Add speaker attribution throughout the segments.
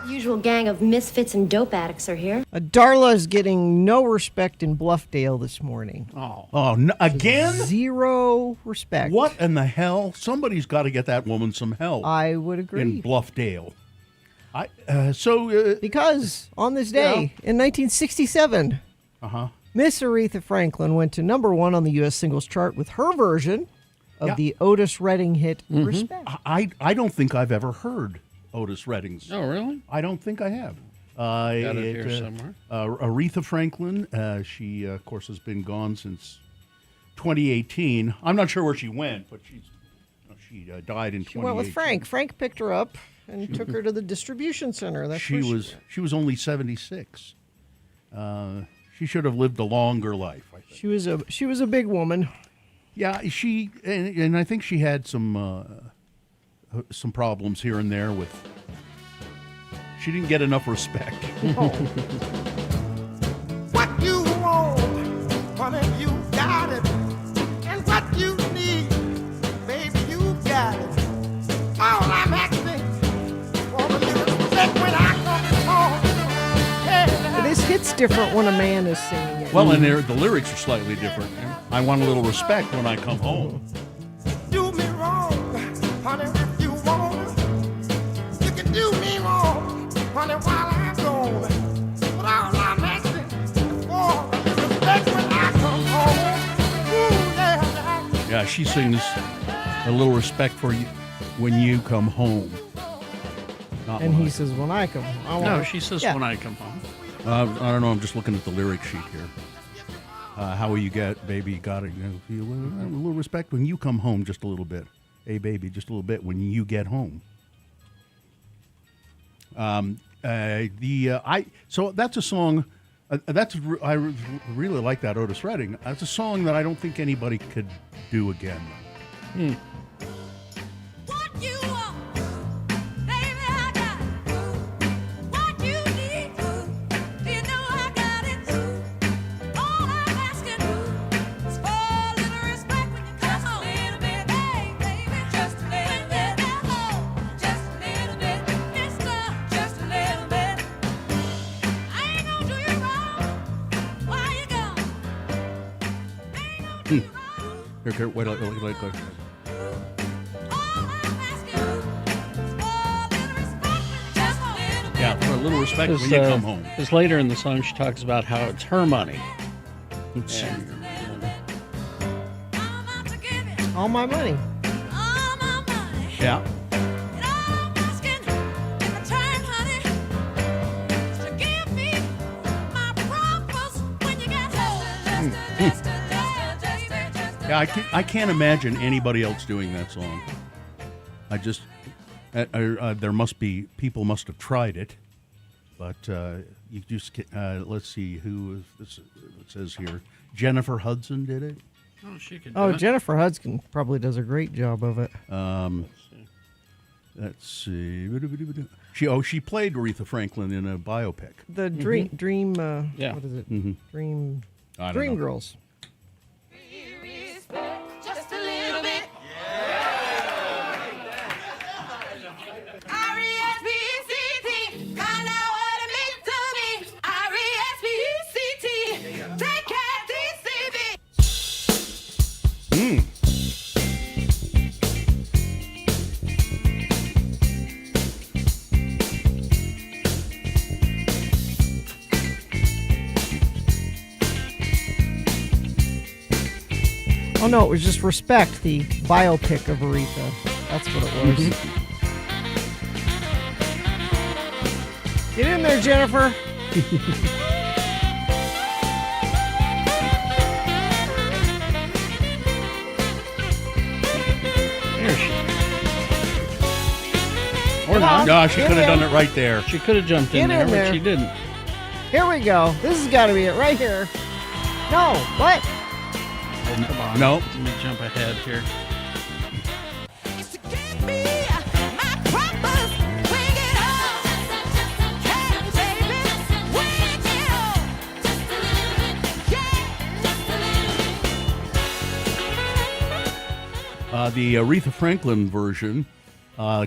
Speaker 1: Usual gang of misfits and dope addicts are here.
Speaker 2: Darla is getting no respect in Bluffdale this morning.
Speaker 3: Again?
Speaker 2: Zero respect.
Speaker 3: What in the hell? Somebody's got to get that woman some help.
Speaker 2: I would agree.
Speaker 3: In Bluffdale.
Speaker 2: Because on this day, in 1967, Miss Aretha Franklin went to number 1 on the U.S. singles chart with her version of the Otis Redding hit Respect.
Speaker 3: I don't think I've ever heard Otis Redding's.
Speaker 4: Oh, really?
Speaker 3: I don't think I have.
Speaker 4: Got it here somewhere.
Speaker 3: Aretha Franklin, she, of course, has been gone since 2018. I'm not sure where she went, but she died in 2018.
Speaker 2: She went with Frank. Frank picked her up and took her to the distribution center. That's
Speaker 3: she was only 76. She should have lived a longer life, I think.
Speaker 2: She was a big woman.
Speaker 3: Yeah, and I think she had some problems here and there with. She didn't get enough respect.
Speaker 5: What you want, honey, you got it. And what you need, baby, you got it. All I'm asking for a little respect when I come home. Hey,
Speaker 2: This hits different when a man is singing it.
Speaker 3: Well, and the lyrics are slightly different. I want a little respect when I come home.
Speaker 5: do me wrong, honey, if you want. You can do me wrong, honey, while I'm gone. But all I'm asking for is respect when I come home. Ooh, yeah.
Speaker 3: Yeah, she sings a little respect for you when you come home. Not
Speaker 2: And
Speaker 3: when
Speaker 2: he
Speaker 3: I-
Speaker 2: says, when I come home.
Speaker 4: No, she says when I come home.
Speaker 3: I don't know. I'm just looking at the lyric sheet here. How will you get, baby? Got it. A little respect when you come home, just a little bit. Hey, baby, just a little bit when you get home. So that's a song. I really like that Otis Redding. That's a song that I don't think anybody could do again.
Speaker 6: What you want, baby, I got it. What you need, you know I got it too. All I'm asking is for a little respect when you come home. Just a little bit, hey, baby, just a little bit. Just a little bit, mister, just a little bit. I ain't gonna do you wrong while you gone. Ain't gonna do you wrong.
Speaker 3: Here, wait.
Speaker 6: All I'm asking
Speaker 3: Yeah, for a little respect when you come home.
Speaker 4: Because later in the song, she talks about how it's her money.
Speaker 3: Let's see.
Speaker 6: I'm out to give you
Speaker 2: All my money.
Speaker 6: all my money.
Speaker 3: Yeah.
Speaker 6: And I'm asking in return, honey, is to give me my promise when you get home. Just a little, baby.
Speaker 3: Yeah, I can't imagine anybody else doing that song. I just, there must be, people must have tried it, but you just, let's see, who is this? It says here, Jennifer Hudson did it.
Speaker 4: Oh, she could do
Speaker 2: Oh,
Speaker 4: it.
Speaker 2: Jennifer Hudson probably does a great job of it.
Speaker 3: Let's see. She played Aretha Franklin in a biopic.
Speaker 2: The Dream,
Speaker 4: Yeah.
Speaker 2: what is it?
Speaker 3: Mm-hmm.
Speaker 2: Dream,
Speaker 3: I don't
Speaker 2: Dream
Speaker 3: know.
Speaker 2: Girls.
Speaker 6: Just a little bit. R-E-S-P-E-C-T, find out what it means to me. R-E-S-P-E-C-T, take care, DCB.
Speaker 2: Oh no, it was just Respect, the biopic of Aretha. That's what it was. Get in there, Jennifer.
Speaker 4: There she is. Or
Speaker 2: Come on.
Speaker 4: not.
Speaker 3: No, she
Speaker 2: Get
Speaker 3: could have
Speaker 2: in.
Speaker 3: done it right there.
Speaker 4: She could have jumped in
Speaker 2: Get
Speaker 4: there,
Speaker 2: in
Speaker 4: but
Speaker 2: there.
Speaker 4: she didn't.
Speaker 2: Here we go. This has got to be it right here. No, what?
Speaker 4: Oh, come on.
Speaker 3: No.
Speaker 4: Let me jump ahead here.
Speaker 6: It's to give me my promise when you get home. Hey, baby, when you get home. Yeah.
Speaker 3: The Aretha Franklin version,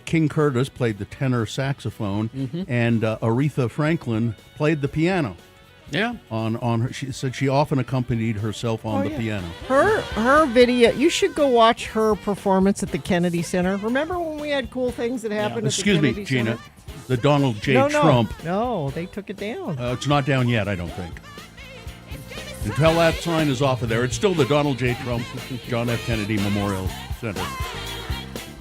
Speaker 3: King Curtis played the tenor saxophone, and Aretha Franklin played the piano.
Speaker 4: Yeah.
Speaker 3: On her, she said she often accompanied herself on the piano.
Speaker 2: Her video. You should go watch her performance at the Kennedy Center. Remember when we had cool things that happened?
Speaker 3: Excuse
Speaker 2: at the
Speaker 3: me,
Speaker 2: Kennedy
Speaker 3: Gina.
Speaker 2: Center?
Speaker 3: The Donald J.
Speaker 2: No,
Speaker 3: Trump.
Speaker 2: No, they took it down.
Speaker 3: It's not down yet, I don't think. Until that sign is off of there, it's still the Donald J. Trump John F. Kennedy Memorial Center.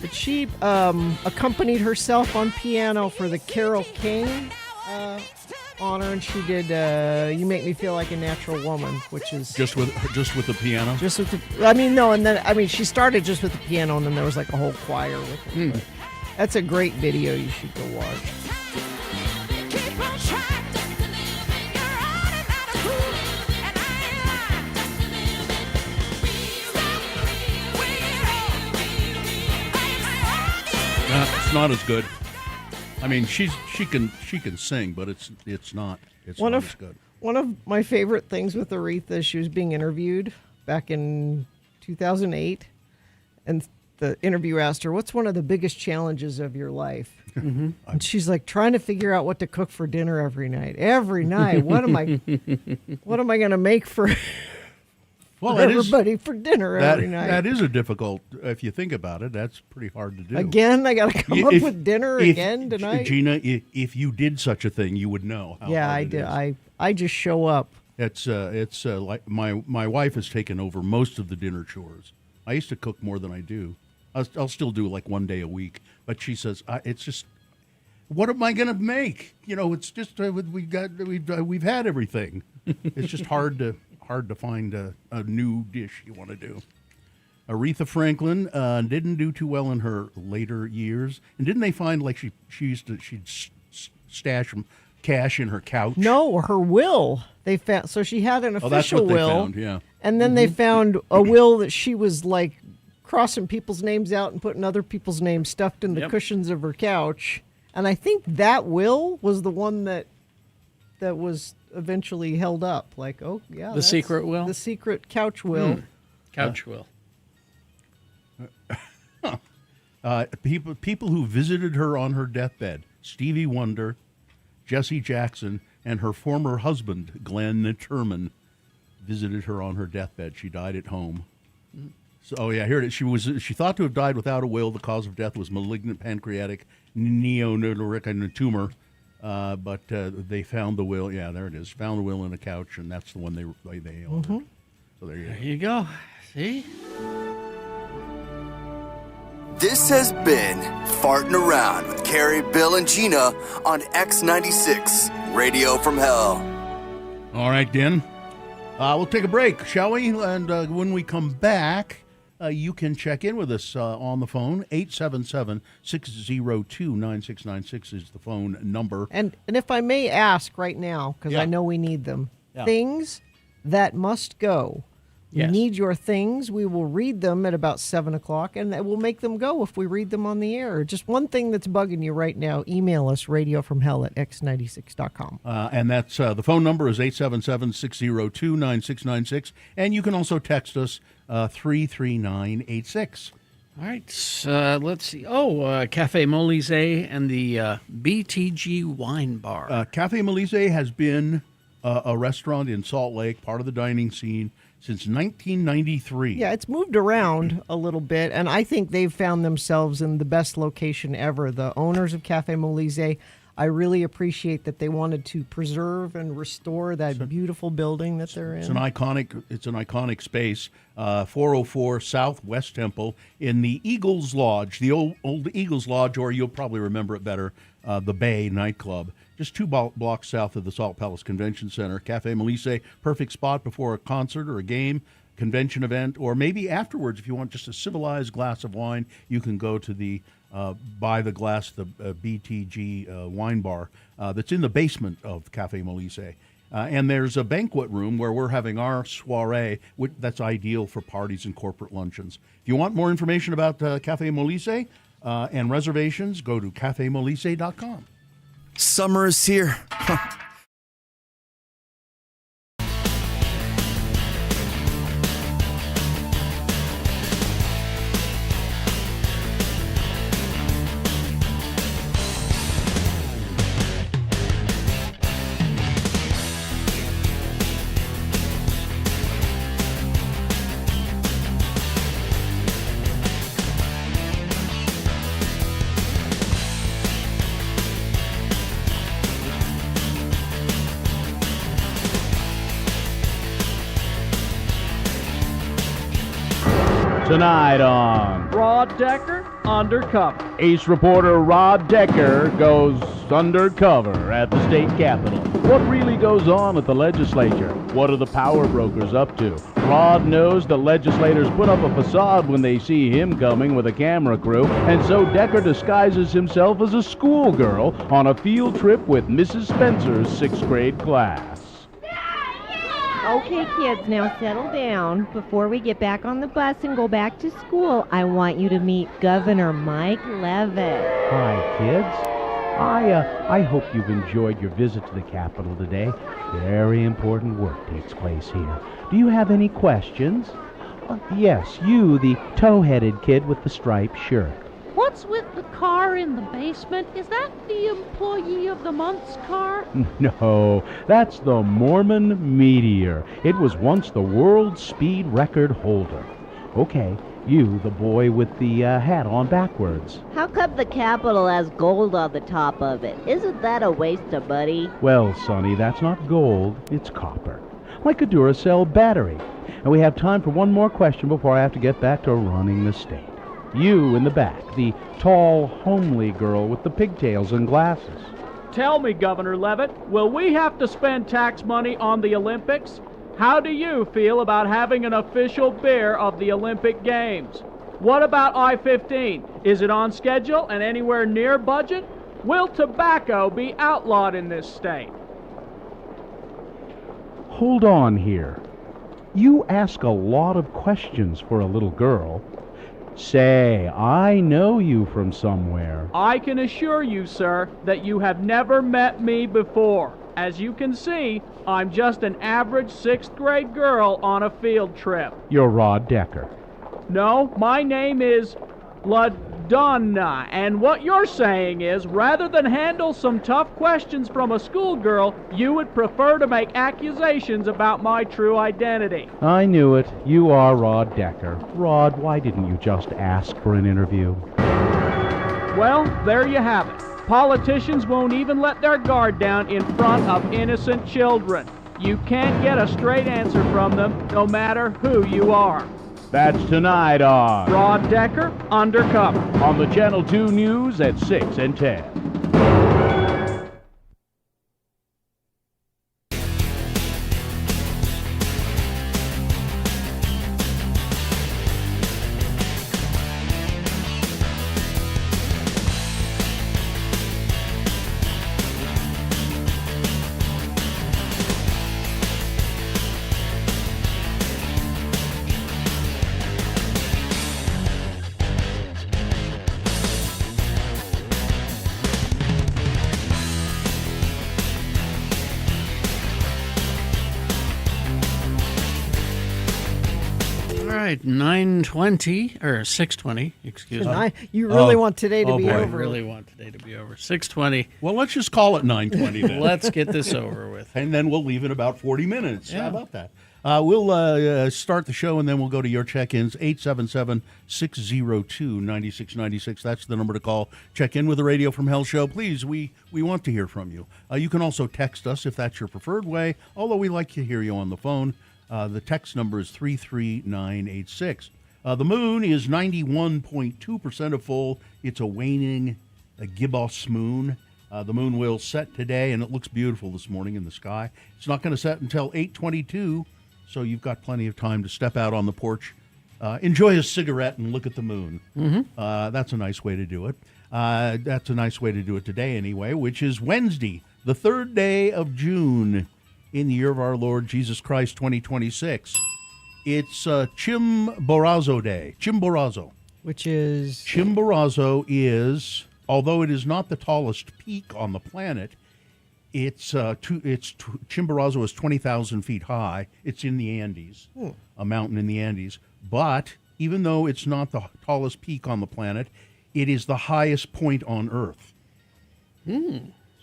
Speaker 2: But she accompanied herself on piano for the Carole King honor, and she did "You Make Me Feel Like a Natural Woman," which is
Speaker 3: Just with the piano.
Speaker 2: just with the. I mean, no, and then she started just with the piano, and then there was like a whole choir with it. But that's a great video. You should go watch.
Speaker 6: Keep on trying. You're on another groove, and I ain't lying. Stop when you get home.
Speaker 3: It's not as good. I mean, she can sing, but it's not as good.
Speaker 2: One of my favorite things with Aretha, she was being interviewed back in 2008, and the interviewer asked her, "What's one of the biggest challenges of your life?" And she's like, "Trying to figure out what to cook for dinner every night. Every night, what am I going to make for everybody for dinner every night?"
Speaker 3: That is a difficult. If you think about it, that's pretty hard to do.
Speaker 2: Again, I got to come up
Speaker 3: If-
Speaker 2: with dinner
Speaker 3: if-
Speaker 2: again tonight.
Speaker 3: Gina, if you did such a thing, you would know. How
Speaker 2: Yeah,
Speaker 3: hard
Speaker 2: I
Speaker 3: it
Speaker 2: did.
Speaker 3: is.
Speaker 2: I just show up.
Speaker 3: It's like my wife has taken over most of the dinner chores. I used to cook more than I do. I'll still do like one day a week, but she says it's just, what am I going to make? You know, it's just we've had everything. It's just hard to find a new dish you want to do. Aretha Franklin didn't do too well in her later years, and didn't they find like she'd stash some cash in her couch?
Speaker 2: No, her will. They found, so she had an official
Speaker 3: that's what they
Speaker 2: will.
Speaker 3: found, yeah.
Speaker 2: And then they found a will that she was like crossing people's names out and putting other people's names stuffed in the
Speaker 4: Yep.
Speaker 2: cushions of her couch. And I think that will was the one that was eventually held up. Like, oh yeah,
Speaker 4: The
Speaker 2: that's
Speaker 4: secret will?
Speaker 2: the secret couch will.
Speaker 4: Couch will.
Speaker 3: People who visited her on her deathbed: Stevie Wonder, Jesse Jackson, and her former husband, Glenn Turman, visited her on her deathbed. She died at home. So, oh yeah, here it is. She thought to have died without a will. The cause of death was malignant pancreatic neonatal tumor. but they found the will. Yeah, there it is. Found the will in a couch, and that's the one they honored. So there you go.
Speaker 4: There you go. See?
Speaker 7: This has been Farting Around with Carrie, Bill, and Gina on X96, Radio from Hell.
Speaker 3: All right, Den. We'll take a break, shall we? And when we come back, you can check in with us on the phone. 877-602-9696 is the phone number.
Speaker 2: And if I may ask right now, because I know we need them, things that must go.
Speaker 4: Yes.
Speaker 2: We need your things. We will read them at about 7 o'clock, and we'll make them go if we read them on the air. Just one thing that's bugging you right now, email us, radiofromhell@x96.com.
Speaker 3: And that's the phone number is 877-602-9696. And you can also text us 33986.
Speaker 4: All right. Let's see. Oh, Cafe Molise and the BTG Wine Bar.
Speaker 3: Cafe Molise has been a restaurant in Salt Lake, part of the dining scene, since 1993.
Speaker 2: Yeah, it's moved around a little bit, and I think they've found themselves in the best location ever. The owners of Cafe Molise, I really appreciate that they wanted to preserve and restore that beautiful building that they're in.
Speaker 3: It's an iconic space, 404 South West Temple in the Eagles Lodge, the old Eagles Lodge, or you'll probably remember it better, the Bay nightclub. Just 2 blocks south of the Salt Palace Convention Center. Cafe Molise, perfect spot before a concert or a game, convention event, or maybe afterwards if you want just a civilized glass of wine. You can go to the By the Glass, the BTG wine bar that's in the basement of Cafe Molise. And there's a banquet room where we're having our soiree that's ideal for parties and corporate luncheons. If you want more information about Cafe Molise and reservations, go to cafemolise.com.
Speaker 7: Summer is here.
Speaker 8: Tonight on Rod Decker Undercover. Ace reporter Rod Decker goes undercover at the state capitol. What really goes on at the legislature? What are the power brokers up to? Rod knows the legislators put up a facade when they see him coming with a camera crew, and so Decker disguises himself as a schoolgirl on a field trip with Mrs. Spencer's 6th grade class.
Speaker 9: Okay, kids, now settle down. Before we get back on the bus and go back to school, I want you to meet Governor Mike Leavitt.
Speaker 8: Hi, kids. I hope you've enjoyed your visit to the Capitol today. Very important work takes place here. Do you have any questions? Yes, you, the tow-headed kid with the striped shirt.
Speaker 10: What's with the car in the basement? Is that the Employee of the Month's car?
Speaker 8: No, that's the Mormon Meteor. It was once the world speed record holder. Okay, you, the boy with the hat on backwards.
Speaker 9: How come the Capitol has gold on the top of it? Isn't that a waste of money?
Speaker 8: Well, Sonny, that's not gold, it's copper. Like a Duracell battery. And we have time for one more question before I have to get back to running the state. You in the back, the tall, homely girl with the pigtails and glasses.
Speaker 11: Tell me, Governor Leavitt, will we have to spend tax money on the Olympics? How do you feel about having an official beer of the Olympic Games? What about I-15? Is it on schedule and anywhere near budget? Will tobacco be outlawed in this state?
Speaker 8: Hold on here. You ask a lot of questions for a little girl. Say, I know you from somewhere.
Speaker 11: I can assure you, sir, that you have never met me before. As you can see, I'm just an average 6th grade girl on a field trip.
Speaker 8: You're Rod Decker.
Speaker 11: No, my name is LaDonna, and what you're saying is, rather than handle some tough questions from a schoolgirl, you would prefer to make accusations about my true identity.
Speaker 8: I knew it. You are Rod Decker. Rod, why didn't you just ask for an interview?
Speaker 11: Well, there you have it. Politicians won't even let their guard down in front of innocent children. You can't get a straight answer from them, no matter who you are.
Speaker 8: That's tonight on
Speaker 11: Rod Decker, Undercover.
Speaker 8: on the Channel 2 News at 6 and 10.
Speaker 4: All right, 9:20 or 6:20, excuse me.
Speaker 2: You really want today to be
Speaker 3: boy.
Speaker 4: I
Speaker 2: over.
Speaker 4: really want today to be over. 6:20.
Speaker 3: Well, let's just call it 9:20 then.
Speaker 4: Let's get this over with.
Speaker 3: And then we'll leave in about 40 minutes.
Speaker 4: Yeah.
Speaker 3: How about that? We'll start the show, and then we'll go to your check-ins, 877-602-9696. That's the number to call. Check in with the Radio from Hell show. Please, we want to hear from you. You can also text us if that's your preferred way, although we like to hear you on the phone. The text number is 33986. The moon is 91.2% of full. It's a waning gibbous moon. The moon will set today, and it looks beautiful this morning in the sky. It's not going to set until 8:22, so you've got plenty of time to step out on the porch, enjoy a cigarette, and look at the moon. That's a nice way to do it. That's a nice way to do it today, anyway, which is Wednesday, the 3rd day of June, in the year of our Lord Jesus Christ, 2026. It's Chimborazo Day. Chimborazo.
Speaker 2: Which is
Speaker 3: Chimborazo is, although it is not the tallest peak on the planet, Chimborazo is 20,000 feet high. It's in the Andes, a mountain in the Andes. But even though it's not the tallest peak on the planet, it is the highest point on Earth.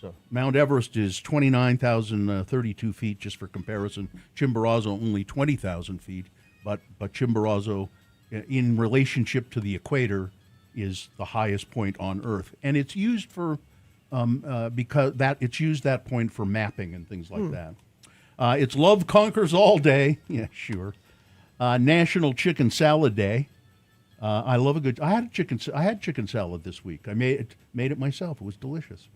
Speaker 3: So Mount Everest is 29,032 feet, just for comparison. Chimborazo only 20,000 feet, but Chimborazo, in relationship to the equator, is the highest point on Earth, and it's used for because it's used that point for mapping and things like that. It's Love Conquers All Day. Yeah, sure. National Chicken Salad Day. I love a good. I had chicken salad this week. I made it myself. It was delicious.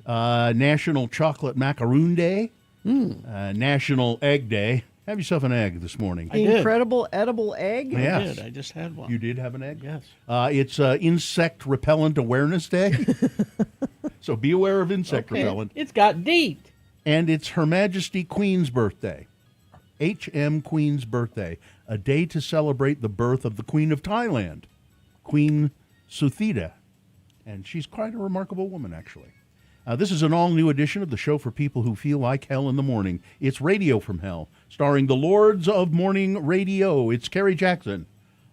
Speaker 3: National Chocolate Macaroon Day. National Egg Day. Have yourself an egg this morning.
Speaker 2: incredible edible egg.
Speaker 3: Yes.
Speaker 4: I did. I just had one.
Speaker 3: You did have an egg?
Speaker 4: Yes.
Speaker 3: It's Insect Repellent Awareness Day. So be aware of insect repellent.
Speaker 11: It's got DEET.
Speaker 3: And it's Her Majesty Queen's birthday. H.M. Queen's birthday. A day to celebrate the birth of the Queen of Thailand, Queen Suthida. And she's quite a remarkable woman, actually. This is an all-new edition of the show for people who feel like hell in the morning. It's Radio from Hell, starring the Lords of Morning Radio. It's Kerry Jackson.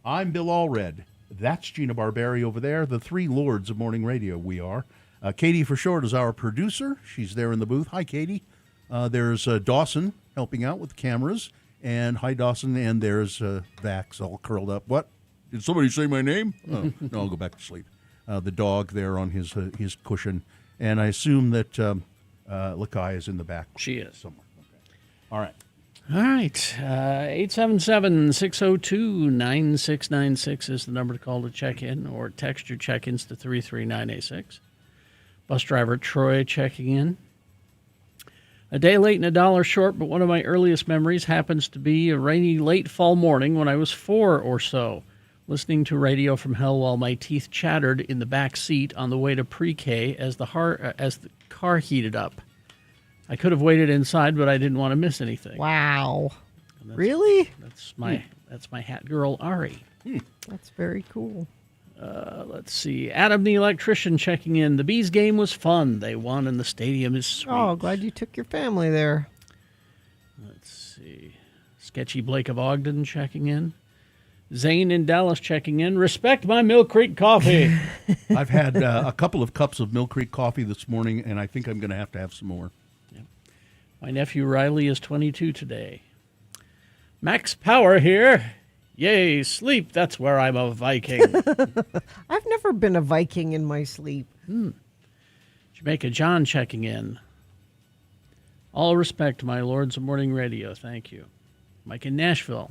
Speaker 3: I'm Bill Allred. That's Gina Barberi over there, the three Lords of Morning Radio we are. Katie for short is our producer. She's there in the booth. Hi, Katie. There's Dawson helping out with the cameras. And hi, Dawson. And there's Vax all curled up. What? Did somebody say my name? Oh, no, I'll go back to sleep. The dog there on his cushion. And I assume that Lakai is in the back.
Speaker 4: She is.
Speaker 3: Somewhere. Okay. All right.
Speaker 4: All right. 877-602-9696 is the number to call to check in, or text your check-ins to 33986. Bus driver Troy checking in. A day late and a dollar short, but one of my earliest memories happens to be a rainy late fall morning when I was 4 or so, listening to Radio from Hell while my teeth chattered in the back seat on the way to pre-K as the car heated up. I could have waited inside, but I didn't want to miss anything.
Speaker 2: Wow. Really?
Speaker 4: That's my hat girl, Ari.
Speaker 2: That's very cool.
Speaker 4: Let's see. Adam the electrician checking in. The Bees game was fun. They won and the stadium is sweet.
Speaker 2: Oh, glad you took your family there.
Speaker 4: Let's see. Sketchy Blake of Ogden checking in. Zane in Dallas checking in. Respect my Mill Creek coffee.
Speaker 3: I've had a couple of cups of Mill Creek coffee this morning, and I think I'm going to have some more.
Speaker 4: Yeah. My nephew Riley is 22 today. Max Power here. Yay, sleep. That's where I'm a Viking.
Speaker 2: I've never been a Viking in my sleep.
Speaker 4: Jamaica John checking in. All respect, my lords of morning radio. Thank you. Mike in Nashville.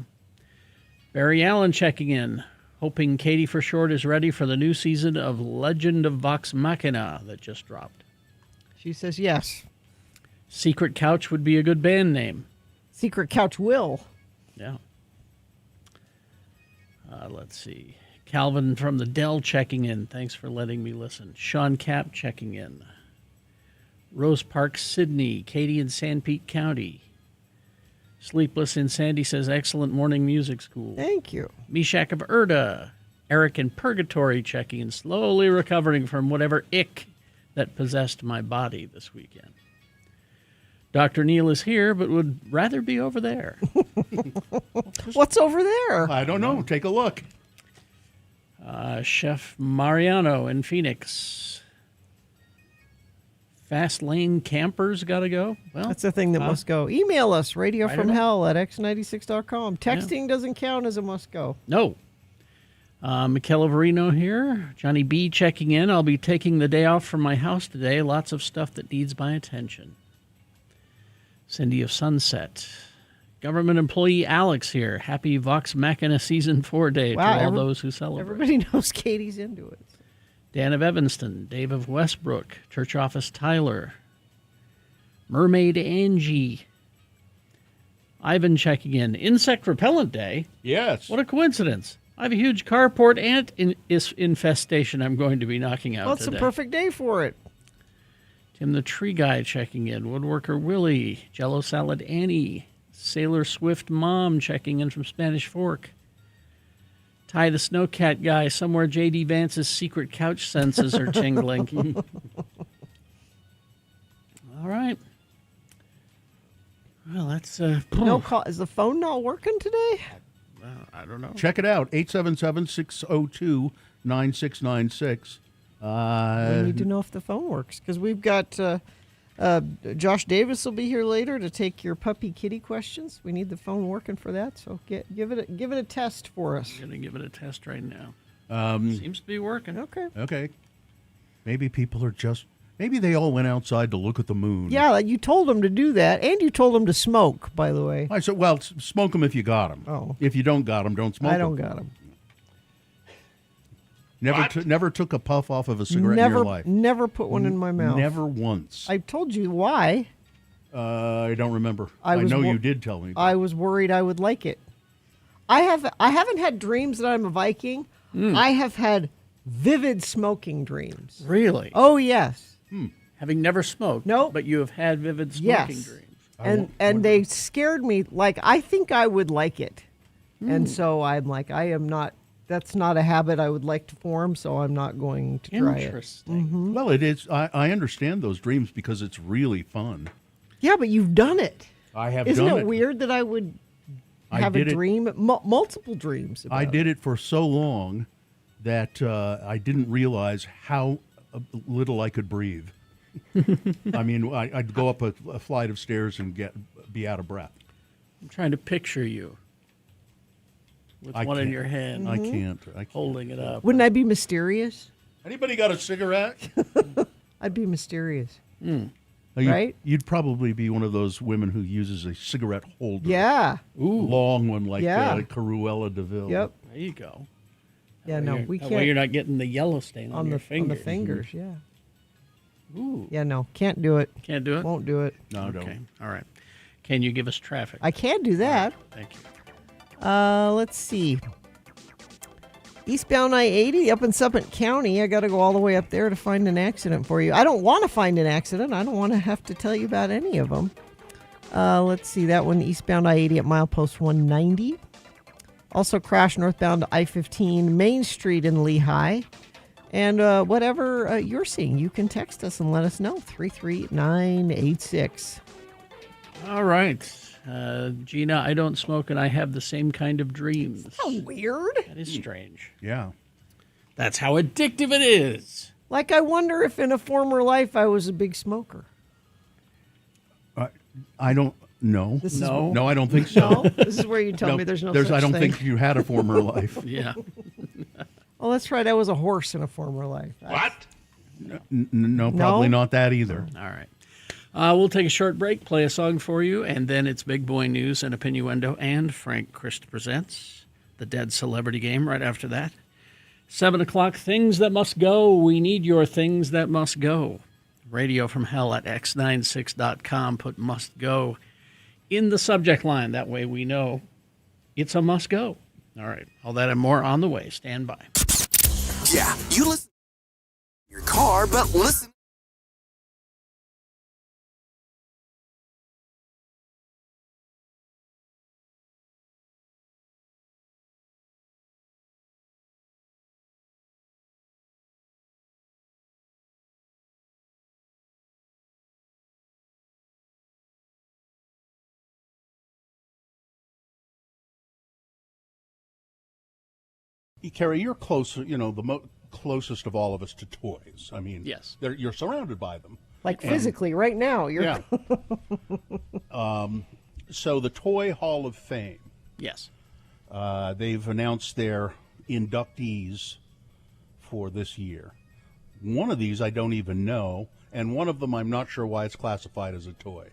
Speaker 4: Barry Allen checking in. Hoping Katie for short is ready for the new season of Legend of Vox Machina that just dropped.
Speaker 2: She says yes.
Speaker 4: Secret Couch would be a good band name.
Speaker 2: Secret Couch will.
Speaker 4: Yeah. Let's see. Calvin from the Dell checking in. Thanks for letting me listen. Sean Cap checking in. Rose Park, Sydney. Katie in San Pete County. Sleepless in Sandy says, excellent morning music school.
Speaker 2: Thank you.
Speaker 4: Meshach of Erda. Eric in Purgatory checking in. Slowly recovering from whatever ick that possessed my body this weekend. Dr. Neil is here, but would rather be over there.
Speaker 2: What's over there?
Speaker 3: I don't know. Take a look.
Speaker 4: Chef Mariano in Phoenix. Fast lane campers got to go. Well,
Speaker 2: That's the thing that must go. Email us, radiofromhell at x96.com. Texting doesn't count as a must go.
Speaker 4: No. Michaela Verino here. Johnny B checking in. I'll be taking the day off from my house today. Lots of stuff that needs my attention. Cindy of Sunset. Government employee Alex here. Happy Vox Machina Season 4 Day to all those who celebrate.
Speaker 2: Everybody knows Katie's into it.
Speaker 4: Dan of Evanston. Dave of Westbrook. Church Office Tyler. Mermaid Angie. Ivan checking in. Insect Repellent Day?
Speaker 3: Yes.
Speaker 4: What a coincidence. I have a huge carport ant infestation I'm going to be knocking out
Speaker 2: Well, it's
Speaker 4: today.
Speaker 2: a perfect day for it.
Speaker 4: Tim the Tree Guy checking in. Woodworker Willie. Jello Salad Annie. Sailor Swift Mom checking in from Spanish Fork. Ty the Snowcat Guy. Somewhere J.D. Vance's secret couch senses are tingling. All right. Well, that's...
Speaker 2: No call. Is the phone not working today?
Speaker 4: I don't know.
Speaker 3: Check it out. 877-602-9696.
Speaker 2: We need to know if the phone works because we've got Josh Davis will be here later to take your puppy kitty questions. We need the phone working for that, so give it a test for us.
Speaker 4: I'm going to give it a test right now. Seems to be working.
Speaker 2: Okay.
Speaker 3: Okay. Maybe people are just... Maybe they all went outside to look at the moon.
Speaker 2: Yeah, you told them to do that, and you told them to smoke, by the way.
Speaker 3: I said, well, smoke them if you got them.
Speaker 2: Oh.
Speaker 3: If you don't got them, don't smoke them.
Speaker 2: I don't got them.
Speaker 3: Never took a puff off of a cigarette in your life.
Speaker 2: Never put one in my mouth.
Speaker 3: Never once.
Speaker 2: I told you why.
Speaker 3: I don't remember. I know you did tell me.
Speaker 2: I was worried I would like it. I haven't had dreams that I'm a Viking. I have had vivid smoking dreams.
Speaker 4: Really?
Speaker 2: Oh, yes.
Speaker 4: Having never smoked.
Speaker 2: Nope.
Speaker 4: But you have had vivid smoking
Speaker 2: Yes.
Speaker 4: dreams.
Speaker 2: And they scared me. Like, I think I would like it. And so I'm like, that's not a habit I would like to form, so I'm not going to try it.
Speaker 4: Interesting.
Speaker 3: Well, it is. I understand those dreams because it's really fun.
Speaker 2: Yeah, but you've done it.
Speaker 3: I have
Speaker 2: Isn't
Speaker 3: done
Speaker 2: it weird that I would have a
Speaker 3: did it-
Speaker 2: dream, multiple dreams about
Speaker 3: I did it for so long that I didn't realize how little I could breathe. I mean, I'd go up a flight of stairs and be out of breath.
Speaker 4: I'm trying to picture you with
Speaker 3: I
Speaker 4: one in
Speaker 3: can't.
Speaker 4: your hand.
Speaker 3: I can't.
Speaker 4: Holding it up.
Speaker 2: Wouldn't I be mysterious?
Speaker 3: Anybody got a cigarette?
Speaker 2: I'd be mysterious.
Speaker 3: Right? You'd probably be one of those women who uses a cigarette holder.
Speaker 2: Yeah.
Speaker 3: Long one like
Speaker 2: Yeah.
Speaker 3: Cruella DeVille.
Speaker 2: Yep.
Speaker 4: There you go.
Speaker 2: Yeah, no, we
Speaker 4: That
Speaker 2: can't.
Speaker 4: way you're not getting the yellow stain on your fingers.
Speaker 2: On the fingers, yeah.
Speaker 4: Ooh.
Speaker 2: Yeah, no, can't do it.
Speaker 4: Can't do it?
Speaker 2: Won't do it.
Speaker 3: No,
Speaker 4: Okay.
Speaker 3: don't.
Speaker 4: All right. Can you give us traffic?
Speaker 2: I can do that.
Speaker 4: Thank you.
Speaker 2: Let's see. Eastbound I-80 up in Suffolk County. I got to go all the way up there to find an accident for you. I don't want to find an accident. I don't want to have to tell you about any of them. Let's see. That one, eastbound I-80 at milepost 190. Also crash northbound I-15 Main Street in Lehigh. And whatever you're seeing, you can text us and let us know. 33986.
Speaker 4: All right. Gina, I don't smoke and I have the same kind of dreams.
Speaker 2: How weird.
Speaker 4: That is strange.
Speaker 3: Yeah.
Speaker 4: That's how addictive it is.
Speaker 2: Like, I wonder if in a former life I was a big smoker.
Speaker 3: I don't know.
Speaker 4: No.
Speaker 3: I don't think so.
Speaker 2: No? This is where you tell me there's no such
Speaker 3: I don't
Speaker 2: thing.
Speaker 3: think you had a former life.
Speaker 4: Yeah.
Speaker 2: Oh, that's right. I was a horse in a former life.
Speaker 3: What? No, probably not that either.
Speaker 4: All right. We'll take a short break, play a song for you, and then it's Big Boy News and Opinioendo and Frank Christ Presents the Dead Celebrity Game right after that. 7 o'clock, Things That Must Go. We need your things that must go. Radio from Hell at x96.com. Put must go in the subject line. That way we know it's a must go. All right. All that and more on the way. Stand by.
Speaker 7: Yeah, you listen in your car, but listen.
Speaker 3: Carrie, you're close, the closest of all of us to toys. I mean,
Speaker 4: yes,
Speaker 3: you're surrounded by them.
Speaker 2: Like physically, right now.
Speaker 3: Yeah. So the Toy Hall of Fame.
Speaker 4: Yes.
Speaker 3: They've announced their inductees for this year. One of these I don't even know, and one of them I'm not sure why it's classified as a toy.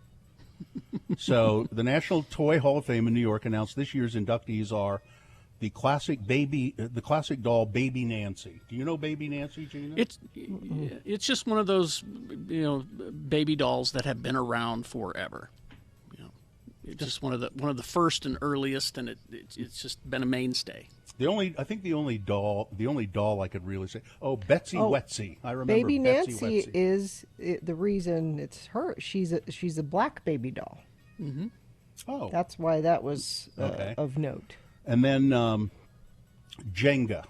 Speaker 3: So the National Toy Hall of Fame in New York announced this year's inductees are the classic doll Baby Nancy. Do you know Baby Nancy, Gina?
Speaker 4: It's just one of those baby dolls that have been around forever. It's just one of the first and earliest, and it's just been a mainstay.
Speaker 3: I think the only doll I could really say. Oh, Betsy Wetsy. I remember
Speaker 2: Baby
Speaker 3: Betsy
Speaker 2: Nancy
Speaker 3: Wetsy.
Speaker 2: is the reason it's her. She's a black baby doll.
Speaker 4: Mm-hmm.
Speaker 3: Oh,
Speaker 2: that's why that was
Speaker 3: okay.
Speaker 2: Of note.
Speaker 3: And then Jenga.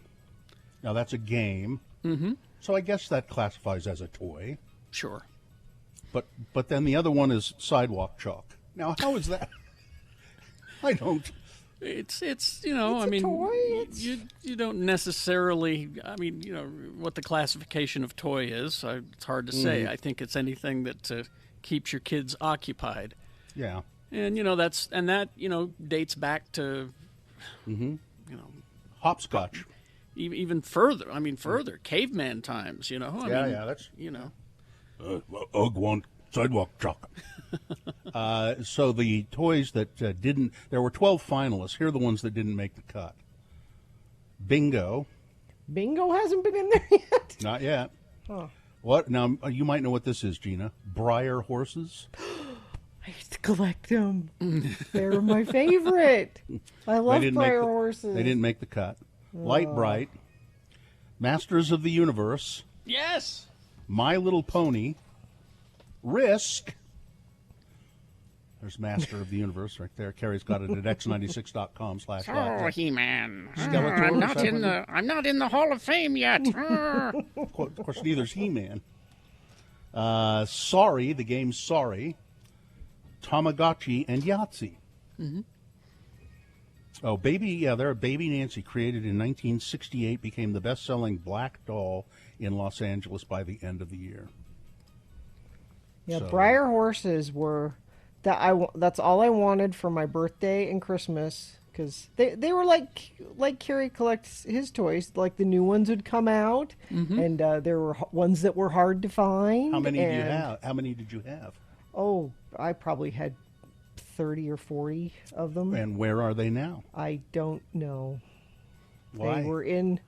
Speaker 3: Now that's a game.
Speaker 4: Mm-hmm.
Speaker 3: So I guess that classifies as a toy.
Speaker 4: Sure.
Speaker 3: But then the other one is sidewalk chalk. Now how is that? I don't.
Speaker 4: It's
Speaker 2: I mean, toy.
Speaker 4: You don't necessarily. I mean, what the classification of toy is. It's hard to say. I think it's anything that keeps your kids occupied.
Speaker 3: Yeah.
Speaker 4: And that dates back to.
Speaker 3: Mm-hmm. Hopscotch.
Speaker 4: Even further. I mean, caveman times.
Speaker 3: That's Ugg want sidewalk chalk. So the toys that didn't. There were 12 finalists. Here are the ones that didn't make the cut. Bingo.
Speaker 2: Bingo hasn't been in there yet.
Speaker 3: Not yet.
Speaker 2: Huh.
Speaker 3: What? Now you might know what this is, Gina. Breyer horses.
Speaker 2: I used to collect them. They're my favorite. I love Breyer horses.
Speaker 3: They didn't make the cut. Light Bright, Masters of the Universe.
Speaker 4: Yes.
Speaker 3: My Little Pony. Risk. There's Master of the Universe right there. Carrie's got it at x96.com/.
Speaker 4: Oh, He-Man.
Speaker 3: Skeletor.
Speaker 4: I'm not in the Hall of Fame yet.
Speaker 3: Of course, neither's He-Man. Sorry, the game Sorry. Tamagotchi and Yahtzee.
Speaker 4: Mm-hmm.
Speaker 3: Oh, Baby Nancy, created in 1968, became the best-selling black doll in Los Angeles by the end of the year.
Speaker 2: Yeah, Breyer horses were that's all I wanted for my birthday and Christmas, because they were like Carrie collects his toys. Like the new ones would come out, and there were ones that were hard to find.
Speaker 3: How many do you have? How many did you have?
Speaker 2: Oh, I probably had 30 or 40 of them.
Speaker 3: And where are they now?
Speaker 2: I don't know.
Speaker 3: Why?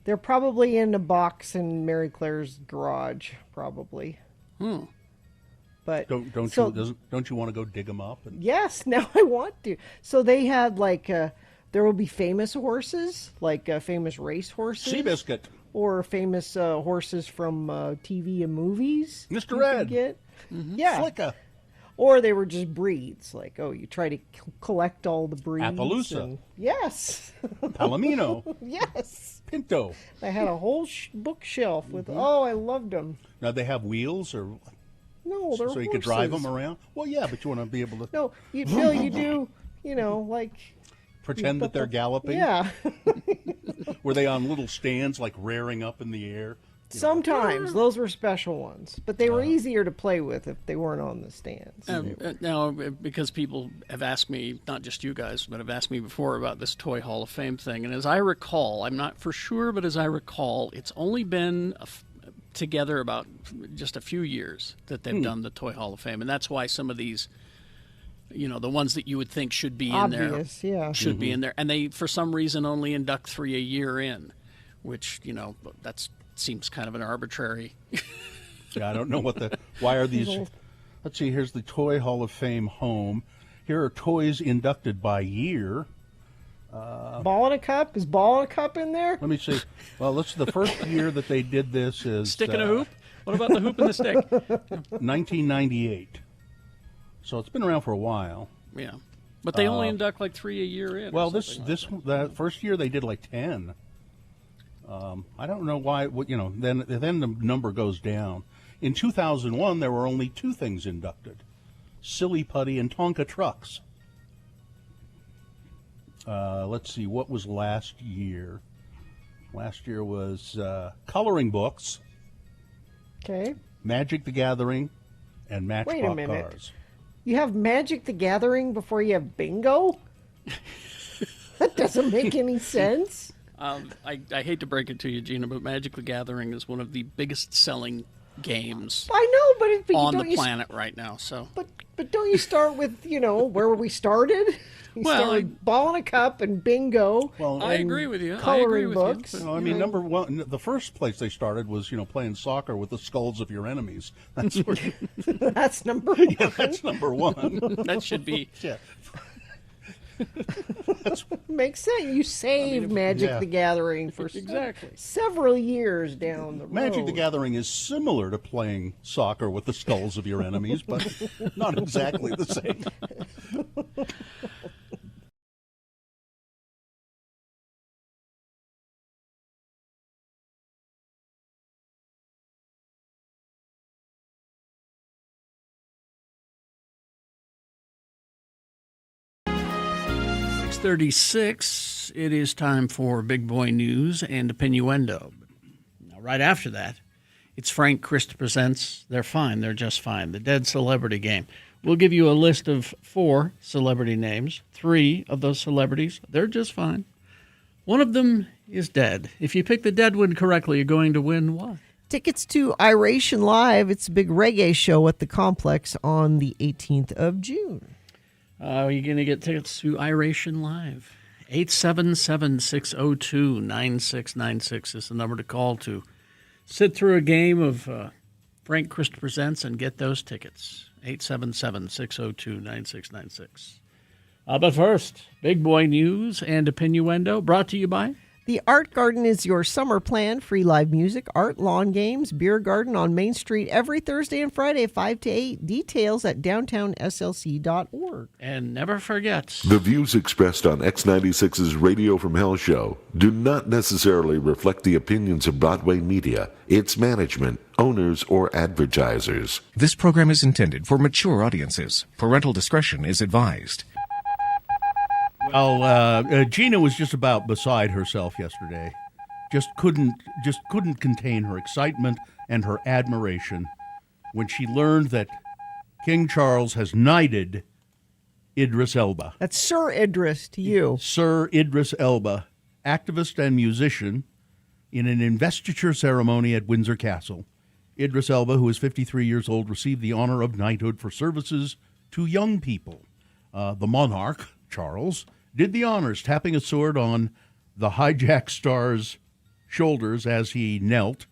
Speaker 2: They're probably in a box in Mary Claire's garage, probably. But
Speaker 3: don't you want to go dig them up?
Speaker 2: Yes, now I want to. So they had there will be famous horses, like famous race horses.
Speaker 3: Seabiscuit.
Speaker 2: Or famous horses from TV and movies.
Speaker 3: Mr. Ed.
Speaker 2: Yeah.
Speaker 3: Flicka.
Speaker 2: Or they were just breeds. Like, you try to collect all the breeds.
Speaker 3: Appaloosa.
Speaker 2: Yes.
Speaker 3: Palomino.
Speaker 2: Yes.
Speaker 3: Pinto.
Speaker 2: They had a whole bookshelf with, I loved them.
Speaker 3: Now they have wheels or...
Speaker 2: No, they're
Speaker 3: so you could drive them around? Well, yeah, but you want to be able to...
Speaker 2: No, Bill, you do, like...
Speaker 3: Pretend that they're galloping?
Speaker 2: Yeah.
Speaker 3: Were they on little stands, like rearing up in the air?
Speaker 2: Sometimes. Those were special ones. But they were easier to play with if they weren't on the stands.
Speaker 4: Now, because people have asked me, not just you guys, but have asked me before about this Toy Hall of Fame thing. And as I recall, I'm not for sure, but as I recall, it's only been together about just a few years that they've done the Toy Hall of Fame, and that's why some of these, the ones that you would think should be
Speaker 2: Obvious,
Speaker 4: in there,
Speaker 2: yeah.
Speaker 4: should be in there, and they for some reason only induct 3 a year in, which that seems kind of an arbitrary.
Speaker 3: Yeah, I don't know why are these. Let's see. Here's the Toy Hall of Fame home. Here are toys inducted by year.
Speaker 2: Ball in a cup? Is Ball in a cup in there?
Speaker 3: Let me see. Well, the first year that they did this is
Speaker 4: Stick in a hoop? What about the hoop and the stick?
Speaker 3: 1998. So it's been around for a while.
Speaker 4: Yeah, but they only induct like 3 a year in.
Speaker 3: Well, that first year they did like 10. I don't know why. Then the number goes down. In 2001, there were only 2 things inducted: Silly Putty and Tonka trucks. Let's see, what was last year? Last year was coloring books,
Speaker 2: Okay.
Speaker 3: Magic the Gathering, and Matchbox
Speaker 2: Wait a minute.
Speaker 3: cars.
Speaker 2: You have Magic the Gathering before you have bingo? That doesn't make any sense.
Speaker 4: I hate to break it to you, Gina, but Magic the Gathering is one of the biggest selling games
Speaker 2: I know, but
Speaker 4: on
Speaker 2: don't
Speaker 4: the planet right now. So,
Speaker 2: But don't you start with, where we started? You
Speaker 4: Well,
Speaker 2: start with Ball in a Cup and bingo.
Speaker 3: Well,
Speaker 4: I
Speaker 2: and
Speaker 4: agree with you. I
Speaker 2: Coloring
Speaker 4: agree with you,
Speaker 2: books.
Speaker 4: but-
Speaker 3: I mean, number one, the first place they started was, playing soccer with the skulls of your enemies. That's where,
Speaker 2: That's number one.
Speaker 3: yeah, that's number one.
Speaker 4: that should be.
Speaker 3: Yeah.
Speaker 2: Makes sense. You save Magic
Speaker 3: yeah.
Speaker 2: the Gathering for
Speaker 4: Exactly.
Speaker 2: several years down the road.
Speaker 3: Magic the Gathering is similar to playing soccer with the skulls of your enemies, but not exactly the same.
Speaker 4: It's 36. It is time for Big Boy News and Opinioendo. Now, right after that, it's Frank Christ Presents They're Fine, They're Just Fine, the Dead Celebrity Game. We'll give you a list of 4 celebrity names. 3 of those celebrities, they're just fine. One of them is dead. If you pick the dead one correctly, you're going to win what?
Speaker 2: Tickets to Iration Live. It's a big reggae show at the Complex on the 18th of June.
Speaker 4: You're going to get tickets to Iration Live. 877-602-9696 is the number to call to sit through a game of Frank Christ Presents and get those tickets. 877-602-9696. But first, Big Boy News and Opinioendo brought to you by...
Speaker 2: The Art Garden is your summer plan. Free live music, art, lawn games, beer garden on Main Street every Thursday and Friday, 5 to 8. Details at downtownslc.org.
Speaker 4: And never forget...
Speaker 12: The views expressed on X96's Radio from Hell show do not necessarily reflect the opinions of Broadway Media, its management, owners, or advertisers.
Speaker 13: This program is intended for mature audiences. Parental discretion is advised.
Speaker 3: Well, Gina was just about beside herself yesterday. Just couldn't contain her excitement and her admiration when she learned that King Charles has knighted Idris Elba.
Speaker 2: That's Sir Idris to you.
Speaker 3: Sir Idris Elba, activist and musician, in an investiture ceremony at Windsor Castle. Idris Elba, who is 53 years old, received the honor of knighthood for services to young people. The monarch, Charles, did the honors, tapping a sword on the hijack star's shoulders as he knelt,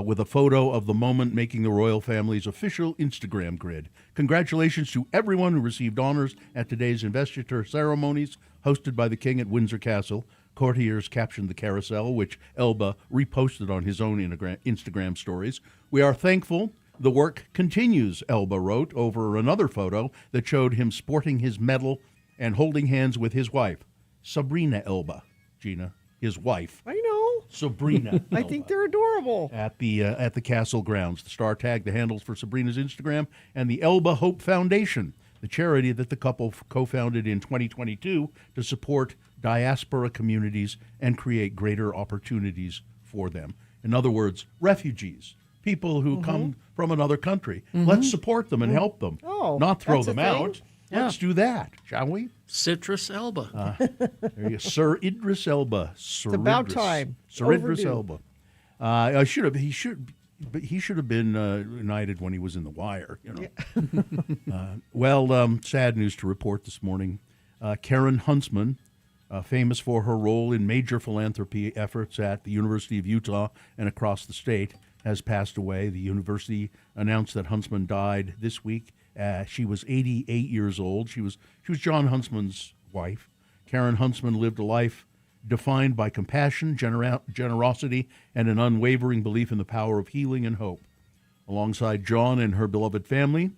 Speaker 3: with a photo of the moment making the royal family's official Instagram grid. Congratulations to everyone who received honors at today's investiture ceremonies hosted by the king at Windsor Castle. Courtiers captioned the carousel, which Elba reposted on his own Instagram stories. We are thankful. The work continues, Elba wrote over another photo that showed him sporting his medal and holding hands with his wife, Sabrina Elba. Gina, his wife.
Speaker 2: I know.
Speaker 3: Sabrina
Speaker 2: I
Speaker 3: Elba.
Speaker 2: think they're adorable.
Speaker 3: At the castle grounds. The star tagged the handles for Sabrina's Instagram and the Elba Hope Foundation, the charity that the couple co-founded in 2022 to support diaspora communities and create greater opportunities for them. In other words, refugees, people who come from another country. Let's support them and help them, not throw
Speaker 2: that's a
Speaker 3: them
Speaker 2: thing.
Speaker 3: out. Let's do that, shall we?
Speaker 4: Citrus Elba.
Speaker 3: There you go. Sir Idris Elba. Sir
Speaker 2: It's about
Speaker 3: Idris.
Speaker 2: time.
Speaker 3: Sir Idris
Speaker 2: Overdue.
Speaker 3: Elba. He should But he should have been knighted when he was in The Wire, Well, sad news to report this morning. Karen Huntsman, famous for her role in major philanthropy efforts at the University of Utah and across the state, has passed away. The university announced that Huntsman died this week. She was 88 years old. She was John Huntsman's wife. Karen Huntsman lived a life defined by compassion, generosity, and an unwavering belief in the power of healing and hope. Alongside John and her beloved family,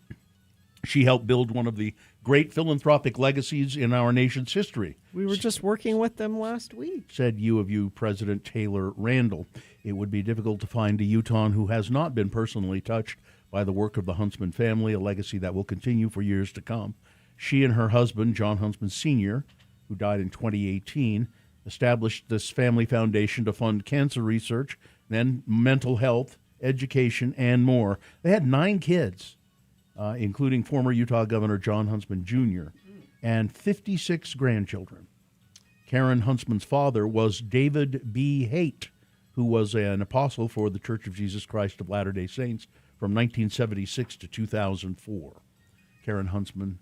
Speaker 3: she helped build one of the great philanthropic legacies in our nation's history.
Speaker 2: We were just working with them last week,
Speaker 3: said U of U President Taylor Randall. It would be difficult to find a Utahn who has not been personally touched by the work of the Huntsman family, a legacy that will continue for years to come. She and her husband, John Huntsman Sr., who died in 2018, established this family foundation to fund cancer research, then mental health, education, and more. They had 9 kids, including former Utah Governor John Huntsman Jr., and 56 grandchildren. Karen Huntsman's father was David B. Haight, who was an apostle for the Church of Jesus Christ of Latter-day Saints from 1976 to 2004. Karen Huntsman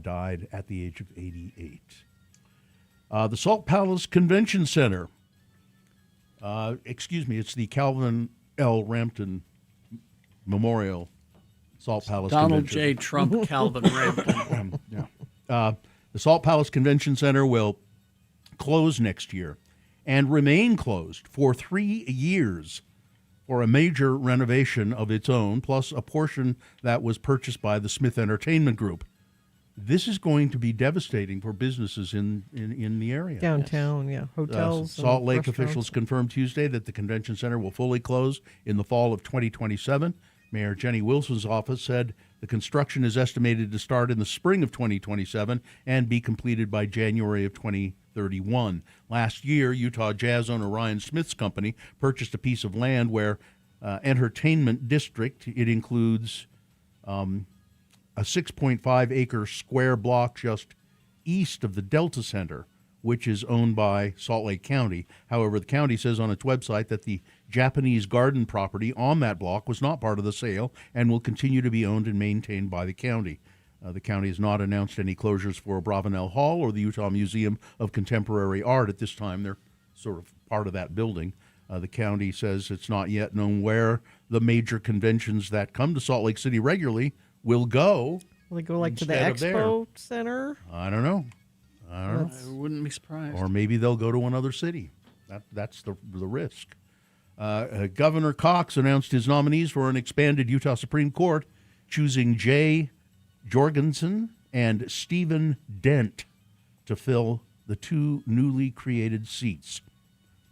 Speaker 3: died at the age of 88. The Salt Palace Convention Center, it's the Calvin L. Rampton Memorial Salt Palace
Speaker 4: Donald
Speaker 3: Convention.
Speaker 4: J. Trump, Calvin Rampton.
Speaker 3: The Salt Palace Convention Center will close next year and remain closed for 3 years for a major renovation of its own, plus a portion that was purchased by the Smith Entertainment Group. This is going to be devastating for businesses in the area.
Speaker 2: Downtown, hotels.
Speaker 3: Salt
Speaker 2: and
Speaker 3: Lake
Speaker 2: restaurants.
Speaker 3: officials confirmed Tuesday that the convention center will fully close in the fall of 2027. Mayor Jenny Wilson's office said the construction is estimated to start in the spring of 2027 and be completed by January of 2031. Last year, Utah jazz owner Ryan Smith's company purchased a piece of land where entertainment district. It includes a 6.5-acre square block just east of the Delta Center, which is owned by Salt Lake County. However, the county says on its website that the Japanese garden property on that block was not part of the sale and will continue to be owned and maintained by the county. The county has not announced any closures for Bravenel Hall or the Utah Museum of Contemporary Art at this time. They're sort of part of that building. The county says it's not yet known where the major conventions that come to Salt Lake City regularly will go.
Speaker 2: Will they go like to the
Speaker 3: instead of
Speaker 2: Expo Center?
Speaker 3: I don't know.
Speaker 4: I wouldn't be surprised.
Speaker 3: Or maybe they'll go to another city. That's the risk. Governor Cox announced his nominees for an expanded Utah Supreme Court, choosing Jay Jorgensen and Stephen Dent to fill the 2 newly created seats.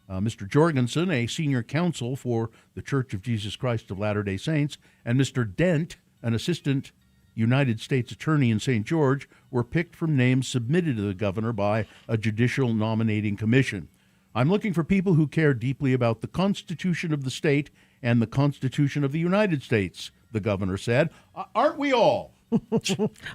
Speaker 3: Mr. Jorgensen, a senior counsel for the Church of Jesus Christ of Latter-day Saints, and Mr. Dent, an assistant United States attorney in St. George, were picked from names submitted to the governor by a judicial nominating commission. I'm looking for people who care deeply about the Constitution of the state and the Constitution of the United States, the governor said. Aren't we all?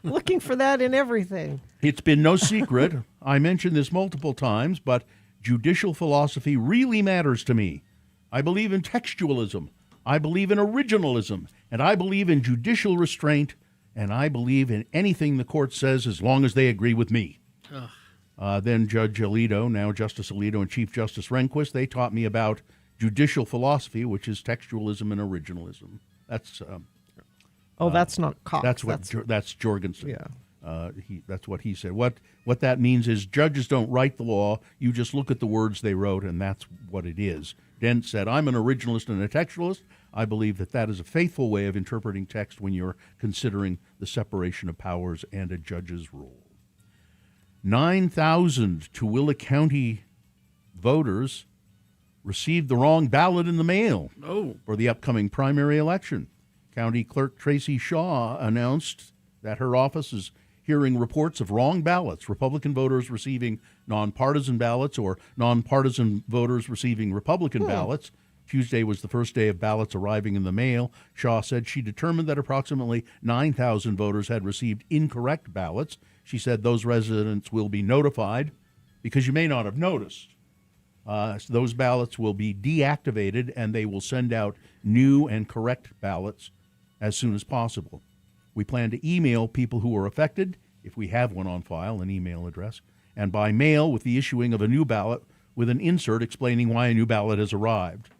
Speaker 2: Looking for that in everything.
Speaker 3: It's been no secret. I mentioned this multiple times, but judicial philosophy really matters to me. I believe in textualism. I believe in originalism. And I believe in judicial restraint. And I believe in anything the court says as long as they agree with me. Then Judge Alito, now Justice Alito and Chief Justice Rehnquist, they taught me about judicial philosophy, which is textualism and originalism. That's
Speaker 2: that's not Cox.
Speaker 3: That's Jorgensen.
Speaker 2: Yeah.
Speaker 3: That's what he said. What that means is judges don't write the law. You just look at the words they wrote, and that's what it is. Dent said, I'm an originalist and a textualist. I believe that is a faithful way of interpreting text when you're considering the separation of powers and a judge's role. 9,000 Tooele County voters received the wrong ballot in the mail for the upcoming primary election. County Clerk Tracy Shaw announced that her office is hearing reports of wrong ballots, Republican voters receiving nonpartisan ballots or nonpartisan voters receiving Republican ballots. Tuesday was the first day of ballots arriving in the mail. Shaw said she determined that approximately 9,000 voters had received incorrect ballots. She said those residents will be notified because you may not have noticed. So those ballots will be deactivated, and they will send out new and correct ballots as soon as possible. We plan to email people who are affected, if we have one on file, an email address, and by mail with the issuing of a new ballot with an insert explaining why a new ballot has arrived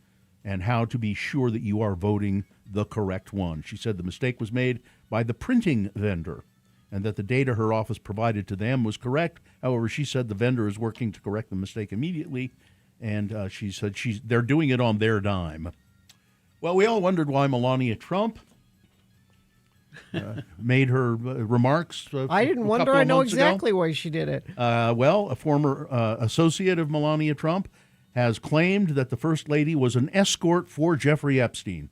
Speaker 3: and how to be sure that you are voting the correct one. She said the mistake was made by the printing vendor and that the data her office provided to them was correct. However, she said the vendor is working to correct the mistake immediately, and she said they're doing it on their dime. Well, we all wondered why Melania Trump made her remarks.
Speaker 2: I didn't wonder. I know exactly why she did it.
Speaker 3: Well, a former associate of Melania Trump has claimed that the First Lady was an escort for Jeffrey Epstein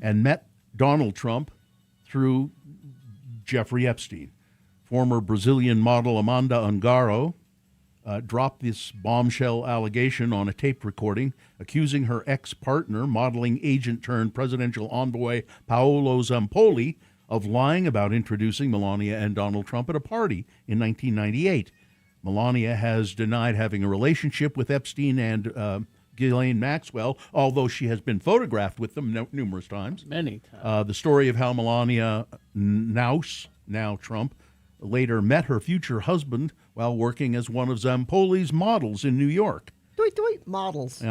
Speaker 3: and met Donald Trump through Jeffrey Epstein. Former Brazilian model Amanda Ungaro dropped this bombshell allegation on a tape recording, accusing her ex-partner, modeling agent turned presidential envoy Paolo Zampoli, of lying about introducing Melania and Donald Trump at a party in 1998. Melania has denied having a relationship with Epstein and Ghislaine Maxwell, although she has been photographed with them numerous times.
Speaker 4: Many times.
Speaker 3: The story of how Melania Naus, now Trump, later met her future husband while working as one of Zampoli's models in New York.
Speaker 2: Models.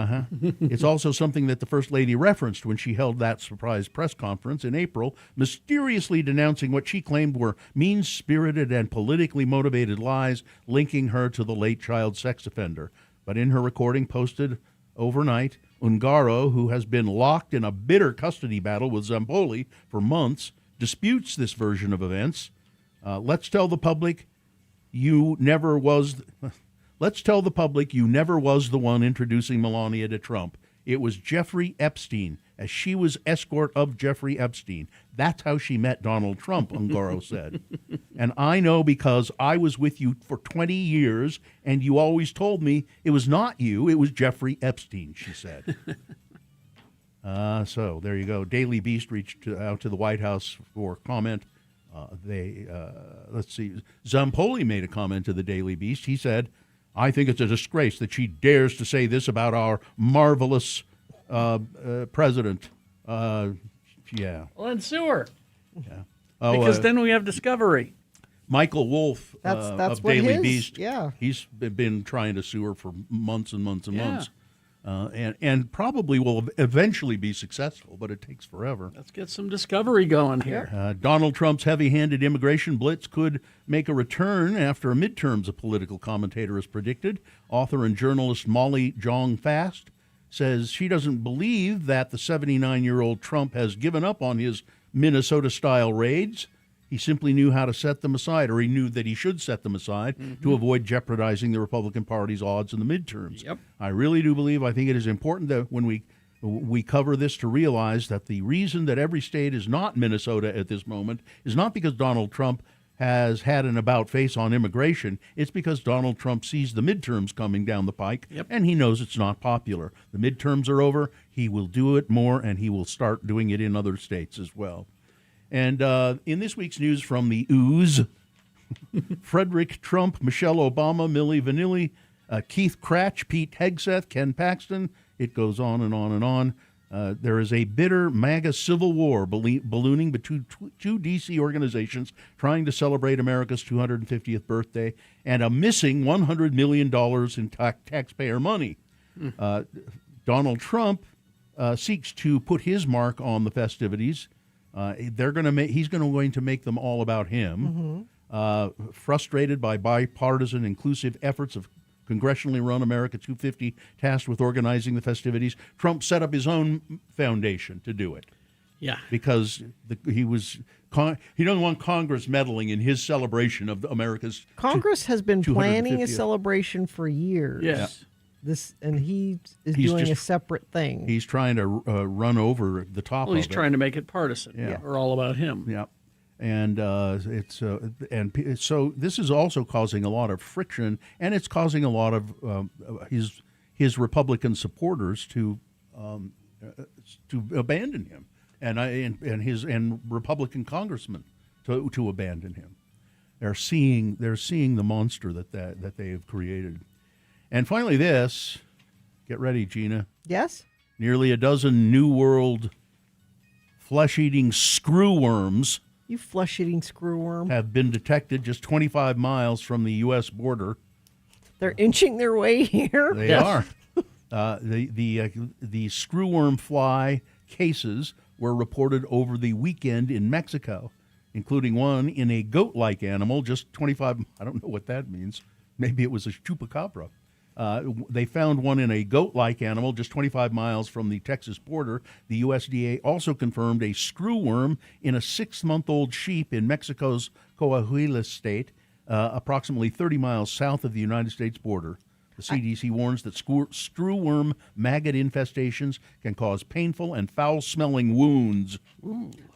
Speaker 3: It's also something that the First Lady referenced when she held that surprise press conference in April, mysteriously denouncing what she claimed were mean-spirited and politically motivated lies linking her to the late child sex offender. But in her recording posted overnight, Ungaro, who has been locked in a bitter custody battle with Zampoli for months, disputes this version of events. Let's tell the public you never was the one introducing Melania to Trump. It was Jeffrey Epstein, as she was escort of Jeffrey Epstein. That's how she met Donald Trump, Ungaro said. And I know because I was with you for 20 years, and you always told me it was not you, it was Jeffrey Epstein, she said. So there you go. Daily Beast reached out to the White House for comment. Let's see. Zampoli made a comment to the Daily Beast. He said, I think it's a disgrace that she dares to say this about our marvelous president. Yeah.
Speaker 4: Well, then sue her.
Speaker 3: Yeah.
Speaker 4: Because then we have discovery.
Speaker 3: Michael Wolff
Speaker 2: That's
Speaker 3: of
Speaker 2: what
Speaker 3: Daily
Speaker 2: his,
Speaker 3: Beast,
Speaker 2: yeah.
Speaker 3: he's been trying to sue her for months and months and months. And probably will eventually be successful, but it takes forever.
Speaker 4: Let's get some discovery going here.
Speaker 3: Donald Trump's heavy-handed immigration blitz could make a return after midterms, a political commentator has predicted. Author and journalist Molly Jong-Fast says she doesn't believe that the 79-year-old Trump has given up on his Minnesota-style raids. He simply knew how to set them aside, or he knew that he should set them aside to avoid jeopardizing the Republican Party's odds in the midterms.
Speaker 4: Yep.
Speaker 3: I really do believe, I think it is important that when we cover this to realize that the reason that every state is not Minnesota at this moment is not because Donald Trump has had an about-face on immigration. It's because Donald Trump sees the midterms coming down the pike, and he knows it's not popular. The midterms are over. He will do it more, and he will start doing it in other states as well. And in this week's news from the ooze, Frederick Trump, Michelle Obama, Milli Vanilli, Keith Cratch, Pete Hegseth, Ken Paxton, it goes on and on and on. There is a bitter MAGA civil war ballooning between two D.C. organizations trying to celebrate America's 250th birthday and a missing $100 million in taxpayer money. Donald Trump seeks to put his mark on the festivities. He's going to make them all about him. Frustrated by bipartisan inclusive efforts of congressionally run America 250 tasked with organizing the festivities, Trump set up his own foundation to do it.
Speaker 4: Yeah.
Speaker 3: Because he doesn't want Congress meddling in his celebration of America's
Speaker 2: Congress has been planning a
Speaker 3: 250th.
Speaker 2: celebration for years.
Speaker 4: Yes.
Speaker 2: And he is doing a separate thing.
Speaker 3: He's trying to run over the top
Speaker 4: Well,
Speaker 3: of
Speaker 4: he's
Speaker 3: it.
Speaker 4: trying to make it partisan or all about him.
Speaker 3: Yeah. And so this is also causing a lot of friction, and it's causing a lot of his Republican supporters to abandon him, and Republican congressmen to abandon him. They're seeing the monster that they have created. And finally, this Get ready, Gina.
Speaker 2: Yes?
Speaker 3: Nearly a dozen New World flesh-eating screwworms
Speaker 2: You flesh-eating screwworm.
Speaker 3: have been detected just 25 miles from the U.S. border.
Speaker 2: They're inching their way here.
Speaker 3: They are. The screwworm fly cases were reported over the weekend in Mexico, including one in a goat-like animal, just 25. I don't know what that means. Maybe it was a chupacabra. They found one in a goat-like animal just 25 miles from the Texas border. The USDA also confirmed a screwworm in a 6-month-old sheep in Mexico's Coahuila state, approximately 30 miles south of the United States border. The CDC warns that screwworm maggot infestations can cause painful and foul-smelling wounds.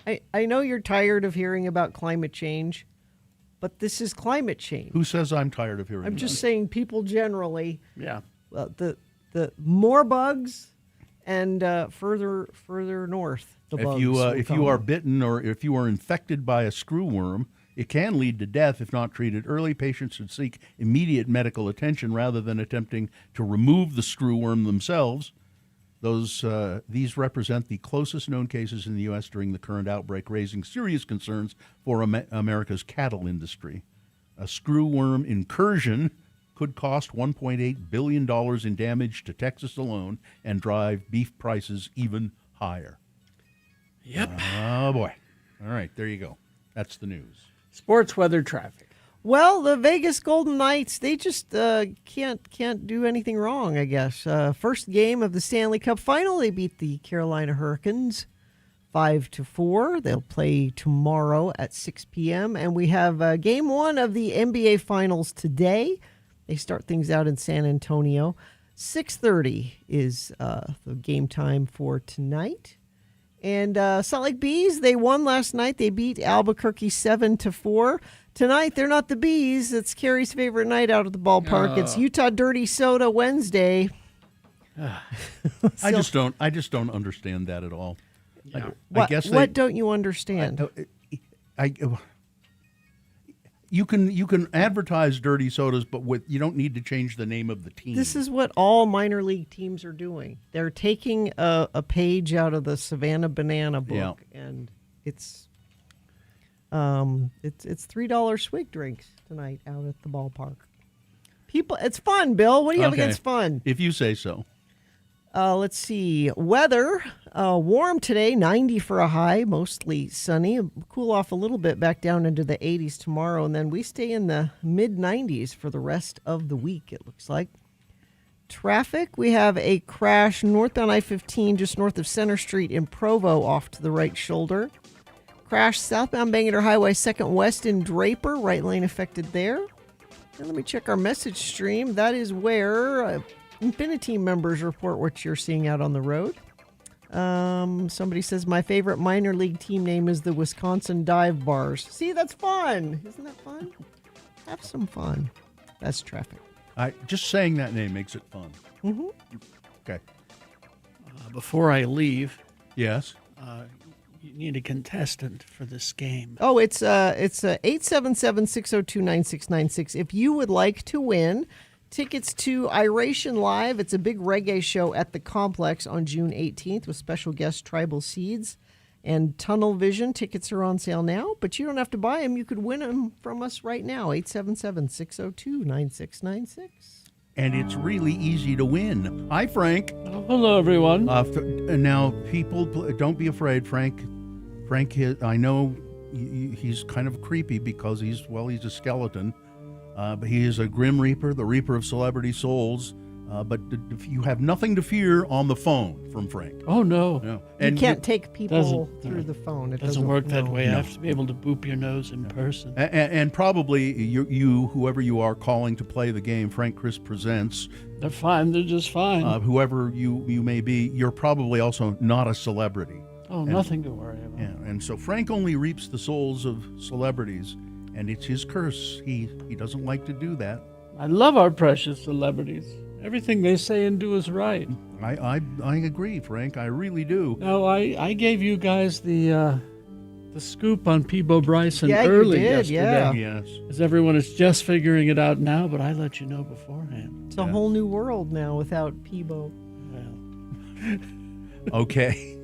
Speaker 2: I know you're tired of hearing about climate change, but this is climate change.
Speaker 3: Who says I'm tired of hearing
Speaker 2: I'm
Speaker 3: that?
Speaker 2: just saying people generally.
Speaker 4: Yeah.
Speaker 2: The more bugs and further north, the bugs.
Speaker 3: If you are bitten or if you are infected by a screwworm, it can lead to death if not treated early. Patients should seek immediate medical attention rather than attempting to remove the screwworm themselves. These represent the closest known cases in the U.S. during the current outbreak, raising serious concerns for America's cattle industry. A screwworm incursion could cost $1.8 billion in damage to Texas alone and drive beef prices even higher.
Speaker 4: Yep.
Speaker 3: Oh, boy. All right, there you go. That's the news.
Speaker 4: Sports weather traffic.
Speaker 2: Well, the Vegas Golden Knights, they just can't do anything wrong, I guess. First game of the Stanley Cup final, they beat the Carolina Hurricanes 5-4. They'll play tomorrow at 6 p.m. And we have game 1 of the NBA Finals today. They start things out in San Antonio. 6:30 is the game time for tonight. And Salt Lake Bees, they won last night. They beat Albuquerque 7-4. Tonight, they're not the Bees. It's Carrie's favorite night out at the ballpark. It's Utah Dirty Soda Wednesday.
Speaker 3: I just don't understand that at all.
Speaker 4: Yeah.
Speaker 2: What don't you understand?
Speaker 3: You can advertise dirty sodas, but you don't need to change the name of the team.
Speaker 2: This is what all minor league teams are doing. They're taking a page out of the Savannah Banana book, and it's $3 swig drinks tonight out at the ballpark. People, it's fun. Bill, what do you have against fun?
Speaker 3: If you say so.
Speaker 2: Let's see. Weather, warm today, 90 for a high, mostly sunny. Cool off a little bit back down into the 80s tomorrow, and then we stay in the mid-90s for the rest of the week, it looks like. Traffic, we have a crash north on I-15, just north of Center Street in Provo, off to the right shoulder. Crash southbound Bangor Highway, 2nd West in Draper, right lane affected there. And let me check our message stream. That is where Infinity members report what you're seeing out on the road. Somebody says, my favorite minor league team name is the Wisconsin Dive Bars. See, that's fun. Isn't that fun? Have some fun. That's traffic.
Speaker 3: Just saying that name makes it fun.
Speaker 2: Mm-hmm.
Speaker 3: Okay.
Speaker 4: Before I leave,
Speaker 3: yes,
Speaker 4: you need a contestant for this game.
Speaker 2: Oh, it's 877-602-9696. If you would like to win tickets to Iration Live, it's a big reggae show at the Complex on June 18th with special guest Tribal Seeds and Tunnel Vision. Tickets are on sale now, but you don't have to buy them. You could win them from us right now, 877-602-9696.
Speaker 3: And it's really easy to win. Hi, Frank.
Speaker 4: Hello, everyone.
Speaker 3: Now, people, don't be afraid. Frank, I know he's kind of creepy because he's a skeleton. But he is a Grim Reaper, the Reaper of Celebrity Souls. But you have nothing to fear on the phone from Frank.
Speaker 4: Oh, no.
Speaker 3: No.
Speaker 2: You can't take people through the phone. It
Speaker 4: doesn't work that way.
Speaker 3: No.
Speaker 4: I have to be able to boop your nose in person.
Speaker 3: And probably you, whoever you are calling to play the game, Frank Chris Presents.
Speaker 4: They're fine. They're just fine.
Speaker 3: Whoever you may be, you're probably also not a celebrity.
Speaker 4: Oh, nothing to worry about.
Speaker 3: Yeah, and so Frank only reaps the souls of celebrities, and it's his curse. He doesn't like to do that.
Speaker 4: I love our precious celebrities. Everything they say and do is right.
Speaker 3: I agree, Frank. I really do.
Speaker 4: No, I gave you guys the the scoop on Peebo Bryson
Speaker 2: Yeah, you
Speaker 4: early
Speaker 2: did,
Speaker 4: yesterday.
Speaker 2: yeah.
Speaker 3: Yes.
Speaker 4: As everyone is just figuring it out now, but I let you know beforehand.
Speaker 2: It's a whole new world now without Peebo.
Speaker 3: Okay.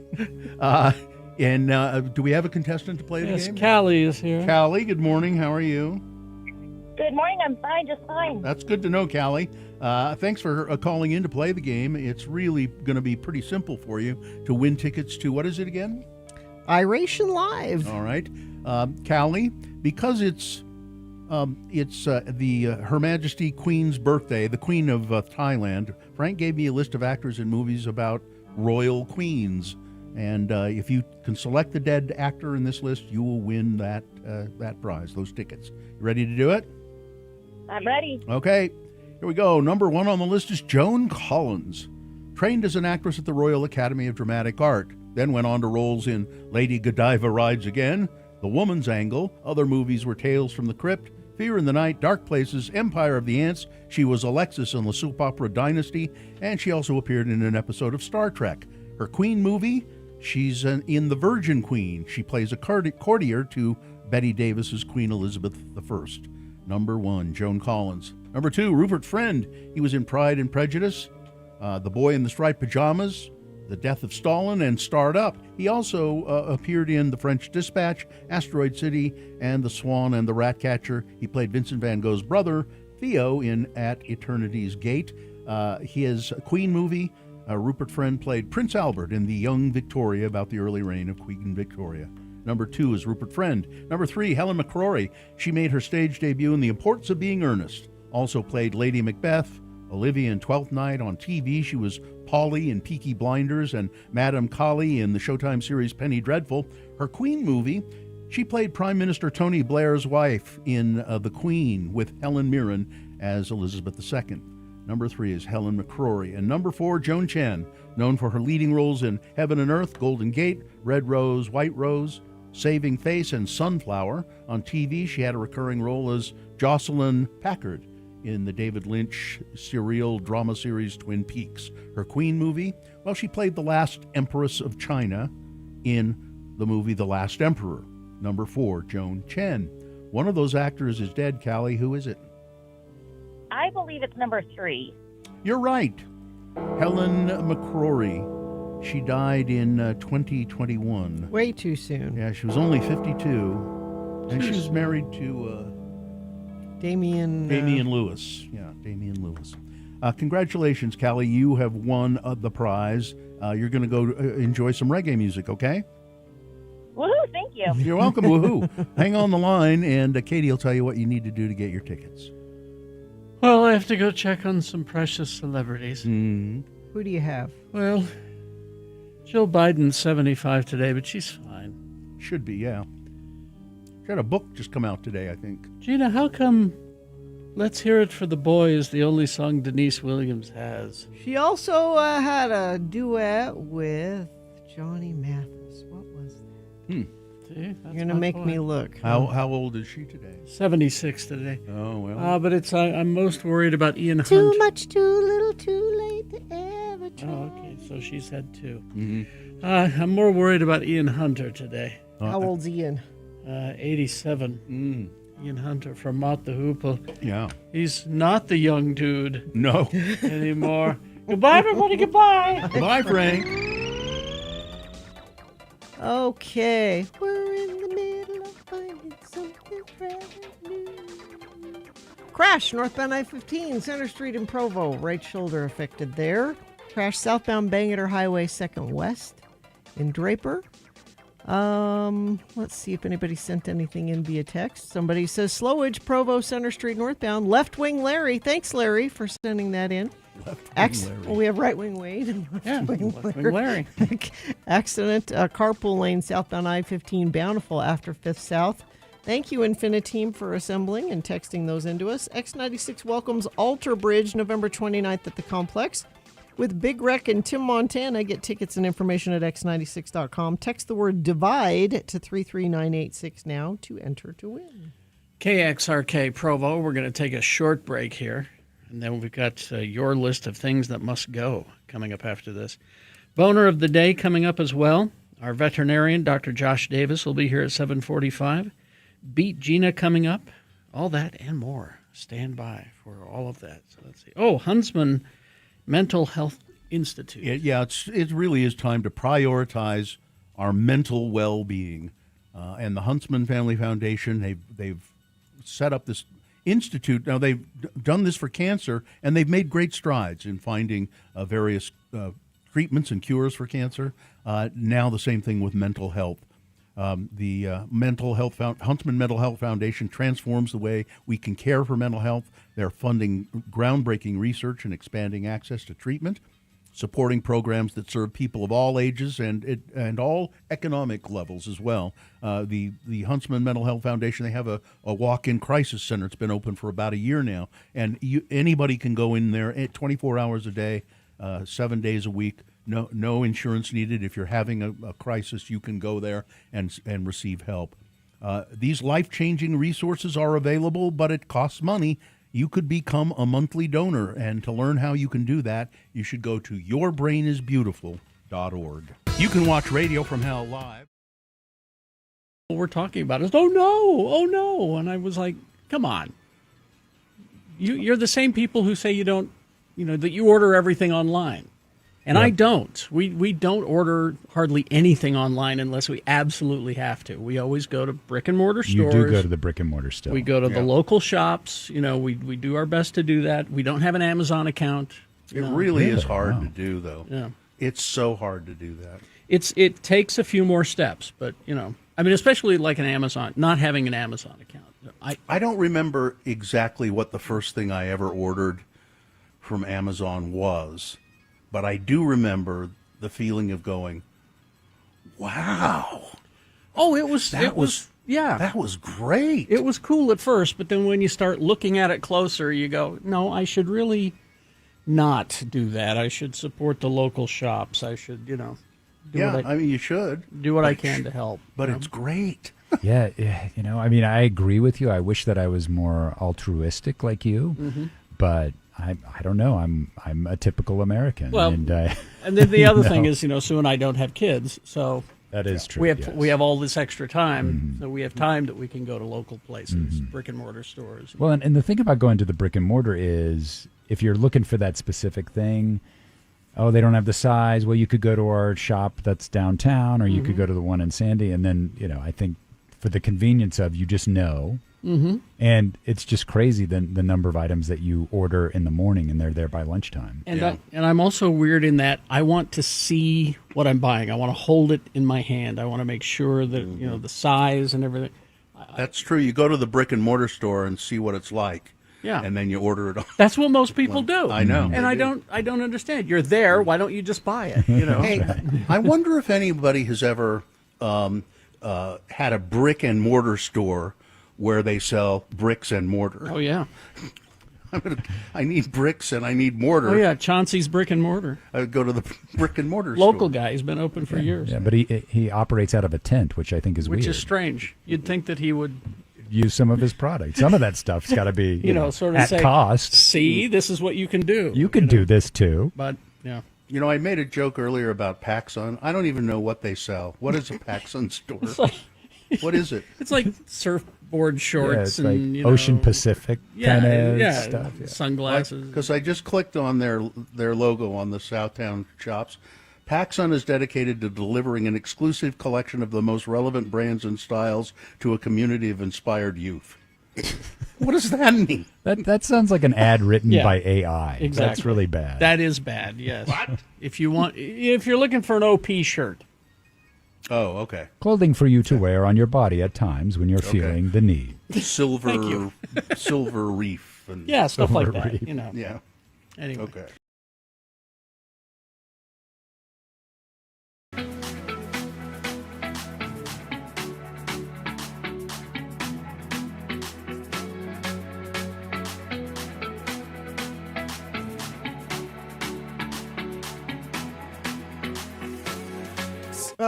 Speaker 3: And do we have a contestant to play the
Speaker 4: Yes,
Speaker 3: game?
Speaker 4: Callie is here.
Speaker 3: Callie, good morning. How are you?
Speaker 14: Good morning. I'm fine, just fine.
Speaker 3: That's good to know, Callie. Thanks for calling in to play the game. It's really going to be pretty simple for you to win tickets to, what is it again?
Speaker 2: Iration Live.
Speaker 3: All right. Callie, because it's Her Majesty Queen's birthday, the Queen of Thailand, Frank gave me a list of actors in movies about royal queens. And if you can select the dead actor in this list, you will win that prize, those tickets. You ready to do it?
Speaker 14: I'm ready.
Speaker 3: Okay, here we go. Number 1 on the list is Joan Collins. Trained as an actress at the Royal Academy of Dramatic Art, then went on to roles in Lady Godiva Rides Again, The Woman's Angle. Other movies were Tales from the Crypt, Fear in the Night, Dark Places, Empire of the Ants. She was Alexis in the soap opera Dynasty, and she also appeared in an episode of Star Trek. Her Queen movie, she's in The Virgin Queen. She plays a courtier to Bette Davis's Queen Elizabeth I. Number 1, Joan Collins. Number 2, Rupert Friend. He was in Pride and Prejudice, The Boy in the Striped Pajamas, The Death of Stalin, and Starred Up. He also appeared in The French Dispatch, Asteroid City, and The Swan and the Ratcatcher. He played Vincent van Gogh's brother, Theo, in At Eternity's Gate. His Queen movie, Rupert Friend played Prince Albert in The Young Victoria, about the early reign of Queen Victoria. Number 2 is Rupert Friend. Number 3, Helen McCrory. She made her stage debut in The Importance of Being Earnest. Also played Lady Macbeth, Olivia in Twelfth Night. On TV, she was Polly in Peaky Blinders and Madame Colley in the Showtime series Penny Dreadful. Her Queen movie, she played Prime Minister Tony Blair's wife in The Queen with Helen Mirren as Elizabeth II. Number 3 is Helen McCrory. And number 4, Joan Chen, known for her leading roles in Heaven and Earth, Golden Gate, Red Rose, White Rose, Saving Face, and Sunflower. On TV, she had a recurring role as Jocelyn Packard in the David Lynch serial drama series Twin Peaks. Her Queen movie, well, she played the last Empress of China in the movie The Last Emperor. Number 4, Joan Chen. One of those actors is dead, Callie. Who is it?
Speaker 14: I believe it's number 3.
Speaker 3: You're right. Helen McCrory. She died in 2021.
Speaker 2: Way too soon.
Speaker 3: Yeah, she was only 52. And she was married to
Speaker 2: Damian
Speaker 3: Lewis. Yeah, Damian Lewis. Congratulations, Callie. You have won the prize. You're going to go enjoy some reggae music, okay?
Speaker 14: Woohoo, thank you.
Speaker 3: You're welcome, woohoo. Hang on the line, and Katie will tell you what you need to do to get your tickets.
Speaker 4: Well, I have to go check on some precious celebrities.
Speaker 3: Mm-hmm.
Speaker 2: Who do you have?
Speaker 4: Well, Jill Biden's 75 today, but she's fine.
Speaker 3: Should be, yeah. She had a book just come out today, I think.
Speaker 4: Gina, how come Let's Hear It for the Boy is the only song Denise Williams has?
Speaker 2: She also had a duet with Johnny Mathis. What was that?
Speaker 4: See,
Speaker 2: You're going to make me look.
Speaker 3: How old is she today?
Speaker 4: 76 today.
Speaker 3: Oh, well.
Speaker 4: But it's I'm most worried about Ian Hunt.
Speaker 2: Too much, too little, too late to ever try.
Speaker 4: Oh, okay. So she's had 2.
Speaker 3: Mm-hmm.
Speaker 4: I'm more worried about Ian Hunter today.
Speaker 2: How old's Ian?
Speaker 4: 87. Ian Hunter from Mott the Hoople.
Speaker 3: Yeah.
Speaker 4: He's not the young dude.
Speaker 3: No.
Speaker 4: Anymore. Goodbye, everybody. Goodbye.
Speaker 3: Bye, Frank.
Speaker 2: Okay. We're in the middle of finding something brand new. Crash, northbound I-15, Center Street in Provo. Right shoulder affected there. Crash southbound Bangor Highway 2nd West in Draper. Let's see if anybody sent anything in via text. Somebody says slowage, Provo, Center Street northbound. Left wing Larry. Thanks, Larry, for sending that in. Well, we have right wing Wade and left wing
Speaker 4: Larry.
Speaker 2: Accident, carpool lane southbound I-15 Bountiful after 5th South. Thank you, Infiniteam, for assembling and texting those into us. X96 welcomes Alter Bridge November 29th at the Complex. With Big Wreck and Tim Montana, get tickets and information at x96.com. Text the word DIVIDE to 33986 now to enter to win.
Speaker 4: KXRK Provo, we're going to take a short break here. And then we've got your list of things that must go coming up after this. Boner of the day coming up as well. Our veterinarian, Dr. Josh Davis, will be here at 7:45. Beat Gina coming up. All that and more. Stand by for all of that. So let's see. Oh, Huntsman Mental Health Institute.
Speaker 3: It really is time to prioritize our mental well-being. And the Huntsman Family Foundation, they've set up this institute. Now, they've done this for cancer, and they've made great strides in finding various treatments and cures for cancer. Now the same thing with mental health. The Huntsman Mental Health Foundation transforms the way we can care for mental health. They're funding groundbreaking research and expanding access to treatment, supporting programs that serve people of all ages and all economic levels as well. The Huntsman Mental Health Foundation, they have a walk-in crisis center. It's been open for about a year now, and anybody can go in there 24 hours a day, 7 days a week. No insurance needed. If you're having a crisis, you can go there and receive help. These life-changing resources are available, but it costs money. You could become a monthly donor, and to learn how you can do that, you should go to yourbrainisbeautiful.org. You can watch Radio from Hell live.
Speaker 4: What we're talking about is, oh no. And I was like, come on. You're the same people who say you don't, that you order everything online. And I don't. We don't order hardly anything online unless we absolutely have to. We always go to brick and mortar stores.
Speaker 15: You do go to the brick and mortar still.
Speaker 4: We go to the local shops. We do our best to do that. We don't have an Amazon account.
Speaker 3: It really is hard to do, though.
Speaker 4: Yeah.
Speaker 3: It's so hard to do that.
Speaker 4: It takes a few more steps, but especially like an Amazon, not having an Amazon account.
Speaker 3: I don't remember exactly what the first thing I ever ordered from Amazon was. But I do remember the feeling of going, wow.
Speaker 4: Oh, that was
Speaker 3: great.
Speaker 4: It was cool at first, but then when you start looking at it closer, you go, no, I should really not do that. I should support the local shops. I should, you
Speaker 3: should.
Speaker 4: Do what I can to help.
Speaker 3: But it's great.
Speaker 15: Yeah, I agree with you. I wish that I was more altruistic like you, but I don't know. I'm a typical American.
Speaker 4: Well, and then the other thing is, Sue and I don't have kids, so
Speaker 15: that is true.
Speaker 4: We have all this extra time, so we have time that we can go to local places, brick and mortar stores.
Speaker 15: Well, and the thing about going to the brick and mortar is, if you're looking for that specific thing, they don't have the size. Well, you could go to our shop that's downtown, or you could go to the one in Sandy, and then I think for the convenience of you just know.
Speaker 4: Mm-hmm.
Speaker 15: And it's just crazy the number of items that you order in the morning and they're there by lunchtime.
Speaker 4: And I'm also weird in that I want to see what I'm buying. I want to hold it in my hand. I want to make sure that the size and everything.
Speaker 3: That's true. You go to the brick and mortar store and see what it's like.
Speaker 4: Yeah.
Speaker 3: And then you order it.
Speaker 4: That's what most people do.
Speaker 3: I know.
Speaker 4: And I don't understand. You're there. Why don't you just buy it?
Speaker 3: Hey, I wonder if anybody has ever had a brick and mortar store where they sell bricks and mortar.
Speaker 4: Oh, yeah.
Speaker 3: I need bricks and I need mortar.
Speaker 4: Oh, yeah, Chauncey's Brick and Mortar.
Speaker 3: I would go to the brick and mortar
Speaker 4: Local
Speaker 3: store.
Speaker 4: guy. He's been open for years.
Speaker 15: Yeah, but he operates out of a tent, which I think is weird.
Speaker 4: Which is strange. You'd think that he would
Speaker 15: use some of his products. Some of that stuff's got to be
Speaker 4: sort of
Speaker 15: at
Speaker 4: say,
Speaker 15: cost.
Speaker 4: See, this is what you can do.
Speaker 15: You can do this too.
Speaker 4: But, yeah.
Speaker 3: I made a joke earlier about PacSun. I don't even know what they sell. What is a PacSun store? What is it?
Speaker 4: It's like surfboard shorts
Speaker 15: it's
Speaker 4: and
Speaker 15: like Ocean Pacific kind of stuff.
Speaker 4: Yeah. Sunglasses.
Speaker 3: Because I just clicked on their logo on the Southtown shops. PacSun is dedicated to delivering an exclusive collection of the most relevant brands and styles to a community of inspired youth. What does that mean?
Speaker 15: That sounds like an ad written by AI.
Speaker 4: Exactly.
Speaker 15: That's really bad.
Speaker 4: That is bad. Yes. What? If you're looking for an OP shirt.
Speaker 3: Oh, okay.
Speaker 15: Clothing for you to wear on your body at times when you're feeling the need.
Speaker 3: Silver reef. And
Speaker 4: stuff like that.
Speaker 15: Reef.
Speaker 3: Yeah.
Speaker 4: Anyway.
Speaker 3: Okay.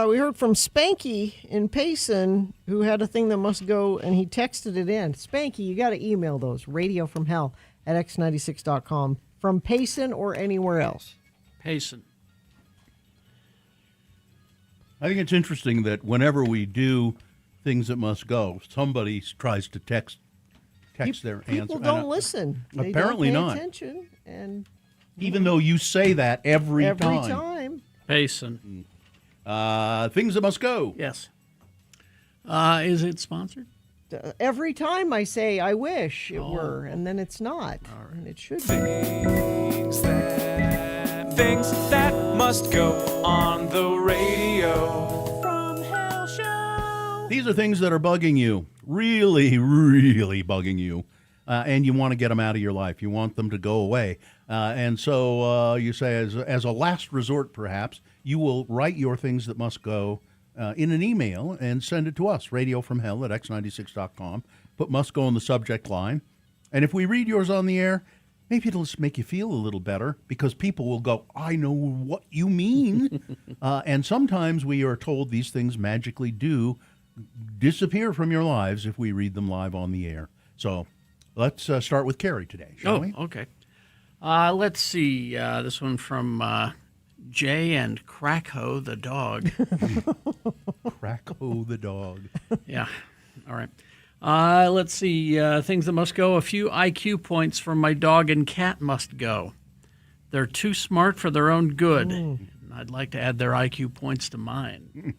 Speaker 2: We heard from Spanky in Payson, who had a thing that must go, and he texted it in. Spanky, you got to email those, radiofromhell@x96.com, from Payson or anywhere else.
Speaker 4: Payson.
Speaker 3: I think it's interesting that whenever we do things that must go, somebody tries to text their answer.
Speaker 2: People don't listen. They
Speaker 3: Apparently
Speaker 2: don't pay
Speaker 3: not.
Speaker 2: attention, and
Speaker 3: Even though you say that every
Speaker 2: every
Speaker 3: time.
Speaker 2: time.
Speaker 4: Payson.
Speaker 3: Things that must go.
Speaker 4: Yes. Is it sponsored?
Speaker 2: Every time I say I wish it
Speaker 3: Oh.
Speaker 2: were, and then it's not, and it should be.
Speaker 16: Things that must go on the radio. From Hell Show.
Speaker 3: These are things that are bugging you, really, really bugging you, and you want to get them out of your life. You want them to go away. And so you say, as a last resort, perhaps, you will write your things that must go in an email and send it to us, radiofromhell@x96.com. Put must go in the subject line. And if we read yours on the air, maybe it'll just make you feel a little better because people will go, I know what you mean. And sometimes we are told these things magically do disappear from your lives if we read them live on the air. So let's start with Carrie today, shall we?
Speaker 4: Okay. Let's see. This one from Jay and Crackho the dog.
Speaker 3: Crackho the dog.
Speaker 4: Yeah. All right. Let's see. Things that must go. A few IQ points from my dog and cat must go. They're too smart for their own good. I'd like to add their IQ points to mine.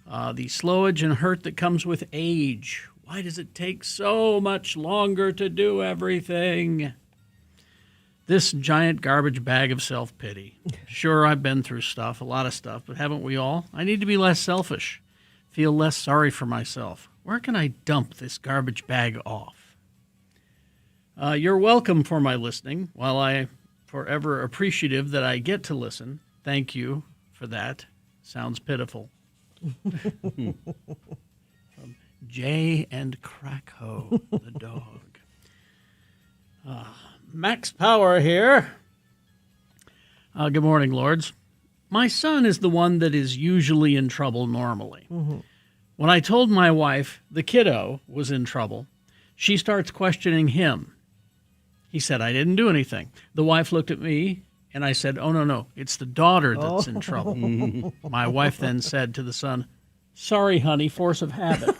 Speaker 4: The slowage and hurt that comes with age. Why does it take so much longer to do everything? This giant garbage bag of self-pity. Sure, I've been through stuff, a lot of stuff, but haven't we all? I need to be less selfish, feel less sorry for myself. Where can I dump this garbage bag off? You're welcome for my listening. While I'm forever appreciative that I get to listen, thank you for that. Sounds pitiful. From Jay and Crackho, the dog. Max Power here. Good morning, Lords. My son is the one that is usually in trouble normally. When I told my wife the kiddo was in trouble, she starts questioning him. He said, I didn't do anything. The wife looked at me, and I said, oh, no, it's the daughter that's in trouble. My wife then said to the son, sorry, honey, force of habit.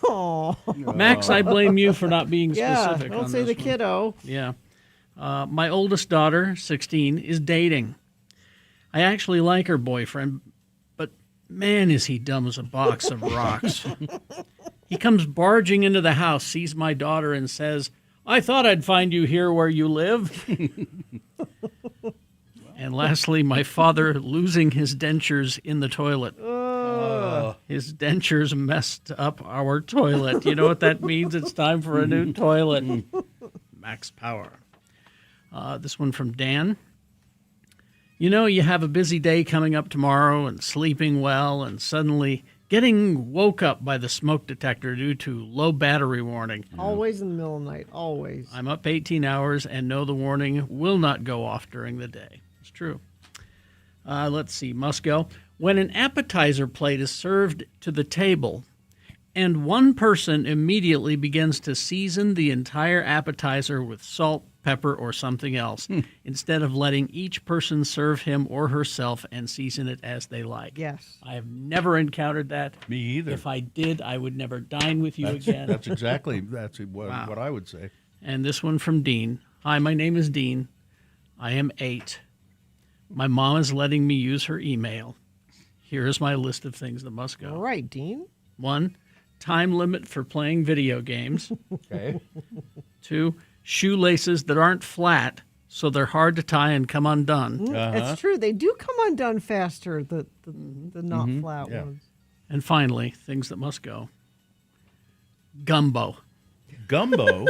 Speaker 4: Max, I blame you for not being specific.
Speaker 2: Don't
Speaker 4: on
Speaker 2: say
Speaker 4: this
Speaker 2: the
Speaker 4: one.
Speaker 2: kiddo.
Speaker 4: Yeah. My oldest daughter, 16, is dating. I actually like her boyfriend, but man, is he dumb as a box of rocks. He comes barging into the house, sees my daughter, and says, I thought I'd find you here where you live. And lastly, my father losing his dentures in the toilet. His dentures messed up our toilet. You know what that means? It's time for a new toilet. Max Power. This one from Dan. You know, you have a busy day coming up tomorrow and sleeping well and suddenly getting woke up by the smoke detector due to low battery warning.
Speaker 2: Always in the middle of the night, always.
Speaker 4: I'm up 18 hours and know the warning will not go off during the day. It's true. Let's see, must go. When an appetizer plate is served to the table and one person immediately begins to season the entire appetizer with salt, pepper, or something else, instead of letting each person serve him or herself and season it as they like.
Speaker 2: Yes.
Speaker 4: I have never encountered that.
Speaker 3: Me either.
Speaker 4: If I did, I would never dine with you again.
Speaker 3: That's exactly what I would say.
Speaker 4: And this one from Dean. Hi, my name is Dean. I am 8. My mom is letting me use her email. Here is my list of things that must go.
Speaker 2: All right, Dean.
Speaker 4: 1, time limit for playing video games.
Speaker 3: Okay.
Speaker 4: 2, shoelaces that aren't flat, so they're hard to tie and come undone.
Speaker 2: It's true. They do come undone faster, the not flat ones.
Speaker 4: And finally, things that must go. Gumbo.
Speaker 3: Gumbo?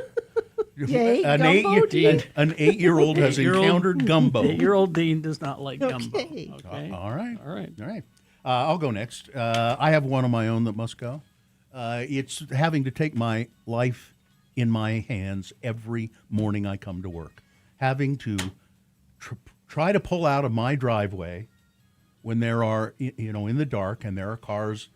Speaker 2: Yay,
Speaker 3: an
Speaker 2: gumbo, Dean?
Speaker 3: An 8-year-old has encountered gumbo.
Speaker 4: 8-year-old Dean does not like gumbo.
Speaker 2: Okay.
Speaker 3: All right. I'll go next. I have one of my own that must go. It's having to take my life in my hands every morning I come to work. Having to try to pull out of my driveway when there are, in the dark and there are cars.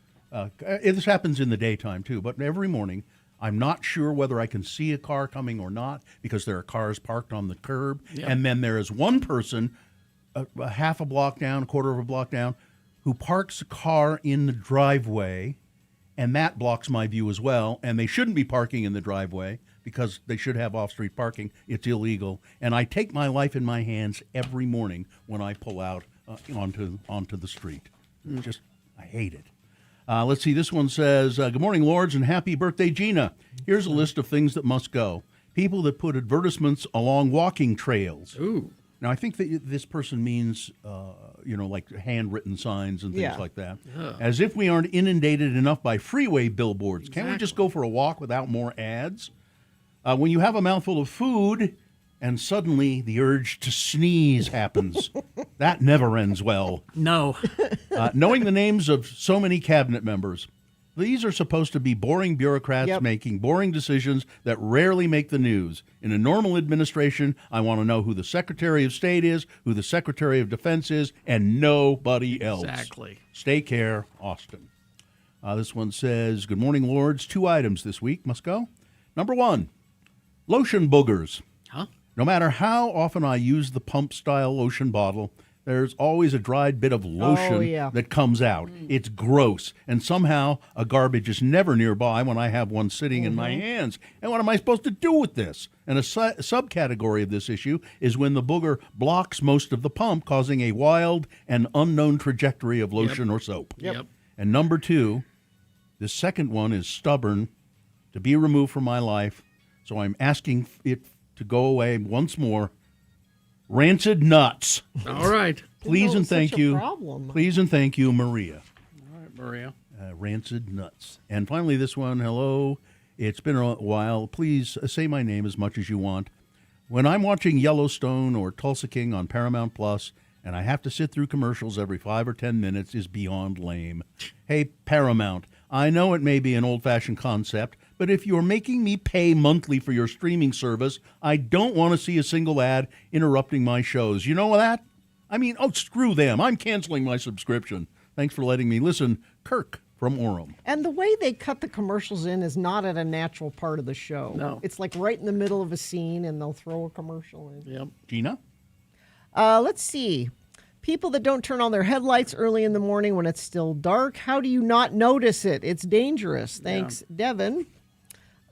Speaker 3: This happens in the daytime too, but every morning I'm not sure whether I can see a car coming or not because there are cars parked on the curb.
Speaker 4: Yep.
Speaker 3: And then there is one person a half a block down, a quarter of a block down, who parks a car in the driveway, and that blocks my view as well, and they shouldn't be parking in the driveway because they should have off-street parking. It's illegal. And I take my life in my hands every morning when I pull out onto the street. Just, I hate it. Let's see, this one says, good morning, Lords, and happy birthday, Gina. Here's a list of things that must go. People that put advertisements along walking trails.
Speaker 4: Ooh.
Speaker 3: Now, I think that this person means, like handwritten signs and things
Speaker 2: Yeah.
Speaker 3: like that.
Speaker 4: Yeah.
Speaker 3: As if we aren't inundated enough by freeway billboards. Can't we just go for a walk without more ads? When you have a mouthful of food and suddenly the urge to sneeze happens, that never ends well.
Speaker 4: No.
Speaker 3: Knowing the names of so many cabinet members. These are supposed to be boring bureaucrats making boring decisions that rarely make the news. In a normal administration, I want to know who the Secretary of State is, who the Secretary of Defense is, and nobody else.
Speaker 4: Exactly.
Speaker 3: Stay care, Austin. This one says, good morning, Lords. 2 items this week must go. Number 1, lotion boogers.
Speaker 4: Huh?
Speaker 3: No matter how often I use the pump-style lotion bottle, there's always a dried bit of lotion that comes out. It's gross. And somehow a garbage is never nearby when I have one sitting in my hands. And what am I supposed to do with this? And a subcategory of this issue is when the booger blocks most of the pump, causing a wild and unknown trajectory of lotion or soap.
Speaker 4: Yep.
Speaker 3: And number 2, the second one is stubborn to be removed from my life. So I'm asking it to go away once more. Rancid nuts.
Speaker 4: All right.
Speaker 3: Please and thank you.
Speaker 2: Problem.
Speaker 3: Please and thank you, Maria.
Speaker 4: All right, Maria.
Speaker 3: Rancid nuts. And finally, this one. Hello. It's been a while. Please say my name as much as you want. When I'm watching Yellowstone or Tulsa King on Paramount Plus, and I have to sit through commercials every 5 or 10 minutes, is beyond lame. Hey, Paramount, I know it may be an old-fashioned concept, but if you're making me pay monthly for your streaming service, I don't want to see a single ad interrupting my shows. You know that? I mean, screw them. I'm canceling my subscription. Thanks for letting me listen. Kirk from Orem.
Speaker 2: And the way they cut the commercials in is not at a natural part of the show.
Speaker 4: No.
Speaker 2: It's like right in the middle of a scene, and they'll throw a commercial in.
Speaker 4: Yep.
Speaker 3: Gina?
Speaker 2: Let's see. People that don't turn on their headlights early in the morning when it's still dark. How do you not notice it? It's dangerous. Thanks, Devin.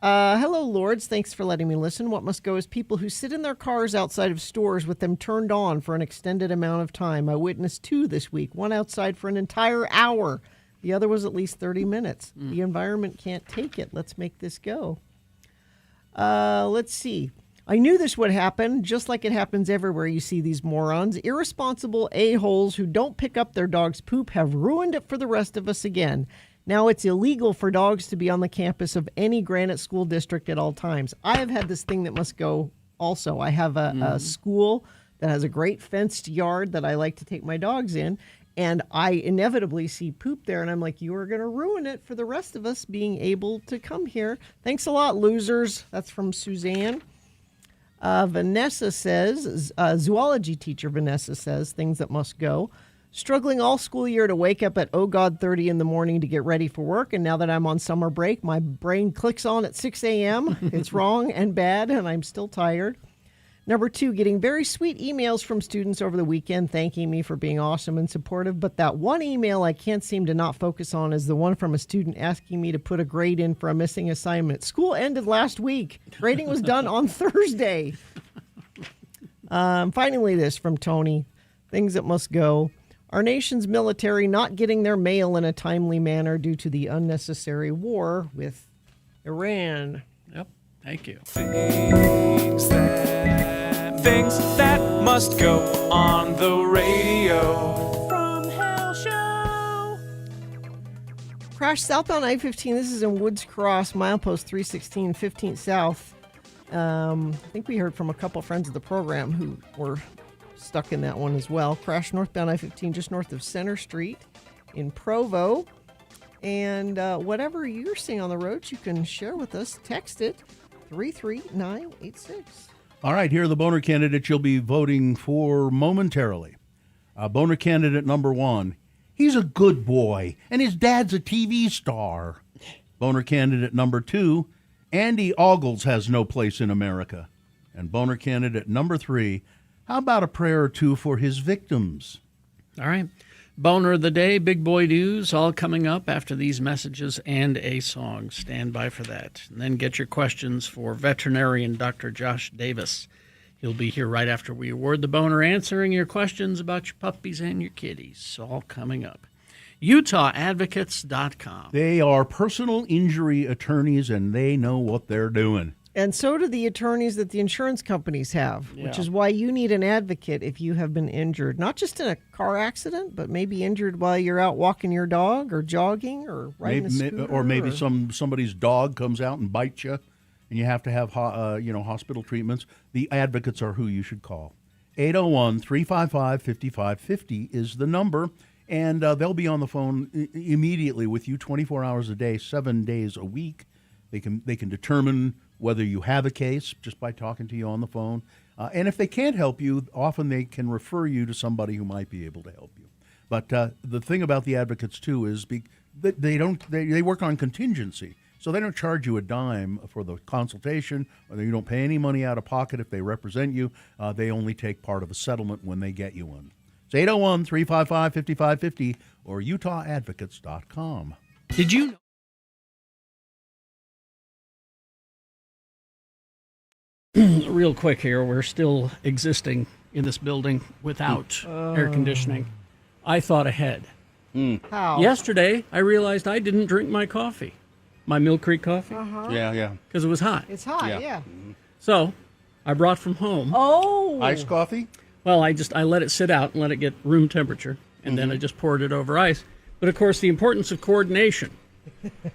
Speaker 2: Hello, Lords. Thanks for letting me listen. What must go is people who sit in their cars outside of stores with them turned on for an extended amount of time. I witnessed 2 this week, one outside for an entire hour. The other was at least 30 minutes. The environment can't take it. Let's make this go. Let's see. I knew this would happen, just like it happens everywhere you see these morons. Irresponsible a-holes who don't pick up their dog's poop have ruined it for the rest of us again. Now it's illegal for dogs to be on the campus of any Granite School District at all times. I have had this thing that must go also. I have a school that has a great fenced yard that I like to take my dogs in, and I inevitably see poop there, and I'm like, you are going to ruin it for the rest of us being able to come here. Thanks a lot, losers. That's from Suzanne. Vanessa says, zoology teacher Vanessa says, things that must go. Struggling all school year to wake up at 30 in the morning to get ready for work. And now that I'm on summer break, my brain clicks on at 6 a.m. It's wrong and bad, and I'm still tired. Number 2, getting very sweet emails from students over the weekend thanking me for being awesome and supportive. But that one email I can't seem to not focus on is the one from a student asking me to put a grade in for a missing assignment. School ended last week. Grading was done on Thursday. Finally, this from Tony. Things that must go. Our nation's military not getting their mail in a timely manner due to the unnecessary war with Iran.
Speaker 4: Yep. Thank you.
Speaker 16: Things that must go on the radio. From Hell Show.
Speaker 2: Crash southbound I-15. This is in Woods Cross, milepost 316, 15th South. I think we heard from a couple friends of the program who were stuck in that one as well. Crash northbound I-15 just north of Center Street in Provo. And whatever you're seeing on the roads, you can share with us. Text it 33986.
Speaker 3: All right, here are the boner candidates you'll be voting for momentarily. Boner candidate number 1. He's a good boy, and his dad's a TV star. Boner candidate number 2. Andy Ogles has no place in America. And boner candidate number 3. How about a prayer or two for his victims?
Speaker 4: All right. Boner of the day, big boy news, all coming up after these messages and a song. Stand by for that. And then get your questions for veterinarian Dr. Josh Davis. He'll be here right after we award the boner, answering your questions about your puppies and your kitties. All coming up. UtahAdvocates.com.
Speaker 3: They are personal injury attorneys, and they know what they're doing.
Speaker 2: And so do the attorneys that the insurance companies have, which
Speaker 3: Yeah.
Speaker 2: is why you need an advocate if you have been injured, not just in a car accident, but maybe injured while you're out walking your dog or jogging or riding a scooter.
Speaker 3: Or maybe somebody's dog comes out and bites you, and you have to have hospital treatments. The advocates are who you should call. 801-355-5550 is the number, and they'll be on the phone immediately with you 24 hours a day, 7 days a week. They can determine whether you have a case just by talking to you on the phone. And if they can't help you, often they can refer you to somebody who might be able to help you. But the thing about the advocates, too, is they work on contingency. So they don't charge you a dime for the consultation, or you don't pay any money out of pocket if they represent you. They only take part of a settlement when they get you one. It's 801-355-5550 or UtahAdvocates.com.
Speaker 4: Did you know? Real quick here, we're still existing in this building without air conditioning. I thought ahead.
Speaker 2: How?
Speaker 4: Yesterday, I realized I didn't drink my coffee, my Mill Creek coffee.
Speaker 3: Yeah.
Speaker 4: Because it was hot.
Speaker 2: It's hot, yeah.
Speaker 4: So I brought from home.
Speaker 2: Oh.
Speaker 3: Iced coffee?
Speaker 4: Well, I let it sit out and let it get room temperature, and then I just poured it over ice. But, of course, the importance of coordination.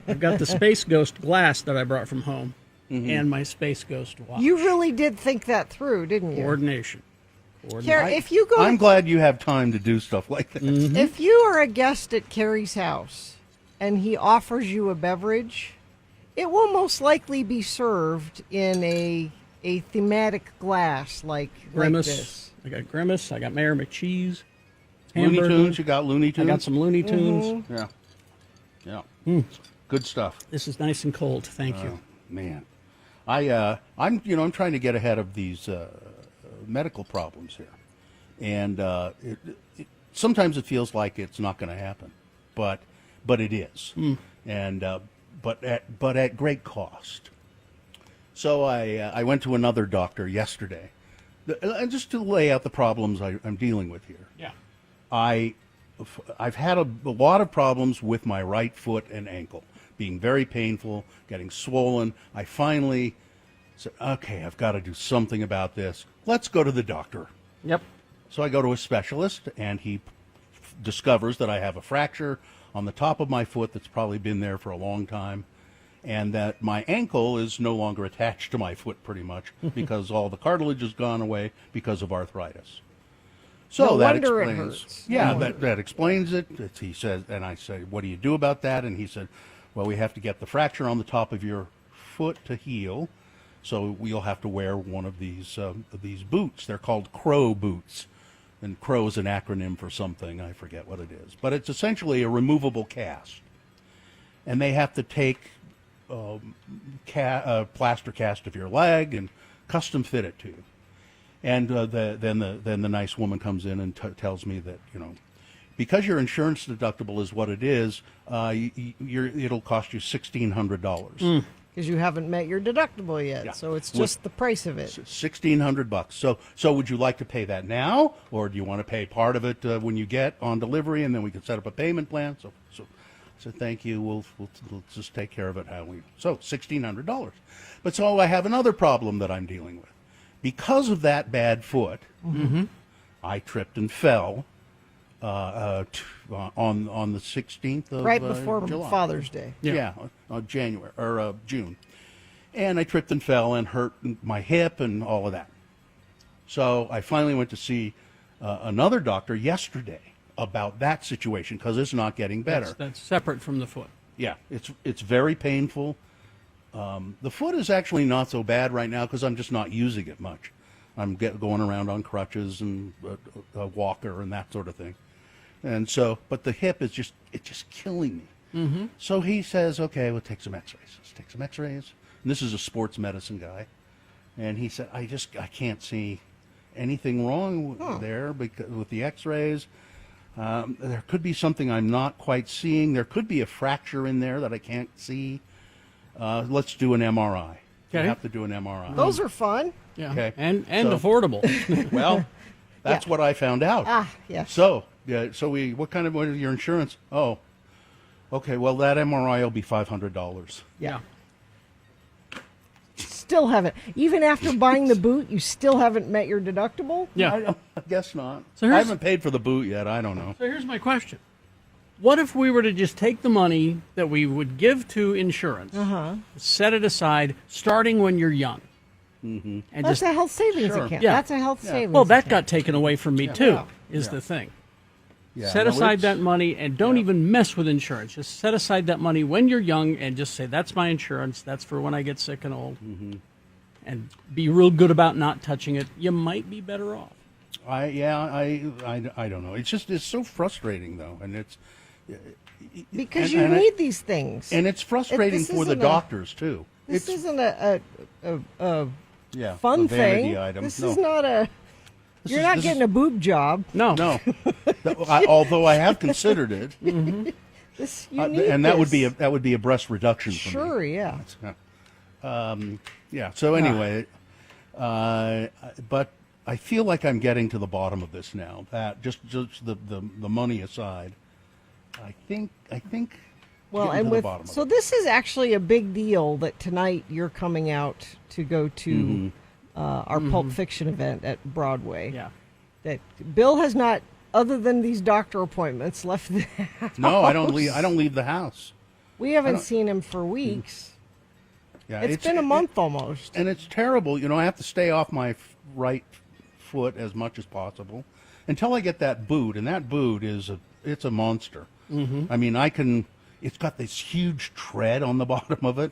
Speaker 4: I've got the Space Ghost glass that I brought from home. And my Space Ghost watch.
Speaker 2: You really did think that through, didn't you?
Speaker 4: Coordination.
Speaker 2: Carrie, if you go,
Speaker 3: I'm glad you have time to do stuff like that.
Speaker 2: if you are a guest at Carrie's house and he offers you a beverage, it will most likely be served in a thematic glass like
Speaker 4: Grimace.
Speaker 2: this.
Speaker 4: I got Grimace. I got Mayor McCheese.
Speaker 3: Looney
Speaker 4: Hamburger.
Speaker 3: Tunes, you got Looney Tunes?
Speaker 4: I got some Looney Tunes.
Speaker 3: Yeah. Good stuff.
Speaker 4: This is nice and cold. Thank you.
Speaker 3: Man. I'm trying to get ahead of these medical problems here, and sometimes it feels like it's not going to happen, but it is, and but at great cost. So I went to another doctor yesterday, and just to lay out the problems I'm dealing with here.
Speaker 4: Yeah.
Speaker 3: I've had a lot of problems with my right foot and ankle, being very painful, getting swollen. I finally said, okay, I've got to do something about this. Let's go to the doctor.
Speaker 4: Yep.
Speaker 3: So I go to a specialist, and he discovers that I have a fracture on the top of my foot that's probably been there for a long time, and that my ankle is no longer attached to my foot pretty much because all the cartilage has gone away because of arthritis. So
Speaker 2: No
Speaker 3: that
Speaker 2: wonder it
Speaker 3: explains.
Speaker 2: hurts.
Speaker 3: Yeah,
Speaker 2: No
Speaker 3: that explains it. He says, and I say, "What do you do about that?" And he said, "Well, we have to get the fracture on the top of your foot to heal, so you'll have to wear one of these boots. They're called Crow boots, and Crow is an acronym for something. I forget what it is, but it's essentially a removable cast, and they have to take plaster cast of your leg and custom fit it to you." And then the nice woman comes in and tells me that, because your insurance deductible is what it is, it'll cost you $1,600.
Speaker 2: Because you haven't met your deductible yet, so it's just the price of it.
Speaker 3: $1,600. So would you like to pay that now, or do you want to pay part of it when you get on delivery, and then we can set up a payment plan? So I said, thank you. We'll just take care of it So $1,600. But so I have another problem that I'm dealing with. Because of that bad foot, I tripped and fell on the 16th of
Speaker 2: Right before
Speaker 3: July.
Speaker 2: Father's Day.
Speaker 3: Yeah, January or June, and I tripped and fell and hurt my hip and all of that. So I finally went to see another doctor yesterday about that situation because it's not getting better.
Speaker 4: That's separate from the foot.
Speaker 3: Yeah, it's very painful. The foot is actually not so bad right now because I'm just not using it much. I'm going around on crutches and a walker and that sort of thing. And so, but the hip is just killing me. So he says, okay, we'll take some x-rays. Let's take some x-rays. And this is a sports medicine guy. And he said, I can't see anything wrong there because with the x-rays. There could be something I'm not quite seeing. There could be a fracture in there that I can't see. Let's do an MRI.
Speaker 4: Okay.
Speaker 3: You have to do an MRI.
Speaker 2: Those are fun.
Speaker 4: Yeah.
Speaker 3: Okay.
Speaker 4: And
Speaker 3: So-
Speaker 4: affordable.
Speaker 3: Well, that's what I found out.
Speaker 2: Yeah.
Speaker 3: So, what is your insurance? Oh, okay. Well, that MRI will be $500.
Speaker 2: Yeah. Still haven't. Even after buying the boot, you still haven't met your deductible?
Speaker 3: I guess not.
Speaker 4: So
Speaker 3: I
Speaker 4: here's-
Speaker 3: haven't paid for the boot yet. I don't know.
Speaker 4: So here's my question. What if we were to just take the money that we would give to insurance, set it aside, starting when you're young?
Speaker 3: Mm-hmm.
Speaker 4: And
Speaker 2: That's
Speaker 4: just,
Speaker 2: a health savings account.
Speaker 4: Yeah.
Speaker 2: That's a health savings
Speaker 4: Well, that
Speaker 2: account.
Speaker 4: got taken away from me too,
Speaker 2: Yeah.
Speaker 4: is
Speaker 3: Yeah.
Speaker 4: the thing.
Speaker 3: Yeah,
Speaker 4: Set
Speaker 3: no,
Speaker 4: aside
Speaker 3: it's-
Speaker 4: that money and don't even mess with insurance. Just set aside that money when you're young and just say, that's my insurance. That's for when I get sick and old.
Speaker 3: Mm-hmm.
Speaker 4: And be real good about not touching it. You might be better off.
Speaker 3: I don't know. It's so frustrating though, and it's
Speaker 2: Because
Speaker 3: and
Speaker 2: you
Speaker 3: I-
Speaker 2: need these things.
Speaker 3: and it's frustrating
Speaker 2: This
Speaker 3: for the
Speaker 2: isn't a-
Speaker 3: doctors too.
Speaker 2: This
Speaker 3: It's
Speaker 2: isn't a
Speaker 3: yeah,
Speaker 2: fun
Speaker 3: a vanity
Speaker 2: thing.
Speaker 3: item.
Speaker 2: This
Speaker 3: No.
Speaker 2: is not a.
Speaker 3: This
Speaker 2: You're
Speaker 3: is-
Speaker 2: not
Speaker 3: this
Speaker 2: getting
Speaker 3: is-
Speaker 2: a boob job.
Speaker 4: No.
Speaker 3: No, although I have considered it,
Speaker 2: This you need
Speaker 3: and that
Speaker 2: this.
Speaker 3: would be a breast reduction for me.
Speaker 2: Sure, yeah.
Speaker 3: Yeah. So anyway, but I feel like I'm getting to the bottom of this now. That just the money aside, I think.
Speaker 2: Well,
Speaker 3: getting
Speaker 2: and
Speaker 3: to
Speaker 2: with
Speaker 3: the bottom of
Speaker 2: so
Speaker 3: it.
Speaker 2: this is actually a big deal that tonight you're coming out to go to
Speaker 3: Mm-hmm.
Speaker 2: our Pulp Fiction event at Broadway.
Speaker 4: Yeah.
Speaker 2: That Bill has not, other than these doctor appointments, left the house.
Speaker 3: No, I don't leave. I don't leave the house.
Speaker 2: We haven't seen him for weeks.
Speaker 3: Yeah,
Speaker 2: It's been a month almost.
Speaker 3: and it's terrible. You know, I have to stay off my right foot as much as possible until I get that boot, and that boot it's a monster.
Speaker 4: Mm-hmm.
Speaker 3: I mean, it's got this huge tread on the bottom of it.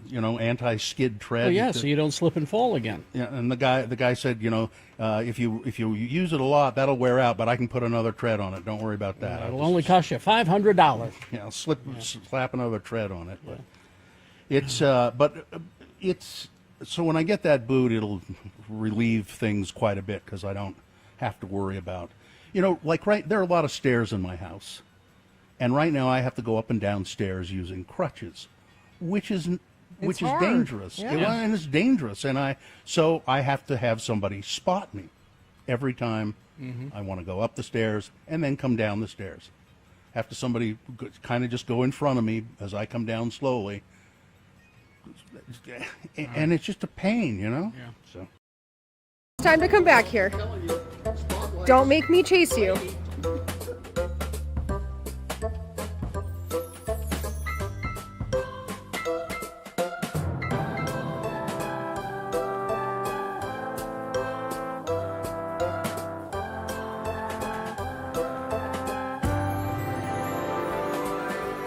Speaker 3: You know, anti-skid tread.
Speaker 4: Oh, yeah, so you don't slip and fall again.
Speaker 3: Yeah, and the guy said, you know, if you use it a lot, that'll wear out, but I can put another tread on it. Don't worry about that.
Speaker 4: It'll only cost you $500.
Speaker 3: Yeah, I'll slap another tread on it. But it's so when I get that boot, it'll relieve things quite a bit because I don't have to worry about, you know, there are a lot of stairs in my house, and right now I have to go up and down stairs using crutches, which is
Speaker 2: hard.
Speaker 3: dangerous.
Speaker 2: Yeah.
Speaker 3: And it's dangerous, and so I have to have somebody spot me every time I want to go up the stairs and then come down the stairs. Have to somebody kind of just go in front of me as I come down slowly. And it's just a pain, you know?
Speaker 4: Yeah.
Speaker 3: So.
Speaker 17: It's time to come back here. Don't make me chase you.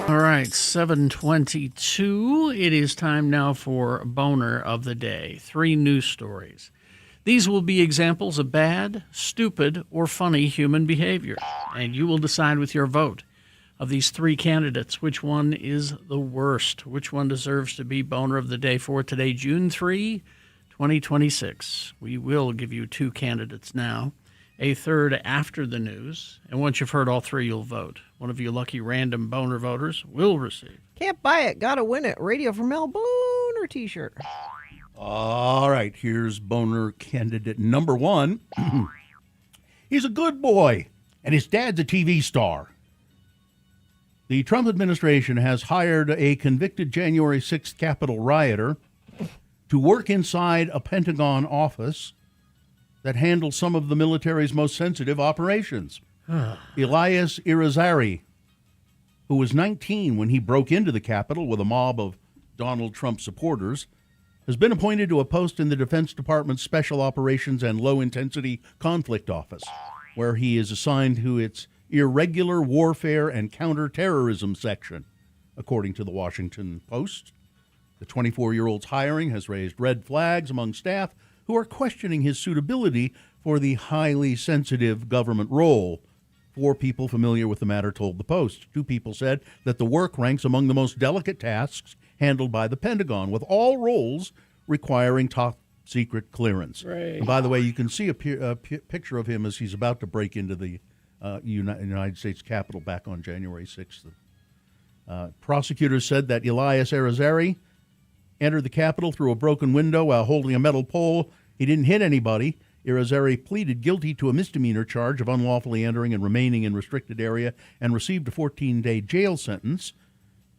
Speaker 4: All right, 7:22. It is time now for Boner of the Day. 3 news stories. These will be examples of bad, stupid, or funny human behavior, and you will decide with your vote of these 3 candidates which one is the worst, which one deserves to be Boner of the Day for today, June 3, 2026. We will give you 2 candidates now, a third after the news, and once you've heard all 3, you'll vote. One of you lucky random Boner voters will receive.
Speaker 2: Can't buy it, gotta win it. Radio from Mel Boner t-shirt.
Speaker 3: All right, here's Boner candidate number 1. He's a good boy, and his dad's a TV star. The Trump administration has hired a convicted January 6th Capitol rioter to work inside a Pentagon office that handles some of the military's most sensitive operations. Elias Irizarry, who was 19 when he broke into the Capitol with a mob of Donald Trump supporters, has been appointed to a post in the Defense Department's Special Operations and Low-Intensity Conflict Office, where he is assigned to its Irregular Warfare and Counterterrorism section, according to the Washington Post. The 24-year-old's hiring has raised red flags among staff who are questioning his suitability for the highly sensitive government role. 4 people familiar with the matter told the Post. 2 people said that the work ranks among the most delicate tasks handled by the Pentagon, with all roles requiring top-secret clearance.
Speaker 4: Right.
Speaker 3: And by the way, you can see a picture of him as he's about to break into the United States Capitol back on January 6th. Prosecutors said that Elias Irizarry entered the Capitol through a broken window while holding a metal pole. He didn't hit anybody. Irizarry pleaded guilty to a misdemeanor charge of unlawfully entering and remaining in restricted area and received a 14-day jail sentence.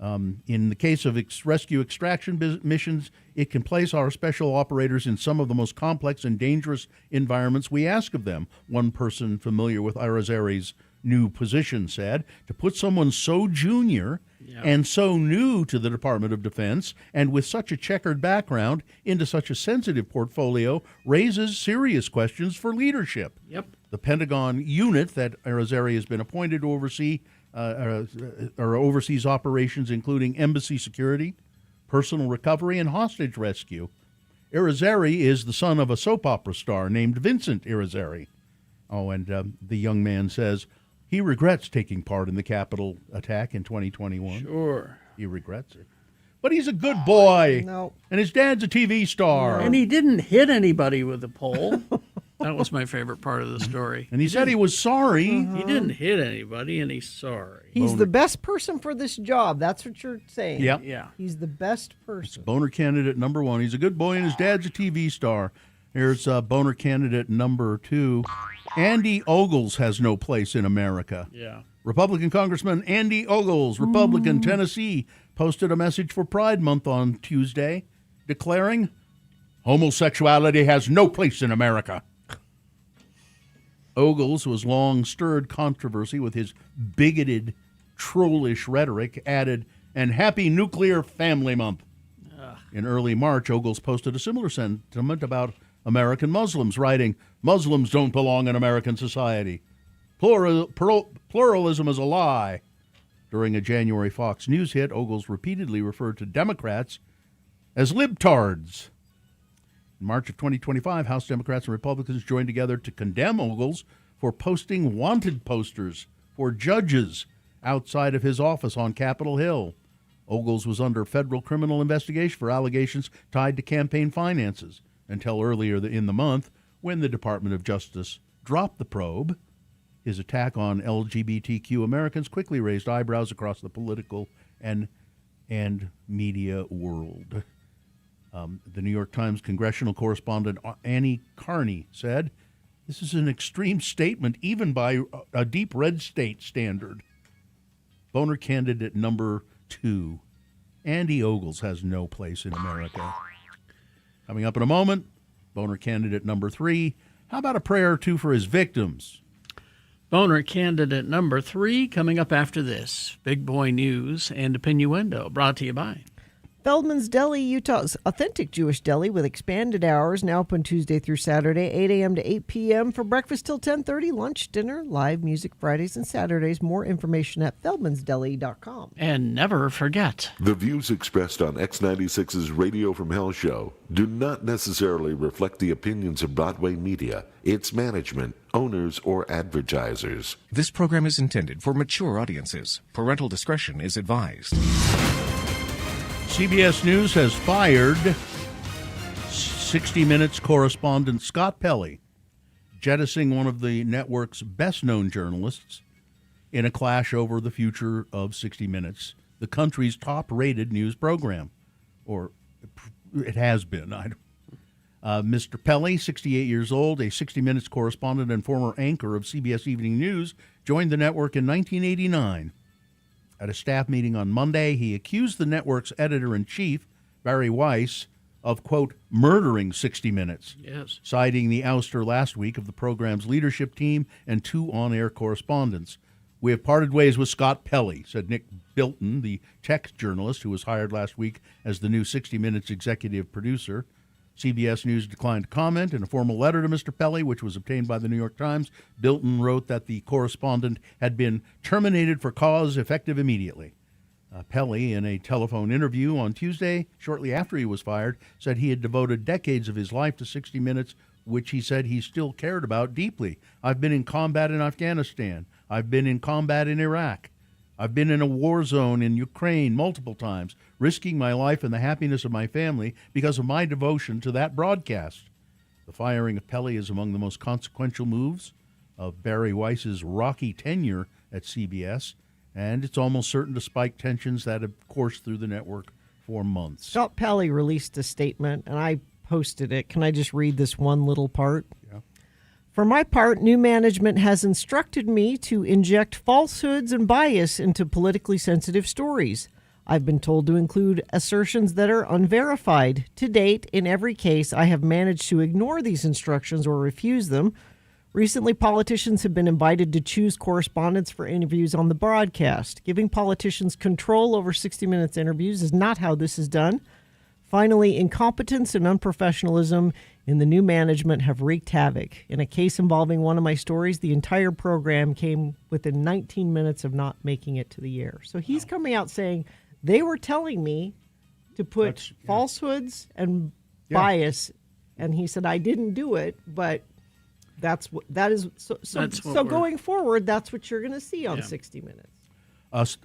Speaker 3: In the case of rescue extraction missions, it can place our special operators in some of the most complex and dangerous environments we ask of them, one person familiar with Irizarry's new position said. To put someone so junior and so new to the Department of Defense and with such a checkered background into such a sensitive portfolio raises serious questions for leadership.
Speaker 4: Yep.
Speaker 3: The Pentagon unit that Irizarry has been appointed to oversee or oversees operations including embassy security, personal recovery, and hostage rescue. Irizarry is the son of a soap opera star named Vincent Irizarry. Oh, and the young man says he regrets taking part in the Capitol attack in 2021.
Speaker 4: Sure.
Speaker 3: He regrets it. But he's a good boy.
Speaker 2: No.
Speaker 3: And his dad's a TV star.
Speaker 4: And he didn't hit anybody with a pole. That was my favorite part of the story.
Speaker 3: And he said he was sorry.
Speaker 4: He didn't hit anybody, and he's sorry.
Speaker 2: He's the best person for this job. That's what you're saying.
Speaker 3: Yeah.
Speaker 4: Yeah.
Speaker 2: He's the best person.
Speaker 3: Boner candidate number 1. He's a good boy, and his dad's a TV star. Here's boner candidate number 2. Andy Ogles has no place in America.
Speaker 4: Yeah.
Speaker 3: Republican Congressman Andy Ogles, Republican, Tennessee, posted a message for Pride Month on Tuesday, declaring, homosexuality has no place in America. Ogles was long stirred controversy with his bigoted, trollish rhetoric, added, and happy Nuclear Family Month. In early March, Ogles posted a similar sentiment about American Muslims, writing, Muslims don't belong in American society. Pluralism is a lie. During a January Fox News hit, Ogles repeatedly referred to Democrats as libtards. In March of 2025, House Democrats and Republicans joined together to condemn Ogles for posting wanted posters for judges outside of his office on Capitol Hill. Ogles was under federal criminal investigation for allegations tied to campaign finances until earlier in the month when the Department of Justice dropped the probe. His attack on LGBTQ Americans quickly raised eyebrows across the political and media world. The New York Times congressional correspondent Annie Carney said, this is an extreme statement even by a deep red state standard. Boner candidate number 2. Andy Ogles has no place in America. Coming up in a moment, boner candidate number 3. How about a prayer or two for his victims?
Speaker 4: Boner candidate number 3 coming up after this. Big Boy News and Opinioendo, brought to you by
Speaker 2: Feldman's Deli, Utah's authentic Jewish deli with expanded hours, now open Tuesday through Saturday, 8 a.m. to 8 p.m. for breakfast till 10:30, lunch, dinner, live music Fridays and Saturdays. More information at feldmansdeli.com.
Speaker 4: And never forget,
Speaker 12: the views expressed on X96's Radio from Hell show do not necessarily reflect the opinions of Broadway Media, its management, owners, or advertisers.
Speaker 13: This program is intended for mature audiences. Parental discretion is advised.
Speaker 3: CBS News has fired 60 Minutes correspondent Scott Pelley, jettisoning one of the network's best-known journalists in a clash over the future of 60 Minutes, the country's top-rated news program. Or it has been. Mr. Pelley, 68 years old, a 60 Minutes correspondent and former anchor of CBS Evening News, joined the network in 1989. At a staff meeting on Monday, he accused the network's editor-in-chief, Barry Weiss, of, quote, murdering 60 Minutes,
Speaker 4: yes,
Speaker 3: citing the ouster last week of the program's leadership team and 2 on-air correspondents. We have parted ways with Scott Pelley, said Nick Bilton, the tech journalist who was hired last week as the new 60 Minutes executive producer. CBS News declined to comment. In a formal letter to Mr. Pelley, which was obtained by the New York Times, Bilton wrote that the correspondent had been terminated for cause effective immediately. Pelley, in a telephone interview on Tuesday, shortly after he was fired, said he had devoted decades of his life to 60 Minutes, which he said he still cared about deeply. I've been in combat in Afghanistan. I've been in combat in Iraq. I've been in a war zone in Ukraine multiple times, risking my life and the happiness of my family because of my devotion to that broadcast. The firing of Pelley is among the most consequential moves of Barry Weiss's rocky tenure at CBS, and it's almost certain to spike tensions that have coursed through the network for months.
Speaker 2: Scott Pelley released a statement, and I posted it. Can I just read this one little part?
Speaker 3: Yeah.
Speaker 2: For my part, new management has instructed me to inject falsehoods and bias into politically sensitive stories. I've been told to include assertions that are unverified. To date, in every case, I have managed to ignore these instructions or refuse them. Recently, politicians have been invited to choose correspondents for interviews on the broadcast. Giving politicians control over 60 Minutes interviews is not how this is done. Finally, incompetence and unprofessionalism in the new management have wreaked havoc. In a case involving one of my stories, the entire program came within 19 minutes of not making it to the air. So he's coming out saying they were telling me to put falsehoods and bias, and he said I didn't do it, but that is going forward, that's what you're going to see on 60 Minutes.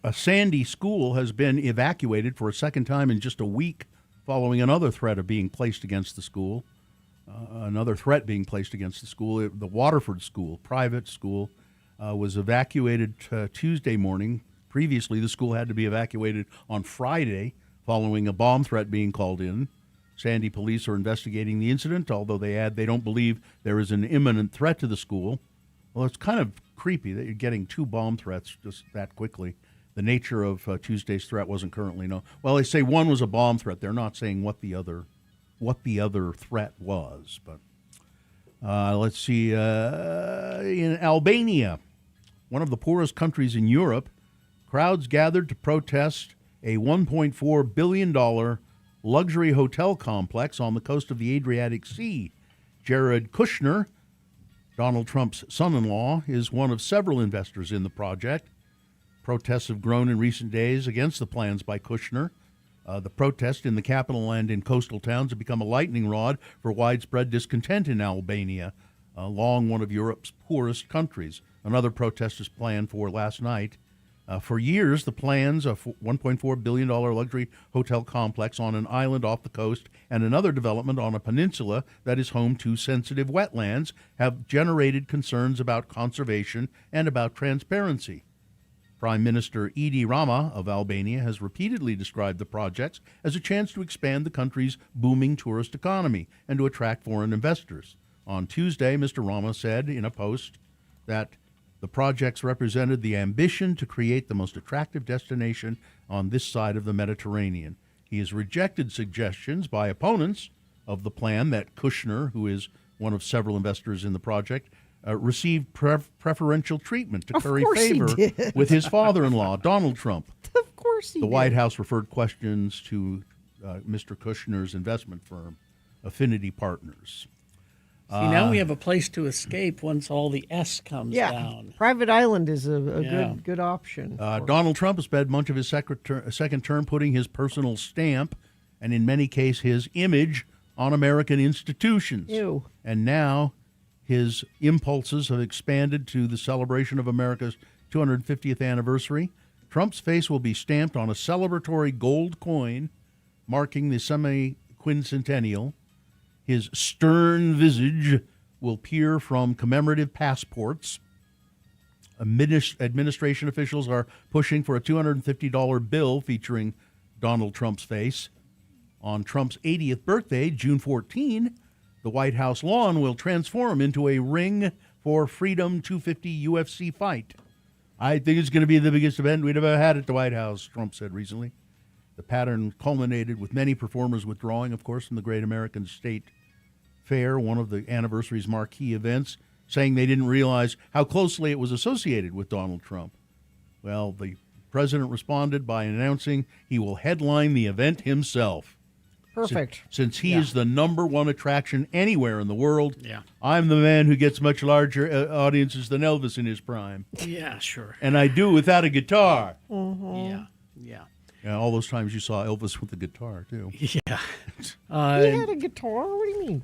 Speaker 3: A Sandy school has been evacuated for a second time in just a week following another threat of being placed against the school. Another threat being placed against the school. The Waterford School, private school, was evacuated Tuesday morning. Previously, the school had to be evacuated on Friday following a bomb threat being called in. Sandy police are investigating the incident, although they add they don't believe there is an imminent threat to the school. Well, it's kind of creepy that you're getting 2 bomb threats just that quickly. The nature of Tuesday's threat wasn't currently known. Well, they say one was a bomb threat. They're not saying what the other threat was. But let's see. In Albania, one of the poorest countries in Europe, crowds gathered to protest a $1.4 billion luxury hotel complex on the coast of the Adriatic Sea. Jared Kushner, Donald Trump's son-in-law, is one of several investors in the project. Protests have grown in recent days against the plans by Kushner. The protest in the capital and in coastal towns have become a lightning rod for widespread discontent in Albania, long one of Europe's poorest countries. Another protest is planned for last night. For years, the plans of $1.4 billion luxury hotel complex on an island off the coast and another development on a peninsula that is home to sensitive wetlands have generated concerns about conservation and about transparency. Prime Minister Edi Rama of Albania has repeatedly described the projects as a chance to expand the country's booming tourist economy and to attract foreign investors. On Tuesday, Mr. Rama said in a post that the projects represented the ambition to create the most attractive destination on this side of the Mediterranean. He has rejected suggestions by opponents of the plan that Kushner, who is one of several investors in the project, received preferential treatment to curry favor with his father-in-law, Donald Trump.
Speaker 2: Of course he did.
Speaker 3: The White House referred questions to Mr. Kushner's investment firm, Affinity Partners.
Speaker 4: See, now we have a place to escape once all the S comes down.
Speaker 2: Private Island is a good option.
Speaker 3: Donald Trump has spent much of his second term putting his personal stamp and, in many cases, his image on American institutions.
Speaker 2: Ew.
Speaker 3: And now his impulses have expanded to the celebration of America's 250th anniversary. Trump's face will be stamped on a celebratory gold coin marking the semi-quincentennial. His stern visage will peer from commemorative passports. Administration officials are pushing for a $250 bill featuring Donald Trump's face. On Trump's 80th birthday, June 14, the White House lawn will transform into a Ring for Freedom 250 UFC fight. I think it's going to be the biggest event we've ever had at the White House, Trump said recently. The pattern culminated with many performers withdrawing, of course, from the Great American State Fair, one of the anniversary's marquee events, saying they didn't realize how closely it was associated with Donald Trump. Well, the president responded by announcing he will headline the event himself.
Speaker 2: Perfect.
Speaker 3: Since he is the number one attraction anywhere in the world, I'm the man who gets much larger audiences than Elvis in his prime.
Speaker 4: Yeah, sure.
Speaker 3: And I do without a guitar.
Speaker 4: Yeah.
Speaker 3: Yeah, all those times you saw Elvis with the guitar, too.
Speaker 4: Yeah.
Speaker 2: He had a guitar? What do you mean?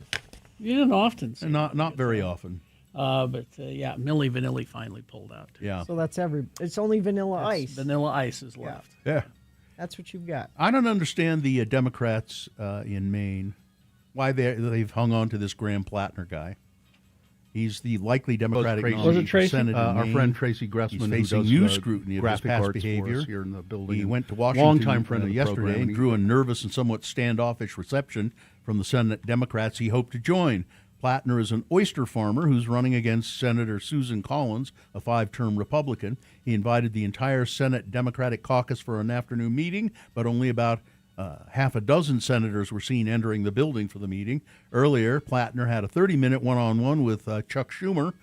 Speaker 4: You didn't often see
Speaker 3: Not very often.
Speaker 4: But Milli Vanilli finally pulled out.
Speaker 3: Yeah.
Speaker 2: So it's only Vanilla Ice.
Speaker 4: Vanilla Ice is left.
Speaker 3: Yeah.
Speaker 2: That's what you've got.
Speaker 3: I don't understand the Democrats in Maine, why they've hung on to this Graham Plattner guy. He's the likely Democratic
Speaker 18: Tracy.
Speaker 3: nominee
Speaker 4: Was it
Speaker 3: for
Speaker 4: Tracy?
Speaker 3: Senate.
Speaker 18: Our
Speaker 3: in
Speaker 18: friend
Speaker 3: Maine.
Speaker 18: Tracy Gressman,
Speaker 3: He's
Speaker 18: who
Speaker 3: facing
Speaker 18: does
Speaker 3: new
Speaker 18: the
Speaker 3: scrutiny of his
Speaker 18: graphic
Speaker 3: past
Speaker 18: arts for
Speaker 3: behavior
Speaker 18: us here in the building.
Speaker 3: He went to
Speaker 18: Long
Speaker 3: Washington
Speaker 18: time friend of the
Speaker 3: yesterday
Speaker 18: program,
Speaker 3: and
Speaker 18: and
Speaker 3: drew a nervous and somewhat standoffish reception from the Senate Democrats he hoped to join. Plattner is an oyster farmer who's running against Senator Susan Collins, a 5-term Republican. He invited the entire Senate Democratic caucus for an afternoon meeting, but only about half a dozen senators were seen entering the building for the meeting. Earlier, Plattner had a 30-minute one-on-one with Chuck Schumer,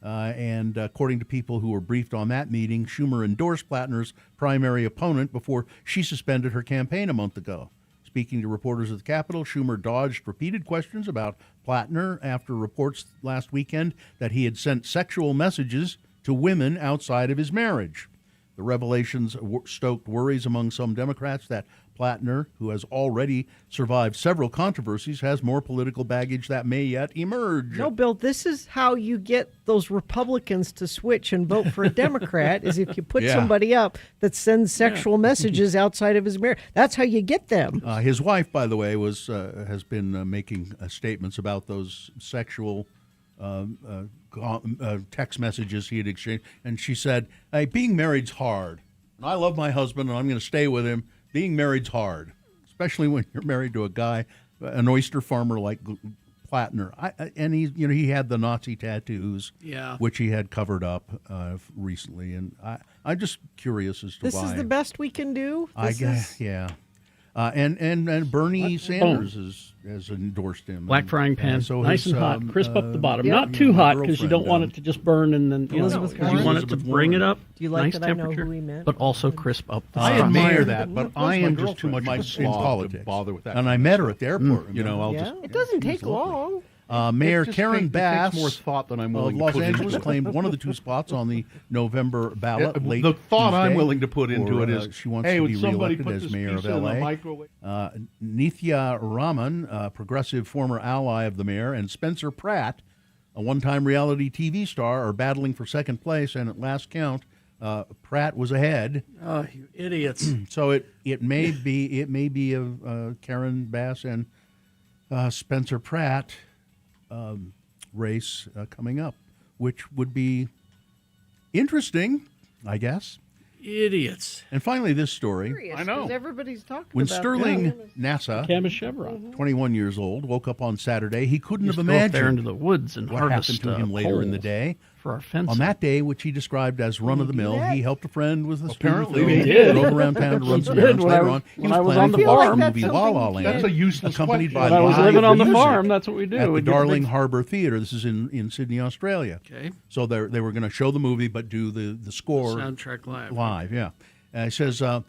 Speaker 3: and according to people who were briefed on that meeting, Schumer endorsed Plattner's primary opponent before she suspended her campaign a month ago. Speaking to reporters at the Capitol, Schumer dodged repeated questions about Plattner after reports last weekend that he had sent sexual messages to women outside of his marriage. The revelations stoked worries among some Democrats that Plattner, who has already survived several controversies, has more political baggage that may yet emerge.
Speaker 2: No, Bill, this is how you get those Republicans to switch and vote for a Democrat is if you put
Speaker 3: Yeah.
Speaker 2: somebody up that sends sexual messages outside of his marriage. That's how you get them.
Speaker 3: His wife, by the way, has been making statements about those sexual text messages he had exchanged, and she said, "Hey, being married's hard. And I love my husband, and I'm going to stay with him. Being married's hard, especially when you're married to a guy, an oyster farmer like Plattner. And he had the Nazi tattoos,
Speaker 4: Yeah.
Speaker 3: which he had covered up recently, and I'm just curious as to
Speaker 2: This
Speaker 3: why.
Speaker 2: is the best we can do.
Speaker 3: I
Speaker 2: This
Speaker 3: guess,
Speaker 2: is-
Speaker 3: yeah. And Bernie Sanders has endorsed him.
Speaker 4: Black
Speaker 3: And,
Speaker 4: frying pan,
Speaker 3: so
Speaker 4: nice
Speaker 3: his,
Speaker 4: and hot, crisp up the bottom.
Speaker 2: yeah.
Speaker 4: Not too hot because you
Speaker 3: girlfriend,
Speaker 4: don't want it to just burn and then
Speaker 2: Elizabeth
Speaker 4: you
Speaker 2: Warren?
Speaker 4: want it to bring it up.
Speaker 2: Do you like
Speaker 4: nice
Speaker 2: that I know
Speaker 4: temperature,
Speaker 2: who he meant?
Speaker 4: but also crisp up the
Speaker 18: I
Speaker 4: top.
Speaker 18: admire that, but
Speaker 3: Well,
Speaker 18: I
Speaker 3: my
Speaker 18: am just too
Speaker 3: girlfriend
Speaker 18: much of a
Speaker 3: in
Speaker 18: slob to
Speaker 3: politics.
Speaker 18: bother with that.
Speaker 3: And I
Speaker 18: kind of
Speaker 3: met her
Speaker 18: stuff.
Speaker 3: at the airport. I'll
Speaker 2: Yeah,
Speaker 3: just.
Speaker 2: it doesn't take long.
Speaker 3: Mayor
Speaker 18: It just
Speaker 3: Karen
Speaker 18: takes
Speaker 3: Bass
Speaker 18: more thought than I'm
Speaker 3: of
Speaker 18: willing to
Speaker 3: Los
Speaker 18: put into
Speaker 3: Angeles
Speaker 18: it.
Speaker 3: claimed one of the two spots on the November ballot. Late
Speaker 18: the thought I'm
Speaker 3: Tuesday,
Speaker 18: willing to put into
Speaker 3: or,
Speaker 18: it is,
Speaker 3: she wants
Speaker 18: hey,
Speaker 3: to
Speaker 18: would
Speaker 3: be
Speaker 18: somebody
Speaker 3: reelected
Speaker 18: put
Speaker 3: as
Speaker 18: this
Speaker 3: mayor of
Speaker 18: pizza in the
Speaker 3: LA.
Speaker 18: microwave?
Speaker 3: Nithya Raman, a progressive former ally of the mayor, and Spencer Pratt, a one-time reality TV star, are battling for second place. And at last count, Pratt was ahead.
Speaker 4: Oh, you idiots!
Speaker 3: So it may be a Karen Bass and Spencer Pratt race coming up, which would be interesting, I guess.
Speaker 4: Idiots.
Speaker 3: And finally, this story.
Speaker 18: I know.
Speaker 2: Everybody's talking
Speaker 3: When
Speaker 2: about
Speaker 3: Sterling
Speaker 2: that.
Speaker 3: NASA,
Speaker 4: Cam Chevron.
Speaker 3: 21 years old, woke up on Saturday, he couldn't
Speaker 4: Used
Speaker 3: have
Speaker 4: to go up there
Speaker 3: imagined
Speaker 4: into the woods and
Speaker 3: what
Speaker 4: harvest
Speaker 3: happened to him later in the
Speaker 4: poles
Speaker 3: day.
Speaker 4: for our fencing.
Speaker 3: On that day, which he described as run-of-the-mill, he helped a friend with a
Speaker 18: Apparently
Speaker 3: scooter,
Speaker 18: he did.
Speaker 3: drove around town to run
Speaker 4: He
Speaker 3: some
Speaker 4: did
Speaker 3: errands.
Speaker 4: when I
Speaker 3: Later
Speaker 4: was-
Speaker 3: on, he
Speaker 4: when
Speaker 3: was
Speaker 4: I was
Speaker 3: planning
Speaker 4: on the
Speaker 3: for
Speaker 4: farm.
Speaker 3: the movie
Speaker 2: That's
Speaker 3: La La
Speaker 2: something
Speaker 3: Land.
Speaker 18: That's a useless
Speaker 3: accompanied
Speaker 18: question.
Speaker 3: by
Speaker 4: When I was
Speaker 3: live
Speaker 4: living on the
Speaker 3: music
Speaker 4: farm, that's what we do.
Speaker 3: at
Speaker 4: We
Speaker 3: the
Speaker 4: did a
Speaker 3: Darling
Speaker 4: big-
Speaker 3: Harbour Theatre. This is in Sydney, Australia.
Speaker 4: Okay.
Speaker 3: So they were going to show the movie, but do the score
Speaker 4: Soundtrack live.
Speaker 3: live. Yeah. He says, I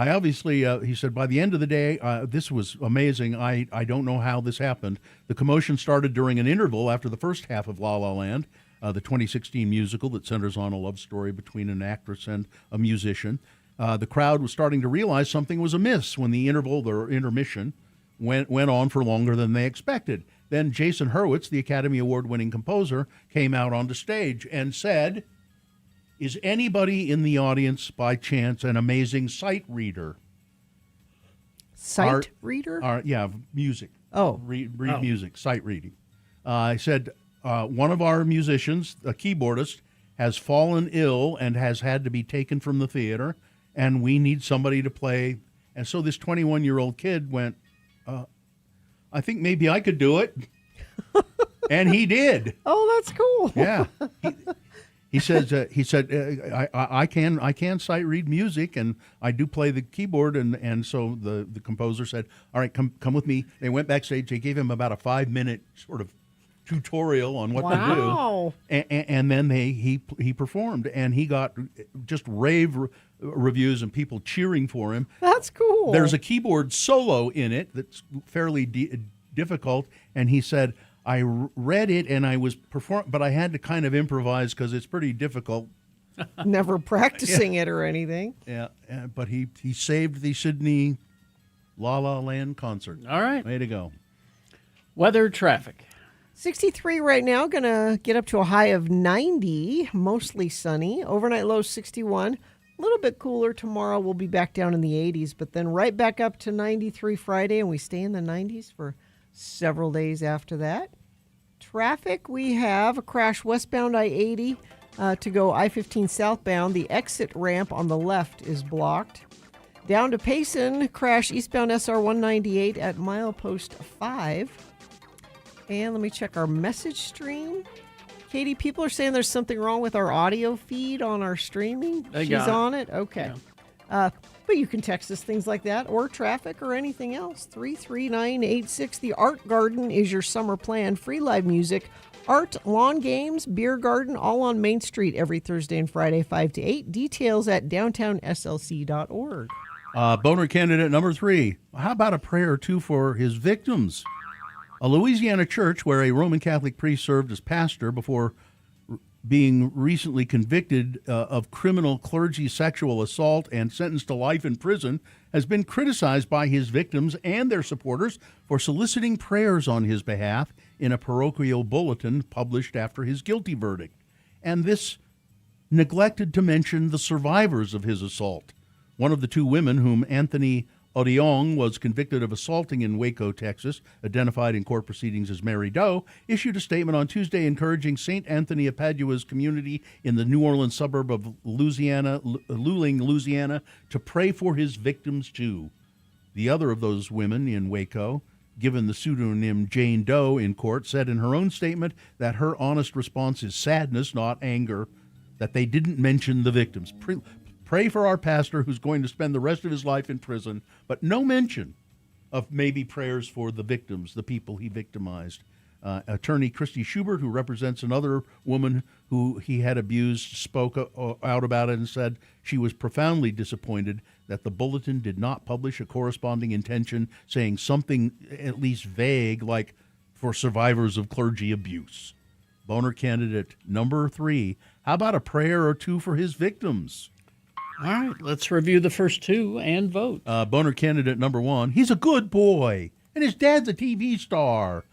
Speaker 3: obviously, he said, by the end of the day, this was amazing. I don't know how this happened. The commotion started during an interval after the first half of La La Land, the 2016 musical that centers on a love story between an actress and a musician. The crowd was starting to realize something was amiss when the interval, or intermission, went on for longer than they expected. Then Jason Hurwitz, the Academy Award-winning composer, came out onto stage and said, "Is anybody in the audience, by chance, an amazing sight reader?"
Speaker 2: Sight reader?
Speaker 3: Yeah, music.
Speaker 2: Oh.
Speaker 3: Read music, sight reading. I said, one of our musicians, a keyboardist, has fallen ill and has had to be taken from the theater, and we need somebody to play. And so this 21-year-old kid went, I think maybe I could do it. And he did.
Speaker 2: Oh, that's cool.
Speaker 3: Yeah. He said I can sight read music, and I do play the keyboard, and so the composer said, all right, come with me. They went backstage. They gave him about a 5-minute sort of tutorial on what
Speaker 2: Wow.
Speaker 3: to do, and then he performed, and he got just rave reviews and people cheering for him.
Speaker 2: That's cool.
Speaker 3: There's a keyboard solo in it that's fairly difficult, and he said, I read it and I was but I had to kind of improvise because it's pretty difficult.
Speaker 2: Never practicing it or anything.
Speaker 3: Yeah, but he saved the Sydney La La Land concert.
Speaker 4: All right.
Speaker 3: Way to go.
Speaker 4: Weather, traffic.
Speaker 2: 63 right now, going to get up to a high of 90, mostly sunny. Overnight low 61. A little bit cooler tomorrow. We'll be back down in the 80s, but then right back up to 93 Friday, and we stay in the 90s for several days after that. Traffic, we have a crash westbound I-80 to go I-15 southbound. The exit ramp on the left is blocked. Down to Payson, crash eastbound SR 198 at milepost 5. And let me check our message stream. Katie, people are saying there's something wrong with our audio feed on our streaming. She's on it? Okay.
Speaker 4: Yeah.
Speaker 2: But you can text us things like that or traffic or anything else. 33986. The Art Garden is your summer plan. Free live music, art, lawn games, beer garden, all on Main Street every Thursday and Friday, 5 to 8. Details at downtownslc.org.
Speaker 3: Boner candidate number 3. How about a prayer or two for his victims? A Louisiana church where a Roman Catholic priest served as pastor before being recently convicted of criminal clergy sexual assault and sentenced to life in prison has been criticized by his victims and their supporters for soliciting prayers on his behalf in a parochial bulletin published after his guilty verdict. And this neglected to mention the survivors of his assault. One of the 2 women whom Anthony Odiong was convicted of assaulting in Waco, Texas, identified in court proceedings as Mary Doe, issued a statement on Tuesday encouraging St. Anthony of Padua's community in the New Orleans suburb of Luling, Louisiana, to pray for his victims too. The other of those women in Waco, given the pseudonym Jane Doe in court, said in her own statement that her honest response is sadness, not anger, that they didn't mention the victims. Pray for our pastor who's going to spend the rest of his life in prison, but no mention of maybe prayers for the victims, the people he victimized. Attorney Christy Schubert, who represents another woman who he had abused, spoke out about it and said she was profoundly disappointed that the bulletin did not publish a corresponding intention saying something at least vague like for survivors of clergy abuse. Boner candidate number 3, how about a prayer or two for his victims?
Speaker 4: All right, let's review the first 2 and vote.
Speaker 3: Boner candidate number 1, he's a good boy, and his dad's a TV star.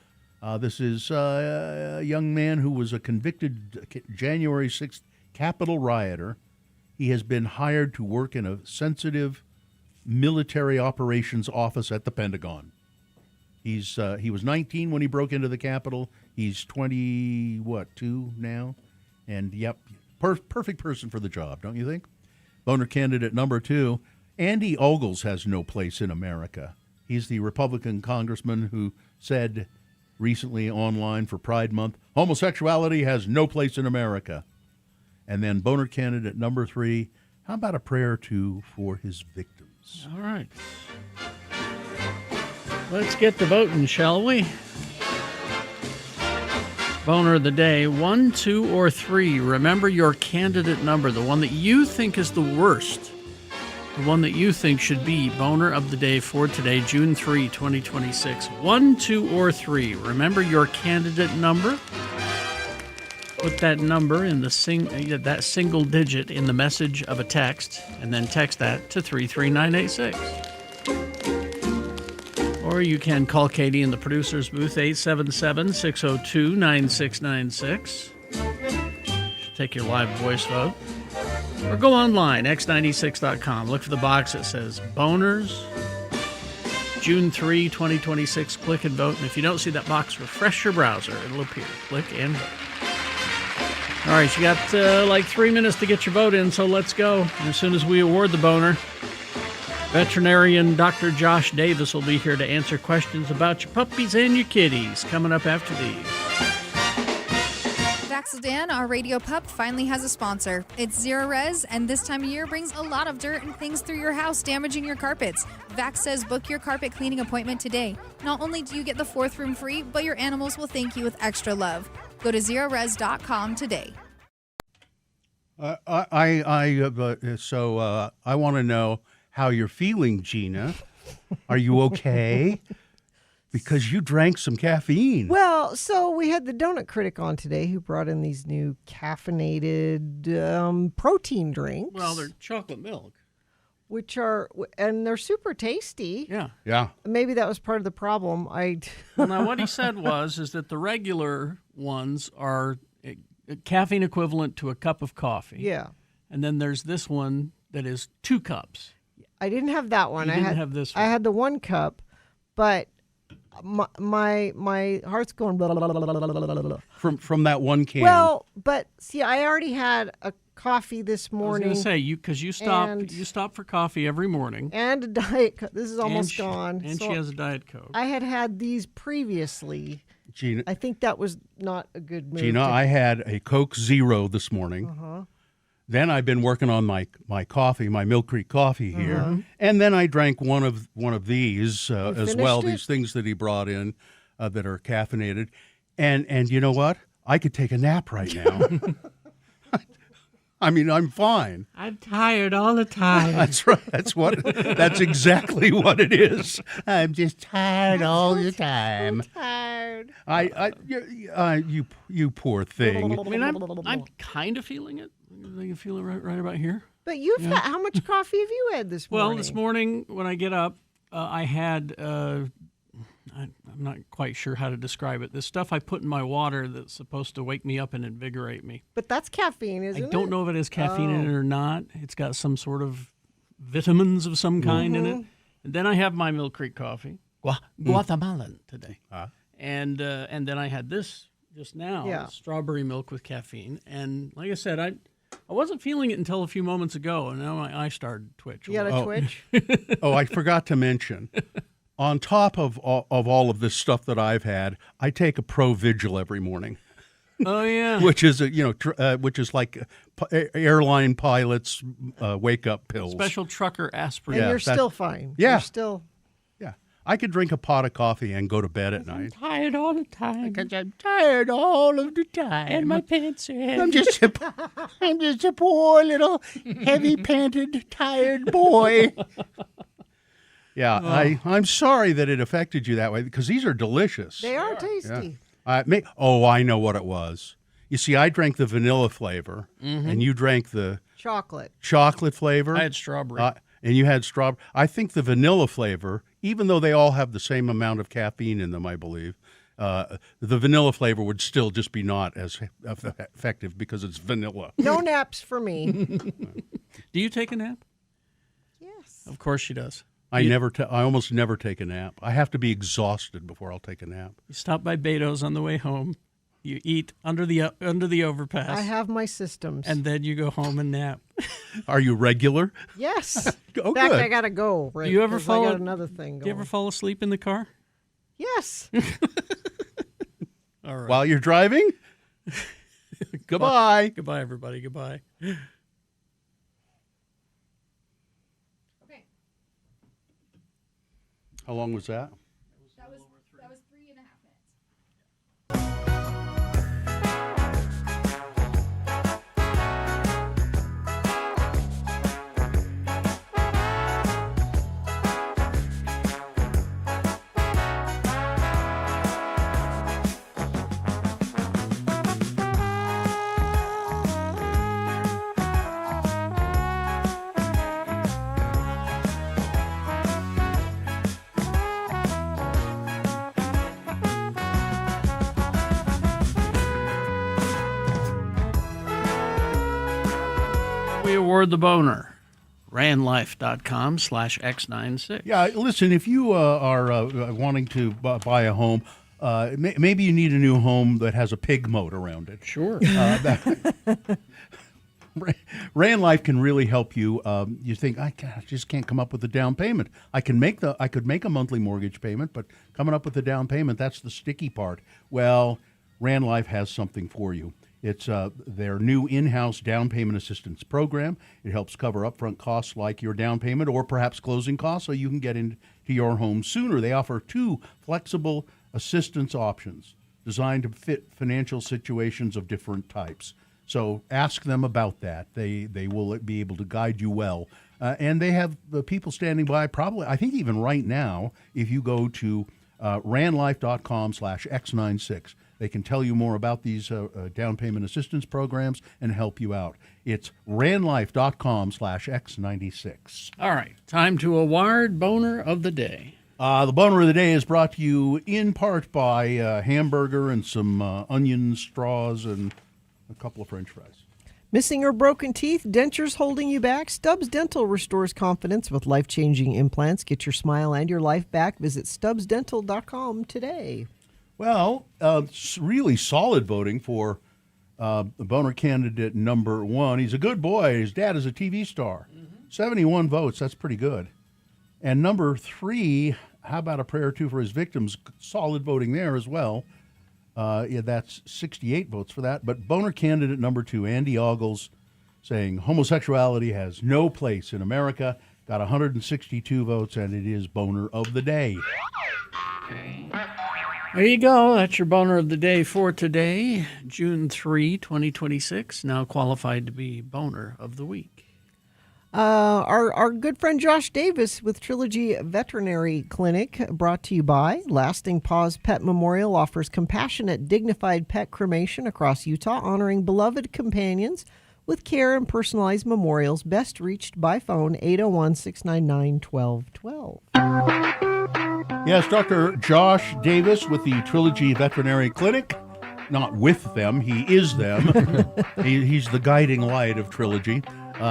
Speaker 3: This is a young man who was a convicted January 6th Capitol rioter. He has been hired to work in a sensitive military operations office at the Pentagon. He was 19 when he broke into the Capitol. He's 22 now? And, yep, perfect person for the job, don't you think? Boner candidate number 2, Andy Ogles has no place in America. He's the Republican congressman who said recently online for Pride Month, homosexuality has no place in America. And then Boner candidate number 3, how about a prayer or two for his victims?
Speaker 4: All right. Let's get to voting, shall we? Boner of the day, 1, 2, or 3. Remember your candidate number, the one that you think is the worst, the one that you think should be Boner of the day for today, June 3, 2026. 1, 2, or 3. Remember your candidate number. Put that number in that single digit in the message of a text, and then text that to 33986. Or you can call Katie in the producer's booth, 877-602-9696. Take your live voice vote. Or go online, x96.com. Look for the box that says Boners, June 3, 2026. Click and vote. And if you don't see that box, refresh your browser. It'll appear. Click and vote. All right, you got like 3 minutes to get your vote in, so let's go. And as soon as we award the Boner, veterinarian Dr. Josh Davis will be here to answer questions about your puppies and your kitties coming up after these.
Speaker 19: Vaxildan, our radio pup, finally has a sponsor. It's Zero Res, and this time of year brings a lot of dirt and things through your house, damaging your carpets. Vax says book your carpet cleaning appointment today. Not only do you get the 4th room free, but your animals will thank you with extra love. Go to zerores.com today.
Speaker 3: I want to know how you're feeling, Gina. Are you okay? Because you drank some caffeine.
Speaker 2: Well, so we had the donut critic on today who brought in these new caffeinated protein drinks.
Speaker 4: Well, they're chocolate milk.
Speaker 2: And they're super tasty.
Speaker 4: Yeah.
Speaker 3: Yeah.
Speaker 2: Maybe that was part of the problem.
Speaker 4: Well, now what he said is that the regular ones are caffeine equivalent to a cup of coffee.
Speaker 2: Yeah.
Speaker 4: And then there's this one that is 2 cups.
Speaker 2: I didn't have that one.
Speaker 4: You didn't have this one.
Speaker 2: I had the 1 cup, but my heart's going blah, blah, blah, blah, blah, blah, blah, blah.
Speaker 3: From that one can.
Speaker 2: Well, but see, I already had a coffee this
Speaker 4: I was
Speaker 2: morning.
Speaker 4: going to say because you stop for coffee every morning,
Speaker 2: and a Diet Coke. This is almost
Speaker 4: and
Speaker 2: gone.
Speaker 4: and
Speaker 2: So
Speaker 4: she has a Diet Coke.
Speaker 2: I had these previously.
Speaker 3: Gina,
Speaker 2: I think that was not a good move.
Speaker 3: Gina, I had a Coke Zero this morning.
Speaker 2: Uh-huh.
Speaker 3: Then I've been working on my coffee, my Mill Creek coffee here,
Speaker 2: Uh-huh.
Speaker 3: and then I drank one of these as well.
Speaker 2: finished it?
Speaker 3: These things that he brought in that are caffeinated, and you know what? I could take a nap right now. I mean, I'm fine.
Speaker 4: I'm tired all the time.
Speaker 3: That's right. That's exactly what it is. I'm just tired all the time.
Speaker 2: Tired.
Speaker 3: You poor thing.
Speaker 4: I mean, I'm kind of feeling it. I can feel it right about here.
Speaker 2: But you've
Speaker 4: Yeah.
Speaker 2: had, how much coffee have you had this morning?
Speaker 4: Well, this morning when I get up, I had, I'm not quite sure how to describe it. This stuff I put in my water that's supposed to wake me up and invigorate me.
Speaker 2: But that's caffeine, isn't it?
Speaker 4: I don't know if it has caffeine in
Speaker 2: Oh.
Speaker 4: it or not. It's got some sort of vitamins of some kind in it.
Speaker 2: Mhm.
Speaker 4: And then I have my Mill Creek coffee, Guatemalan today.
Speaker 3: Ah.
Speaker 4: And then I had this just now,
Speaker 2: Yeah.
Speaker 4: strawberry milk with caffeine. And like I said, I wasn't feeling it until a few moments ago, and now my eye started to twitch.
Speaker 2: You got a twitch?
Speaker 3: Oh, I forgot to mention. On top of all of this stuff that I've had, I take a Pro Vigil every morning.
Speaker 4: Oh yeah,
Speaker 3: which is which is like airline pilots' wake up pills.
Speaker 4: Special trucker aspirin.
Speaker 2: And you're still fine.
Speaker 3: Yeah,
Speaker 2: You're still.
Speaker 3: yeah. I could drink a pot of coffee and go to bed at night.
Speaker 4: Tired all the time.
Speaker 3: Because I'm tired all of the time.
Speaker 4: And my pants are heavy.
Speaker 3: I'm just a poor little heavy panted tired boy. Yeah, I'm sorry that it affected you that way because these are delicious.
Speaker 2: They are tasty.
Speaker 3: I know what it was. You see, I drank the vanilla flavor,
Speaker 4: Mm-hmm.
Speaker 3: and you drank the
Speaker 2: Chocolate
Speaker 3: flavor.
Speaker 4: I had strawberry.
Speaker 3: And you had strawberry. I think the vanilla flavor, even though they all have the same amount of caffeine in them, I believe, the vanilla flavor would still just be not as effective because it's vanilla.
Speaker 2: No naps for me.
Speaker 4: Do you take a nap?
Speaker 2: Yes.
Speaker 4: Of course she does.
Speaker 3: I almost never take a nap. I have to be exhausted before I'll take a nap.
Speaker 4: You stop by Beto's on the way home. You eat under the overpass.
Speaker 2: I have my systems.
Speaker 4: And then you go home and nap.
Speaker 3: Are you regular?
Speaker 2: Yes.
Speaker 3: Oh,
Speaker 2: In fact,
Speaker 3: good.
Speaker 2: I gotta go. Right,
Speaker 4: Do you ever
Speaker 2: 'cause
Speaker 4: fall?
Speaker 2: I got another thing
Speaker 4: Do you
Speaker 2: going.
Speaker 4: ever fall asleep in the car?
Speaker 2: Yes.
Speaker 4: All right.
Speaker 3: While you're driving? Goodbye.
Speaker 4: Goodbye, everybody. Goodbye.
Speaker 3: How long was that?
Speaker 19: That was 3.5 minutes.
Speaker 4: We award the boner. Ranlife.com/X96.
Speaker 3: Yeah, listen, if you are wanting to buy a home, maybe you need a new home that has a pig moat around it.
Speaker 4: Sure.
Speaker 3: Rand Life can really help you. You think I just can't come up with a down payment. I could make a monthly mortgage payment, but coming up with a down payment, that's the sticky part. Well, Rand Life has something for you. It's their new in-house down payment assistance program. It helps cover upfront costs like your down payment or perhaps closing costs so you can get into your home sooner. They offer 2 flexible assistance options designed to fit financial situations of different types. So ask them about that. They will be able to guide you well. And they have people standing by probably, I think even right now, if you go to randlife.com/X96, they can tell you more about these down payment assistance programs and help you out. It's randlife.com/X96.
Speaker 4: All right. Time to award boner of the day.
Speaker 3: The boner of the day is brought to you in part by hamburger and some onion straws and a couple of French fries.
Speaker 2: Missing or broken teeth, dentures holding you back? Stubbs Dental restores confidence with life-changing implants. Get your smile and your life back. Visit stubbsdental.com today.
Speaker 3: Well, really solid voting for the Boner candidate number 1. He's a good boy. His dad is a TV star. 71 votes. That's pretty good. And number 3, how about a prayer or two for his victims? Solid voting there as well. Yeah, that's 68 votes for that. But Boner candidate number 2, Andy Ogles, saying homosexuality has no place in America, got 162 votes, and it is Boner of the Day.
Speaker 4: There you go. That's your boner of the day for today, June 3, 2026. Now qualified to be boner of the week.
Speaker 2: Our good friend Josh Davis with Trilogy Veterinary Clinic, brought to you by Lasting Paws Pet Memorial, offers compassionate, dignified pet cremation across Utah, honoring beloved companions with care and personalized memorials. Best reached by phone, 801-699-1212.
Speaker 3: Yes, Dr. Josh Davis with the Trilogy Veterinary Clinic. Not with them, he is them. He's the guiding light of Trilogy.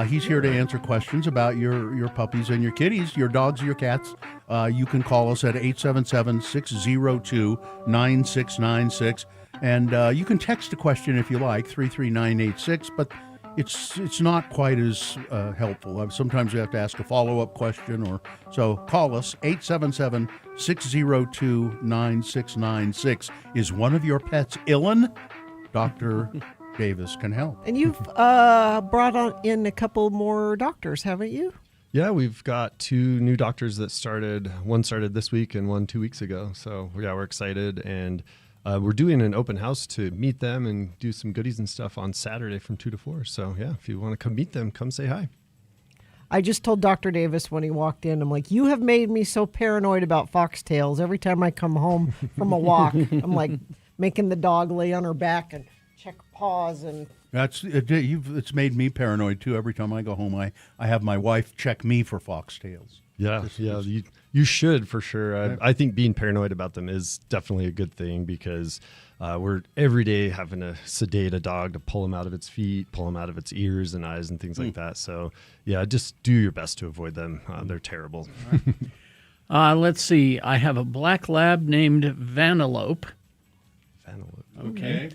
Speaker 3: He's here to answer questions about your puppies and your kitties, your dogs, your cats. You can call us at 877-602-9696. And you can text a question if you like, 33986, but it's not quite as helpful. Sometimes we have to ask a follow-up question, so call us, 877-602-9696. Is one of your pets illin? Dr. Davis can help.
Speaker 2: And you've brought in a couple more doctors, haven't you?
Speaker 20: Yeah, we've got 2 new doctors that started. One started this week and one 2 weeks ago. So yeah, we're excited, and we're doing an open house to meet them and do some goodies and stuff on Saturday from 2 to 4. So yeah, if you want to come meet them, come say hi.
Speaker 2: I just told Dr. Davis when he walked in, I'm like, you have made me so paranoid about foxtails. Every time I come home from a walk, I'm like making the dog lay on her back and check paws. And
Speaker 3: it's made me paranoid too. Every time I go home, I have my wife check me for foxtails.
Speaker 20: Yeah, you should for sure. I think being paranoid about them is definitely a good thing, because we're every day having to sedate a dog to pull him out of its feet, pull him out of its ears and eyes and things like that. So yeah, just do your best to avoid them. They're terrible.
Speaker 4: Let's see. I have a black lab named Vanellope. Okay.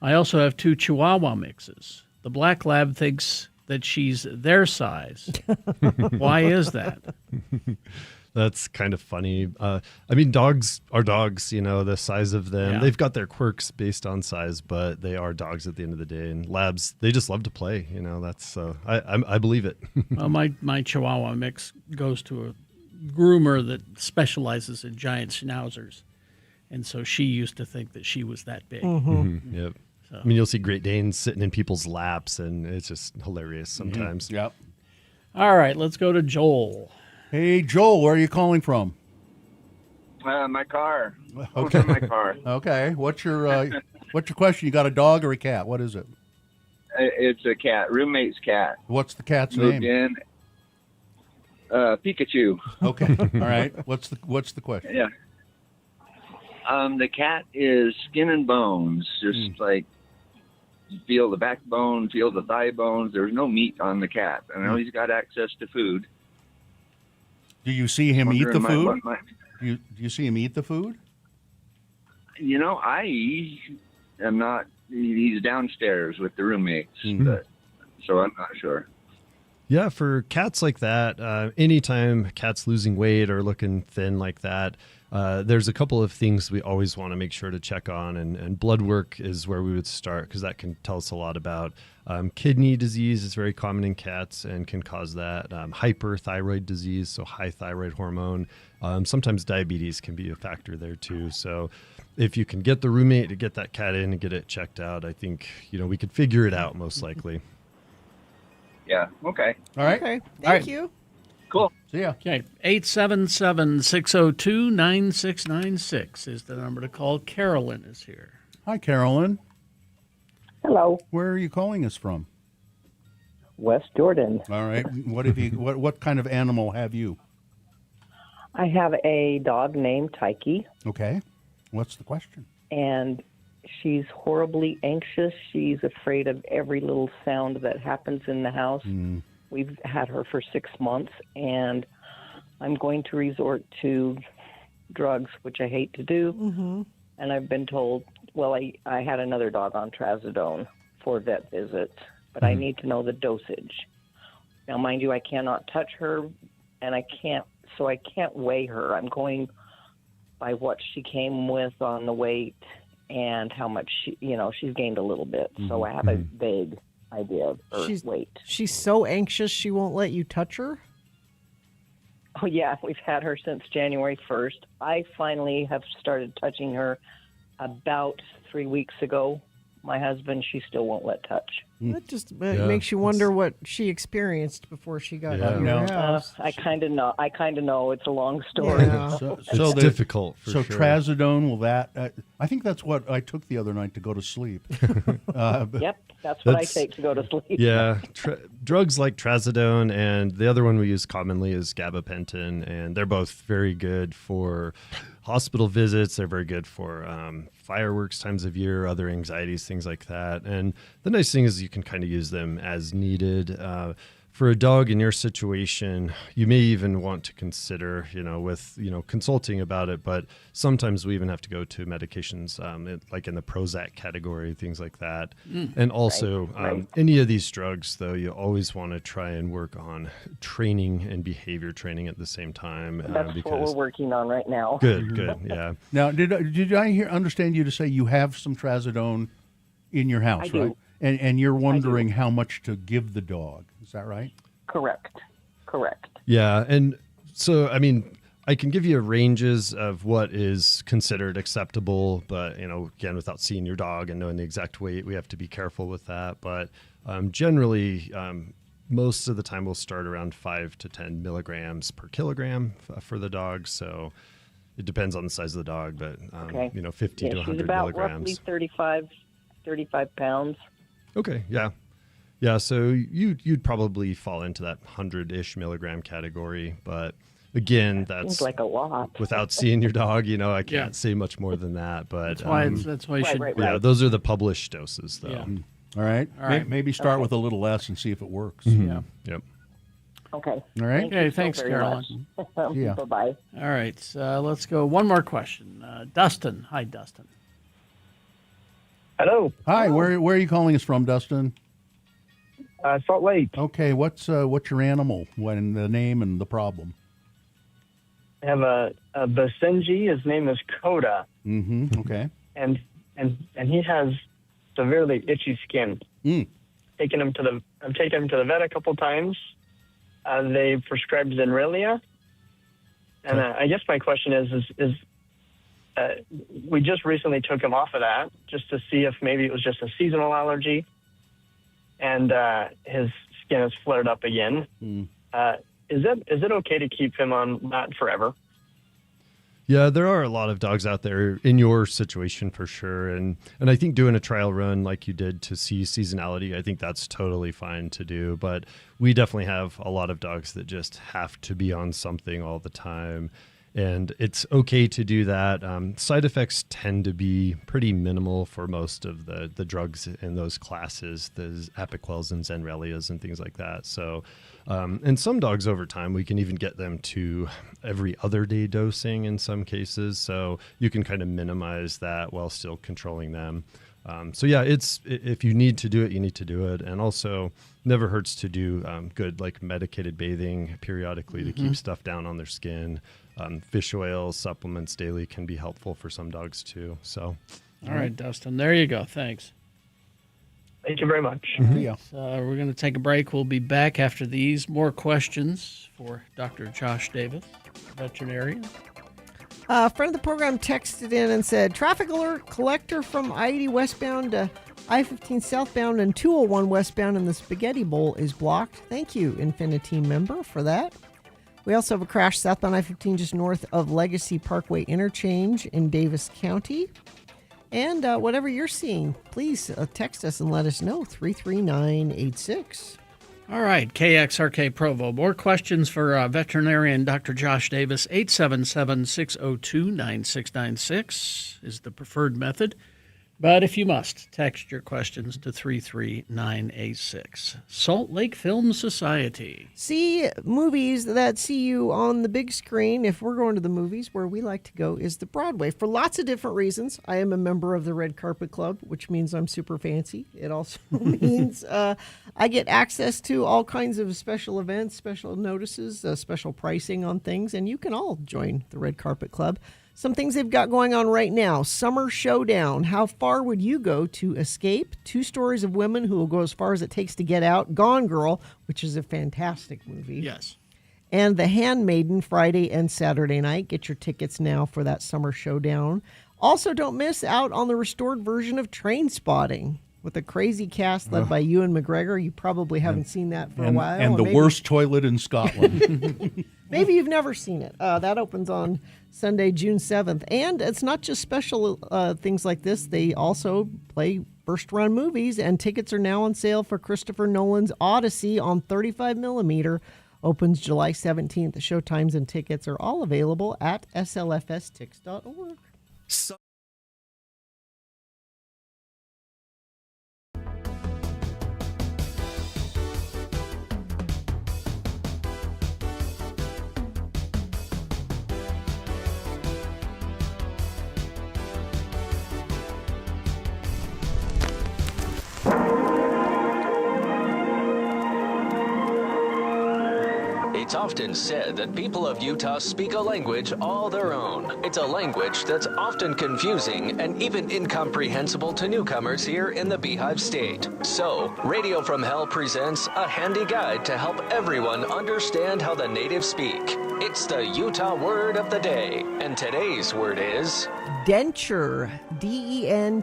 Speaker 4: I also have 2 Chihuahua mixes. The black lab thinks that she's their size. Why is that?
Speaker 20: That's kind of funny. I mean, dogs are dogs, the size of them.
Speaker 4: Yeah.
Speaker 20: They've got their quirks based on size, but they are dogs at the end of the day. And labs, they just love to play. That's I believe it.
Speaker 4: Well, my Chihuahua mix goes to a groomer that specializes in giant schnauzers. And so she used to think that she was that big.
Speaker 20: Yep. So. I mean, you'll see Great Danes sitting in people's laps, and it's just hilarious sometimes.
Speaker 3: Yep.
Speaker 4: All right, let's go to Joel.
Speaker 3: Hey, Joel, where are you calling from?
Speaker 21: My car.
Speaker 3: Okay.
Speaker 21: My car.
Speaker 3: Okay. What's your question? You got a dog or a cat? What is it?
Speaker 21: It's a cat. Roommate's cat.
Speaker 3: What's the cat's
Speaker 21: Moved
Speaker 3: name?
Speaker 21: in. Pikachu.
Speaker 3: Okay. All right. What's the question?
Speaker 21: Yeah. The cat is skin and bones, just like you feel the backbone, feel the thigh bones. There's no meat on the cat. I know he's got access to food.
Speaker 3: Do you see him eat the food?
Speaker 21: Do
Speaker 3: Do you see him eat the food?
Speaker 21: I am not. He's downstairs with the roommates, so I'm not sure.
Speaker 20: Yeah, for cats like that, anytime cat's losing weight or looking thin like that, there's a couple of things we always want to make sure to check on, and blood work is where we would start, because that can tell us a lot about kidney disease. Is very common in cats and can cause that. Hyperthyroid disease, so high thyroid hormone. Sometimes diabetes can be a factor there too. So if you can get the roommate to get that cat in and get it checked out, I think we could figure it out most likely.
Speaker 21: Yeah. Okay.
Speaker 3: All right.
Speaker 2: Okay.
Speaker 3: All
Speaker 2: Thank
Speaker 3: right.
Speaker 2: you.
Speaker 21: Cool.
Speaker 3: See ya.
Speaker 4: Okay. 877-602-9696 is the number to call. Carolyn is here.
Speaker 3: Hi, Carolyn.
Speaker 22: Hello.
Speaker 3: Where are you calling us from?
Speaker 22: West Jordan.
Speaker 3: All right. What have you? What kind of animal have you?
Speaker 22: I have a dog named Tyke,
Speaker 3: Okay. What's the question?
Speaker 22: and she's horribly anxious. She's afraid of every little sound that happens in the house. We've had her for 6 months, and I'm going to resort to drugs, which I hate to do.
Speaker 2: Mm-hmm.
Speaker 22: And I've been told, well, I had another dog on trazodone for vet visits, but I need to know the dosage. Now, mind you, I cannot touch her, and I can't weigh her. I'm going by what she came with on the weight and how much she's gained a little bit. So I have a vague idea of her weight.
Speaker 2: She's so anxious she won't let you touch her?
Speaker 22: Oh, yeah, we've had her since January 1st. I finally have started touching her about 3 weeks ago. My husband, she still won't let touch.
Speaker 2: That just makes you wonder what she experienced before she got to your house.
Speaker 22: I kind of know. It's a long story.
Speaker 2: Yeah.
Speaker 20: It's difficult for
Speaker 3: so
Speaker 20: sure.
Speaker 3: trazodone, will that? I think that's what I took the other night to go to sleep.
Speaker 22: Yep, that's what I take to go to sleep.
Speaker 20: Yeah, drugs like trazodone, and the other one we use commonly is gabapentin, and they're both very good for hospital visits. They're very good for fireworks times of year, other anxieties, things like that. And the nice thing is you can kind of use them as needed. For a dog in your situation, you may even want to consider, consulting about it. But sometimes we even have to go to medications, like in the Prozac category, things like that. And also, any of these drugs, though, you always want to try and work on training and behavior training at the same time.
Speaker 22: That's what we're working on right now.
Speaker 20: Good, yeah.
Speaker 3: Now, did I understand you to say you have some trazodone in your house,
Speaker 22: I do.
Speaker 3: right? And you're wondering how much to give the dog. Is that right?
Speaker 22: Correct.
Speaker 20: Yeah, and so, I can give you ranges of what is considered acceptable, but, again, without seeing your dog and knowing the exact weight, we have to be careful with that. But generally, most of the time we'll start around 5 to 10 milligrams per kilogram for the dog. So it depends on the size of the dog, but, 50 to 100
Speaker 22: she's about
Speaker 20: milligrams.
Speaker 22: roughly 35 pounds.
Speaker 20: Okay, yeah. Yeah, so you'd probably fall into that 100-ish milligram category, but again, that's
Speaker 22: seems like a lot.
Speaker 20: Without seeing your dog, I can't say much more than that. But
Speaker 4: that's why you should.
Speaker 20: Yeah, those are the published doses, though.
Speaker 4: Yeah.
Speaker 3: All right.
Speaker 4: All right.
Speaker 3: Maybe start with a little less and see if it works.
Speaker 20: Yeah. Yep.
Speaker 22: Okay.
Speaker 3: All right.
Speaker 4: Okay, thanks, Caroline.
Speaker 3: Yeah.
Speaker 22: Bye-bye.
Speaker 4: All right, so let's go. One more question. Dustin. Hi, Dustin.
Speaker 1: Hello.
Speaker 3: Hi. Where are you calling us from, Dustin?
Speaker 1: Salt Lake.
Speaker 3: Okay. What's your animal? When the name and the problem?
Speaker 1: I have a Basenji. His name is Coda.
Speaker 3: Mm-hmm. Okay.
Speaker 1: And he has severely itchy skin.
Speaker 3: Mm.
Speaker 1: I've taken him to the vet a couple times. They prescribed Zenrelia. And I guess my question is we just recently took him off of that just to see if maybe it was just a seasonal allergy. And his skin has flared up again.
Speaker 3: Mm.
Speaker 1: Is it okay to keep him on that forever?
Speaker 20: Yeah, there are a lot of dogs out there in your situation for sure. And I think doing a trial run like you did to see seasonality, I think that's totally fine to do. But we definitely have a lot of dogs that just have to be on something all the time. And it's okay to do that. Side effects tend to be pretty minimal for most of the drugs in those classes, the Apoquels and Zenrelias and things like that. So, and some dogs over time, we can even get them to every other day dosing in some cases. So you can kind of minimize that while still controlling them. So yeah, if you need to do it, you need to do it. And also never hurts to do good like medicated bathing periodically to keep stuff down on their skin. Fish oil supplements daily can be helpful for some dogs too. So,
Speaker 4: all right, Dustin, there you go. Thanks.
Speaker 1: Thank you very much.
Speaker 3: Yeah.
Speaker 4: So we're going to take a break. We'll be back after these. More questions for Dr. Josh Davis, veterinarian.
Speaker 2: A friend of the program texted in and said, traffic alert, collector from I-80 westbound to I-15 southbound and 201 westbound in the Spaghetti Bowl is blocked. Thank you, Infinity member, for that. We also have a crash southbound I-15 just north of Legacy Parkway Interchange in Davis County. And whatever you're seeing, please text us and let us know, 33986.
Speaker 4: All right, KXRK Provo. More questions for veterinarian Dr. Josh Davis. 877-602-9696 is the preferred method. But if you must, text your questions to 33986. Salt Lake Film Society.
Speaker 2: See movies that see you on the big screen. If we're going to the movies, where we like to go is the Broadway for lots of different reasons. I am a member of the Red Carpet Club, which means I'm super fancy. It also means I get access to all kinds of special events, special notices, special pricing on things, and you can all join the Red Carpet Club. Some things they've got going on right now. Summer Showdown. How far would you go to escape? 2 stories of women who will go as far as it takes to get out. Gone Girl, which is a fantastic movie.
Speaker 4: Yes.
Speaker 2: And The Handmaiden, Friday and Saturday night. Get your tickets now for that Summer Showdown. Also, don't miss out on the restored version of Trainspotting with a crazy cast led by Ewan McGregor. You probably haven't seen that for a while.
Speaker 3: And
Speaker 2: or
Speaker 3: the
Speaker 2: maybe-
Speaker 3: worst toilet in Scotland.
Speaker 2: Maybe you've never seen it. That opens on Sunday, June 7th. And it's not just special things like this. They also play first-run movies, and tickets are now on sale for Christopher Nolan's Odyssey on 35mm. Opens July 17th. The show times and tickets are all available at slfstix.org.
Speaker 5: It's often said that people of Utah speak a language all their own. It's a language that's often confusing and even incomprehensible to newcomers here in the Beehive State. So, Radio from Hell presents a handy guide to help everyone understand how the natives speak. It's the Utah word of the day, and today's word is...
Speaker 2: Denture, D-E-N-T-U-R-E,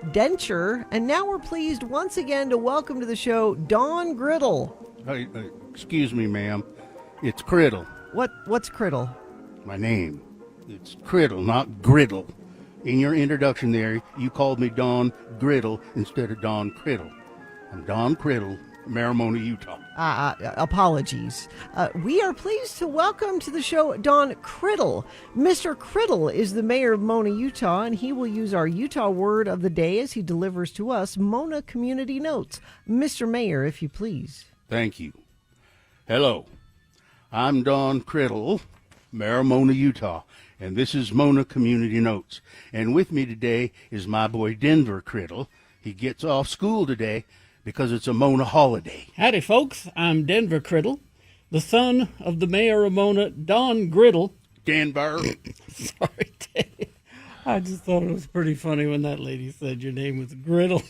Speaker 2: denture. And now we're pleased once again to welcome to the show Don Griddle.
Speaker 3: Hey, excuse me, ma'am. It's Criddle.
Speaker 2: What's Criddle?
Speaker 3: My name. It's Criddle, not Griddle. In your introduction there, you called me Don Griddle instead of Don Criddle. I'm Don Criddle, Marimona, Utah.
Speaker 2: Apologies. We are pleased to welcome to the show Don Criddle. Mr. Criddle is the mayor of Mona, Utah, and he will use our Utah word of the day as he delivers to us Mona Community Notes. Mr. Mayor, if you please.
Speaker 3: Thank you. Hello, I'm Don Criddle, Marimona, Utah, and this is Mona Community Notes. And with me today is my boy Denver Criddle. He gets off school today because it's a Mona holiday.
Speaker 4: Howdy, folks. I'm Denver Criddle, the son of the mayor of Mona, Don Griddle.
Speaker 3: Denver.
Speaker 4: Sorry, Dave. I just thought it was pretty funny when that lady said your name was Griddle.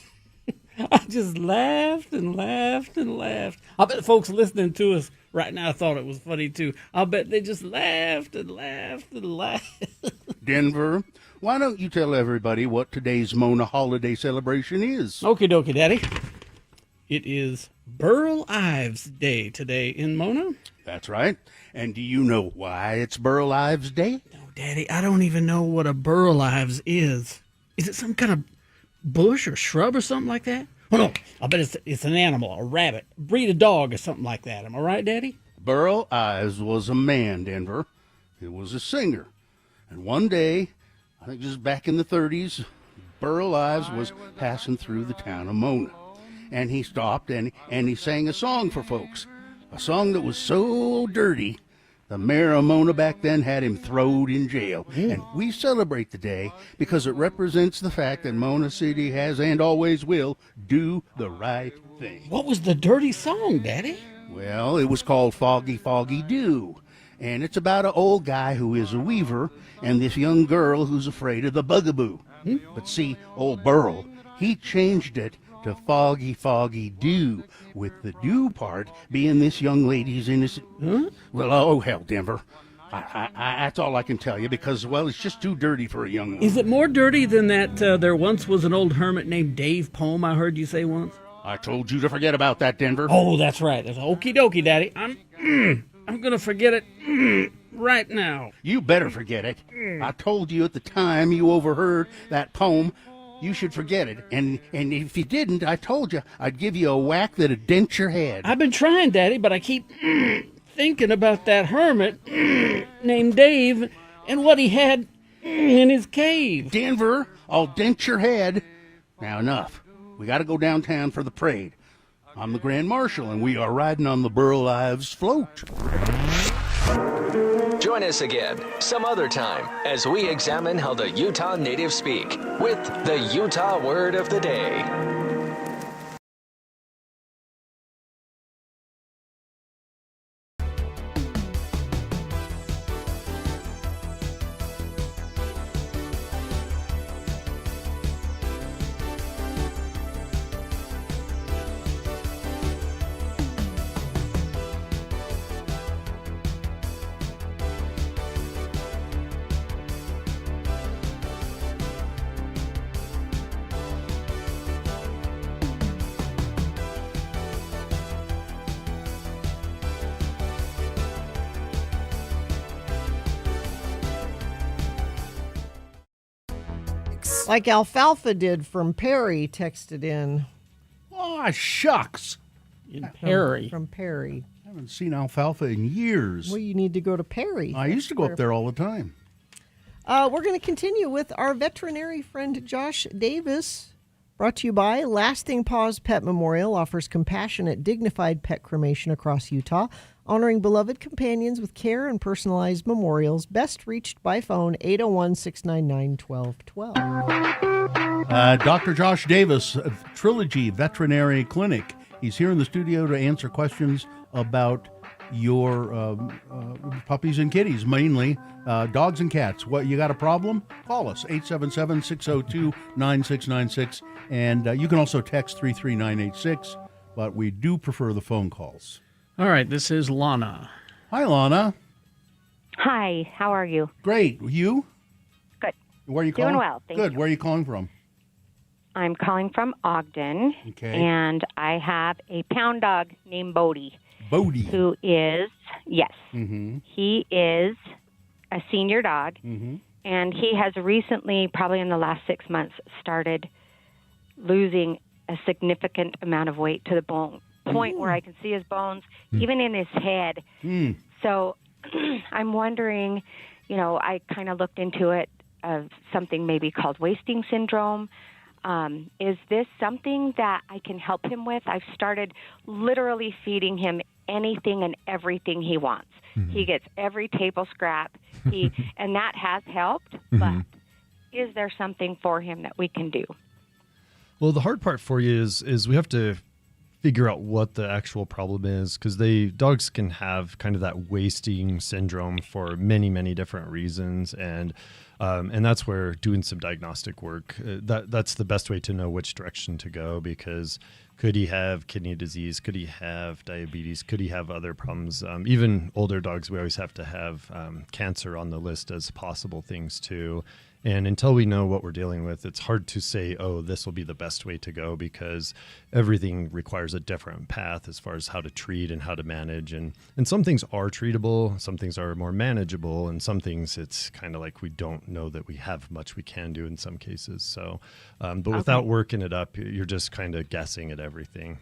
Speaker 4: I just laughed and laughed and laughed. I bet the folks listening to us right now thought it was funny, too. I bet they just laughed and laughed and laughed.
Speaker 3: Denver, why don't you tell everybody what today's Mona holiday celebration is?
Speaker 4: Okie dokie, Daddy. It is Burl Ives Day today in Mona.
Speaker 3: That's right. And do you know why it's Burl Ives Day?
Speaker 4: No, Daddy, I don't even know what a Burl Ives is. Is it some kind of bush or shrub or something like that? Oh, no, I bet it's an animal, a rabbit, breed of dog or something like that. Am I right, Daddy?
Speaker 3: Burl Ives was a man, Denver. He was a singer. And one day, I think just back in the 30s, Burl Ives was passing through the town of Mona. And he stopped and he sang a song for folks. A song that was so dirty, the mayor of Mona back then had him throwed in jail. And we celebrate the day because it represents the fact that Mona City has and always will do the right thing.
Speaker 4: What was the dirty song, Daddy?
Speaker 3: Well, it was called Foggy Foggy Dew. And it's about an old guy who is a weaver and this young girl who's afraid of the bugaboo. But see, old Burl, he changed it to Foggy Foggy Dew, with the dew part being this young lady's innocent. Well, oh, hell, Denver. That's all I can tell you because, well, it's just too dirty for a young woman.
Speaker 4: Is it more dirty than that there once was an old hermit named Dave poem I heard you say once?
Speaker 3: I told you to forget about that, Denver.
Speaker 4: Oh, that's right. That's okie dokie, Daddy. I'm going to forget it right now.
Speaker 3: You better forget it. I told you at the time you overheard that poem, you should forget it. And if you didn't, I told you I'd give you a whack that'd dent your head.
Speaker 4: I've been trying, Daddy, but I keep thinking about that hermit named Dave and what he had in his cave.
Speaker 3: Denver, I'll dent your head. Now enough. We got to go downtown for the parade. I'm the Grand Marshal, and we are riding on the Burl Ives float.
Speaker 5: Join us again some other time as we examine how the Utah natives speak with the Utah Word of the Day.
Speaker 2: Like Alfalfa did from Perry, texted in.
Speaker 3: Aw, shucks.
Speaker 4: In Perry.
Speaker 2: From Perry.
Speaker 3: I haven't seen Alfalfa in years.
Speaker 2: Well, you need to go to Perry.
Speaker 3: I used to go up there all the time.
Speaker 2: We're going to continue with our veterinary friend Josh Davis. Brought to you by Lasting Paws Pet Memorial, offers compassionate, dignified pet cremation across Utah, honoring beloved companions with care and personalized memorials. Best reached by phone, 801-699-1212.
Speaker 3: Dr. Josh Davis, Trilogy Veterinary Clinic. He's here in the studio to answer questions about your puppies and kitties, mainly dogs and cats. What, you got a problem? Call us, 877-602-9696. And you can also text 33986, but we do prefer the phone calls.
Speaker 4: All right, this is Lana.
Speaker 3: Hi, Lana.
Speaker 6: Hi, how are you?
Speaker 3: Great. You?
Speaker 6: Good.
Speaker 3: Where are you
Speaker 6: Doing
Speaker 3: calling?
Speaker 6: well, thank
Speaker 3: Good.
Speaker 6: you.
Speaker 3: Where are you calling from?
Speaker 6: I'm calling from Ogden,
Speaker 3: Okay.
Speaker 6: and I have a pound dog named Bodie.
Speaker 3: Bodie.
Speaker 6: Who is, yes,
Speaker 3: Mm-hmm.
Speaker 6: he is a senior dog,
Speaker 3: Mm-hmm.
Speaker 6: and he has recently, probably in the last 6 months, started losing a significant amount of weight to the point where I can see his bones, even in his head.
Speaker 3: Mm.
Speaker 6: So I'm wondering, I kind of looked into it, of something maybe called wasting syndrome. Is this something that I can help him with? I've started literally feeding him anything and everything he wants.
Speaker 20: Mm-hmm.
Speaker 6: He gets every table scrap, and that has helped, but is there something for him that we can do?
Speaker 20: Well, the hard part for you is we have to figure out what the actual problem is, because dogs can have kind of that wasting syndrome for many, many different reasons, and that's where doing some diagnostic work, that's the best way to know which direction to go, because could he have kidney disease? Could he have diabetes? Could he have other problems? Even older dogs, we always have to have cancer on the list as possible things too. And until we know what we're dealing with, it's hard to say, oh, this will be the best way to go, because everything requires a different path as far as how to treat and how to manage. And some things are treatable, some things are more manageable, and some things it's kind of like we don't know that we have much we can do in some cases. So, but without working it up, you're just kind of guessing at everything.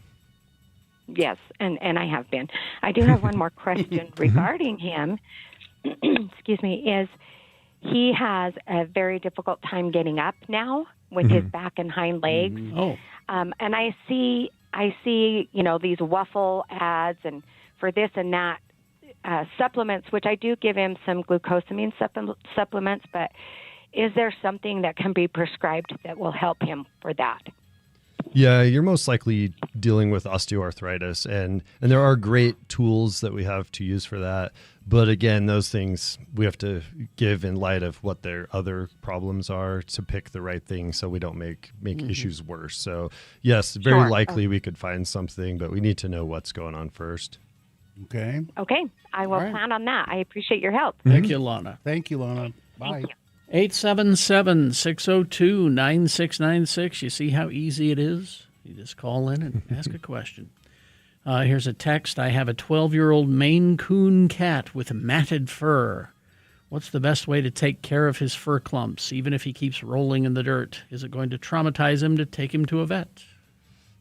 Speaker 6: Yes, and I have been. I do have one more question regarding him. Excuse me, is he has a very difficult time getting up now with his back and hind legs. And I see, these waffle ads and for this and that supplements, which I do give him some glucosamine supplements, but is there something that can be prescribed that will help him for that?
Speaker 20: Yeah, you're most likely dealing with osteoarthritis, and there are great tools that we have to use for that. But again, those things we have to give in light of what their other problems are to pick the right thing, so we don't make issues worse. So yes, very likely we could find something, but we need to know what's going on first.
Speaker 3: Okay.
Speaker 6: Okay, I will plan on that. I appreciate your help.
Speaker 4: Thank you, Lana.
Speaker 3: Thank you, Lana. Bye.
Speaker 6: Thank you.
Speaker 4: 877-602-9696. You see how easy it is? You just call in and ask a question. Here's a text. I have a 12-year-old Maine Coon cat with matted fur. What's the best way to take care of his fur clumps, even if he keeps rolling in the dirt? Is it going to traumatize him to take him to a vet?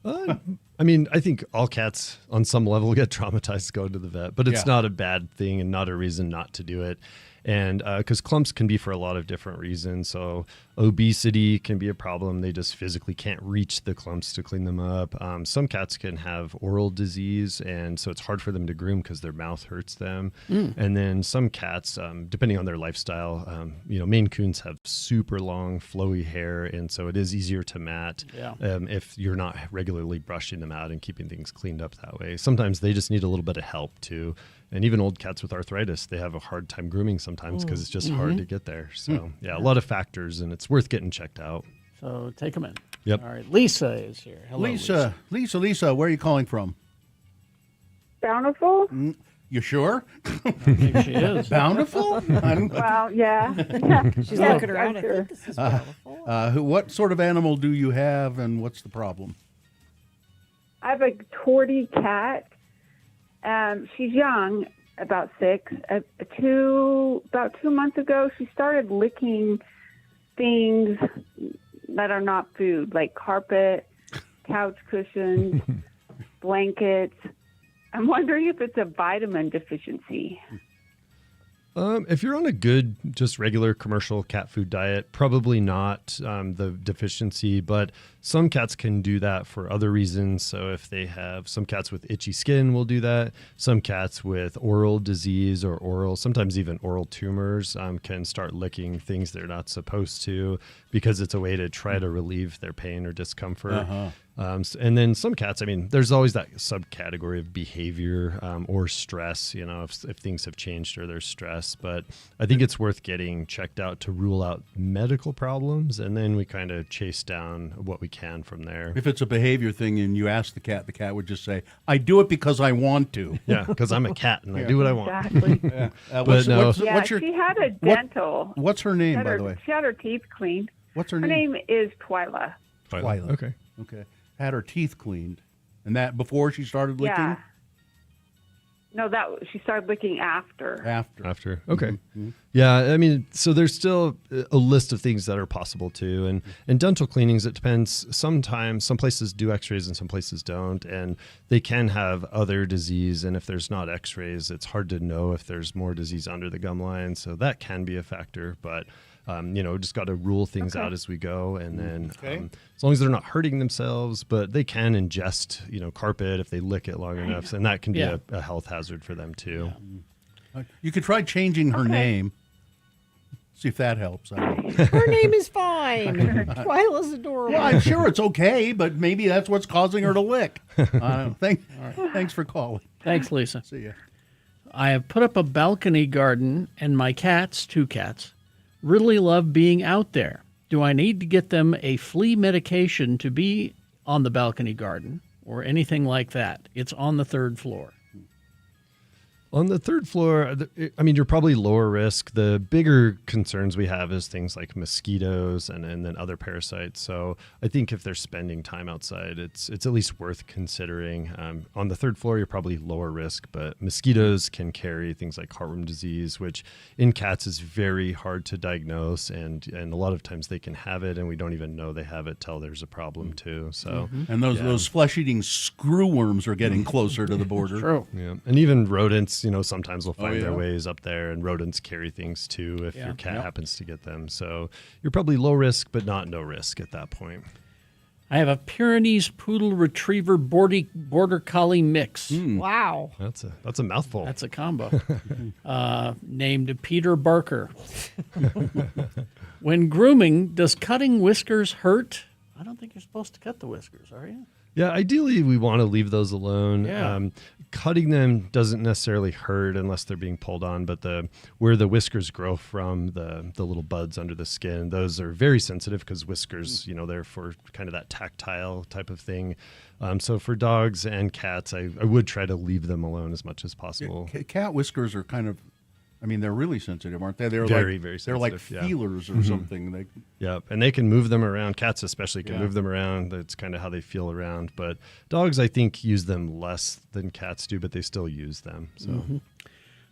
Speaker 20: I mean, I think all cats on some level get traumatized going to the vet, but it's not a bad thing and not a reason not to do it. And because clumps can be for a lot of different reasons. So Obesity can be a problem. They just physically can't reach the clumps to clean them up. Some cats can have oral disease, and so it's hard for them to groom because their mouth hurts them. And then some cats, depending on their lifestyle, Maine Coons have super long, flowy hair, and so it is easier to mat if you're not regularly brushing them out and keeping things cleaned up that way. Sometimes they just need a little bit of help too. And even old cats with arthritis, they have a hard time grooming sometimes because it's just hard to get there. So, a lot of factors, and it's worth getting checked out.
Speaker 4: So take them in.
Speaker 20: Yep.
Speaker 4: All right. Lisa is here. Hello,
Speaker 3: Lisa, where are you calling from?
Speaker 9: Bountiful?
Speaker 3: You sure?
Speaker 4: I think she is.
Speaker 3: Bountiful?
Speaker 9: Well, yeah.
Speaker 2: She's looking around. I think this is Bountiful.
Speaker 3: What sort of animal do you have, and what's the problem?
Speaker 9: I have a tortie cat. She's young, about 6. About 2 months ago, she started licking things that are not food, like carpet, couch cushions, blankets. I'm wondering if it's a vitamin deficiency.
Speaker 20: If you're on a good, just regular commercial cat food diet, probably not the deficiency, but some cats can do that for other reasons. So if they have, some cats with itchy skin will do that. Some cats with oral disease or sometimes even oral tumors can start licking things they're not supposed to because it's a way to try to relieve their pain or discomfort. And then some cats, there's always that subcategory of behavior or stress, if things have changed or there's stress. But I think it's worth getting checked out to rule out medical problems, and then we kind of chase down what we can from there.
Speaker 3: If it's a behavior thing and you ask the cat would just say, I do it because I want to.
Speaker 20: Yeah, because I'm a cat and I do what I want.
Speaker 9: Exactly.
Speaker 20: But
Speaker 9: she had a dental.
Speaker 3: What's her name, by the way?
Speaker 9: She had her teeth cleaned.
Speaker 3: What's her
Speaker 9: name? Her name is Twyla.
Speaker 3: Twyla. Okay. Had her teeth cleaned. And that before she started licking?
Speaker 9: Yeah. No, she started licking after.
Speaker 20: After. Okay. Mm-hmm. Yeah, so there's still a list of things that are possible too. And dental cleanings, it depends. Sometimes some places do x-rays and some places don't. And they can have other disease. And if there's not x-rays, it's hard to know if there's more disease under the gum line. So that can be a factor. But just got to rule things out as we go. And then as long as they're not hurting themselves, but they can ingest, carpet if they lick it long enough. And that can be a health hazard for them too.
Speaker 3: Yeah. You could try changing her name. See if that helps.
Speaker 2: Her name is fine. Twyla's adorable.
Speaker 3: Well, I'm sure it's okay, but maybe that's what's causing her to lick. Thanks for calling.
Speaker 4: Thanks, Lisa.
Speaker 3: See ya.
Speaker 4: I have put up a balcony garden, and my cats, 2 cats, really love being out there. Do I need to get them a flea medication to be on the balcony garden or anything like that? It's on the 3rd floor.
Speaker 20: On the 3rd floor, you're probably lower risk. The bigger concerns we have is things like mosquitoes and then other parasites. So I think if they're spending time outside, it's at least worth considering. On the 3rd floor, you're probably lower risk, but mosquitoes can carry things like heartworm disease, which in cats is very hard to diagnose. And a lot of times they can have it, and we don't even know they have it till there's a problem too. So
Speaker 3: And those flesh-eating screwworms are getting closer to the border.
Speaker 4: True.
Speaker 20: Yeah, and even rodents, sometimes will find their ways up there, and rodents carry things too if your cat happens to get them. So you're probably low risk, but not no risk at that point.
Speaker 4: I have a Pyrenees Poodle Retriever Border Collie mix.
Speaker 2: Wow.
Speaker 20: That's a mouthful.
Speaker 4: That's a combo. Named Peter Barker. When grooming, does cutting whiskers hurt? I don't think you're supposed to cut the whiskers, are you?
Speaker 20: Yeah, ideally we want to leave those alone.
Speaker 4: Yeah.
Speaker 20: Cutting them doesn't necessarily hurt unless they're being pulled on, but where the whiskers grow from, the little buds under the skin, those are very sensitive because whiskers, they're for kind of that tactile type of thing. So for dogs and cats, I would try to leave them alone as much as possible.
Speaker 3: Cat whiskers are kind of, they're really sensitive, aren't they? They're
Speaker 20: very
Speaker 3: sensitive.
Speaker 20: They're
Speaker 3: like feelers or something.
Speaker 20: And they can move them around. Cats especially can move them around. That's kind of how they feel around. But dogs, I think, use them less than cats do, but they still use them. So,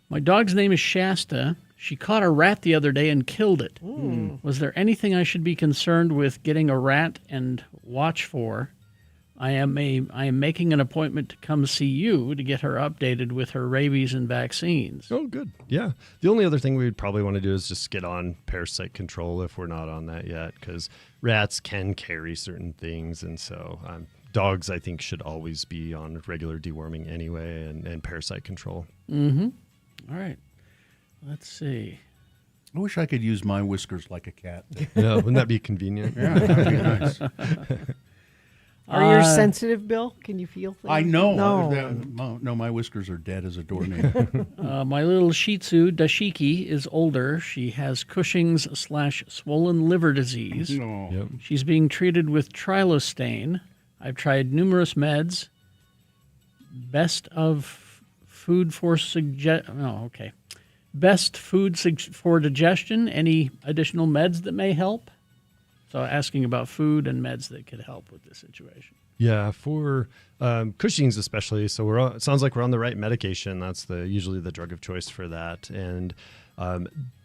Speaker 4: My dog's name is Shasta. She caught a rat the other day and killed it. Was there anything I should be concerned with getting a rat and watch for I am making an appointment to come see you to get her updated with her rabies and vaccines.
Speaker 20: Oh, good. Yeah. The only other thing we would probably want to do is just get on parasite control if we're not on that yet, because rats can carry certain things. And so dogs, I think, should always be on regular deworming anyway and parasite control.
Speaker 4: Mm-hmm. All right. Let's see.
Speaker 3: I wish I could use my whiskers like a cat.
Speaker 20: Yeah, wouldn't that be convenient?
Speaker 3: Yeah, that'd be nice.
Speaker 2: Are yours sensitive, Bill? Can you feel things?
Speaker 3: I know.
Speaker 2: No.
Speaker 3: No, my whiskers are dead as a doornail.
Speaker 4: My little Shih Tzu, Dashiki, is older. She has Cushing's / swollen liver disease.
Speaker 3: No.
Speaker 20: Yep.
Speaker 4: She's being treated with Trilostane. I've tried numerous meds. Best food for digestion. Any additional meds that may help? So asking about food and meds that could help with this situation.
Speaker 20: Yeah, for Cushing's especially. So it sounds like we're on the right medication. That's usually the drug of choice for that. And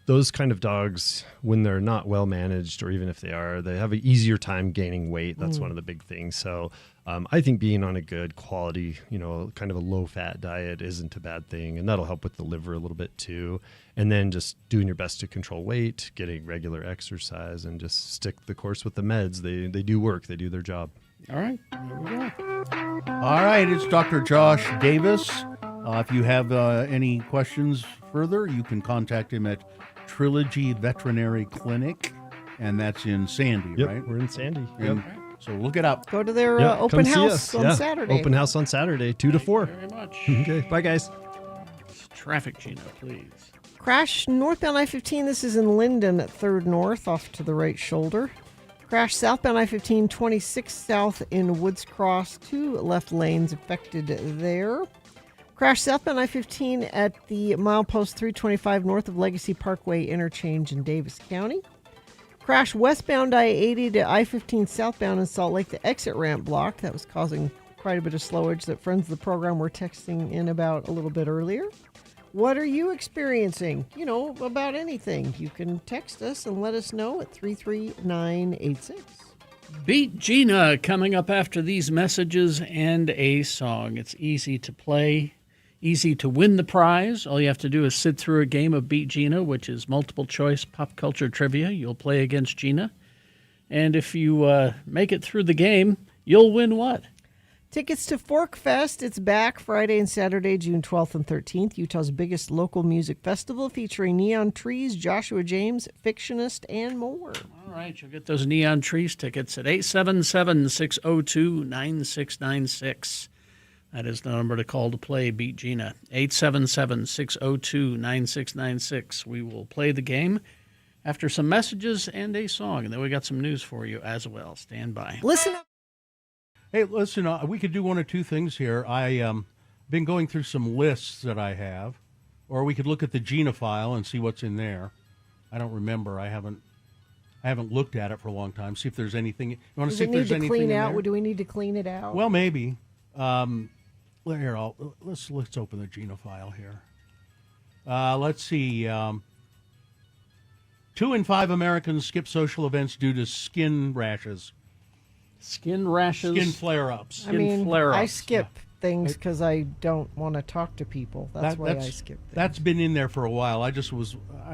Speaker 20: those kind of dogs, when they're not well managed, or even if they are, they have an easier time gaining weight. That's one of the big things. So I think being on a good quality, kind of a low fat diet isn't a bad thing. And that'll help with the liver a little bit too. And then just doing your best to control weight, getting regular exercise, and just stick the course with the meds. They do work. They do their job.
Speaker 4: All right. There we go.
Speaker 3: All right, it's Dr. Josh Davis. If you have any questions further, you can contact him at Trilogy Veterinary Clinic, and that's in Sandy,
Speaker 20: Yep,
Speaker 3: right?
Speaker 20: we're in Sandy.
Speaker 3: And so look it up.
Speaker 2: Go to their
Speaker 20: Yeah,
Speaker 2: open
Speaker 20: come see
Speaker 2: house
Speaker 20: us.
Speaker 2: on
Speaker 20: Yeah,
Speaker 2: Saturday.
Speaker 20: Open house on Saturday, 2 to 4.
Speaker 4: Very much.
Speaker 20: Okay, bye guys.
Speaker 4: Traffic, Gina, please.
Speaker 2: Crash northbound I-15. This is in Linden at 3rd North, off to the right shoulder. Crash southbound I-15, 26 south in Woods Cross. 2 left lanes affected there. Crash southbound I-15 at the milepost 325 north of Legacy Parkway interchange in Davis County. Crash westbound I-80 to I-15 southbound in Salt Lake, the exit ramp blocked. That was causing quite a bit of slowage that friends of the program were texting in about a little bit earlier. What are you experiencing? About anything. You can text us and let us know at 33986.
Speaker 4: Beat Gina coming up after these messages and a song. It's easy to play, easy to win the prize. All you have to do is sit through a game of Beat Gina, which is multiple choice pop culture trivia. You'll play against Gina. And if you make it through the game, you'll win what?
Speaker 2: Tickets to Fork Fest. It's back Friday and Saturday, June 12th and 13th. Utah's biggest local music festival featuring Neon Trees, Joshua James, Fictionist, and more.
Speaker 4: All right, you'll get those Neon Trees tickets at 877-602-9696. That is the number to call to play Beat Gina. 877-602-9696. We will play the game after some messages and a song. And then we got some news for you as well. Stand by.
Speaker 2: Listen up.
Speaker 3: Hey, listen, we could do one of two things here. I've been going through some lists that I have, or we could look at the Gina file and see what's in there. I don't remember. I haven't looked at it for a long time. See if there's anything. You want to see if there's anything
Speaker 2: clean
Speaker 3: in
Speaker 2: out?
Speaker 3: there?
Speaker 2: Do we need to clean it out?
Speaker 3: Well, maybe. Here, let's open the Gina file here. Let's see. 2 in 5 Americans skip social events due to skin rashes.
Speaker 4: Skin rashes?
Speaker 3: Skin flare-ups.
Speaker 2: I skip things because I don't want to talk to people. That's why I skip things.
Speaker 3: That's been in there for a while. I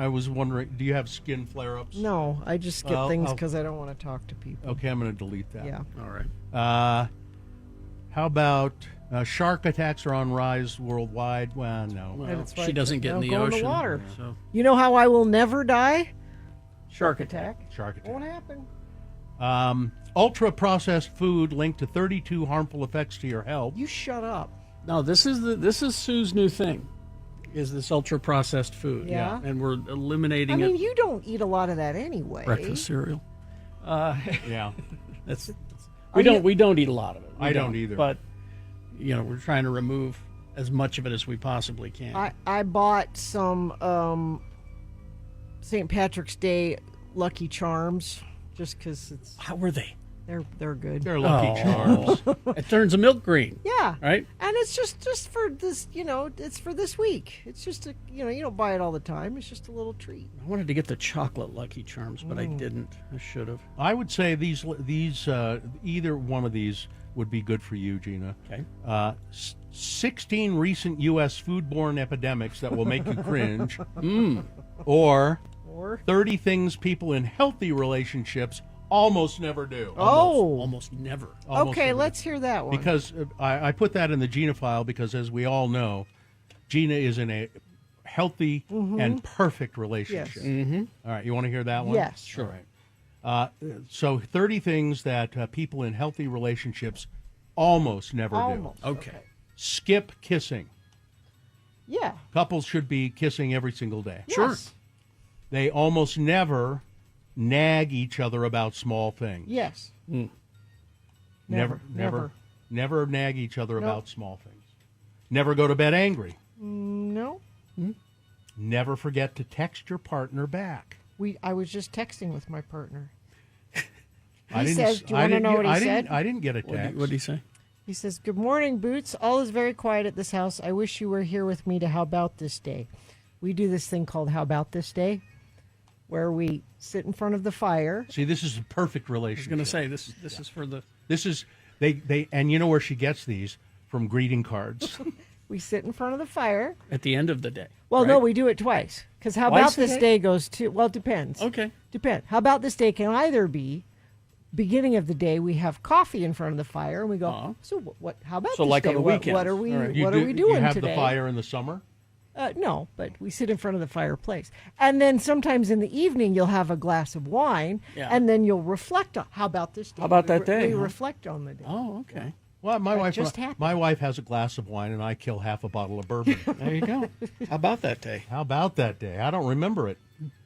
Speaker 3: was wondering, do you have skin flare-ups?
Speaker 2: No, I just skip things because I don't want to talk to people.
Speaker 3: Okay, I'm going to delete that.
Speaker 2: Yeah.
Speaker 4: All right.
Speaker 3: How about shark attacks are on rise worldwide? Well, no.
Speaker 4: Well, she doesn't get in the ocean.
Speaker 2: In the water.
Speaker 4: So.
Speaker 2: You know how I will never die?
Speaker 4: Shark attack.
Speaker 3: Shark attack.
Speaker 2: Won't happen.
Speaker 3: Ultra-processed food linked to 32 harmful effects to your health.
Speaker 2: You shut up.
Speaker 4: No, this is Sue's new thing, is this ultra-processed food.
Speaker 2: Yeah.
Speaker 4: And we're eliminating it.
Speaker 2: You don't eat a lot of that anyway.
Speaker 4: Breakfast cereal.
Speaker 3: Yeah.
Speaker 4: We don't eat a lot of it.
Speaker 3: I don't either.
Speaker 4: But, we're trying to remove as much of it as we possibly can.
Speaker 2: I bought some St. Patrick's Day Lucky Charms just because it's...
Speaker 4: How were they?
Speaker 2: They're good.
Speaker 3: They're Lucky
Speaker 4: Oh.
Speaker 3: Charms.
Speaker 4: It turns the milk green.
Speaker 2: Yeah.
Speaker 4: Right?
Speaker 2: And it's just for this, it's for this week. It's just you don't buy it all the time. It's just a little treat.
Speaker 4: I wanted to get the chocolate Lucky Charms, but I didn't. I should have.
Speaker 3: I would say these either one of these would be good for you, Gina.
Speaker 4: Okay.
Speaker 3: 16 recent U.S. foodborne epidemics that will make you cringe, or 30 things people in healthy relationships almost never do.
Speaker 4: Almost never.
Speaker 3: Almost
Speaker 2: Okay,
Speaker 3: never
Speaker 2: let's
Speaker 3: do.
Speaker 2: hear that one.
Speaker 3: Because I put that in the Gina file because, as we all know, Gina is in a healthy and perfect relationship.
Speaker 2: Yes.
Speaker 3: All right, you want to hear that one?
Speaker 2: Yes.
Speaker 4: Sure.
Speaker 3: All right. So 30 things that people in healthy relationships almost never
Speaker 2: Almost.
Speaker 3: do.
Speaker 4: Okay.
Speaker 3: Skip kissing.
Speaker 2: Yeah.
Speaker 3: Couples should be kissing every single day.
Speaker 2: Sure.
Speaker 3: They almost never nag each other about small things.
Speaker 2: Yes.
Speaker 3: Never
Speaker 2: Never.
Speaker 3: nag each other
Speaker 2: Nope.
Speaker 3: about small things. Never go to bed angry.
Speaker 2: No.
Speaker 3: Never forget to text your partner back.
Speaker 2: I was just texting with my partner.
Speaker 3: I
Speaker 2: He
Speaker 3: didn't
Speaker 2: says,
Speaker 3: s-
Speaker 2: do you
Speaker 3: I
Speaker 2: want to
Speaker 3: didn't
Speaker 2: know
Speaker 3: get-
Speaker 2: what he
Speaker 3: I
Speaker 2: said?
Speaker 3: didn't- I didn't get a text.
Speaker 4: What did he say?
Speaker 2: He says, "Good morning, Boots. All is very quiet at this house. I wish you were here with me to How About This Day." We do this thing called How About This Day, where we sit in front of the fire.
Speaker 3: See, this is a perfect
Speaker 4: I was
Speaker 3: relationship.
Speaker 4: going to say this is for the.
Speaker 3: This is they and you know where she gets these from greeting cards.
Speaker 2: We sit in front of the fire.
Speaker 4: At the end of the day.
Speaker 2: Well, no,
Speaker 4: right?
Speaker 2: we do it twice. Because How
Speaker 4: Twice
Speaker 2: About
Speaker 4: a
Speaker 2: This
Speaker 4: day?
Speaker 2: Day goes to, well, it depends.
Speaker 4: Okay.
Speaker 2: Depends. How About This Day can either be beginning of the day, we have coffee in front of the fire, and we go, so what, how about
Speaker 4: So
Speaker 2: this
Speaker 4: like
Speaker 2: day?
Speaker 4: on the
Speaker 2: What
Speaker 4: weekends.
Speaker 2: are we,
Speaker 4: All right.
Speaker 2: what are we doing
Speaker 3: You have
Speaker 2: today?
Speaker 3: the fire in the summer.
Speaker 2: No, but we sit in front of the fireplace. And then sometimes in the evening, you'll have a glass of wine,
Speaker 4: Yeah.
Speaker 2: and then you'll reflect on, how about this day?
Speaker 4: How about that
Speaker 2: We
Speaker 4: day, huh?
Speaker 2: reflect on the day.
Speaker 4: Oh, okay.
Speaker 3: Well, my
Speaker 2: That
Speaker 3: wife
Speaker 2: just happened.
Speaker 3: my wife has a glass of wine, and I kill half a bottle of bourbon.
Speaker 4: There you go. How about that day?
Speaker 3: How about that day? I don't remember it.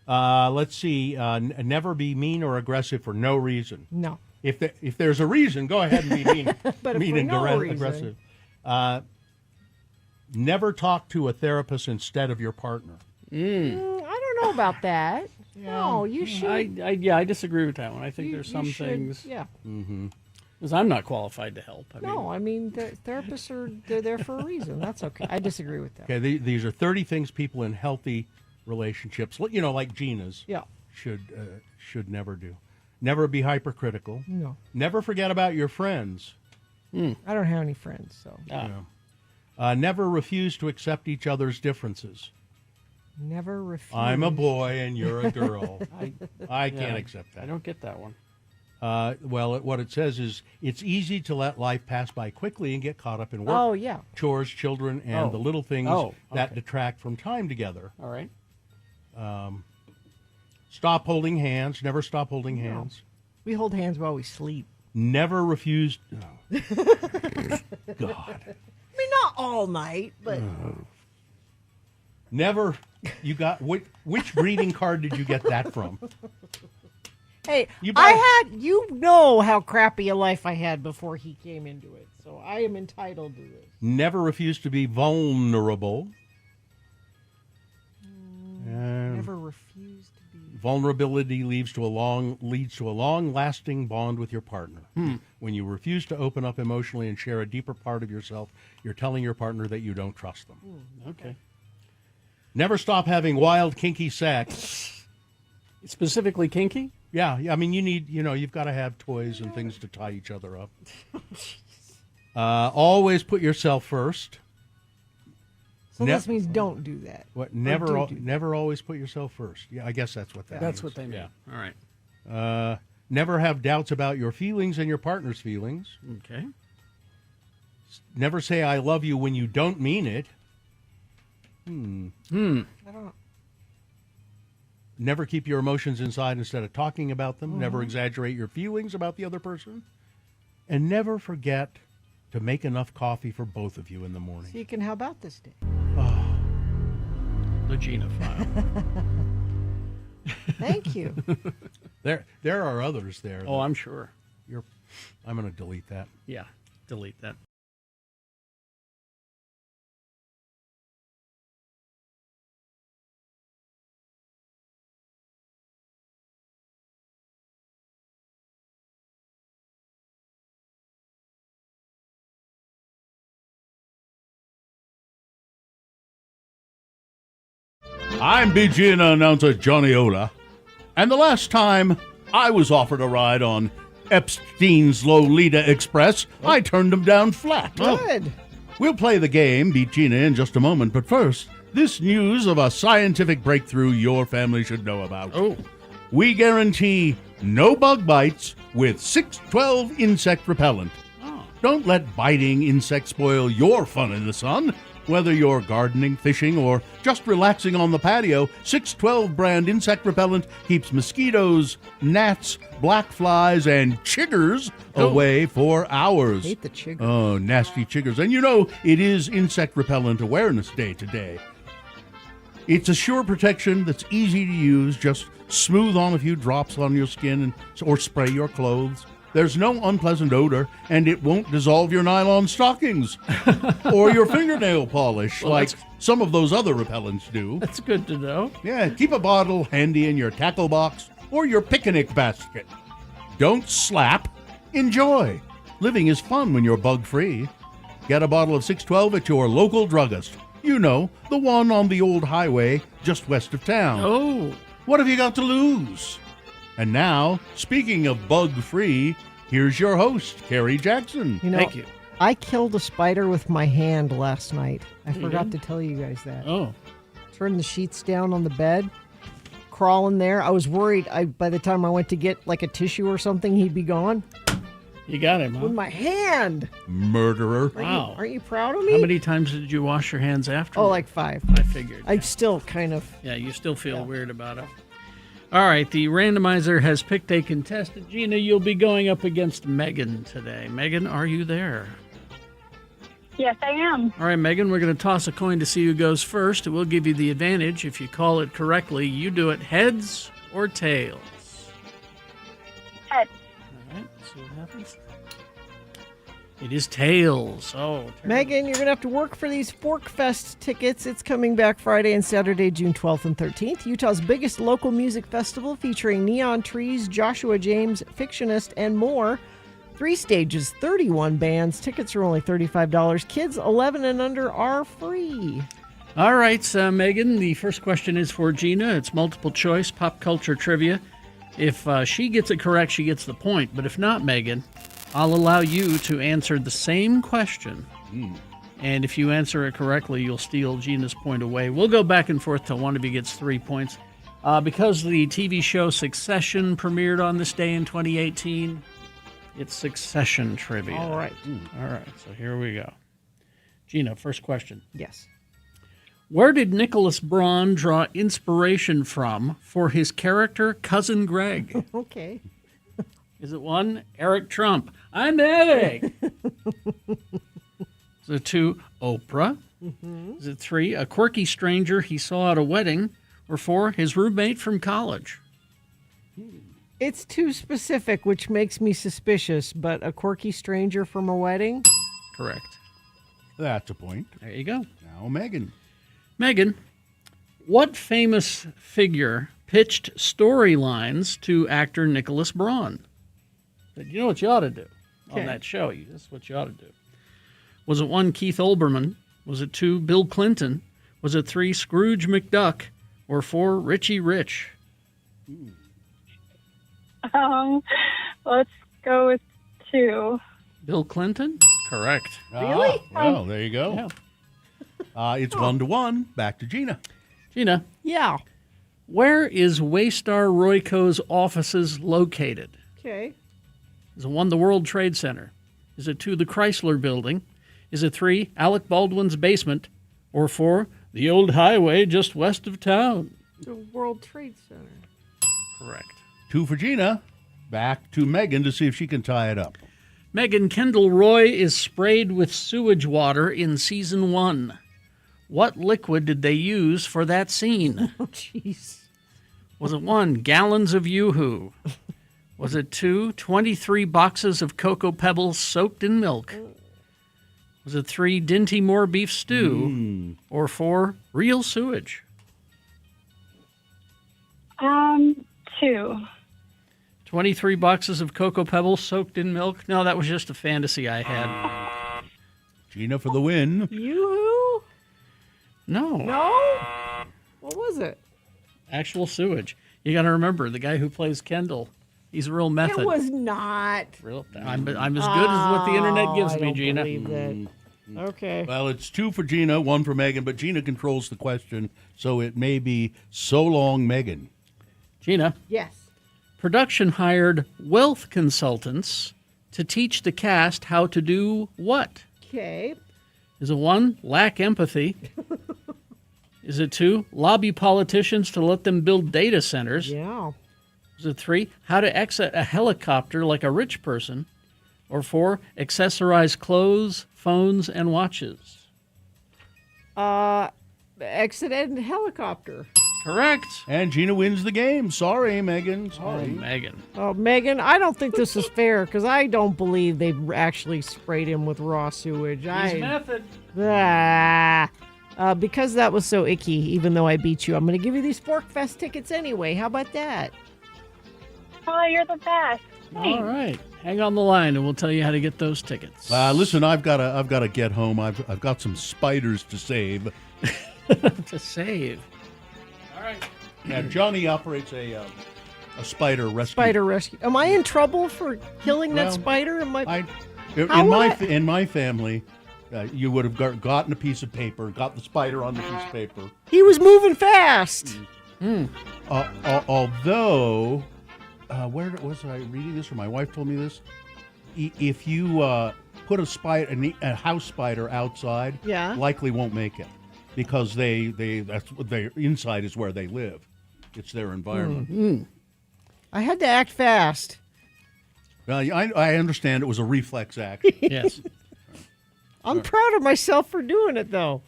Speaker 3: Let's see. Never be mean or aggressive for no reason.
Speaker 2: No.
Speaker 3: If there's a reason, go ahead and be mean,
Speaker 2: But if
Speaker 3: mean
Speaker 2: for
Speaker 3: and
Speaker 2: no reason.
Speaker 3: aggressive. Never talk to a therapist instead of your partner.
Speaker 2: I don't know about that. No, you should.
Speaker 4: I disagree with that one. I think
Speaker 2: You-
Speaker 4: there's
Speaker 2: you
Speaker 4: some
Speaker 2: should,
Speaker 4: things.
Speaker 2: yeah.
Speaker 3: Mm-hmm.
Speaker 4: Because I'm not qualified to help.
Speaker 2: No, I mean, the therapists they're there for a reason. That's okay. I disagree with that.
Speaker 3: Okay, these are 30 things people in healthy relationships, like Gina's,
Speaker 2: Yeah.
Speaker 3: should never do. Never be hypercritical.
Speaker 2: No.
Speaker 3: Never forget about your friends.
Speaker 2: I don't have any friends, so.
Speaker 3: Never refuse to accept each other's differences.
Speaker 2: Never refuse.
Speaker 3: I'm a boy and you're a girl. I can't
Speaker 4: Yeah,
Speaker 3: accept that.
Speaker 4: I don't get that one.
Speaker 3: What it says is it's easy to let life pass by quickly and get caught up in work,
Speaker 2: Oh, yeah.
Speaker 3: chores, children, and
Speaker 4: Oh.
Speaker 3: the little things
Speaker 4: Oh,
Speaker 3: that
Speaker 4: okay.
Speaker 3: detract from time together.
Speaker 4: All right.
Speaker 3: Stop holding hands. Never stop holding hands.
Speaker 2: We hold hands while we sleep.
Speaker 3: Never refuse. God.
Speaker 2: I mean, not all night, but
Speaker 3: Never. You got which greeting card did you get that from?
Speaker 2: hey,
Speaker 3: You
Speaker 2: you know how crappy a life I had before he came into it, so I am entitled to this.
Speaker 3: Never refuse to be vulnerable.
Speaker 2: Never refuse to be.
Speaker 3: Vulnerability leads to a long-lasting bond with your partner. When you refuse to open up emotionally and share a deeper part of yourself, you're telling your partner that you don't trust them.
Speaker 4: Okay.
Speaker 3: Never stop having wild, kinky sex.
Speaker 4: Specifically kinky?
Speaker 3: Yeah. I mean, you've got to have toys and things to tie each other up. Always put yourself first.
Speaker 2: So
Speaker 3: Ne-
Speaker 2: this means don't do that.
Speaker 3: What?
Speaker 2: Or
Speaker 3: Never,
Speaker 2: do
Speaker 3: never always put yourself first. Yeah, I guess that's what that.
Speaker 4: That's
Speaker 3: means.
Speaker 4: what they mean.
Speaker 3: Yeah.
Speaker 4: All right.
Speaker 3: Never have doubts about your feelings and your partner's feelings.
Speaker 4: Okay.
Speaker 3: Never say "I love you" when you don't mean it.
Speaker 2: I don't.
Speaker 3: Never keep your emotions inside instead of talking about them. Never exaggerate your feelings about the other person. And never forget to make enough coffee for both of you in the morning.
Speaker 2: So you can. How about this day?
Speaker 4: The Gina file.
Speaker 2: Thank you.
Speaker 3: There are others there.
Speaker 4: Oh, I'm sure.
Speaker 3: I'm going to delete that.
Speaker 4: Yeah. Delete that.
Speaker 3: I'm BGN announcer Johnny Ola. And the last time I was offered a ride on Epstein's Lolita Express, I turned him down flat.
Speaker 2: Good.
Speaker 3: We'll play the game, beat Gina in just a moment, but first, this news of a scientific breakthrough your family should know about.
Speaker 4: Oh.
Speaker 3: We guarantee no bug bites with 612 insect repellent.
Speaker 4: Oh.
Speaker 3: Don't let biting insects spoil your fun in the sun. Whether you're gardening, fishing, or just relaxing on the patio, 612 brand insect repellent keeps mosquitoes, gnats, black flies, and chiggers away for hours.
Speaker 2: Hate the chiggers.
Speaker 3: Oh, nasty chiggers. And you know, it is Insect Repellent Awareness Day today. It's a sure protection that's easy to use. Just smooth on a few drops on your skin or spray your clothes. There's no unpleasant odor, and it won't dissolve your nylon stockings or your fingernail polish like some of those other repellents do.
Speaker 4: That's good to know.
Speaker 3: Yeah, keep a bottle handy in your tackle box or your picnic basket. Don't slap, enjoy. Living is fun when you're bug-free. Get a bottle of 612 at your local druggist. You know, the one on the old highway just west of town.
Speaker 4: Oh.
Speaker 3: What have you got to lose? And now, speaking of bug-free, here's your host, Carrie Jackson.
Speaker 2: You know,
Speaker 4: Thank you.
Speaker 2: I killed a spider with my hand last night. I
Speaker 4: You
Speaker 2: forgot
Speaker 4: did?
Speaker 2: to tell you guys that.
Speaker 4: Oh.
Speaker 2: Turned the sheets down on the bed, crawling there. I was worried by the time I went to get like a tissue or something, he'd be gone.
Speaker 4: You got him, huh?
Speaker 2: With my hand.
Speaker 3: Murderer.
Speaker 4: Wow.
Speaker 2: Aren't you proud of me?
Speaker 4: How many times did you wash your hands after?
Speaker 2: Oh, like 5.
Speaker 4: I figured.
Speaker 2: I'm still kind of...
Speaker 4: Yeah, you still feel weird about it. All right, the randomizer has picked a contestant. Gina, you'll be going up against Megan today. Megan, are you there?
Speaker 8: Yes, I am.
Speaker 4: All right, Megan, we're going to toss a coin to see who goes first. It will give you the advantage. If you call it correctly, you do it heads or tails.
Speaker 8: Heads.
Speaker 4: All right, let's see what happens. It is tails. Oh, terrible.
Speaker 2: Megan, you're going to have to work for these Fork Fest tickets. It's coming back Friday and Saturday, June 12th and 13th. Utah's biggest local music festival featuring Neon Trees, Joshua James, Fictionist, and more. 3 stages, 31 bands. Tickets are only $35. Kids 11 and under are free.
Speaker 4: All right, Megan, the first question is for Gina. It's multiple choice, pop culture trivia. If she gets it correct, she gets the point. But if not, Megan, I'll allow you to answer the same question. And if you answer it correctly, you'll steal Gina's point away. We'll go back and forth till one of you gets 3 points. Because the TV show Succession premiered on this day in 2018, it's Succession trivia.
Speaker 2: All right.
Speaker 4: All right, so here we go. Gina, first question.
Speaker 2: Yes.
Speaker 4: Where did Nicholas Braun draw inspiration from for his character Cousin Greg?
Speaker 2: Okay.
Speaker 4: Is it 1, Eric Trump? I'm Eric. Is it 2, Oprah?
Speaker 2: Mm-hmm.
Speaker 4: Is it 3, a quirky stranger he saw at a wedding? Or 4, his roommate from college?
Speaker 2: It's too specific, which makes me suspicious, but a quirky stranger from a wedding?
Speaker 4: Correct.
Speaker 3: That's a point.
Speaker 4: There you go.
Speaker 3: Now, Megan.
Speaker 4: Megan, what famous figure pitched storylines to actor Nicholas Braun? You know what you ought to do on that show. That's what you ought to do. Was it 1, Keith Olbermann? Was it 2, Bill Clinton? Was it 3, Scrooge McDuck? Or 4, Richie Rich?
Speaker 8: Let's go with 2.
Speaker 4: Bill Clinton? Correct.
Speaker 2: Really?
Speaker 3: Well, there you go.
Speaker 4: Yeah.
Speaker 3: It's 1-1. Back to Gina.
Speaker 4: Gina,
Speaker 2: Yeah.
Speaker 4: where is Waystar Royco's offices located?
Speaker 2: Okay.
Speaker 4: Is it 1, the World Trade Center? Is it 2, the Chrysler Building? Is it 3, Alec Baldwin's basement? Or 4, the old highway just west of town?
Speaker 2: The World Trade Center.
Speaker 4: Correct.
Speaker 3: 2 for Gina. Back to Megan to see if she can tie it up.
Speaker 4: Megan, Kendall Roy is sprayed with sewage water in season 1. What liquid did they use for that scene?
Speaker 2: Oh, jeez.
Speaker 4: Was it 1, gallons of Yoo-Hoo? Was it 2, 23 boxes of Cocoa Pebbles soaked in milk? Was it 3, Dinty Moore beef stew? Or 4, real sewage?
Speaker 8: 2.
Speaker 4: 23 boxes of Cocoa Pebbles soaked in milk? No, that was just a fantasy I had.
Speaker 3: Gina for the win.
Speaker 2: Yoo-hoo?
Speaker 4: No.
Speaker 2: No? What was it?
Speaker 4: Actual sewage. You got to remember, the guy who plays Kendall, he's a real method.
Speaker 2: It was not.
Speaker 4: I'm as good as what the internet gives
Speaker 2: I
Speaker 4: me,
Speaker 2: don't
Speaker 4: Gina.
Speaker 2: believe that. Okay.
Speaker 3: Well, it's 2 for Gina, 1 for Megan, but Gina controls the question, so it may be so long, Megan.
Speaker 4: Gina.
Speaker 2: Yes.
Speaker 4: Production hired wealth consultants to teach the cast how to do what?
Speaker 2: Okay.
Speaker 4: Is it 1, lack empathy? Is it 2, lobby politicians to let them build data centers?
Speaker 2: Yeah.
Speaker 4: Is it 3, how to exit a helicopter like a rich person? Or 4, accessorize clothes, phones, and watches?
Speaker 2: Exit and helicopter.
Speaker 4: Correct.
Speaker 3: And Gina wins the game. Sorry, Megan. Sorry.
Speaker 4: Megan.
Speaker 2: Oh, Megan, I don't think this is fair because I don't believe they actually sprayed him with raw sewage.
Speaker 4: Method.
Speaker 2: Because that was so icky, even though I beat you, I'm going to give you these Fork Fest tickets anyway. How about that?
Speaker 8: Oh, you're the best.
Speaker 4: All right. Hang on the line, and we'll tell you how to get those tickets.
Speaker 3: Listen, I've got to get home. I've got some spiders to save.
Speaker 4: To save. All right.
Speaker 3: Yeah, Johnny operates a spider rescue.
Speaker 2: Spider rescue. Am I in trouble for killing that
Speaker 3: Well,
Speaker 2: spider?
Speaker 3: In
Speaker 2: How would
Speaker 3: my family, you would have gotten a piece of paper, got the spider on the piece of paper.
Speaker 2: He was moving fast.
Speaker 3: Although, where was I reading this? Or my wife told me this. If you put a house spider outside,
Speaker 2: Yeah.
Speaker 3: likely won't make it because that's what their inside is where they live. It's their environment.
Speaker 2: I had to act fast.
Speaker 3: Well, I understand it was a reflex act.
Speaker 4: Yes.
Speaker 2: I'm proud of myself for doing it, though.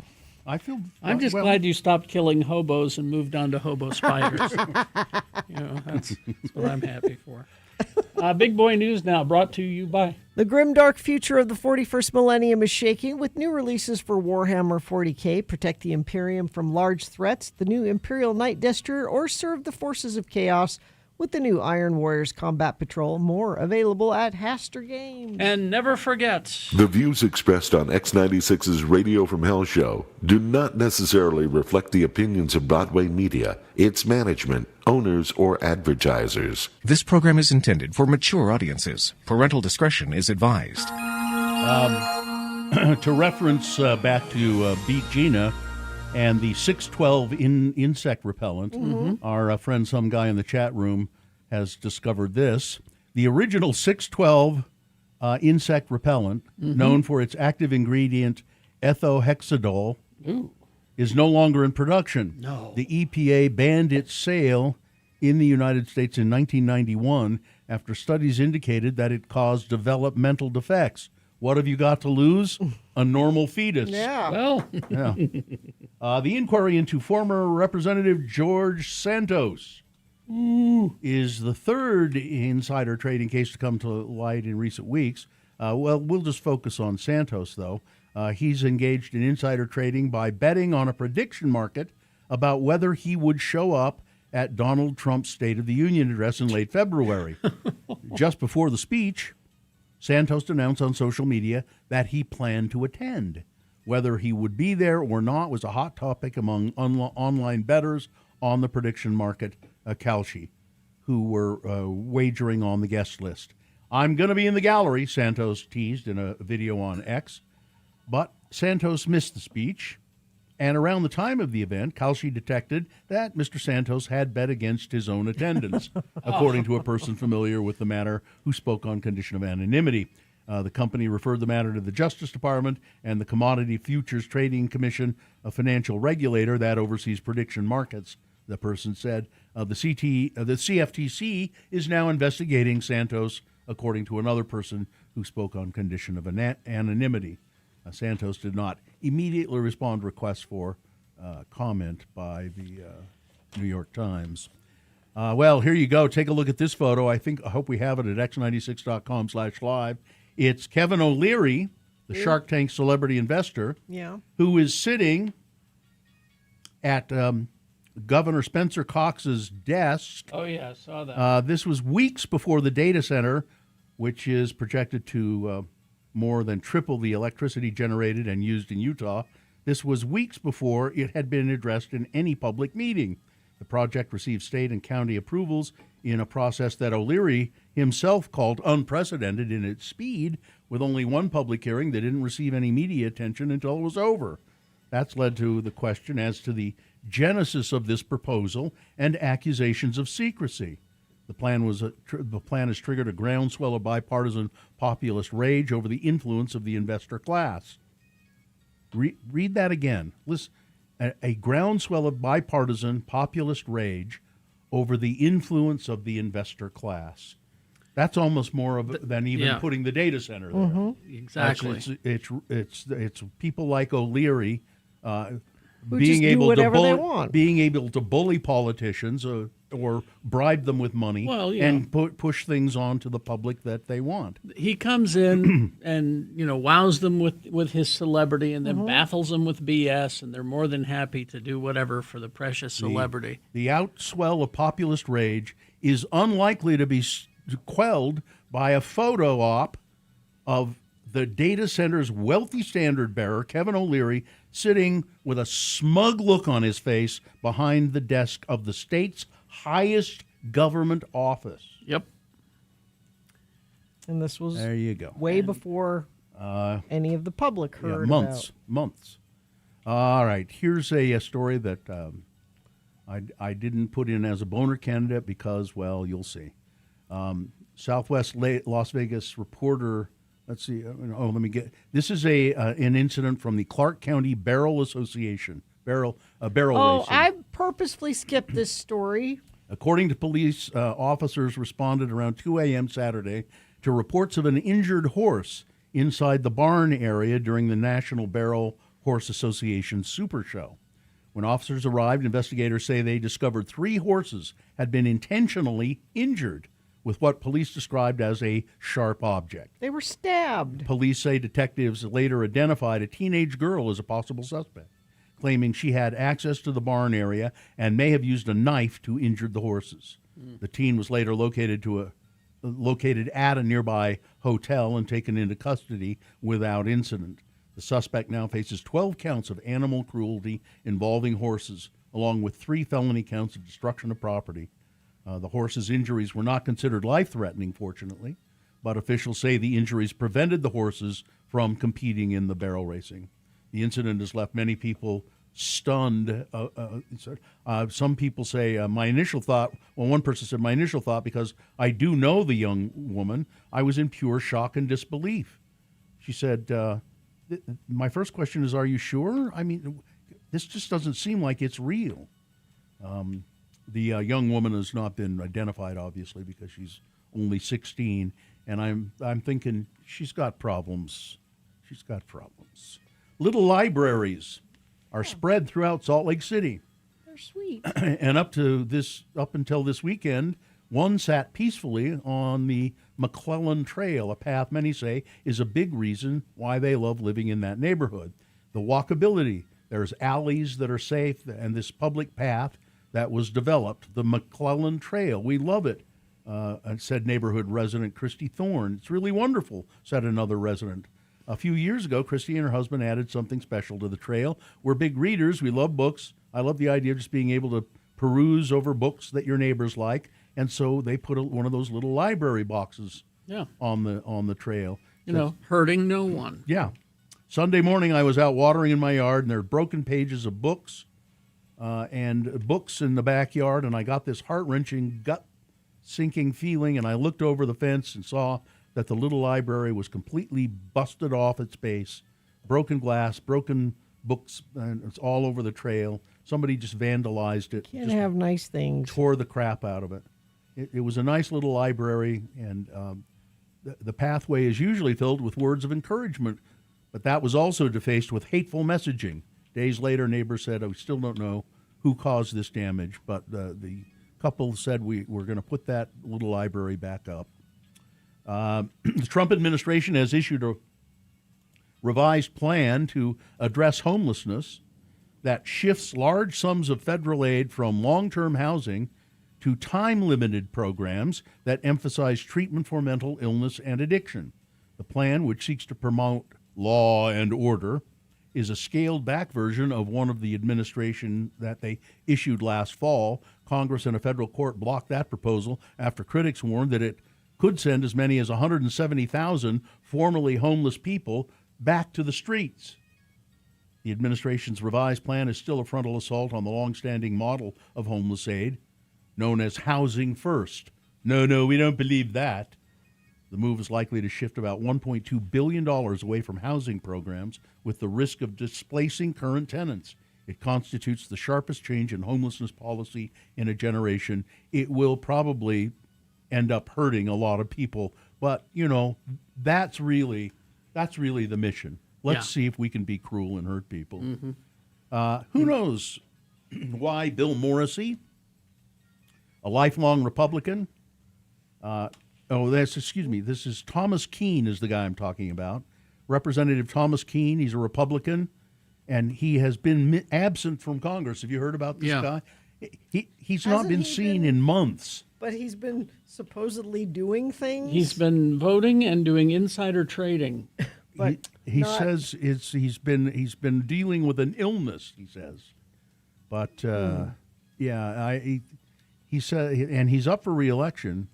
Speaker 3: I feel.
Speaker 4: I'm just glad you stopped killing hobos and moved on to hobo spiders. That's what I'm happy for. Big Boy News now, brought to you by...
Speaker 2: The grim, dark future of the 41st millennium is shaking with new releases for Warhammer 40K. Protect the Imperium from large threats, the new Imperial Night Destroyer, or serve the forces of chaos with the new Iron Warriors Combat Patrol. More available at Haster Games.
Speaker 4: And never forget...
Speaker 12: The views expressed on X96's Radio from Hell show do not necessarily reflect the opinions of Broadway Media, its management, owners, or advertisers.
Speaker 13: This program is intended for mature audiences. Parental discretion is advised.
Speaker 3: To reference back to Beat Gina and the 612 insect repellent, our friend, some guy in the chat room, has discovered this. The original 612 insect repellent, known for its active ingredient ethohexadol, is no longer in production.
Speaker 4: No.
Speaker 3: The EPA banned its sale in the United States in 1991 after studies indicated that it caused developmental defects. What have you got to lose? A normal fetus.
Speaker 2: Yeah.
Speaker 4: Well...
Speaker 3: Yeah. The inquiry into former Representative George Santos is the third insider trading case to come to light in recent weeks. Well, we'll just focus on Santos, though. He's engaged in insider trading by betting on a prediction market about whether he would show up at Donald Trump's State of the Union address in late February. Just before the speech, Santos announced on social media that he planned to attend. Whether he would be there or not was a hot topic among online bettors on the prediction market, Kalshi, who were wagering on the guest list. I'm going to be in the gallery, Santos teased in a video on X. But Santos missed the speech, and around the time of the event, Kalshi detected that Mr. Santos had bet against his own attendance, according to a person familiar with the matter who spoke on condition of anonymity. The company referred the matter to the Justice Department and the Commodity Futures Trading Commission, a financial regulator that oversees prediction markets, the person said. The CFTC is now investigating Santos, according to another person who spoke on condition of anonymity. Santos did not immediately respond to requests for comment by the New York Times. Well, here you go. Take a look at this photo. I hope we have it at x96.com/live. It's Kevin O'Leary, the Shark Tank celebrity investor, who is sitting at Governor Spencer Cox's desk.
Speaker 4: Oh, yeah, I saw that.
Speaker 3: This was weeks before the data center, which is projected to more than triple the electricity generated and used in Utah, This was weeks before it had been addressed in any public meeting. The project received state and county approvals in a process that O'Leary himself called unprecedented in its speed, with only one public hearing that didn't receive any media attention until it was over. That's led to the question as to the genesis of this proposal and accusations of secrecy. The plan has triggered a groundswell of bipartisan populist rage over the influence of the investor class. Read that again. Listen, a groundswell of bipartisan populist rage over the influence of the investor class. That's almost more of than even putting the data center there.
Speaker 2: Mm-hmm.
Speaker 4: Exactly.
Speaker 3: It's people like O'Leary
Speaker 2: Who just do whatever they want.
Speaker 3: being able to bully politicians or bribe them with money and push things on to the public that they want.
Speaker 4: He comes in and wows them with his celebrity, and then baffles them with BS, and they're more than happy to do whatever for the precious celebrity.
Speaker 3: The outswell of populist rage is unlikely to be quelled by a photo op of the data center's wealthy standard bearer, Kevin O'Leary, sitting with a smug look on his face behind the desk of the state's highest government office.
Speaker 4: Yep.
Speaker 2: And this was
Speaker 3: there you go.
Speaker 2: way before any of the public heard
Speaker 3: months. All right, here's a story that I didn't put in as a boner candidate because, well, you'll see. Southwest Las Vegas reporter. Let's see. Let me get. This is an incident from the Clark County Barrel Association. Barrel racing.
Speaker 2: I purposefully skipped this story.
Speaker 3: According to police, officers responded around 2 a.m. Saturday to reports of an injured horse inside the barn area during the National Barrel Horse Association Super Show. When officers arrived, investigators say they discovered 3 horses had been intentionally injured with what police described as a sharp object.
Speaker 2: They were stabbed.
Speaker 3: Police say detectives later identified a teenage girl as a possible suspect, claiming she had access to the barn area and may have used a knife to injure the horses. The teen was later located at a nearby hotel and taken into custody without incident. The suspect now faces 12 counts of animal cruelty involving horses, along with 3 felony counts of destruction of property. The horse's injuries were not considered life-threatening, fortunately, but officials say the injuries prevented the horses from competing in the barrel racing. The incident has left many people stunned. Some people say, my initial thought, one person said, my initial thought, because I do know the young woman, I was in pure shock and disbelief. She said, my first question is, are you sure? I mean, this just doesn't seem like it's real. The young woman has not been identified, obviously, because she's only 16, and I'm thinking she's got problems. She's got problems. Little libraries are spread throughout Salt Lake City.
Speaker 2: They're sweet.
Speaker 3: And up until this weekend, one sat peacefully on the McClellan Trail, a path many say is a big reason why they love living in that neighborhood. The walkability, there's alleys that are safe, and this public path that was developed, the McClellan Trail. We love it, said neighborhood resident Christy Thorne. It's really wonderful, said another resident. A few years ago, Christy and her husband added something special to the trail. We're big readers. We love books. I love the idea of just being able to peruse over books that your neighbors like. And so they put one of those little library boxes on the trail.
Speaker 4: Hurting no one.
Speaker 3: Yeah. Sunday morning, I was out watering in my yard, and there are broken pages of books and books in the backyard, and I got this heart-wrenching, gut-sinking feeling, and I looked over the fence and saw that the little library was completely busted off its base, broken glass, broken books, and it's all over the trail. Somebody just vandalized it.
Speaker 2: Can't have nice things.
Speaker 3: Tore the crap out of it. It was a nice little library, and the pathway is usually filled with words of encouragement, but that was also defaced with hateful messaging. Days later, neighbors said, we still don't know who caused this damage, but the couple said we're going to put that little library back up. The Trump administration has issued a revised plan to address homelessness that shifts large sums of federal aid from long-term housing to time-limited programs that emphasize treatment for mental illness and addiction. The plan, which seeks to promote law and order is a scaled-back version of one of the administration that they issued last fall. Congress and a federal court blocked that proposal after critics warned that it could send as many as 170,000 formerly homeless people back to the streets. The administration's revised plan is still a frontal assault on the long-standing model of homeless aid, known as Housing First. No, we don't believe that. The move is likely to shift about $1.2 billion away from housing programs with the risk of displacing current tenants. It constitutes the sharpest change in homelessness policy in a generation. It will probably end up hurting a lot of people, but, that's really the mission. Let's see if we can be cruel and hurt people. Who knows why Bill Morrissey, a lifelong Republican, this is Thomas Keene is the guy I'm talking about. Representative Thomas Keene, he's a Republican, and he has been absent from Congress. Have you heard about this guy? He's not been seen in months.
Speaker 2: But he's been supposedly doing things.
Speaker 4: He's been voting and doing insider trading.
Speaker 2: But
Speaker 3: he says he's been dealing with an illness, he says. But he said, and he's up for re-election.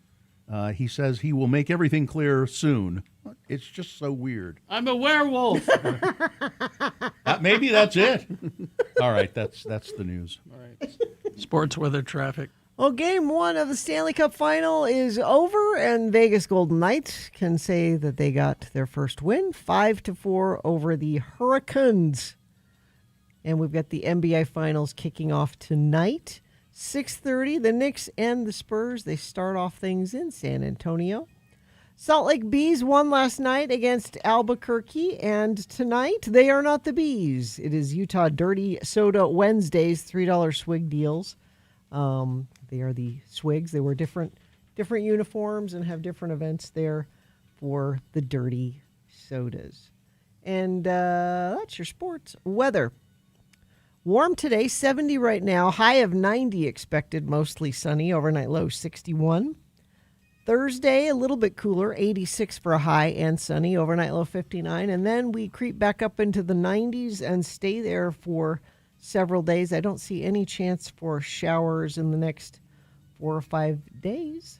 Speaker 3: He says he will make everything clear soon. It's just so weird.
Speaker 4: I'm a werewolf.
Speaker 3: Maybe that's it. All right, that's the news.
Speaker 4: All right. Sports, weather, traffic.
Speaker 2: Well, Game 1 of the Stanley Cup Final is over, and Vegas Golden Knights can say that they got their first win, 5-4 over the Hurricanes. And we've got the NBA Finals kicking off tonight, 6:30. The Knicks and the Spurs, they start off things in San Antonio. Salt Lake Bees won last night against Albuquerque, and tonight they are not the Bees. It is Utah Dirty Soda Wednesdays, $3 swig deals. They are the Swigs. They wear different uniforms and have different events there for the dirty sodas. And that's your sports. Weather. Warm today, 70 right now. High of 90 expected, mostly sunny. Overnight low 61. Thursday, a little bit cooler, 86 for a high and sunny. Overnight low 59. And then we creep back up into the 90s and stay there for several days. I don't see any chance for showers in the next 4 or 5 days.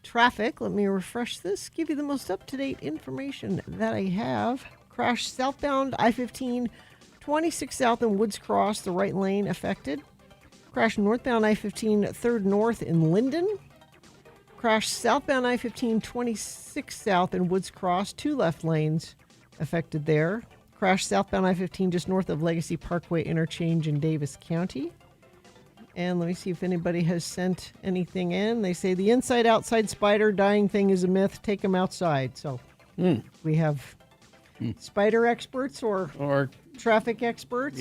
Speaker 2: Traffic, let me refresh this, give you the most up-to-date information that I have. Crash southbound I-15, 26 south in Woods Cross, the right lane affected. Crash northbound I-15, 3rd north in Linden. Crash southbound I-15, 26 south in Woods Cross, 2 left lanes affected there. Crash southbound I-15 just north of Legacy Parkway interchange in Davis County. And let me see if anybody has sent anything in. They say the inside-outside spider dying thing is a myth. Take them outside. So we have spider experts or traffic experts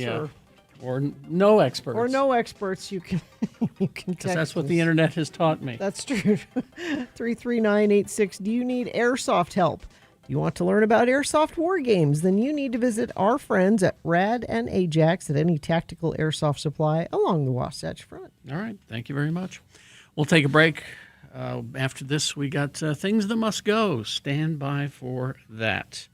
Speaker 4: or no experts.
Speaker 2: Or no experts. You can text.
Speaker 4: That's what the internet has taught me.
Speaker 2: That's true. 33986. Do you need airsoft help? You want to learn about airsoft war games? Then you need to visit our friends at Rad and Ajax at any tactical airsoft supply along the Wasatch Front.
Speaker 4: All right. Thank you very much. We'll take a break. After this, we got things that must go. Stand by for that.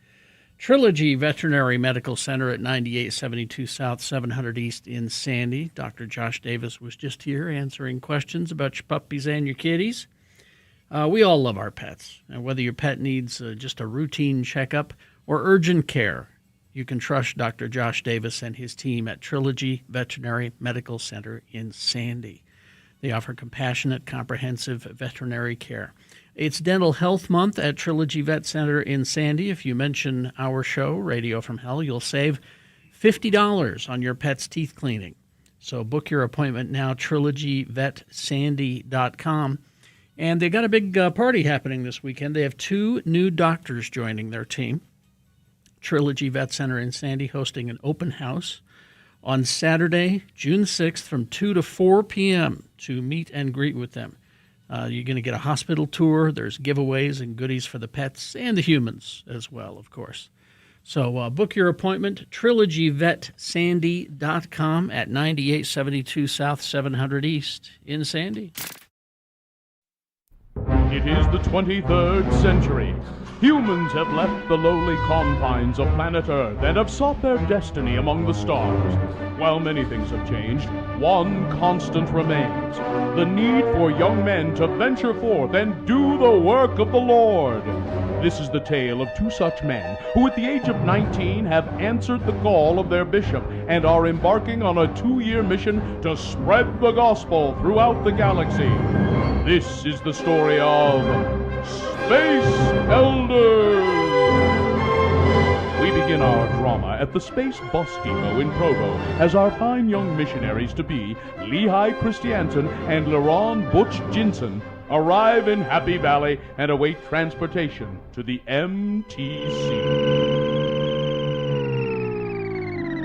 Speaker 4: Trilogy Veterinary Medical Center at 9872 South, 700 East in Sandy. Dr. Josh Davis was just here answering questions about your puppies and your kitties. We all love our pets, and whether your pet needs just a routine checkup or urgent care, you can trust Dr. Josh Davis and his team at Trilogy Veterinary Medical Center in Sandy. They offer compassionate, comprehensive veterinary care. It's Dental Health Month at Trilogy Vet Center in Sandy. If you mention our show, Radio from Hell, you'll save $50 on your pet's teeth cleaning. So book your appointment now, trilogyvetsandy.com. And they got a big party happening this weekend. They have 2 new doctors joining their team. Trilogy Vet Center in Sandy hosting an open house on Saturday, June 6th from 2 to 4 p.m. to meet and greet with them. You're going to get a hospital tour. There's giveaways and goodies for the pets and the humans as well, of course. So book your appointment, trilogyvetsandy.com at 9872 South 700 East in Sandy.
Speaker 10: It is the 23rd century. Humans have left the lowly confines of planet Earth and have sought their destiny among the stars. While many things have changed, one constant remains: the need for young men to venture forth and do the work of the Lord. This is the tale of two such men who at the age of 19 have answered the call of their bishop and are embarking on a 2-year mission to spread the gospel throughout the galaxy. This is the story of Space Elders. We begin our drama at the Space Bus Depot in Provo as our fine young missionaries-to-be, Lehigh Christiansen and LaRon Butch Jinson, arrive in Happy Valley and await transportation to the MTC.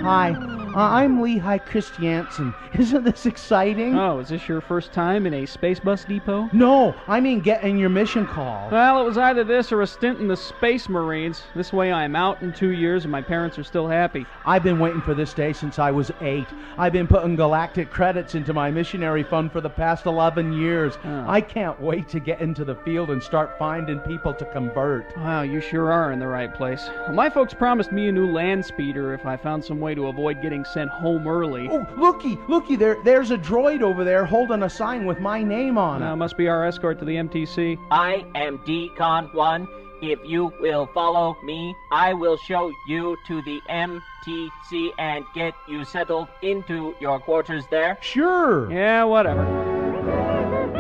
Speaker 11: Hi, I'm Lehigh Christiansen. Isn't this exciting?
Speaker 23: Oh, is this your first time in a space bus depot?
Speaker 11: No, I mean getting your mission call.
Speaker 23: Well, it was either this or a stint in the Space Marines. This way I'm out in 2 years and my parents are still happy.
Speaker 11: I've been waiting for this day since I was 8. I've been putting galactic credits into my missionary fund for the past 11 years.
Speaker 23: Oh.
Speaker 11: I can't wait to get into the field and start finding people to convert.
Speaker 23: Wow, you sure are in the right place. Well, my folks promised me a new land speeder if I found some way to avoid getting sent home early.
Speaker 11: Oh, looky, there's a droid over there holding a sign with my name on it.
Speaker 23: Must be our escort to the MTC.
Speaker 24: I am Decon 1. If you will follow me, I will show you to the MTC and get you settled into your quarters there.
Speaker 11: Sure.
Speaker 23: Yeah, whatever.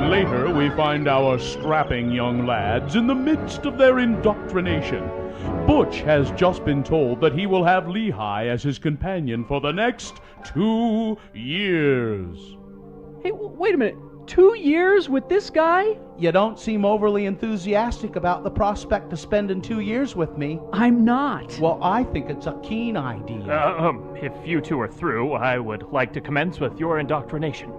Speaker 10: Later, we find our strapping young lads in the midst of their indoctrination. Butch has just been told that he will have Lehigh as his companion for the next 2 years.
Speaker 23: Hey, wait a minute. 2 years with this guy?
Speaker 11: You don't seem overly enthusiastic about the prospect of spending 2 years with me.
Speaker 23: I'm not.
Speaker 11: Well, I think it's a keen idea.
Speaker 25: If you two are through, I would like to commence with your indoctrination.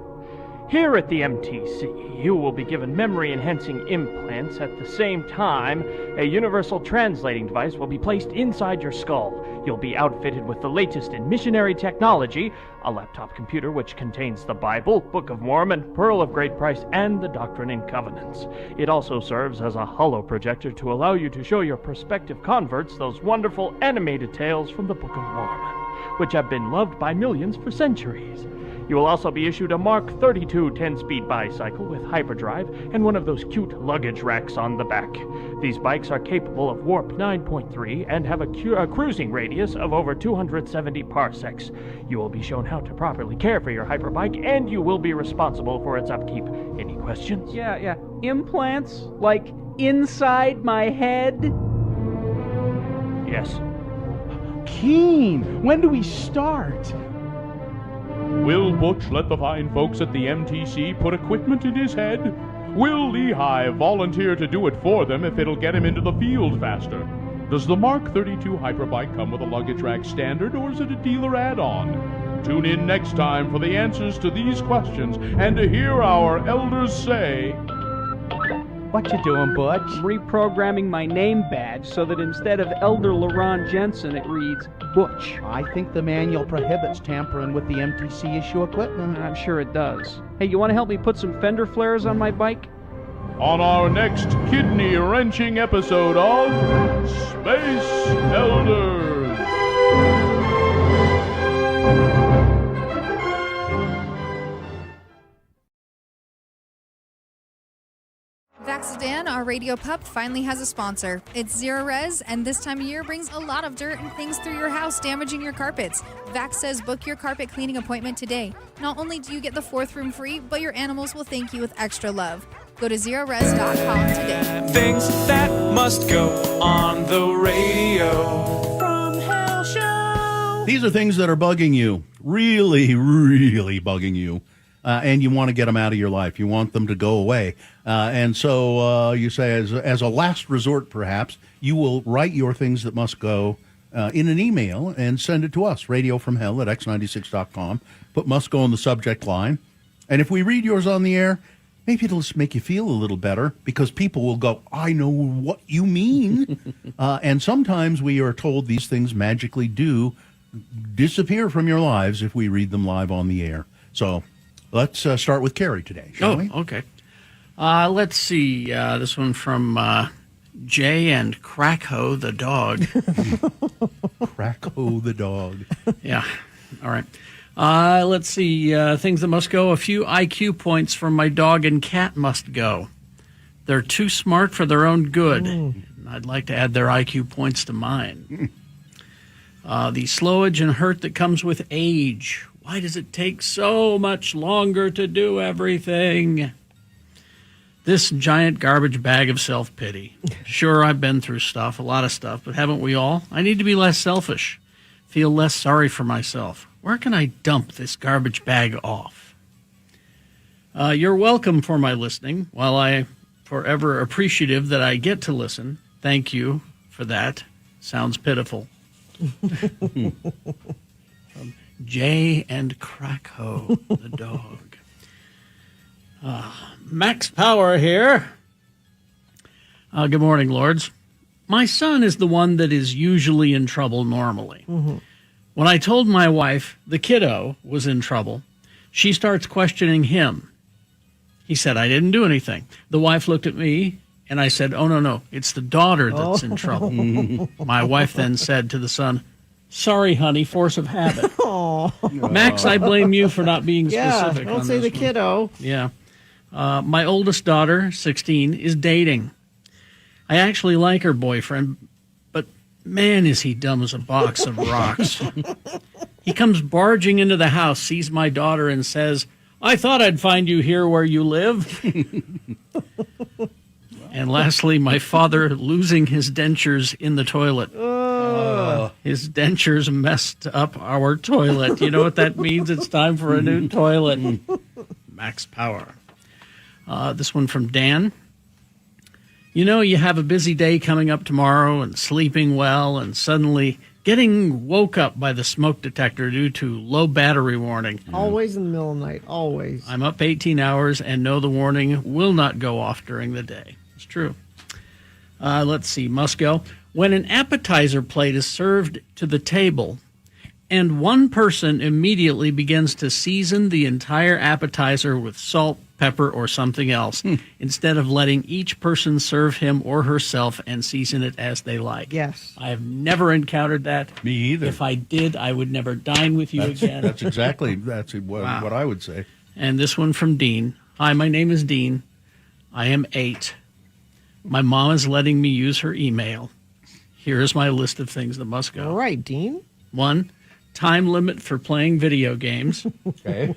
Speaker 25: Here at the MTC, you will be given memory-enhancing implants. At the same time, a universal translating device will be placed inside your skull. You'll be outfitted with the latest in missionary technology, a laptop computer which contains the Bible, Book of Mormon, Pearl of Great Price, and the Doctrine and Covenants. It also serves as a holo projector to allow you to show your prospective converts those wonderful animated tales from the Book of Mormon, which have been loved by millions for centuries. You will also be issued a Mark 32 10-speed bicycle with hyperdrive and one of those cute luggage racks on the back. These bikes are capable of warp 9.3 and have a cruising radius of over 270 parsecs. You will be shown how to properly care for your hyperbike, and you will be responsible for its upkeep. Any questions?
Speaker 23: Yeah. Implants? Like inside my head?
Speaker 25: Yes.
Speaker 11: Keen! When do we start?
Speaker 10: Will Butch let the fine folks at the MTC put equipment in his head? Will Lehigh volunteer to do it for them if it'll get him into the field faster? Does the Mark 32 Hyperbike come with a luggage rack standard, or is it a dealer add-on? Tune in next time for the answers to these questions and to hear our elders say...
Speaker 11: What you doing, Butch?
Speaker 23: I'm reprogramming my name badge so that instead of Elder LaRon Jensen, it reads Butch.
Speaker 11: I think the manual prohibits tampering with the MTC issue equipment.
Speaker 23: I'm sure it does. Hey, you want to help me put some fender flares on my bike?
Speaker 10: On our next kidney-wrenching episode of Space Elders.
Speaker 19: Vaxadan, our radio pup, finally has a sponsor. It's Zero Res, and this time of year brings a lot of dirt and things through your house, damaging your carpets. Vax says book your carpet cleaning appointment today. Not only do you get the 4th room free, but your animals will thank you with extra love. Go to zerores.com today.
Speaker 16: Things that must go on the radio from Hell Show.
Speaker 3: These are things that are bugging you, really, really bugging you. And you want to get them out of your life. You want them to go away. And so you say, as a last resort, perhaps, you will write your things that must go in an email and send it to us, radiofromhell@x96.com. Put must go in the subject line. And if we read yours on the air, maybe it'll just make you feel a little better, because people will go, I know what you mean. And sometimes we are told these things magically do disappear from your lives if we read them live on the air. So... let's start with Carrie today, shall we?
Speaker 4: Okay. Let's see. This one from Jay and Crackho the dog.
Speaker 3: Crackho the dog.
Speaker 4: Yeah. All right. Let's see. Things that must go. A few IQ points from my dog and cat must go. They're too smart for their own good. I'd like to add their IQ points to mine. The slowage and hurt that comes with age. Why does it take so much longer to do everything? This giant garbage bag of self-pity. Sure, I've been through stuff, a lot of stuff, but haven't we all? I need to be less selfish, feel less sorry for myself. Where can I dump this garbage bag off? You're welcome for my listening. While I'm forever appreciative that I get to listen, thank you for that. Sounds pitiful. From Jay and Crackho, the dog. Max Power here. Good morning, Lords. My son is the one that is usually in trouble normally. When I told my wife the kiddo was in trouble, she starts questioning him. He said, I didn't do anything. The wife looked at me, and I said, oh, no, it's the daughter that's in trouble. My wife then said to the son, sorry, honey, force of habit. Max, I blame you for not being specific.
Speaker 2: Don't say the kiddo.
Speaker 4: Yeah. My oldest daughter, 16, is dating. I actually like her boyfriend, but man, is he dumb as a box of rocks. He comes barging into the house, sees my daughter, and says, I thought I'd find you here where you live. And lastly, my father losing his dentures in the toilet. His dentures messed up our toilet. You know what that means? It's time for a new toilet. Max Power. This one from Dan. You know, you have a busy day coming up tomorrow and sleeping well and suddenly getting woke up by the smoke detector due to low battery warning.
Speaker 2: Always in the middle of the night, always.
Speaker 4: I'm up 18 hours and know the warning will not go off during the day. It's true. Let's see, must go. When an appetizer plate is served to the table and one person immediately begins to season the entire appetizer with salt, pepper, or something else, instead of letting each person serve him or herself and season it as they like.
Speaker 2: Yes.
Speaker 4: I have never encountered that.
Speaker 3: Me either.
Speaker 4: If I did, I would never dine with you again.
Speaker 3: That's exactly what I would say.
Speaker 4: And this one from Dean. Hi, my name is Dean. I am 8. My mom is letting me use her email. Here is my list of things that must go.
Speaker 2: All right, Dean.
Speaker 4: 1, time limit for playing video games.
Speaker 3: Okay.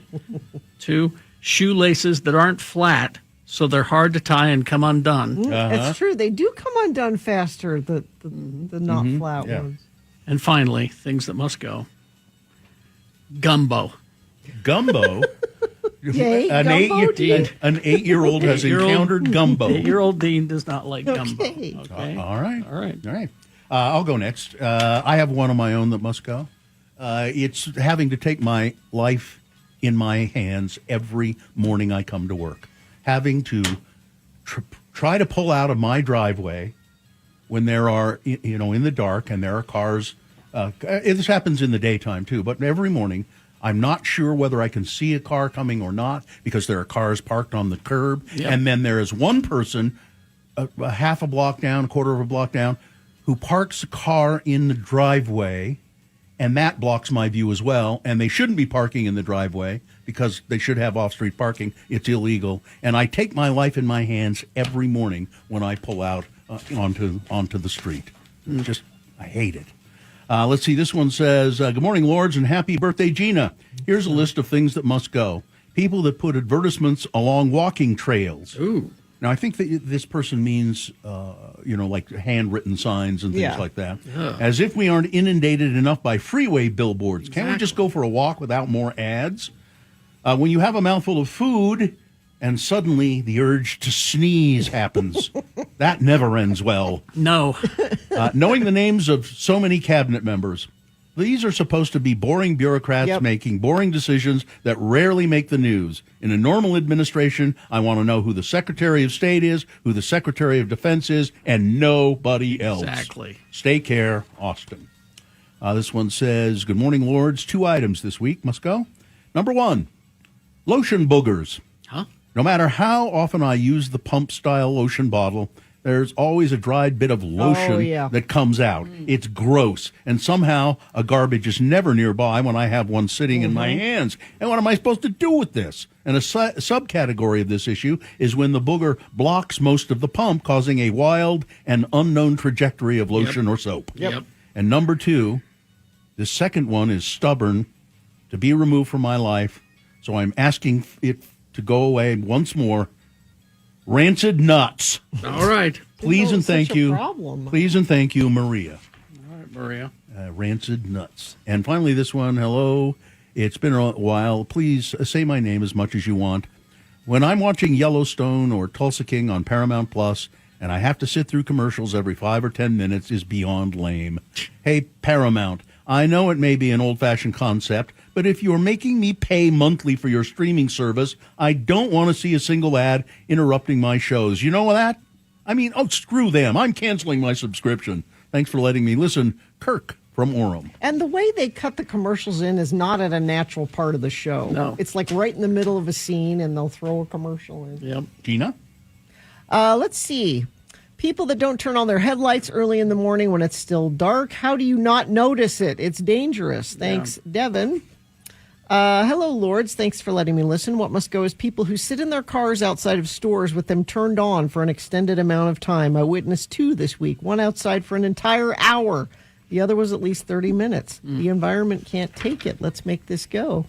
Speaker 4: 2, shoelaces that aren't flat, so they're hard to tie and come undone.
Speaker 2: It's true. They do come undone faster, the not flat ones.
Speaker 4: And finally, things that must go. Gumbo.
Speaker 3: Gumbo?
Speaker 2: Yay,
Speaker 3: an
Speaker 2: gumbo, Dean?
Speaker 3: An 8-year-old has encountered gumbo.
Speaker 4: 8-year-old Dean does not like gumbo.
Speaker 2: Okay.
Speaker 3: All right.
Speaker 4: All right.
Speaker 3: I'll go next. I have one of my own that must go. It's having to take my life in my hands every morning I come to work. Having to try to pull out of my driveway when there are, in the dark and there are cars. This happens in the daytime too, but every morning I'm not sure whether I can see a car coming or not because there are cars parked on the curb.
Speaker 4: Yep.
Speaker 3: And then there is one person a half a block down, a quarter of a block down, who parks a car in the driveway, and that blocks my view as well. And they shouldn't be parking in the driveway because they should have off-street parking. It's illegal. And I take my life in my hands every morning when I pull out onto the street. I hate it. Let's see. This one says, good morning, Lords, and happy birthday, Gina. Here's a list of things that must go. People that put advertisements along walking trails.
Speaker 4: Ooh.
Speaker 3: Now, I think that this person means, like handwritten signs and things like that.
Speaker 4: Yeah.
Speaker 3: As if we aren't inundated enough by freeway billboards. Can't we just go for a walk without more ads? When you have a mouthful of food and suddenly the urge to sneeze happens, that never ends well.
Speaker 4: No.
Speaker 3: Knowing the names of so many cabinet members. These are supposed to be boring bureaucrats making boring decisions that rarely make the news. In a normal administration, I want to know who the Secretary of State is, who the Secretary of Defense is, and nobody else.
Speaker 4: Exactly.
Speaker 3: Stay care, Austin. This one says, good morning, Lords. 2 items this week must go. Number 1, lotion boogers.
Speaker 4: Huh?
Speaker 3: No matter how often I use the pump-style lotion bottle, there's always a dried bit of lotion that comes out. It's gross. And somehow a garbage is never nearby when I have one sitting in my hands. And what am I supposed to do with this? And a subcategory of this issue is when the booger blocks most of the pump, causing a wild and unknown trajectory of lotion or soap. And number 2, the second one is stubborn to be removed from my life. So I'm asking it to go away once more. Rancid nuts.
Speaker 4: All right.
Speaker 3: Please and thank you. Please and thank you, Maria.
Speaker 4: All right, Maria.
Speaker 3: Rancid nuts. And finally, this one. Hello. It's been a while. Please say my name as much as you want. When I'm watching Yellowstone or Tulsa King on Paramount Plus, and I have to sit through commercials every 5 or 10 minutes, is beyond lame. Hey, Paramount, I know it may be an old-fashioned concept, but if you're making me pay monthly for your streaming service, I don't want to see a single ad interrupting my shows. You know that? I mean, screw them. I'm canceling my subscription. Thanks for letting me listen. Kirk from Orem.
Speaker 2: And the way they cut the commercials in is not at a natural part of the show.
Speaker 4: No.
Speaker 2: It's like right in the middle of a scene, and they'll throw a commercial in.
Speaker 4: Yep.
Speaker 3: Gina?
Speaker 2: Let's see. People that don't turn on their headlights early in the morning when it's still dark, how do you not notice it? It's dangerous. Thanks, Devin. Hello, Lords. Thanks for letting me listen. What must go is people who sit in their cars outside of stores with them turned on for an extended amount of time. I witnessed 2 this week, one outside for an entire hour. The other was at least 30 minutes. The environment can't take it. Let's make this go.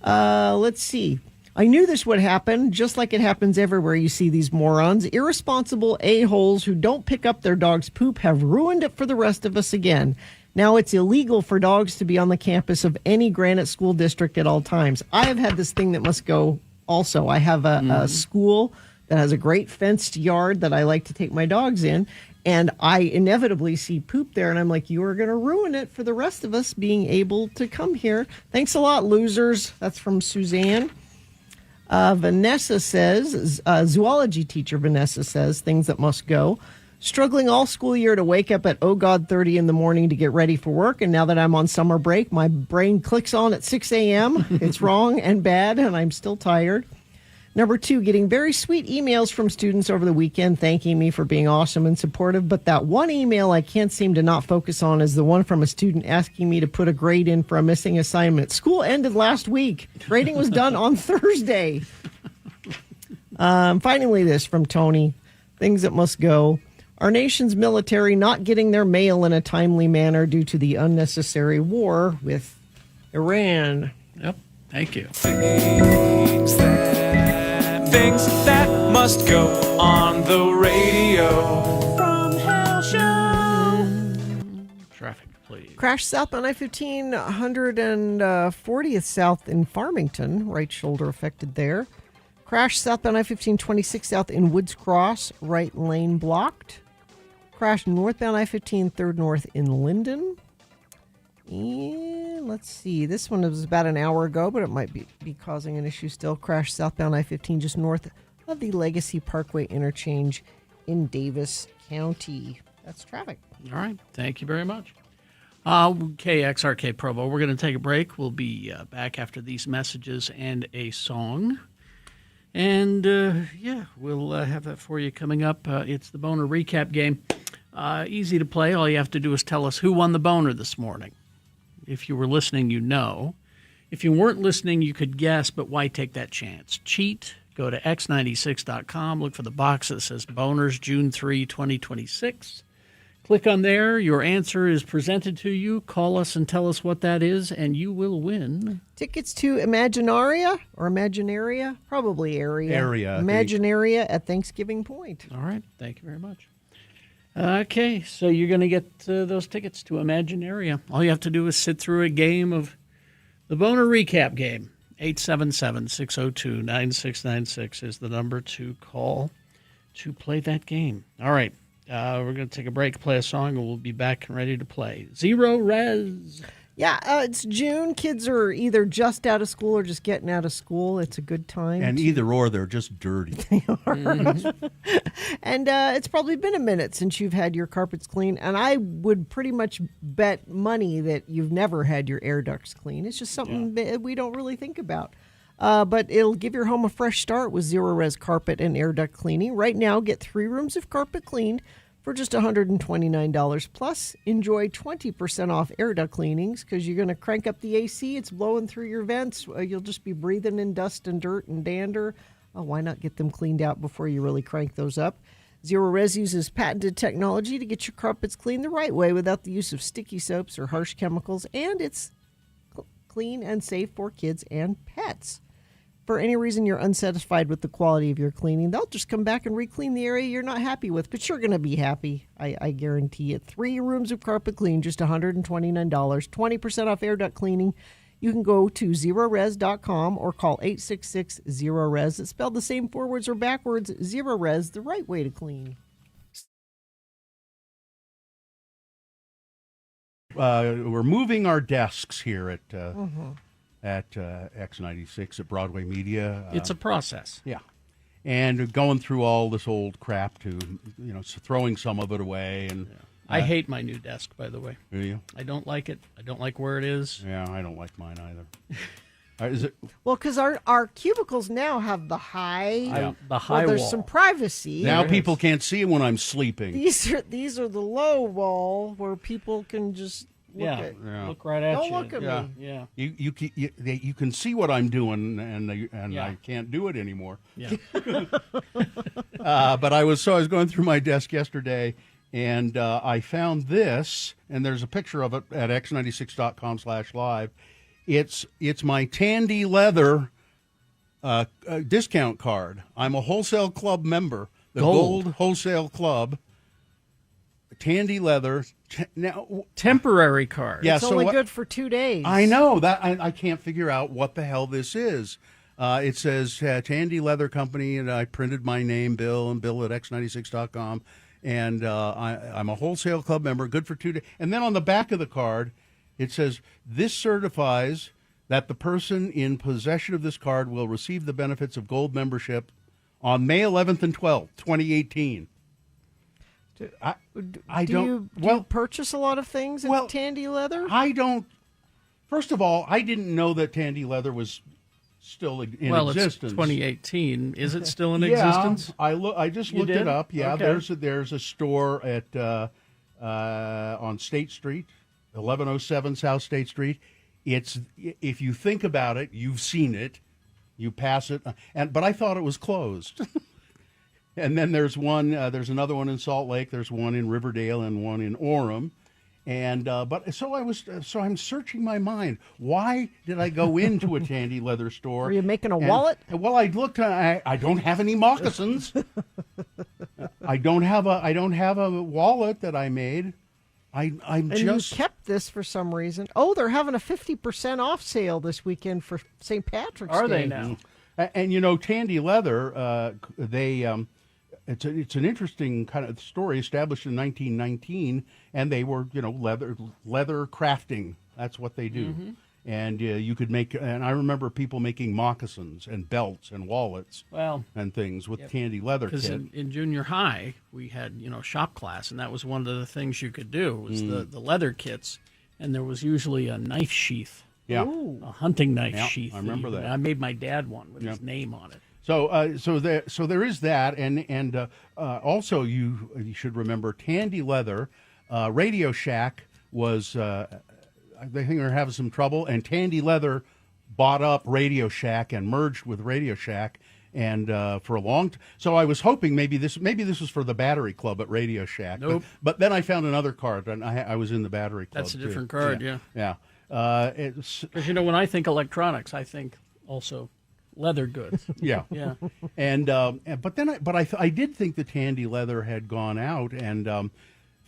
Speaker 2: Let's see. I knew this would happen, just like it happens everywhere you see these morons. Irresponsible a-holes who don't pick up their dog's poop have ruined it for the rest of us again. Now it's illegal for dogs to be on the campus of any Granite School District at all times. I have had this thing that must go also. I have a school that has a great fenced yard that I like to take my dogs in, and I inevitably see poop there, and I'm like, you are going to ruin it for the rest of us being able to come here. Thanks a lot, losers. That's from Suzanne. Vanessa says, zoology teacher Vanessa says, things that must go. Struggling all school year to wake up at 30 in the morning to get ready for work. And now that I'm on summer break, my brain clicks on at 6 a.m. It's wrong and bad, and I'm still tired. Number 2, getting very sweet emails from students over the weekend thanking me for being awesome and supportive. But that one email I can't seem to not focus on is the one from a student asking me to put a grade in for a missing assignment. School ended last week. Grading was done on Thursday. Finally, this from Tony. Things that must go. Our nation's military not getting their mail in a timely manner due to the unnecessary war with Iran.
Speaker 4: Yep. Thank you.
Speaker 16: Things that must go on the radio. From Hell Show.
Speaker 4: Traffic, please.
Speaker 2: Crash south on I-15, 140th south in Farmington. Right shoulder affected there. Crash south on I-15, 26 south in Woods Cross. Right lane blocked. Crash northbound I-15, 3rd north in Linden. And let's see. This one was about an hour ago, but it might be causing an issue still. Crash southbound I-15 just north of the Legacy Parkway interchange in Davis County. That's traffic.
Speaker 4: All right. Thank you very much. KXRK Provo. We're going to take a break. We'll be back after these messages and a song. And, we'll have that for you coming up. It's the Boner Recap game. Easy to play. All you have to do is tell us who won the Boner this morning. If you were listening, you know. If you weren't listening, you could guess, but why take that chance? Cheat. Go to x96.com. Look for the box that says Boners June 3, 2026. Click on there. Your answer is presented to you. Call us and tell us what that is, and you will win.
Speaker 2: Tickets to Imaginaria or Imaginaria? Probably Area.
Speaker 3: Area.
Speaker 2: Imaginaria at Thanksgiving Point.
Speaker 4: All right. Thank you very much. Okay, so you're going to get those tickets to Imaginaria. All you have to do is sit through a game of the Boner Recap game. 877-602-9696 is the number to call to play that game. All right, we're going to take a break, play a song, and we'll be back and ready to play. Zero Res.
Speaker 2: Yeah, it's June. Kids are either just out of school or just getting out of school. It's a good time.
Speaker 3: And either or, they're just dirty.
Speaker 2: They are. And it's probably been a minute since you've had your carpets clean. And I would pretty much bet money that you've never had your air ducts clean. It's just something that we don't really think about. But it'll give your home a fresh start with Zero Res carpet and air duct cleaning. Right now, get 3 rooms of carpet cleaned for just $129. Plus, enjoy 20% off air duct cleanings because you're going to crank up the AC. It's blowing through your vents. You'll just be breathing in dust and dirt and dander. Why not get them cleaned out before you really crank those up? Zero Res uses patented technology to get your carpets clean the right way without the use of sticky soaps or harsh chemicals, and it's clean and safe for kids and pets. For any reason you're unsatisfied with the quality of your cleaning, they'll just come back and re-clean the area you're not happy with, but you're going to be happy. I guarantee it. 3 rooms of carpet clean, just $129. 20% off air duct cleaning. You can go to zerores.com or call 866-ZERO-RES. It's spelled the same forwards or backwards. Zero Res, the right way to clean.
Speaker 3: We're moving our desks here at X96 at Broadway Media.
Speaker 4: It's a process.
Speaker 3: Yeah. And going through all this old crap to, throwing some of it away. And
Speaker 4: I hate my new desk, by the way.
Speaker 3: Do you?
Speaker 4: I don't like it. I don't like where it is.
Speaker 3: Yeah, I don't like mine either. Is it?
Speaker 2: Well, because our cubicles now have the high,
Speaker 4: the high
Speaker 2: there's
Speaker 4: wall.
Speaker 2: some privacy.
Speaker 3: Now people can't see when I'm sleeping.
Speaker 2: These are the low wall where people can just
Speaker 4: look right at
Speaker 2: Don't
Speaker 4: you.
Speaker 2: look at me.
Speaker 4: Yeah.
Speaker 3: You can see what I'm doing, and I can't do it anymore.
Speaker 4: Yeah.
Speaker 3: But I was going through my desk yesterday, and I found this, and there's a picture of it at x96.com/live. It's my Tandy Leather discount card. I'm a wholesale club member, the Gold Wholesale Club. Tandy Leather. Now,
Speaker 4: temporary card.
Speaker 3: Yeah,
Speaker 2: it's only good for 2 days.
Speaker 3: I know that. I can't figure out what the hell this is. It says Tandy Leather Company, and I printed my name, Bill at x96.com, and I'm a wholesale club member, good for 2 days. And then on the back of the card, it says, this certifies that the person in possession of this card will receive the benefits of gold membership on May 11th and 12th, 2018.
Speaker 2: Do you purchase a lot of things at Tandy Leather?
Speaker 3: I don't. First of all, I didn't know that Tandy Leather was still in existence.
Speaker 4: It's 2018. Is it still in existence?
Speaker 3: I just looked it up. Yeah,
Speaker 4: okay.
Speaker 3: There's a store at on State Street, 1107 South State Street. It's, if you think about it, you've seen it, you pass it, but I thought it was closed. And then there's another one in Salt Lake. There's one in Riverdale and one in Orem. And so I'm searching my mind. Why did I go into a Tandy Leather store?
Speaker 2: Were you making a wallet?
Speaker 3: Well, I looked. I don't have any moccasins. I don't have a wallet that I made.
Speaker 2: You kept this for some reason. Oh, they're having a 50% off sale this weekend for St. Patrick's Day.
Speaker 4: Are they now?
Speaker 3: And Tandy Leather, it's an interesting kind of story. Established in 1919, and they were leather crafting. That's what they do. Mm-hmm. And you could make. And I remember people making moccasins and belts and wallets. And things with Tandy Leather.
Speaker 4: Because in junior high we had shop class, and that was one of the things you could do was the leather kits, and there was usually a knife sheath.
Speaker 3: Yeah,
Speaker 4: a hunting knife sheath.
Speaker 3: I remember that.
Speaker 4: I made my dad one with his name on it.
Speaker 3: So there is that, and also you should remember Tandy Leather, Radio Shack was they think they're having some trouble, and Tandy Leather bought up Radio Shack and merged with Radio Shack, and for a long time. So I was hoping maybe this was for the Battery Club at Radio Shack.
Speaker 4: Nope.
Speaker 3: But then I found another card, and I was in the Battery Club.
Speaker 4: That's a different card. Yeah.
Speaker 3: Because
Speaker 4: when I think electronics, I think also leather goods.
Speaker 3: Yeah. And I did think that Tandy Leather had gone out, and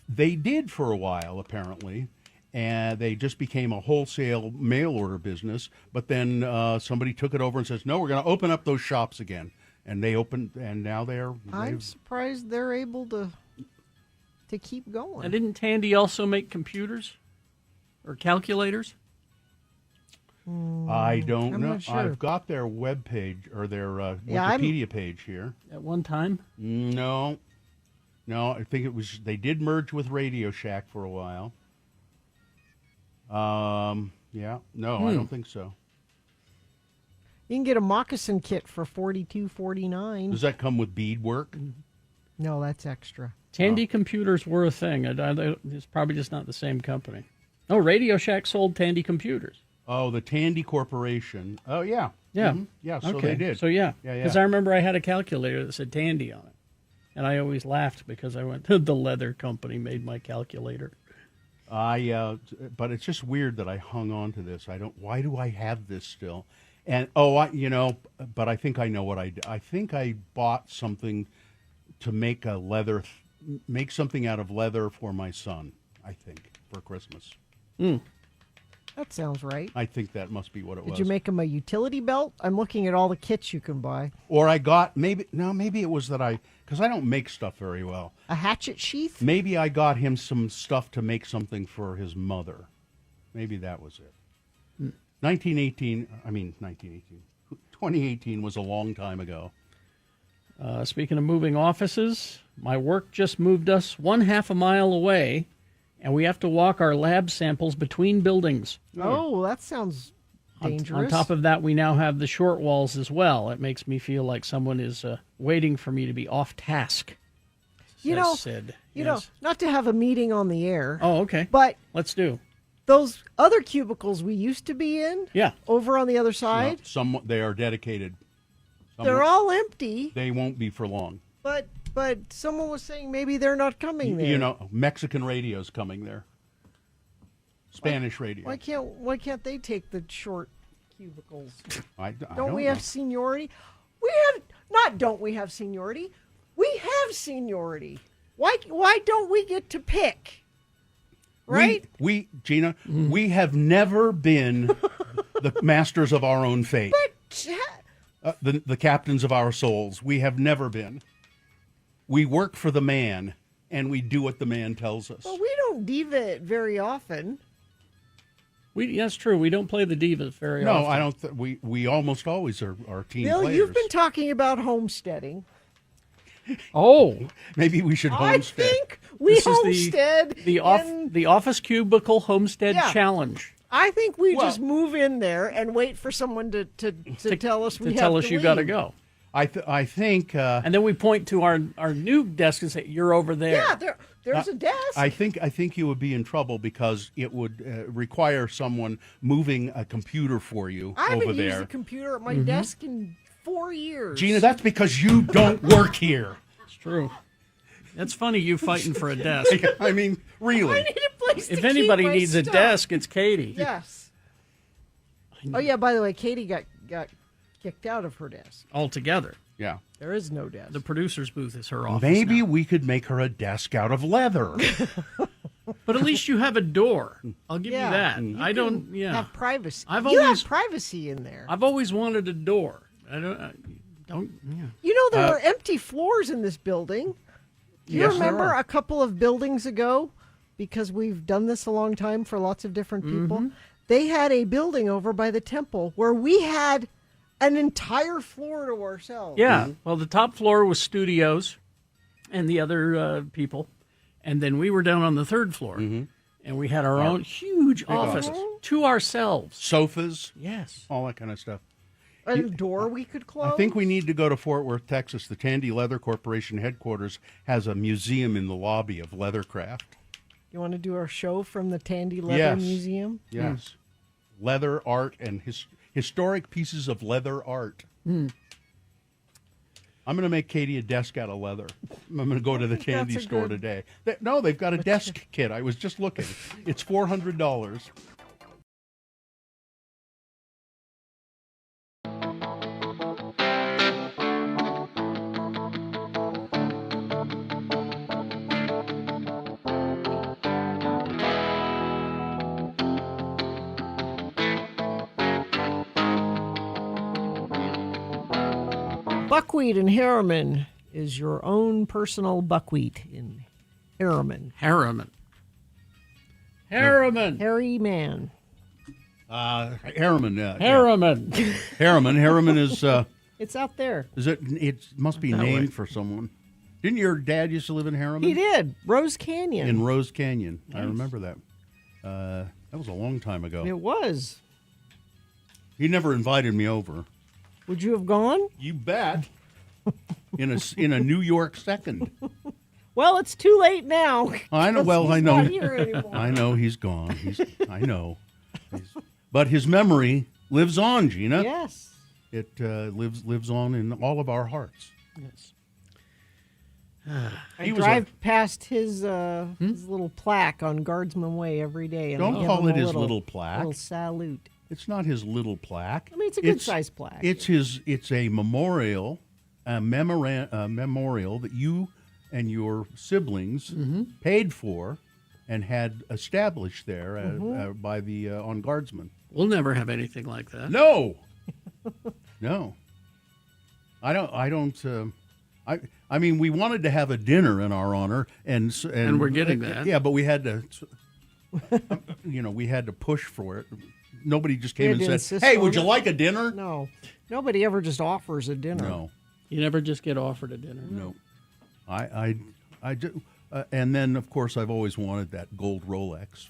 Speaker 3: they did for a while apparently, and they just became a wholesale mail order business. But then somebody took it over and says, "No, we're going to open up those shops again," and they opened, and now
Speaker 2: I'm surprised they're able to keep going.
Speaker 4: And didn't Tandy also make computers or calculators?
Speaker 3: I don't
Speaker 2: I'm
Speaker 3: know.
Speaker 2: not sure.
Speaker 3: I've got their web page or their Wikipedia page here.
Speaker 4: At one time?
Speaker 3: No. I think it was. They did merge with Radio Shack for a while. Yeah. No, I don't think so.
Speaker 2: You can get a moccasin kit for $42.49.
Speaker 3: Does that come with beadwork?
Speaker 2: No, that's extra.
Speaker 4: Tandy computers were a thing. It's probably just not the same company. Oh, Radio Shack sold Tandy computers.
Speaker 3: Oh, the Tandy Corporation. Oh, yeah.
Speaker 4: Yeah.
Speaker 3: Mhm. Yeah, so
Speaker 4: okay.
Speaker 3: they did.
Speaker 4: So, yeah.
Speaker 3: Yeah,
Speaker 4: Because I remember I had a calculator that said Tandy on it. And I always laughed because I went to the leather company, made my calculator.
Speaker 3: But it's just weird that I hung on to this. Why do I have this still? And, but I think I know what I did. I think I bought something to make make something out of leather for my son, I think, for Christmas.
Speaker 2: That sounds right.
Speaker 3: I think that must be what it was.
Speaker 2: Did you make him a utility belt? I'm looking at all the kits you can buy.
Speaker 3: Or I got, maybe it was that because I don't make stuff very well.
Speaker 2: A hatchet sheath?
Speaker 3: Maybe I got him some stuff to make something for his mother. Maybe that was it. 2018 was a long time ago.
Speaker 4: Speaking of moving offices, my work just moved us 1/2 a mile away, and we have to walk our lab samples between buildings.
Speaker 2: Oh, that sounds dangerous.
Speaker 4: On top of that, we now have the short walls as well. It makes me feel like someone is waiting for me to be off task.
Speaker 2: You know, not to have a meeting on the air.
Speaker 4: Oh, okay.
Speaker 2: But
Speaker 4: let's do.
Speaker 2: Those other cubicles we used to be in, over on the other side,
Speaker 3: They are dedicated.
Speaker 2: They're all empty.
Speaker 3: They won't be for long.
Speaker 2: But someone was saying maybe they're not coming there.
Speaker 3: You know, Mexican radio's coming there. Spanish radio.
Speaker 2: Why can't they take the short cubicles?
Speaker 3: I
Speaker 2: don't we have seniority? Don't we have seniority? We have seniority. Why don't we get to pick? Right?
Speaker 3: Gina, we have never been the masters of our own fate.
Speaker 2: But
Speaker 3: the captains of our souls. We have never been. We work for the man, and we do what the man tells us.
Speaker 2: Well, we don't diva it very often.
Speaker 4: That's true. We don't play the divas very often.
Speaker 3: No, I don't. We almost always are team
Speaker 2: Bill,
Speaker 3: players.
Speaker 2: you've been talking about homesteading.
Speaker 4: Oh,
Speaker 3: maybe we should homestead.
Speaker 2: I think we homestead
Speaker 4: the office cubicle homestead challenge.
Speaker 2: I think we just move in there and wait for someone to tell us we have to
Speaker 4: tell us you got to
Speaker 2: leave.
Speaker 4: go.
Speaker 3: I think,
Speaker 4: and then we point to our new desk and say, "You're over there."
Speaker 2: Yeah, there's a desk.
Speaker 3: I think you would be in trouble because it would require someone moving a computer for you
Speaker 2: I
Speaker 3: over
Speaker 2: haven't
Speaker 3: there.
Speaker 2: used a computer at my desk in 4 years.
Speaker 3: Gina, that's because you don't work here.
Speaker 4: It's true. That's funny, you fighting for a desk.
Speaker 3: I mean, really.
Speaker 2: I need a place
Speaker 4: If
Speaker 2: to
Speaker 4: anybody
Speaker 2: keep my
Speaker 4: needs
Speaker 2: stuff.
Speaker 4: a desk, it's Katie.
Speaker 2: Yes. Oh yeah. By the way, Katie got kicked out of her desk.
Speaker 4: Altogether.
Speaker 3: Yeah.
Speaker 2: There is no desk.
Speaker 4: The producer's booth is her office.
Speaker 3: Maybe
Speaker 4: now.
Speaker 3: we could make her a desk out of leather.
Speaker 4: But at least you have a door. I'll give you
Speaker 2: Yeah.
Speaker 4: that.
Speaker 2: You
Speaker 4: I don't.
Speaker 2: can
Speaker 4: Yeah.
Speaker 2: have privacy.
Speaker 4: I've
Speaker 2: You
Speaker 4: always
Speaker 2: have privacy in there.
Speaker 4: I've always wanted a door. I don't. Yeah.
Speaker 2: You know there are empty floors in this building. Do you
Speaker 3: Yes, there
Speaker 2: remember
Speaker 3: are.
Speaker 2: a couple of buildings ago, because we've done this a long time for lots of different people, they had a building over by the temple where we had an entire floor to ourselves.
Speaker 4: Yeah. Well, the top floor was studios, and the other people, and then we were down on the third floor, and we had our own huge office to ourselves.
Speaker 3: Sofas.
Speaker 4: Yes.
Speaker 3: All that kind of stuff.
Speaker 2: A door we could close.
Speaker 3: I think we need to go to Fort Worth, Texas. The Tandy Leather Corporation headquarters has a museum in the lobby of leathercraft.
Speaker 2: You want to do our show from the Tandy Leather
Speaker 3: Yes.
Speaker 2: Museum?
Speaker 3: Yes. Leather art and historic pieces of leather art. I'm going to make Katie a desk out of leather. I'm going to go to the Tandy
Speaker 2: that's a
Speaker 3: store
Speaker 2: good-
Speaker 3: today. No, they've got a desk kit. I was just looking. It's $400.
Speaker 2: Buckwheat in Harriman is your own personal buckwheat in Harriman.
Speaker 4: Harriman.
Speaker 2: Harry man.
Speaker 3: Harriman.
Speaker 4: Harriman.
Speaker 3: Harriman is.
Speaker 2: It's out there.
Speaker 3: Is it? It must be
Speaker 4: That
Speaker 3: named
Speaker 4: way.
Speaker 3: for someone. Didn't your dad used to live in Harriman?
Speaker 2: He did. Rose Canyon.
Speaker 3: In Rose Canyon. I
Speaker 2: Yes.
Speaker 3: remember that. That was a long time ago.
Speaker 2: It was.
Speaker 3: He never invited me over.
Speaker 2: Would you have gone?
Speaker 3: You bet. In a New York second.
Speaker 2: Well, it's too late now.
Speaker 3: I know. Well,
Speaker 2: He's
Speaker 3: I know.
Speaker 2: not here anymore.
Speaker 3: I know he's gone. I know. But his memory lives on, Gina.
Speaker 2: Yes.
Speaker 3: It lives on in all of our hearts.
Speaker 4: Yes.
Speaker 2: I drive past his little plaque on Guardsman Way every day. And
Speaker 3: Don't call it his little plaque.
Speaker 2: Little salute.
Speaker 3: It's not his little plaque.
Speaker 2: I mean, it's a good-sized plaque.
Speaker 3: It's a memorial, memorial that you and your siblings paid for and had established there by the on Guardsman.
Speaker 4: We'll never have anything like that.
Speaker 3: No, no. I don't. I mean, we wanted to have a dinner in our honor, and
Speaker 4: we're getting that.
Speaker 3: Yeah, but we had to, we had to push for it. Nobody just came and said, "Hey, would you like a dinner?"
Speaker 2: No, nobody ever just offers a dinner.
Speaker 3: No,
Speaker 4: you never just get offered a dinner.
Speaker 3: No, I do, and then of course I've always wanted that gold Rolex.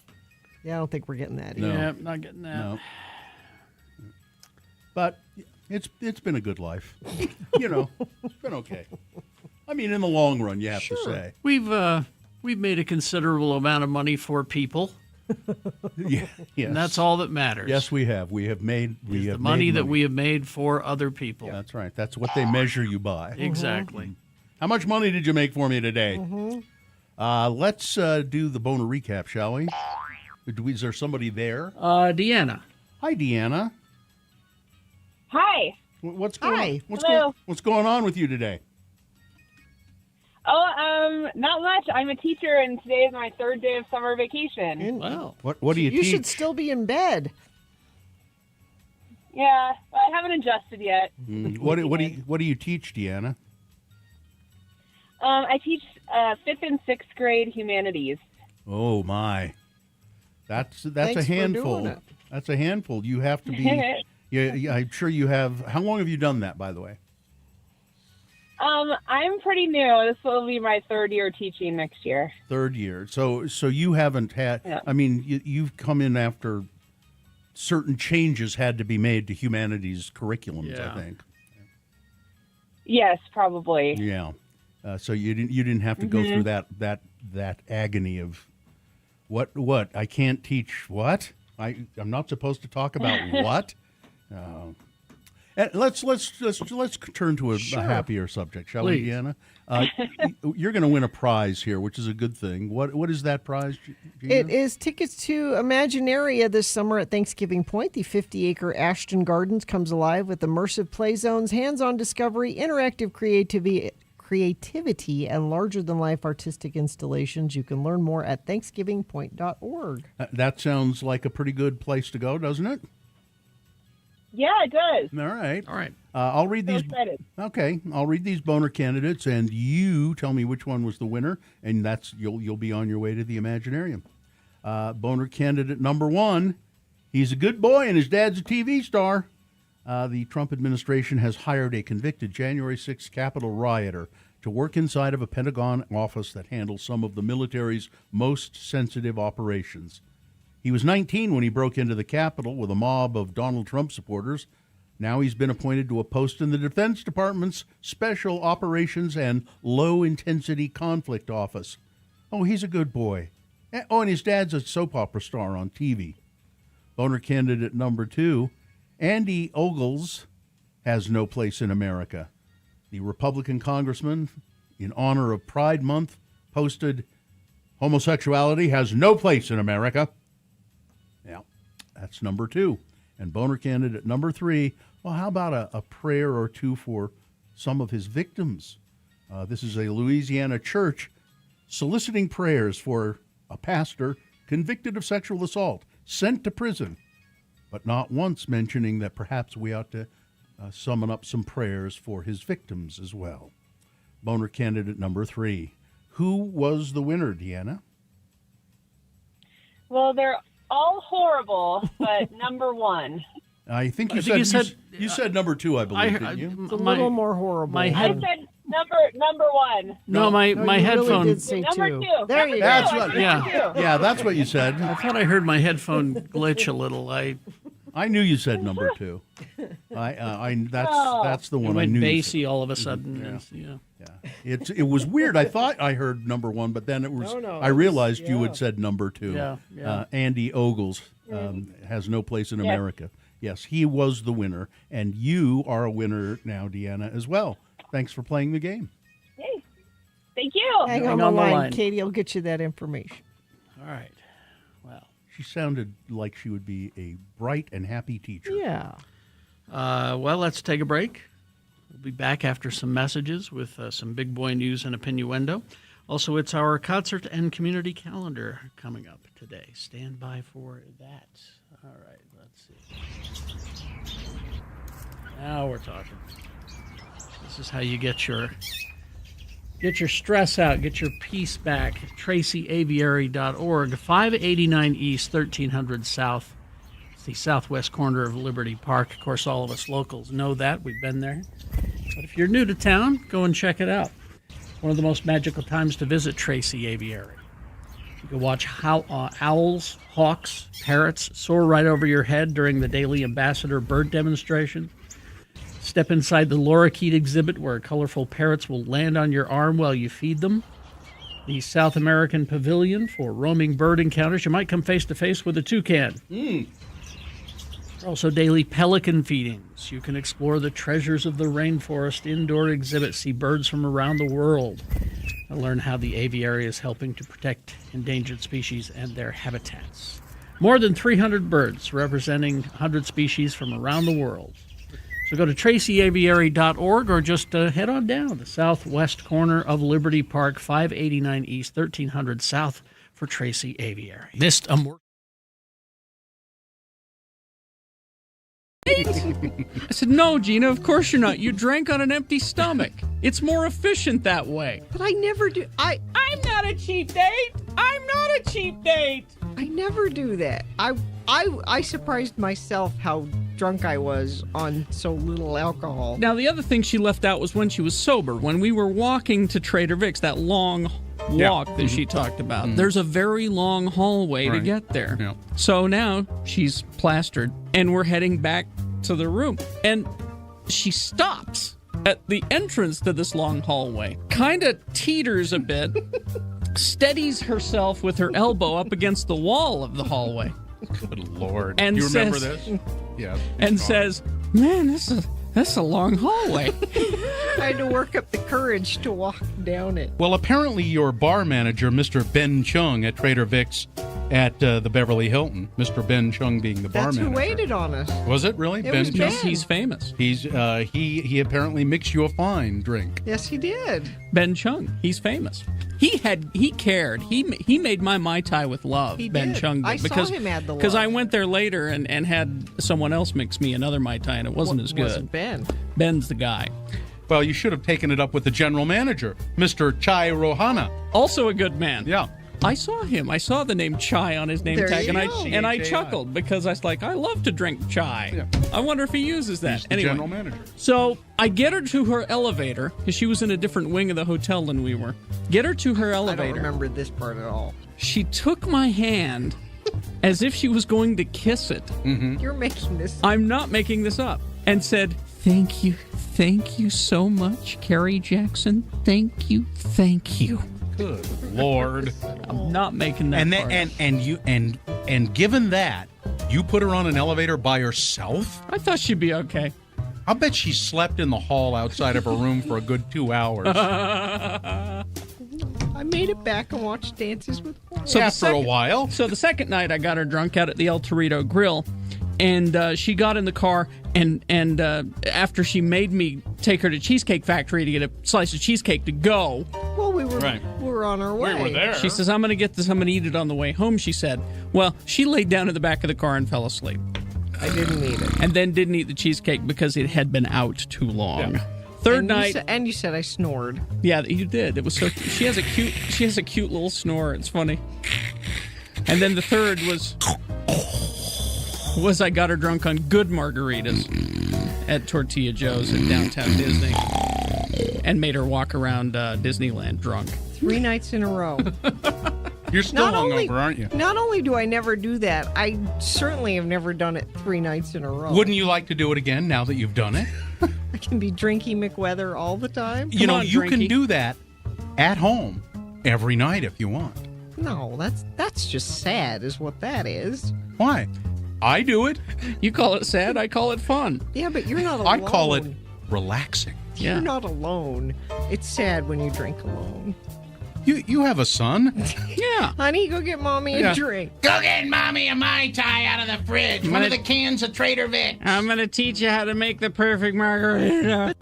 Speaker 2: Yeah, I don't think we're getting that.
Speaker 3: No.
Speaker 4: Yeah, not getting that.
Speaker 3: No. But it's been a good life. It's been okay. I mean, in the long run, you have to say.
Speaker 4: We've made a considerable amount of money for people.
Speaker 3: Yeah, yes.
Speaker 4: And that's all that matters.
Speaker 3: Yes, we have. We have made
Speaker 4: the money that we have made for other people.
Speaker 3: That's right. That's what they measure you by.
Speaker 4: Exactly.
Speaker 3: How much money did you make for me today? Let's do the Boner recap, shall we? Is there somebody there?
Speaker 4: Deanna.
Speaker 3: Hi, Deanna.
Speaker 8: Hi.
Speaker 3: What's going on?
Speaker 8: Hello.
Speaker 3: What's going on with you today?
Speaker 8: Oh, not much. I'm a teacher, and today is my third day of summer vacation.
Speaker 4: Wow.
Speaker 3: What do you teach?
Speaker 2: You should still be in bed.
Speaker 8: Yeah, I haven't adjusted yet.
Speaker 3: What do you teach, Deanna?
Speaker 8: I teach 5th and 6th grade humanities.
Speaker 3: Oh my, that's
Speaker 2: Thanks
Speaker 3: a
Speaker 2: for
Speaker 3: handful.
Speaker 2: doing it.
Speaker 3: That's a handful. You have to be. Yeah, I'm sure you have. How long have you done that, by the way?
Speaker 8: I'm pretty new. This will be my third year teaching next year.
Speaker 3: Third year. So you haven't had.
Speaker 8: Yeah.
Speaker 3: I mean, you've come in after certain changes had to be made to humanities curriculums.
Speaker 4: Yeah.
Speaker 3: I think.
Speaker 8: Yes, probably.
Speaker 3: Yeah. So you didn't have to go through that agony of what I can't teach what I'm not supposed to talk about what. And let's turn to a happier subject, shall we, Deanna? You're going to win a prize here, which is a good thing. What is that prize, Gina?
Speaker 2: It is tickets to Imaginaria this summer at Thanksgiving Point. The 50-acre Ashton Gardens comes alive with immersive play zones, hands-on discovery, interactive creativity, and larger-than-life artistic installations. You can learn more at thanksgivingpoint.org.
Speaker 3: That sounds like a pretty good place to go, doesn't it?
Speaker 8: Yeah, it does.
Speaker 3: All right.
Speaker 4: All
Speaker 3: I'll read these.
Speaker 8: Excited.
Speaker 3: Okay, I'll read these boner candidates, and you tell me which one was the winner, and that's you'll be on your way to the Imaginarium. Boner candidate number 1, he's a good boy, and his dad's a TV star. The Trump administration has hired a convicted January 6th Capitol rioter to work inside of a Pentagon office that handles some of the military's most sensitive operations. He was 19 when he broke into the Capitol with a mob of Donald Trump supporters. Now he's been appointed to a post in the Defense Department's Special Operations and Low-Intensity Conflict Office. Oh, he's a good boy. Oh, and his dad's a soap opera star on TV. Boner candidate number 2, Andy Ogles has no place in America. The Republican congressman, in honor of Pride Month, posted, homosexuality has no place in America. Yeah, that's number 2. And boner candidate number 3, well, how about a prayer or two for some of his victims? This is a Louisiana church soliciting prayers for a pastor convicted of sexual assault, sent to prison, but not once mentioning that perhaps we ought to summon up some prayers for his victims as well. Boner candidate number 3. Who was the winner, Deanna?
Speaker 8: Well, they're all horrible, but number 1.
Speaker 3: I think you said number 2, I believe, didn't you?
Speaker 2: It's a little more horrible.
Speaker 8: I said number 1.
Speaker 4: No, my headphone.
Speaker 2: Really did say
Speaker 8: Number
Speaker 2: 2.
Speaker 8: 2.
Speaker 2: There you go.
Speaker 3: That's what.
Speaker 4: Yeah.
Speaker 3: Yeah, that's what you said.
Speaker 4: I thought I heard my headphone glitch a little.
Speaker 3: I knew you said number 2. That's the
Speaker 4: It
Speaker 3: one I
Speaker 4: went
Speaker 3: knew.
Speaker 4: bassy all of a sudden.
Speaker 3: Yeah. It was weird. I thought I heard number one, but then it was.
Speaker 2: No,
Speaker 3: I realized you had said number two.
Speaker 4: Yeah.
Speaker 3: Andy Ogles has no place in America. Yes, he was the winner, and you are a winner now, Deanna, as well. Thanks for playing the game.
Speaker 8: Yay. Thank you.
Speaker 2: Hang on the line. Katie will get you that information.
Speaker 4: All right. Well,
Speaker 3: she sounded like she would be a bright and happy teacher.
Speaker 2: Yeah.
Speaker 4: Well, let's take a break. We'll be back after some messages with some big boy news and opinionuendo. Also, it's our concert and community calendar coming up today. Stand by for that. All right, let's see. Now we're talking. This is how you get your stress out, get your peace back. TracyAviary.org, 589 East, 1300 South. It's the southwest corner of Liberty Park. Of course, all of us locals know that. We've been there. But if you're new to town, go and check it out. One of the most magical times to visit Tracy Aviary. You can watch how owls, hawks, parrots soar right over your head during the daily Ambassador bird demonstration. Step inside the lorikeet exhibit where colorful parrots will land on your arm while you feed them. The South American Pavilion for roaming bird encounters. You might come face to face with a toucan. Also daily pelican feedings. You can explore the treasures of the rainforest indoor exhibit, see birds from around the world, and learn how the aviary is helping to protect endangered species and their habitats. More than 300 birds representing 100 species from around the world. So go to TracyAviary.org or just head on down the southwest corner of Liberty Park, 589 East, 1300 South for Tracy Aviary. Missed a more.
Speaker 23: I said, no, Gina, of course you're not. You drank on an empty stomach. It's more efficient that way.
Speaker 2: But I never do.
Speaker 23: I'm not a cheap date. I'm not a cheap date.
Speaker 2: I never do that. I surprised myself how drunk I was on so little alcohol.
Speaker 23: Now, the other thing she left out was when she was sober. When we were walking to Trader Vic's, that long walk that she talked about, there's a very long hallway to get there.
Speaker 7: Yeah.
Speaker 23: So now she's plastered, and we're heading back to the room. And she stops at the entrance to this long hallway, kind of teeters a bit, steadies herself with her elbow up against the wall of the hallway.
Speaker 7: Good Lord.
Speaker 23: And
Speaker 7: you remember
Speaker 23: says,
Speaker 7: this? Yeah.
Speaker 23: And says, man, that's a long hallway.
Speaker 2: I had to work up the courage to walk down it.
Speaker 7: Well, apparently your bar manager, Mr. Ben Chung at Trader Vic's at the Beverly Hilton, Mr. Ben Chung being the bar
Speaker 2: That's
Speaker 7: manager.
Speaker 2: who waited on us.
Speaker 7: Was it really?
Speaker 2: It was Ben.
Speaker 23: He's famous.
Speaker 7: He's he apparently mixed you a fine drink.
Speaker 2: Yes, he did.
Speaker 23: Ben Chung. He's famous. He cared. He made my Mai Tai with love.
Speaker 2: He
Speaker 23: Ben
Speaker 2: did.
Speaker 23: Chung did.
Speaker 2: I saw him add the love.
Speaker 23: Because I went there later and had someone else mix me another Mai Tai, and it wasn't as good.
Speaker 2: Wasn't Ben.
Speaker 23: Ben's the guy.
Speaker 7: Well, you should have taken it up with the general manager, Mr. Chai Rohana.
Speaker 23: Also a good man.
Speaker 7: Yeah.
Speaker 23: I saw him. I saw the name Chai on his name
Speaker 2: There
Speaker 23: tag,
Speaker 2: you
Speaker 23: and
Speaker 2: go.
Speaker 23: I
Speaker 7: CHAI.
Speaker 23: chuckled because I was like, I love to drink chai.
Speaker 7: Yeah.
Speaker 23: I wonder if he uses that.
Speaker 7: He's the
Speaker 23: Anyway,
Speaker 7: general manager.
Speaker 23: So I get her to her elevator because she was in a different wing of the hotel than we were. Get her to her
Speaker 2: I
Speaker 23: elevator.
Speaker 2: don't remember this part at all.
Speaker 23: She took my hand as if she was going to kiss it.
Speaker 2: You're making this.
Speaker 23: I'm not making this up. And said, thank you so much, Carrie Jackson. Thank you.
Speaker 7: Good Lord.
Speaker 23: I'm not making that
Speaker 7: And
Speaker 23: part.
Speaker 7: and given that, you put her on an elevator by herself?
Speaker 23: I thought she'd be okay.
Speaker 7: I'll bet she slept in the hall outside of her room for a good 2 hours.
Speaker 2: I made it back and watched Dances with Wolves.
Speaker 23: So
Speaker 7: yeah,
Speaker 23: the
Speaker 7: for a
Speaker 23: second-
Speaker 7: while.
Speaker 23: So the second night, I got her drunk out at the El Torito Grill, and she got in the car, and after she made me take her to Cheesecake Factory to get a slice of cheesecake to go,
Speaker 2: Well, we were
Speaker 7: Right.
Speaker 2: on our way.
Speaker 7: We were there.
Speaker 23: she says, I'm going to get this, I'm going to eat it on the way home, she said. Well, she laid down in the back of the car and fell asleep.
Speaker 2: I didn't eat it.
Speaker 23: And then didn't eat the cheesecake because it had been out too long. Yeah. Third night,
Speaker 2: You said I snored.
Speaker 23: yeah, you did. It was so. She has a cute little snore. It's funny. And then the third was I got her drunk on good margaritas at Tortilla Joe's in downtown Disney, and made her walk around Disneyland drunk.
Speaker 2: 3 nights in a row.
Speaker 7: You're still
Speaker 2: only,
Speaker 7: hungover, aren't you?
Speaker 2: Not only do I never do that, I certainly have never done it 3 nights in a row.
Speaker 7: Wouldn't you like to do it again now that you've done it?
Speaker 2: I can be Drinky McWeather all the time.
Speaker 7: You know, you can do that at home every night if you want.
Speaker 2: No, that's just sad is what that is.
Speaker 7: Why? I do it.
Speaker 23: You call it sad, I call it fun.
Speaker 2: Yeah, but you're not alone.
Speaker 7: I call it relaxing.
Speaker 2: You're not alone. It's sad when you drink alone.
Speaker 7: You have a son?
Speaker 23: Yeah.
Speaker 2: Honey, go get Mommy a drink.
Speaker 14: Go get Mommy a Mai Tai out of the fridge. One of the cans of Trader Vic's.
Speaker 23: I'm going to teach you how to make the perfect margarita.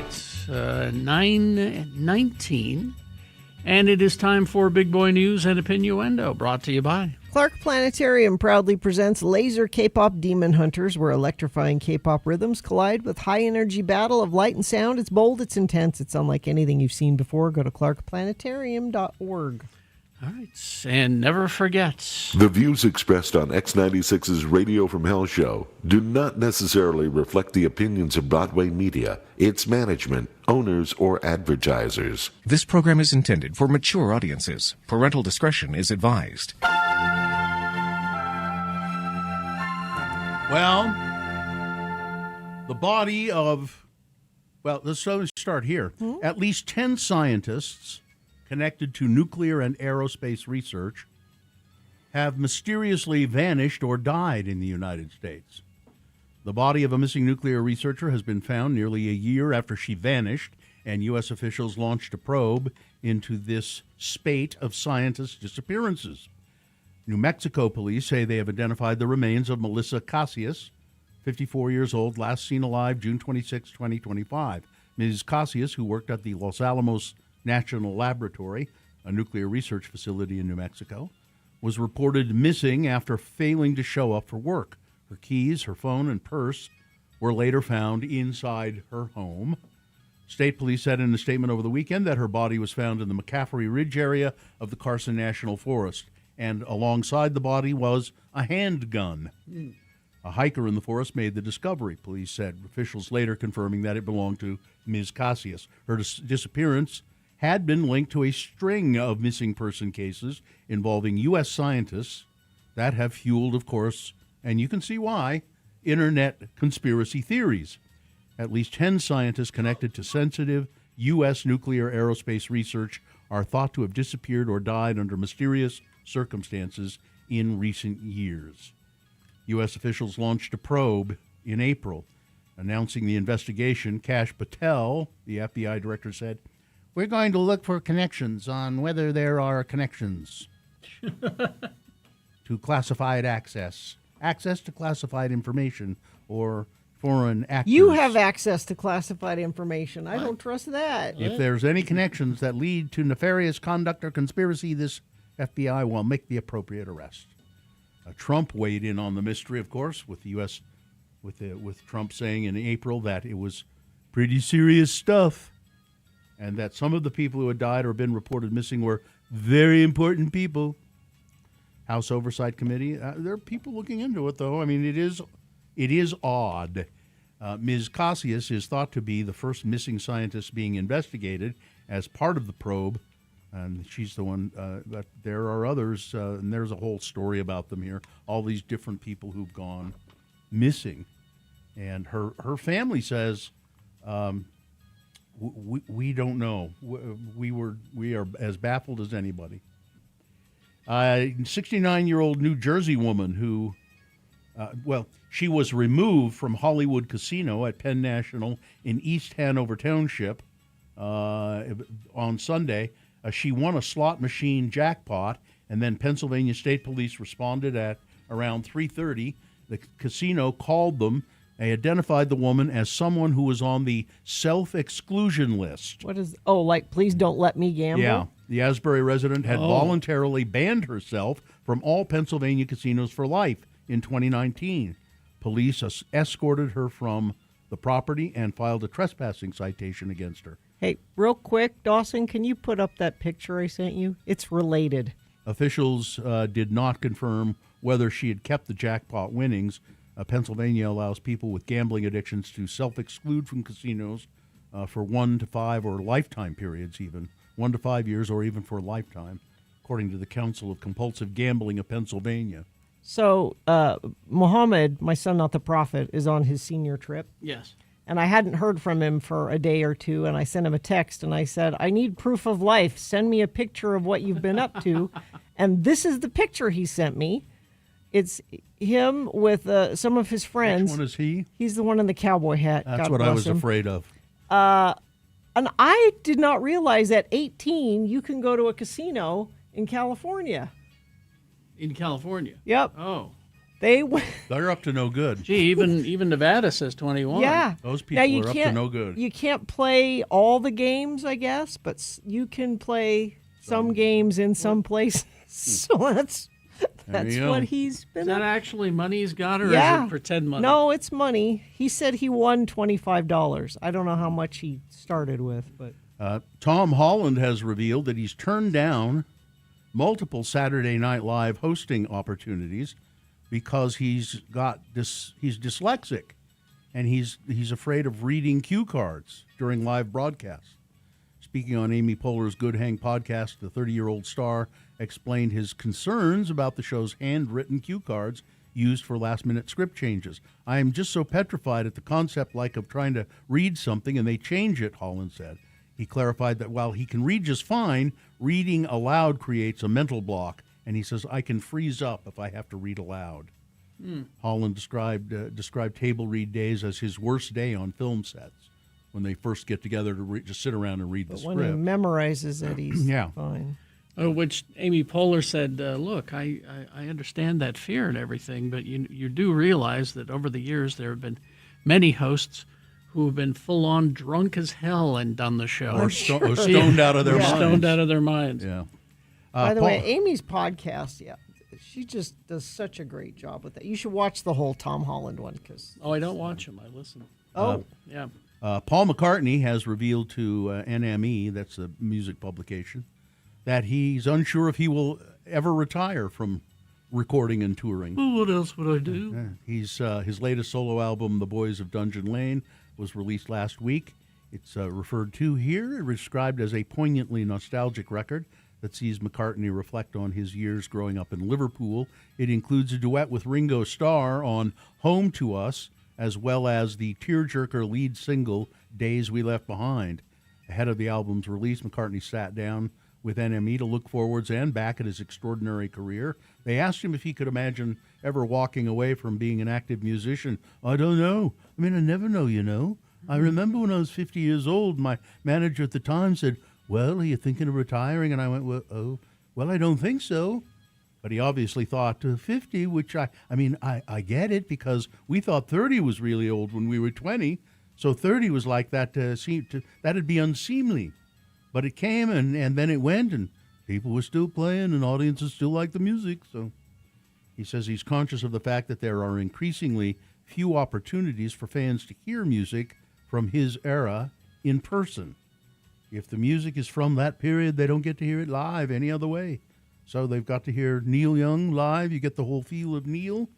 Speaker 23: It's 9:19, and it is time for Big Boy News and Opinioendo, brought to you by
Speaker 2: Clark Planetarium proudly presents Laser K-pop Demon Hunters, where electrifying K-pop rhythms collide with high-energy battle of light and sound. It's bold, it's intense, it's unlike anything you've seen before. Go to clarkplanetarium.org.
Speaker 23: All right, and never forget.
Speaker 12: The views expressed on X96's Radio from Hell show do not necessarily reflect the opinions of Broadway Media, its management, owners, or advertisers.
Speaker 13: This program is intended for mature audiences. Parental discretion is advised.
Speaker 3: Well, the body of, let's start here. At least 10 scientists connected to nuclear and aerospace research have mysteriously vanished or died in the United States. The body of a missing nuclear researcher has been found nearly a year after she vanished, and U.S. officials launched a probe into this spate of scientists' disappearances. New Mexico police say they have identified the remains of Melissa Casillas, 54 years old, last seen alive June 26, 2025. Ms. Casillas, who worked at the Los Alamos National Laboratory, a nuclear research facility in New Mexico, was reported missing after failing to show up for work. Her keys, her phone, and purse were later found inside her home. State police said in a statement over the weekend that her body was found in the McCaffrey Ridge area of the Carson National Forest, and alongside the body was a handgun. A hiker in the forest made the discovery, police said, officials later confirming that it belonged to Ms. Casillas. Her disappearance had been linked to a string of missing person cases involving U.S. scientists that have fueled, of course, and you can see why, internet conspiracy theories. At least 10 scientists connected to sensitive U.S. nuclear aerospace research are thought to have disappeared or died under mysterious circumstances in recent years. U.S. officials launched a probe in April, announcing the investigation. Kash Patel, the FBI director, said, "We're going to look for connections on whether there are connections to classified access to classified information, or foreign actors.
Speaker 2: You have access to classified information. I don't trust that.
Speaker 3: If there's any connections that lead to nefarious conduct or conspiracy, this FBI will make the appropriate arrest." Trump weighed in on the mystery, of course, with the U.S. with Trump saying in April that it was pretty serious stuff, and that some of the people who had died or been reported missing were very important people. House Oversight Committee, there are people looking into it, though. I mean, it is odd. Ms. Casillas is thought to be the first missing scientist being investigated as part of the probe, and she's the one. But there are others, and there's a whole story about them here. All these different people who've gone missing, and her family says, we don't know. We are as baffled as anybody. 69-year-old New Jersey woman who, she was removed from Hollywood Casino at Penn National in East Hanover Township on Sunday. She won a slot machine jackpot, and then Pennsylvania State Police responded at around 3:30. The casino called them. They identified the woman as someone who was on the self-exclusion list.
Speaker 2: What is, like, please don't let me gamble?
Speaker 3: Yeah. The Asbury resident had voluntarily banned herself from all Pennsylvania casinos for life in 2019. Police escorted her from the property and filed a trespassing citation against her.
Speaker 2: Hey, real quick, Dawson, can you put up that picture I sent you? It's related.
Speaker 3: Officials did not confirm whether she had kept the jackpot winnings. Pennsylvania allows people with gambling addictions to self-exclude from casinos for 1 to 5 or lifetime periods even. 1 to 5 years or even for a lifetime, according to the Council of Compulsive Gambling of Pennsylvania.
Speaker 2: So, Mohammed, my son, not the prophet, is on his senior trip.
Speaker 4: Yes.
Speaker 2: And I hadn't heard from him for a day or two, and I sent him a text, and I said, I need proof of life. Send me a picture of what you've been up to. And this is the picture he sent me. It's him with some of his friends.
Speaker 3: Which one is he?
Speaker 2: He's the one in the cowboy hat.
Speaker 3: That's
Speaker 2: God
Speaker 3: what I
Speaker 2: bless
Speaker 3: was
Speaker 2: him.
Speaker 3: afraid of.
Speaker 2: And I did not realize at 18 you can go to a casino in California.
Speaker 4: In California?
Speaker 2: Yep.
Speaker 4: Oh.
Speaker 3: They're up to no good.
Speaker 4: Gee, even Nevada says 21.
Speaker 2: Yeah.
Speaker 3: Those people
Speaker 2: now,
Speaker 3: are up to no good.
Speaker 2: You can't play all the games, I guess, but you can play some games in some places. So that's what he's been.
Speaker 4: Is that actually money he's got, or is it pretend money?
Speaker 2: No, it's money. He said he won $25. I don't know how much he started with, but
Speaker 3: Tom Holland has revealed that he's turned down multiple Saturday Night Live hosting opportunities because he's dyslexic, and he's afraid of reading cue cards during live broadcasts. Speaking on Amy Poehler's Good Hang podcast, the 30-year-old star explained his concerns about the show's handwritten cue cards used for last-minute script changes. I am just so petrified at the concept of trying to read something and they change it, Holland said. He clarified that while he can read just fine, reading aloud creates a mental block, and he says, I can freeze up if I have to read aloud. Holland described table read days as his worst day on film sets, when they first get together to just sit around and read the script.
Speaker 2: When he memorizes it, he's fine.
Speaker 4: Which Amy Poehler said, look, I understand that fear and everything, but you do realize that over the years there have been many hosts who have been full-on drunk as hell and done the show.
Speaker 3: Or stoned out of their minds.
Speaker 4: Stoned out of their minds.
Speaker 3: Yeah.
Speaker 2: By the way, Amy's podcast, she just does such a great job with that. You should watch the whole Tom Holland one.
Speaker 4: Oh, I don't watch him. I listen. Yeah.
Speaker 3: Paul McCartney has revealed to NME, that's a music publication, that he's unsure if he will ever retire from recording and touring.
Speaker 4: Well, what else would I do?
Speaker 3: He's his latest solo album, The Boys of Dungeon Lane, was released last week. It's referred to here, described as a poignantly nostalgic record that sees McCartney reflect on his years growing up in Liverpool. It includes a duet with Ringo Starr on Home to Us, as well as the tearjerker lead single, Days We Left Behind. Ahead of the album's release, McCartney sat down with NME to look forwards and back at his extraordinary career. They asked him if he could imagine ever walking away from being an active musician. I don't know. I mean, I never know, you know. I remember when I was 50 years old, my manager at the time said, well, are you thinking of retiring? And I went, well, I don't think so. But he obviously thought 50, which I I get it, because we thought 30 was really old when we were 20. So 30 was like that, that'd be unseemly. But it came and then it went, and people were still playing and audiences still like the music. So he says he's conscious of the fact that there are increasingly few opportunities for fans to hear music from his era in person. If the music is from that period, they don't get to hear it live any other way. So they've got to hear Neil Young live. You get the whole feel of Neil.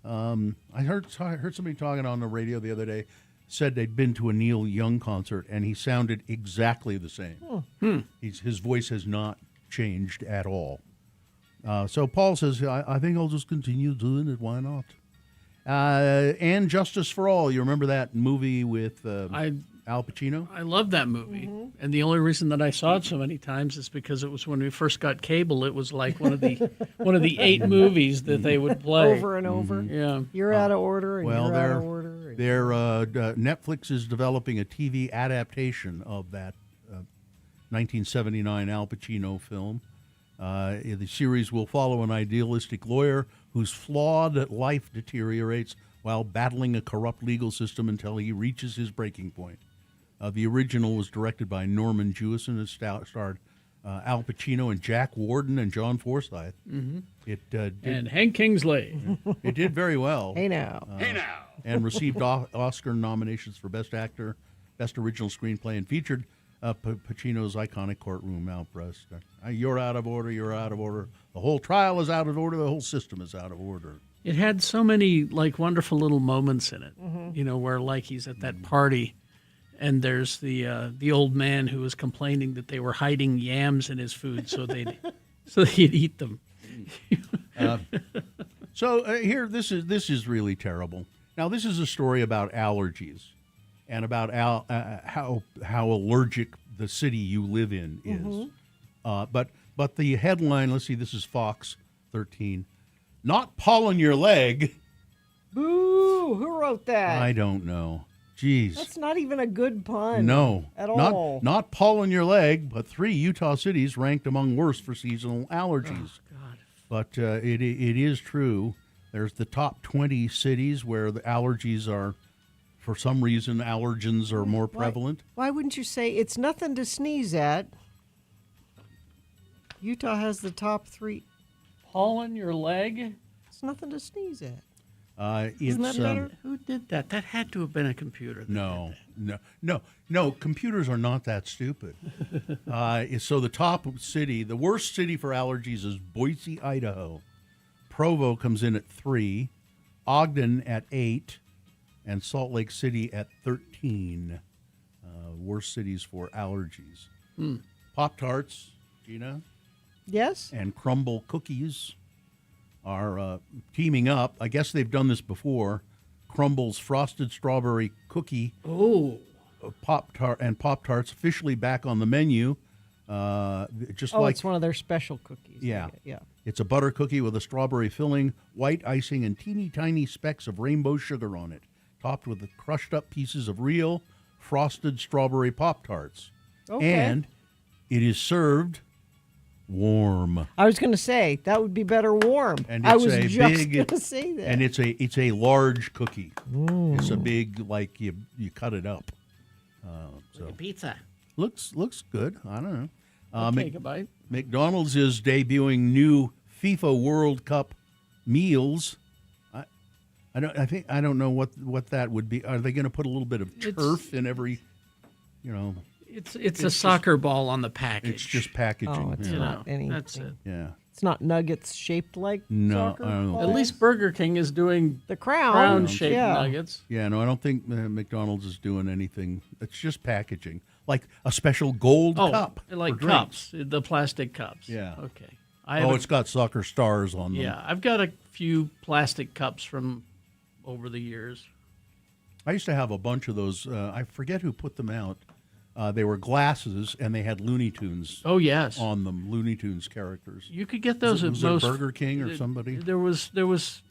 Speaker 3: I heard somebody talking on the radio the other day, said they'd been to a Neil Young concert, and he sounded exactly the same. His voice has not changed at all. So Paul says, I think I'll just continue doing it. Why not? And Justice for All. You remember that movie with Al Pacino?
Speaker 4: I love that movie. And the only reason that I saw it so many times is because it was when we first got cable. It was like one of the 8 movies that they would play.
Speaker 2: Over and over.
Speaker 4: Yeah.
Speaker 2: You're out of order, and you're out of order.
Speaker 3: Netflix is developing a TV adaptation of that 1979 Al Pacino film. The series will follow an idealistic lawyer whose flawed life deteriorates while battling a corrupt legal system until he reaches his breaking point. The original was directed by Norman Jewison and starred Al Pacino and Jack Warden and John Forsythe.
Speaker 4: Mhm.
Speaker 3: It did,
Speaker 4: And Hank Kingsley.
Speaker 3: it did very well.
Speaker 2: Hey now.
Speaker 3: And received Oscar nominations for Best Actor, Best Original Screenplay, and featured Pacino's iconic courtroom outburst. You're out of order. You're out of order. The whole trial is out of order. The whole system is out of order.
Speaker 4: It had so many like wonderful little moments in it,
Speaker 2: Mhm.
Speaker 4: you know, where like he's at that party, and there's the old man who was complaining that they were hiding yams in his food so he'd eat them.
Speaker 3: So here, this is really terrible. Now, this is a story about allergies, and about how allergic the city you live in is. But the headline, let's see, this is Fox 13. Not pollen your leg.
Speaker 2: Boo! Who wrote that?
Speaker 3: I don't know. Jeez.
Speaker 2: That's not even a good pun.
Speaker 3: No.
Speaker 2: At all.
Speaker 3: Not pollen your leg, but 3 Utah cities ranked among worst for seasonal allergies.
Speaker 4: Oh, God.
Speaker 3: But it is true. There's the top 20 cities where the allergies are, for some reason, allergens are more prevalent.
Speaker 2: Why wouldn't you say it's nothing to sneeze at? Utah has the top 3.
Speaker 4: Pollen your leg?
Speaker 2: It's nothing to sneeze at.
Speaker 3: Isn't
Speaker 2: that better?
Speaker 4: Who did that? That had to have been a computer.
Speaker 3: No. Computers are not that stupid. So the top city, the worst city for allergies is Boise, Idaho. Provo comes in at 3, Ogden at 8, and Salt Lake City at 13. Worst cities for allergies. Pop-Tarts, Gina?
Speaker 2: Yes?
Speaker 3: And Crumble cookies are teaming up. I guess they've done this before. Crumble's frosted strawberry cookie.
Speaker 4: Oh.
Speaker 3: Pop-Tarts officially back on the menu.
Speaker 2: It's one of their special cookies.
Speaker 3: Yeah.
Speaker 2: Yeah.
Speaker 3: It's a butter cookie with a strawberry filling, white icing, and teeny tiny specks of rainbow sugar on it, topped with the crushed up pieces of real frosted strawberry Pop-Tarts.
Speaker 2: Okay.
Speaker 3: And it is served warm.
Speaker 2: I was going to say that would be better warm.
Speaker 3: And
Speaker 2: I
Speaker 3: it's
Speaker 2: was
Speaker 3: a
Speaker 2: just
Speaker 3: big,
Speaker 2: going to say that.
Speaker 3: And it's a large cookie. It's a big, like you cut it up.
Speaker 4: Like a pizza.
Speaker 3: Looks good. I don't know.
Speaker 4: I'll take a bite.
Speaker 3: McDonald's is debuting new FIFA World Cup meals. I don't know what that would be. Are they going to put a little bit of turf in every,
Speaker 4: It's a soccer ball on the package.
Speaker 3: It's just packaging.
Speaker 2: Oh, it's not anything.
Speaker 4: That's it.
Speaker 3: Yeah.
Speaker 2: It's not nuggets shaped like soccer
Speaker 3: I don't know.
Speaker 2: balls.
Speaker 4: At least Burger King is doing
Speaker 2: the crown
Speaker 4: crown-shaped
Speaker 2: yeah.
Speaker 4: nuggets.
Speaker 3: Yeah, no, I don't think McDonald's is doing anything. It's just packaging, like a special gold cup.
Speaker 4: Like
Speaker 3: for drinks.
Speaker 4: cups, the plastic cups.
Speaker 3: Yeah.
Speaker 4: Okay.
Speaker 3: It's got soccer stars on them.
Speaker 4: Yeah, I've got a few plastic cups from over the years.
Speaker 3: I used to have a bunch of those. I forget who put them out. They were glasses, and they had Looney Tunes.
Speaker 4: Oh yes,
Speaker 3: on them, Looney Tunes characters.
Speaker 4: You could get those
Speaker 3: was
Speaker 4: at
Speaker 3: it
Speaker 4: most
Speaker 3: Burger King or somebody.
Speaker 4: There was.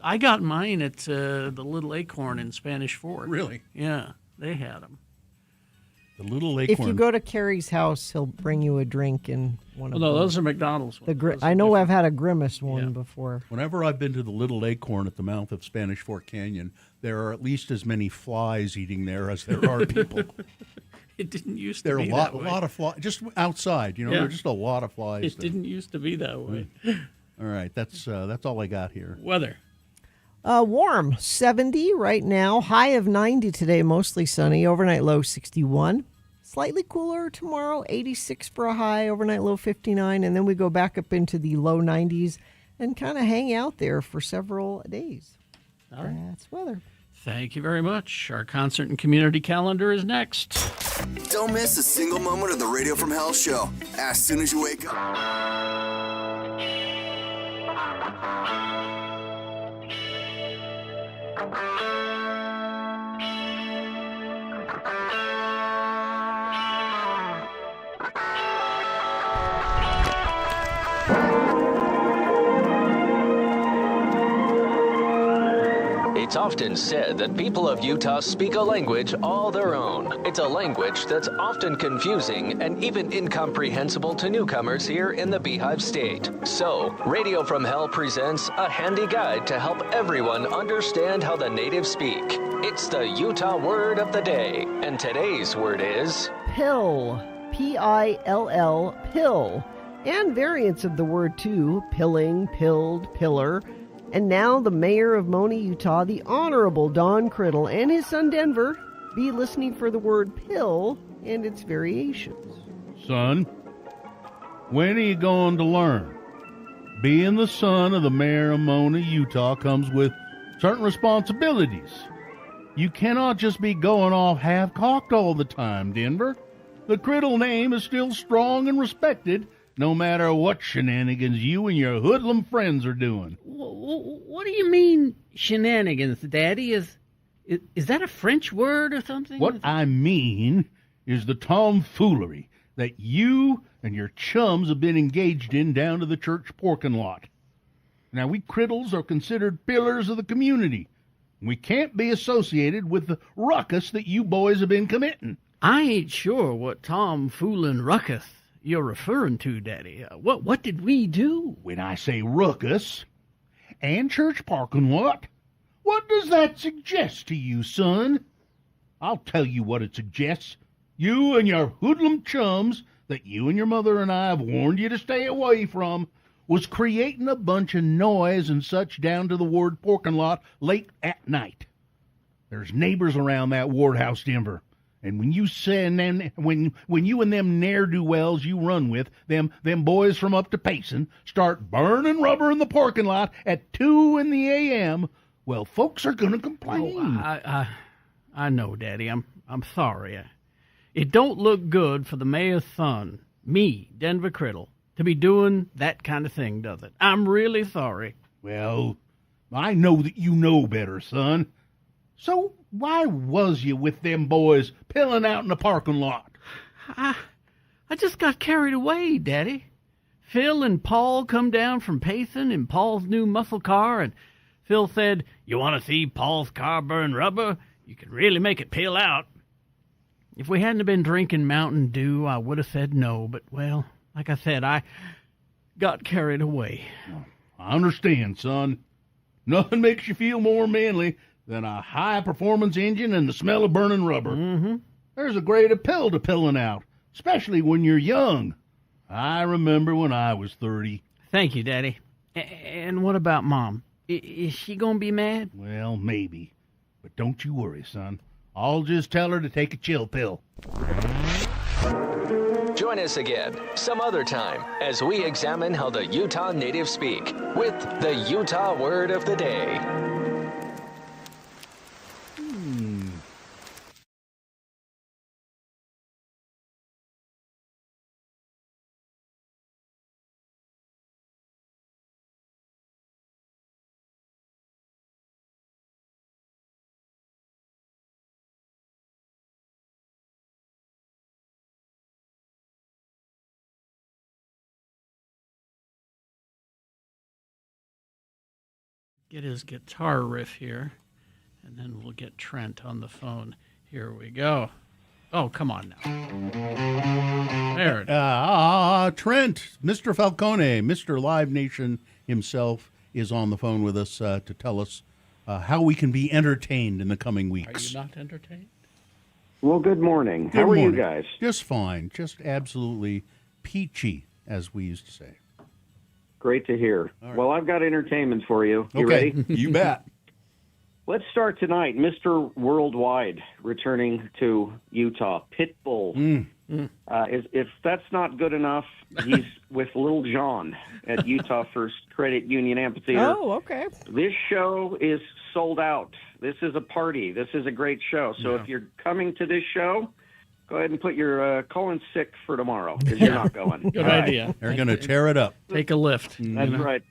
Speaker 4: I got mine at the Little Acorn in Spanish Fork.
Speaker 3: Really?
Speaker 4: Yeah, they had them.
Speaker 3: The Little Acorn.
Speaker 2: If you go to Carrie's house, he'll bring you a drink in one of
Speaker 4: No,
Speaker 2: them.
Speaker 4: those are McDonald's ones.
Speaker 2: I know I've had a Grimace one before.
Speaker 3: Whenever I've been to the Little Acorn at the mouth of Spanish Fork Canyon, there are at least as many flies eating there as there are people.
Speaker 4: It didn't used to
Speaker 3: There are
Speaker 4: be
Speaker 3: a lot,
Speaker 4: that way.
Speaker 3: lot of flies just outside. There are just a lot of flies.
Speaker 4: It
Speaker 3: there.
Speaker 4: didn't used to be that way.
Speaker 3: All right, that's all I got here.
Speaker 4: Weather.
Speaker 2: Warm, 70 right now. High of 90 today, mostly sunny. Overnight low 61. Slightly cooler tomorrow, 86 for a high. Overnight low 59. And then we go back up into the low 90s and kind of hang out there for several days.
Speaker 4: All right.
Speaker 2: That's weather.
Speaker 4: Thank you very much. Our concert and community calendar is next.
Speaker 15: Don't miss a single moment of the Radio from Hell show as soon as you wake up.
Speaker 5: It's often said that people of Utah speak a language all their own. It's a language that's often confusing and even incomprehensible to newcomers here in the Beehive State. So, Radio from Hell presents a handy guide to help everyone understand how the natives speak. It's the Utah word of the day, and today's word is...
Speaker 2: Pill. P-I-L-L, pill, and variants of the word too, pilling, pilled, pillar. And now the mayor of Mona, Utah, the Honorable Don Criddle, and his son Denver be listening for the word pill and its variations.
Speaker 3: Son, when are you going to learn? Being the son of the mayor of Mona, Utah, comes with certain responsibilities. You cannot just be going off half-cocked all the time, Denver. The Criddle name is still strong and respected, no matter what shenanigans you and your hoodlum friends are doing.
Speaker 4: What do you mean, shenanigans, Daddy? Is that a French word or something?
Speaker 3: What I mean is the tomfoolery that you and your chums have been engaged in down to the church parking lot. Now, we Criddles are considered pillars of the community. We can't be associated with the ruckus that you boys have been committing.
Speaker 4: I ain't sure what tomfoolin' ruckus you're referring to, Daddy. What did we do?
Speaker 3: When I say ruckus and church parking lot, what does that suggest to you, son? I'll tell you what it suggests. You and your hoodlum chums that you and your mother and I have warned you to stay away from was creating a bunch of noise and such down to the ward parking lot late at night. There's neighbors around that ward house, Denver. And when you when you and them ne'er-do-wells you run with, them boys from up to Payson, start burning rubber in the parking lot at 2 a.m., well, folks are going to complain.
Speaker 4: Oh, I know, Daddy. I'm sorry. It don't look good for the mayor's son, me, Denver Criddle, to be doing that kind of thing, does it? I'm really sorry.
Speaker 3: Well, I know that you know better, son. So why was you with them boys pilling out in the parking lot?
Speaker 4: I just got carried away, Daddy. Phil and Paul come down from Payson in Paul's new muscle car, and Phil said, "You want to see Paul's car burn rubber? You can really make it peel out." If we hadn't been drinking Mountain Dew, I would have said no, but, well, like I said, I got carried away.
Speaker 3: I understand, son. Nothing makes you feel more manly than a high-performance engine and the smell of burning rubber.
Speaker 4: Mm-hmm.
Speaker 3: There's a great appeal to pilling out, especially when you're young. I remember when I was 30.
Speaker 4: Thank you, Daddy. And what about Mom? Is she going to be mad?
Speaker 3: Well, maybe. But don't you worry, son. I'll just tell her to take a chill pill.
Speaker 5: Join us again some other time as we examine how the Utah natives speak with the Utah Word of the Day.
Speaker 4: Get his guitar riff here, and then we'll get Trent on the phone. Here we go. Oh, come on now. There it is.
Speaker 3: Trent, Mr. Falcone, Mr. Live Nation himself is on the phone with us to tell us how we can be entertained in the coming
Speaker 4: Are
Speaker 3: weeks.
Speaker 4: you not entertained?
Speaker 1: Well, good morning.
Speaker 3: Good
Speaker 1: How are you
Speaker 3: morning.
Speaker 1: guys?
Speaker 3: Just fine. Just absolutely peachy, as we used to say.
Speaker 1: Great to hear. Well, I've got entertainment for you. You
Speaker 3: Okay,
Speaker 1: ready?
Speaker 3: you bet.
Speaker 1: Let's start tonight. Mr. Worldwide returning to Utah. Pitbull. If that's not good enough, he's with Lil Jon at Utah First Credit Union Amphitheater.
Speaker 2: Oh, okay.
Speaker 1: This show is sold out. This is a party. This is a great show. So if you're coming to this show, go ahead and put your call in sick for tomorrow because you're not going.
Speaker 4: Good idea.
Speaker 3: They're going to tear it up.
Speaker 4: Take a lift.
Speaker 1: That's right.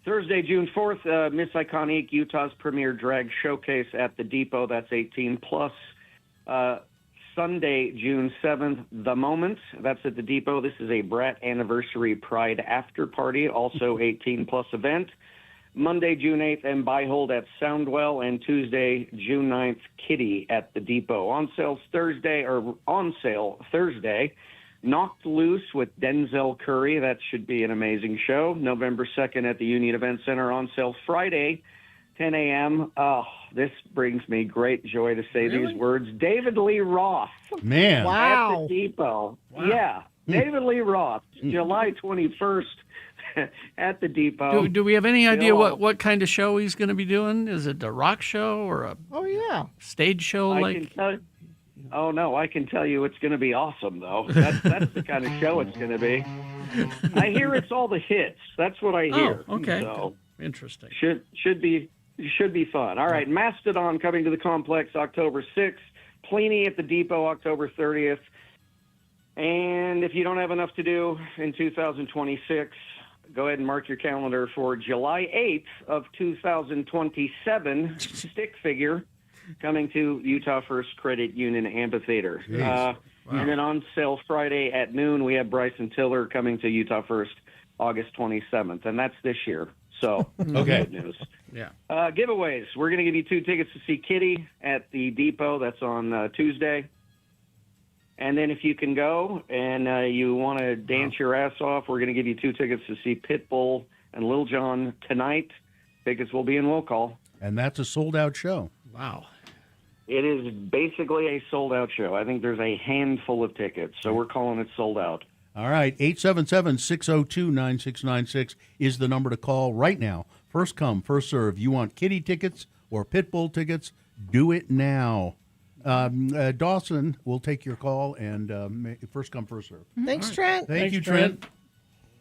Speaker 1: Thursday, June 4th, Miss Iconique, Utah's premier drag showcase at the Depot. That's 18 plus. Sunday, June 7th, The Moment. That's at the Depot. This is a Brat Anniversary Pride After Party, also 18 plus event. Monday, June 8th, and Byhold at Soundwell, and Tuesday, June 9th, Kitty at the Depot. On sale Thursday, Knocked Loose with Denzel Curry. That should be an amazing show. November 2nd at the Union Event Center. On sale Friday, 10 a.m. Oh, this brings me great joy to say these words. David Lee Roth.
Speaker 3: Man.
Speaker 1: At the Depot.
Speaker 3: Wow.
Speaker 1: Yeah. David Lee Roth, July 21st at the Depot.
Speaker 4: Do we have any idea what kind of show he's going to be doing? Is it a rock show or a stage show?
Speaker 1: Oh, no, I can tell you it's going to be awesome, though. That's the kind of show it's going to be. I hear it's all the hits. That's what I hear.
Speaker 4: Oh, okay.
Speaker 1: So
Speaker 4: interesting.
Speaker 1: Should be fun. All right, Mastodon coming to the complex October 6th. Pliny at the Depot October 30th. And if you don't have enough to do in 2026, go ahead and mark your calendar for July 8th of 2027. Stick figure coming to Utah First Credit Union Amphitheater.
Speaker 3: Wow.
Speaker 1: And then on sale Friday at noon, we have Bryson Tiller coming to Utah First August 27th. And that's this year. So,
Speaker 3: Okay.
Speaker 1: Good news.
Speaker 4: Yeah.
Speaker 1: Giveaways. We're going to give you 2 tickets to see Kitty at the Depot. That's on Tuesday. And then if you can go and you want to dance your ass off, we're going to give you 2 tickets to see Pitbull and Lil Jon tonight. Tickets will be in will call.
Speaker 3: And that's a sold-out show.
Speaker 4: Wow.
Speaker 1: It is basically a sold-out show. I think there's a handful of tickets, so we're calling it sold out.
Speaker 3: All right, 877-602-9696 is the number to call right now. First come, first serve. You want Kitty tickets or Pitbull tickets? Do it now. Dawson will take your call, and first come, first serve.
Speaker 2: Thanks, Trent.
Speaker 3: Thank you, Trent.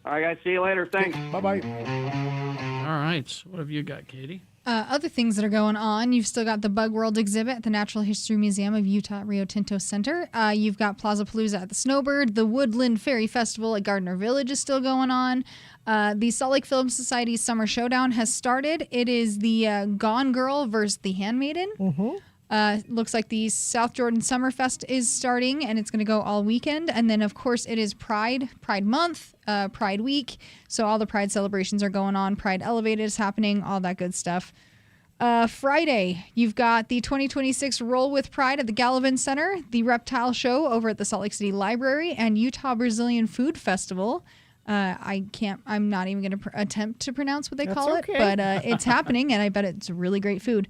Speaker 1: All right, guys. See you later. Thanks.
Speaker 3: Bye-bye.
Speaker 4: All right. So what have you got, Katie?
Speaker 19: Other things that are going on, you've still got the Bug World exhibit at the Natural History Museum of Utah at Rio Tinto Center. You've got Plaza Palooza at the Snowbird. The Woodland Fairy Festival at Gardner Village is still going on. The Salt Lake Film Society's Summer Showdown has started. It is the Gone Girl versus the Handmaiden.
Speaker 2: Mm-hmm.
Speaker 19: Looks like the South Jordan Summerfest is starting, and it's going to go all weekend. And then, of course, it is Pride Month, Pride Week. So all the Pride celebrations are going on. Pride Elevated is happening, all that good stuff. Friday, you've got the 2026 Roll with Pride at the Gallivan Center, the Reptile Show over at the Salt Lake City Library, and Utah Brazilian Food Festival. I'm not even going to attempt to pronounce what they call it, but it's happening, and I bet it's really great food.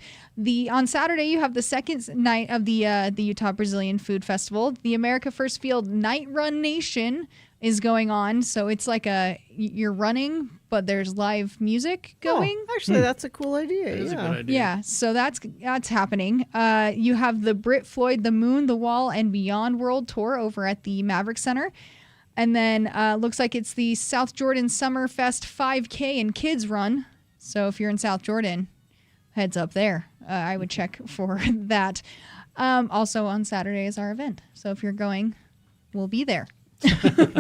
Speaker 19: On Saturday, you have the second night of the Utah Brazilian Food Festival. The America First Field Night Run Nation is going on, so it's like you're running, but there's live music going.
Speaker 2: Oh, actually, that's a cool idea.
Speaker 4: That is a good idea.
Speaker 19: Yeah, so that's happening. You have the Brit Floyd, the Moon, the Wall, and Beyond World Tour over at the Maverick Center. And then looks like it's the South Jordan Summerfest 5K and Kids Run. So if you're in South Jordan, heads up there. I would check for that. Also on Saturday is our event. So if you're going, we'll be there.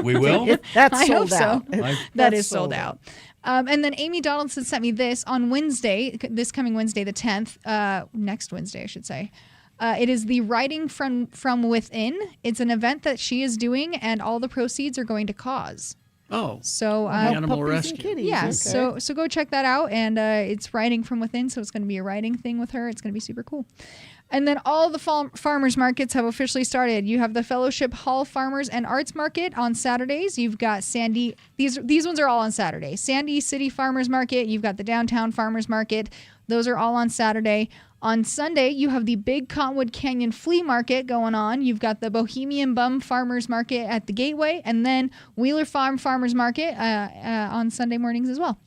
Speaker 3: We will?
Speaker 2: That's
Speaker 19: I
Speaker 2: sold
Speaker 19: hope
Speaker 2: out.
Speaker 19: so. That is sold out. And then Amy Donaldson sent me this on Wednesday, this coming Wednesday, the 10th, next Wednesday, I should say. It is the Writing from Within. It's an event that she is doing, and all the proceeds are going to cause.
Speaker 4: Oh,
Speaker 19: so
Speaker 4: animal rescue.
Speaker 19: Yeah,
Speaker 2: Okay.
Speaker 19: so go check that out, and it's Writing from Within, so it's going to be a writing thing with her. It's going to be super cool. And then all the farmers markets have officially started. You have the Fellowship Hall Farmers and Arts Market on Saturdays. You've got Sandy. These ones are all on Saturday. Sandy City Farmers Market. You've got the Downtown Farmers Market. Those are all on Saturday. On Sunday, you have the Big Cottonwood Canyon Flea Market going on. You've got the Bohemian Bum Farmers Market at the Gateway, and then Wheeler Farm Farmers Market on Sunday mornings as well.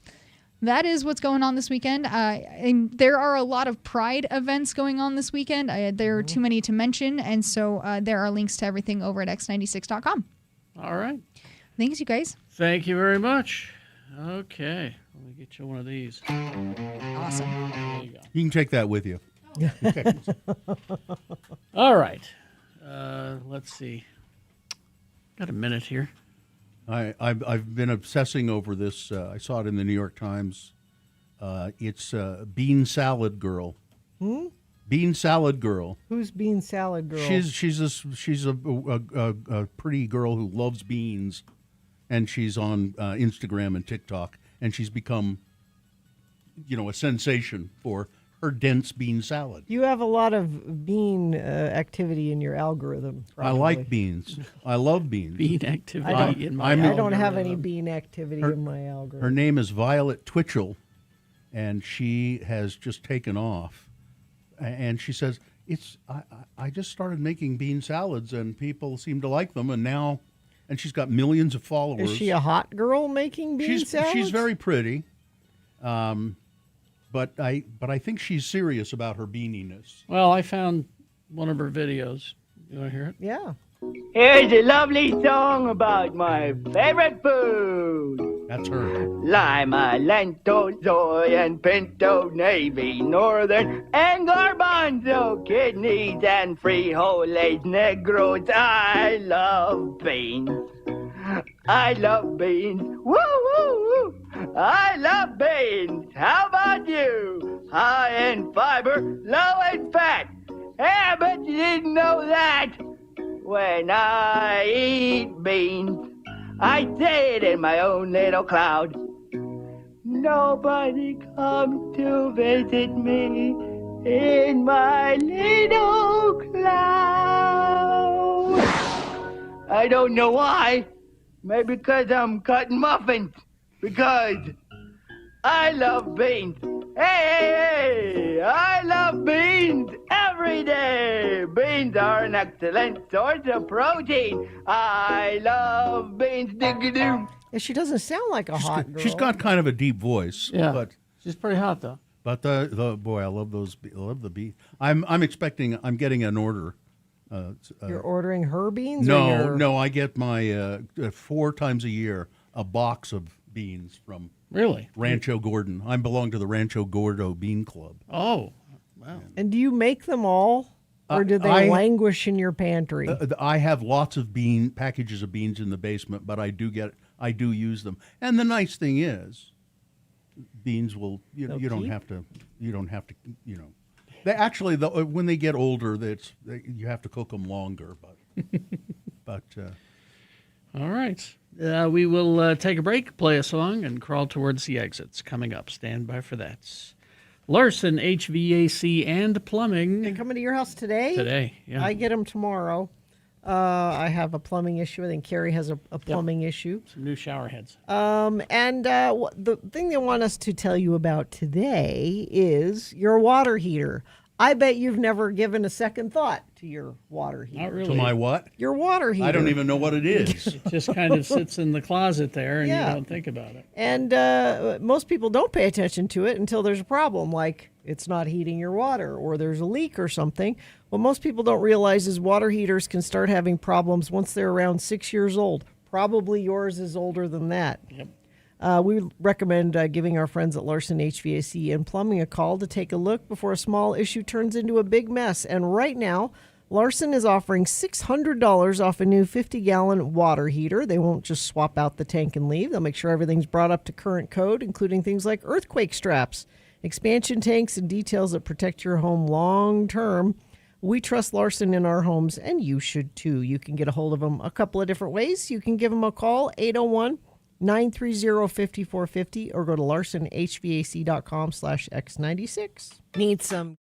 Speaker 19: That is what's going on this weekend. And there are a lot of Pride events going on this weekend. There are too many to mention, and so there are links to everything over at x96.com.
Speaker 4: All right.
Speaker 19: Thanks, you guys.
Speaker 4: Thank you very much. Okay. Let me get you one of these.
Speaker 19: Awesome.
Speaker 4: There you go.
Speaker 3: You can take that with you.
Speaker 4: All right. Let's see. Got a minute here.
Speaker 3: I've been obsessing over this. I saw it in the New York Times. It's Bean Salad Girl.
Speaker 2: Hmm?
Speaker 3: Bean Salad Girl.
Speaker 2: Who's Bean Salad Girl?
Speaker 3: She's a pretty girl who loves beans, and she's on Instagram and TikTok, and she's become, a sensation for her dense bean salad.
Speaker 2: You have a lot of bean activity in your algorithm.
Speaker 3: I like beans. I love beans.
Speaker 4: Bean activity
Speaker 2: I don't have any bean activity in my algorithm.
Speaker 3: Her name is Violet Twitchell, and she has just taken off. And she says, I just started making bean salads, and people seem to like them, and now, and she's got millions of followers.
Speaker 2: Is she a hot girl making bean salads?
Speaker 3: She's very pretty, but I think she's serious about her beaniness.
Speaker 4: Well, I found one of her videos. You want to hear it?
Speaker 2: Yeah.
Speaker 6: Here's a lovely song about my favorite food.
Speaker 3: That's her.
Speaker 6: Lima, lentil, soy, and pinto, navy, northern, and garbanzo, kidneys, and frijoles negros. I love beans. I love beans. Woo, woo, woo. I love beans. How about you? High in fiber, low in fat. Hey, I bet you didn't know that. When I eat beans, I say it in my own little cloud. Nobody comes to visit me in my little cloud. I don't know why. Maybe because I'm cutting muffins. Because I love beans. Hey, I love beans every day. Beans are an excellent source of protein. I love beans. Dig-a-doo.
Speaker 2: Yeah, she doesn't sound like a hot girl.
Speaker 3: She's got kind of a deep voice.
Speaker 4: Yeah,
Speaker 3: but
Speaker 4: she's pretty hot though.
Speaker 3: But the boy, I love those. I love the beef. I'm getting an order.
Speaker 2: You're ordering her beans?
Speaker 3: No, I get my 4 times a year a box of beans from
Speaker 4: Really?
Speaker 3: Rancho Gordon. I belong to the Rancho Gordo Bean Club.
Speaker 4: Oh, wow.
Speaker 2: And do you make them all, or do they languish in your pantry?
Speaker 3: I have lots of packages of beans in the basement, but I do use them. And the nice thing is, beans will you don't have to They actually when they get older, you have to cook them longer, but
Speaker 4: All right. We will take a break, play a song, and crawl towards the exits. Coming up. Stand by for that. Larson HVAC and Plumbing.
Speaker 2: They coming to your house today?
Speaker 4: Today, yeah.
Speaker 2: I get them tomorrow. I have a plumbing issue. I think Carrie has a plumbing issue.
Speaker 4: Some new shower heads.
Speaker 2: And the thing they want us to tell you about today is your water heater. I bet you've never given a second thought to your water heater.
Speaker 4: Not really.
Speaker 3: To my what?
Speaker 2: Your water heater.
Speaker 3: I don't even know what it is.
Speaker 4: It just kind of sits in the closet there, and you don't think about it.
Speaker 2: And most people don't pay attention to it until there's a problem, like it's not heating your water or there's a leak or something. What most people don't realize is water heaters can start having problems once they're around 6 years old. Probably yours is older than that.
Speaker 4: Yep.
Speaker 2: We recommend giving our friends at Larson HVAC and Plumbing a call to take a look before a small issue turns into a big mess. And right now, Larson is offering $600 off a new 50-gallon water heater. They won't just swap out the tank and leave. They'll make sure everything's brought up to current code, including things like earthquake straps, expansion tanks, and details that protect your home long term. We trust Larson in our homes, and you should too. You can get a hold of them a couple of different ways. You can give them a call, 801-930-5450, or go to larsonhvac.com/X96. Need some.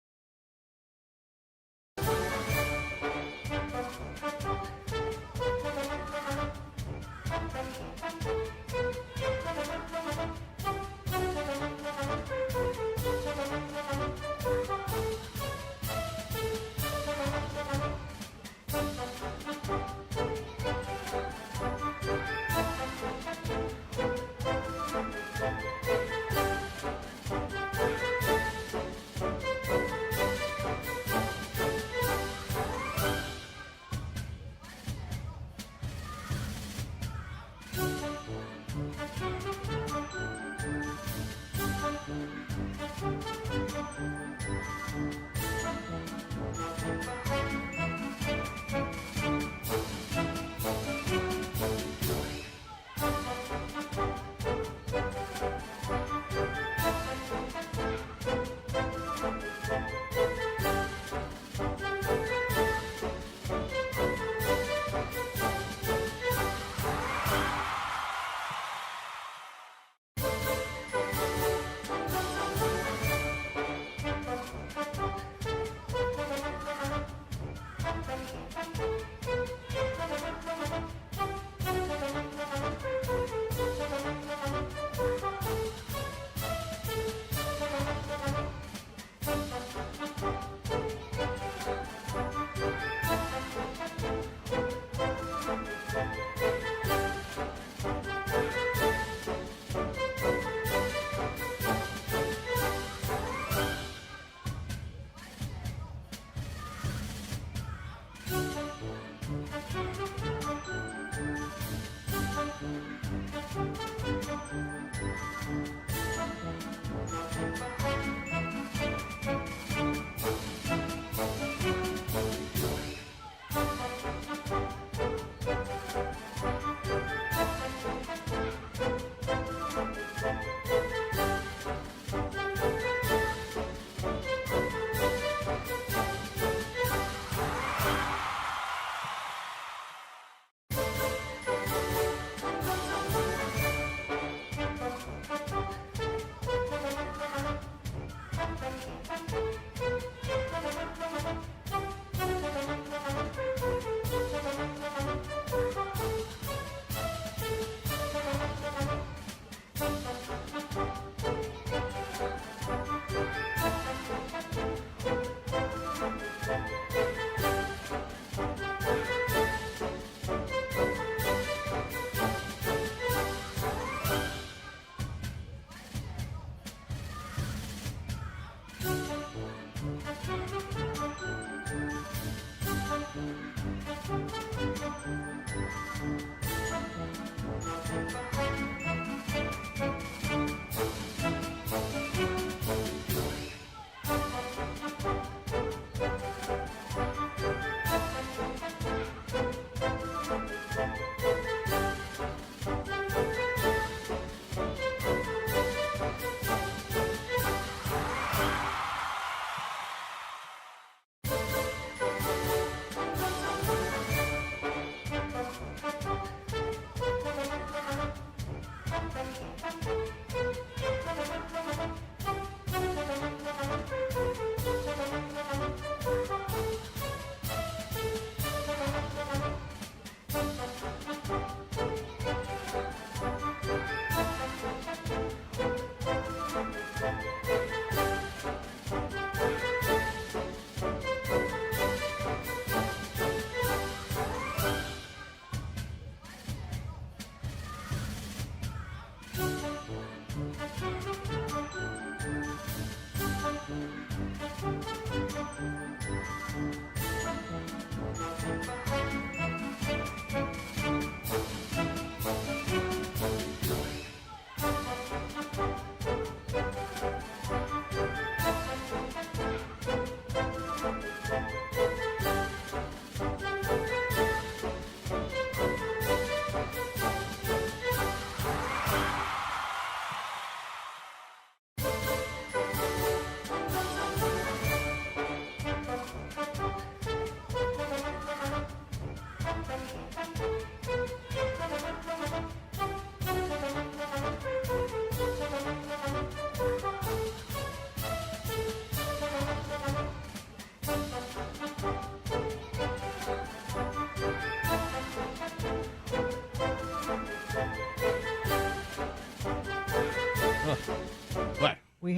Speaker 7: What?
Speaker 2: We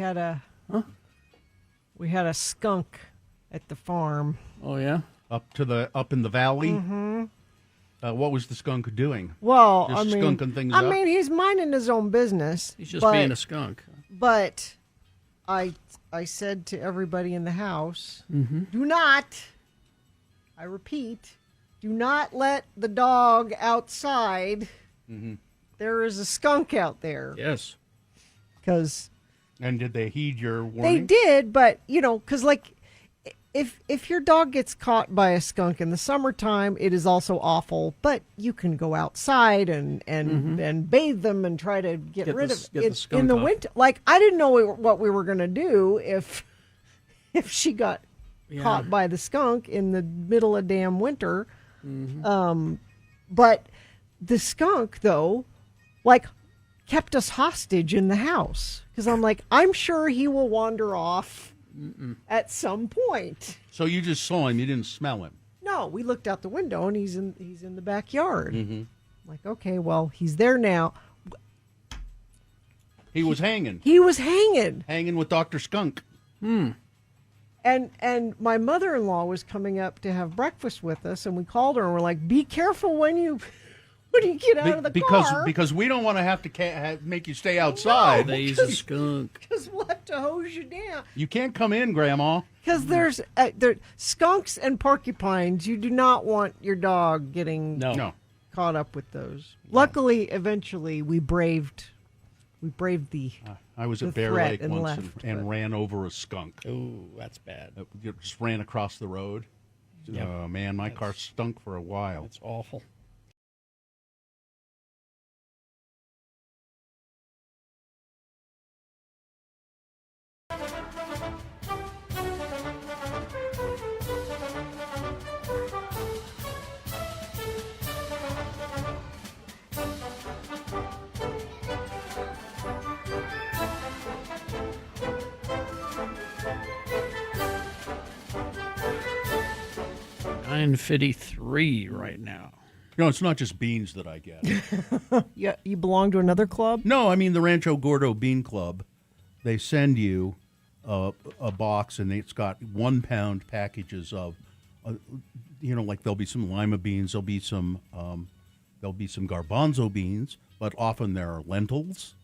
Speaker 2: had a skunk at the farm.
Speaker 4: Oh yeah,
Speaker 3: up in the valley.
Speaker 2: Mm-hmm.
Speaker 3: What was the skunk doing?
Speaker 2: Well,
Speaker 3: Just
Speaker 2: I mean,
Speaker 3: skunking things up?
Speaker 2: he's minding his own business.
Speaker 4: He's just being a skunk.
Speaker 2: But I said to everybody in the house,
Speaker 4: Mm-hmm.
Speaker 2: do not, I repeat, do not let the dog outside.
Speaker 3: Mm-hmm.
Speaker 2: There is a skunk out there.
Speaker 4: Yes.
Speaker 2: Because
Speaker 3: And did they heed your warning?
Speaker 2: they did, but because like if your dog gets caught by a skunk in the summertime, it is also awful. But you can go outside and bathe them and try to get rid of
Speaker 4: get the
Speaker 2: it
Speaker 4: skunk
Speaker 2: in the
Speaker 4: off.
Speaker 2: winter. Like I didn't know what we were gonna do if she got caught by the skunk in the middle of damn winter. But the skunk though, like, kept us hostage in the house because I'm like, I'm sure he will wander off at some point.
Speaker 3: So you just saw him, you didn't smell him.
Speaker 2: No, we looked out the window and he's in the backyard.
Speaker 3: Mm-hmm.
Speaker 2: Like, okay, well, he's there now.
Speaker 3: He was hanging.
Speaker 2: He was hanging.
Speaker 3: Hanging with Dr. Skunk.
Speaker 2: And my mother-in-law was coming up to have breakfast with us, and we called her and we're like, be careful when you get out of the car.
Speaker 3: Because we don't want to have to make you stay outside.
Speaker 4: He's a skunk.
Speaker 2: Because we'll have to hose you down.
Speaker 3: You can't come in, Grandma.
Speaker 2: Because there's skunks and porcupines. You do not want your dog getting caught up with those. No. Luckily, eventually, we braved the.
Speaker 3: I was
Speaker 2: the
Speaker 3: at Bear
Speaker 2: threat
Speaker 3: Lake
Speaker 2: and
Speaker 3: once
Speaker 2: left,
Speaker 3: and ran over a skunk.
Speaker 4: Oh, that's bad.
Speaker 3: Just ran across the road.
Speaker 4: Yep.
Speaker 3: Oh man, my car stunk for a while.
Speaker 4: It's awful. $9.53 right now.
Speaker 3: No, it's not just beans that I get.
Speaker 2: Yeah, you belong to another club?
Speaker 3: No, I mean the Rancho Gordo Bean Club. They send you a box, and it's got 1 pound packages of, like there'll be some lima beans, there'll be some garbanzo beans, but often there are lentils,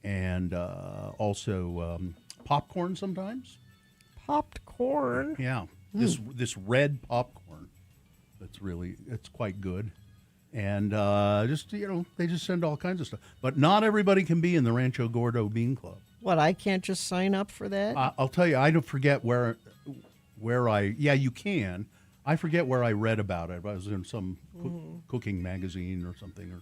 Speaker 3: and also popcorn sometimes.
Speaker 2: Popped corn?
Speaker 3: Yeah, this red popcorn. It's quite good. And they just send all kinds of stuff. But not everybody can be in the Rancho Gordo Bean Club.
Speaker 2: What, I can't just sign up for that?
Speaker 3: I'll tell you, I don't forget where you can. I forget where I read about it. I was in some cooking magazine or something.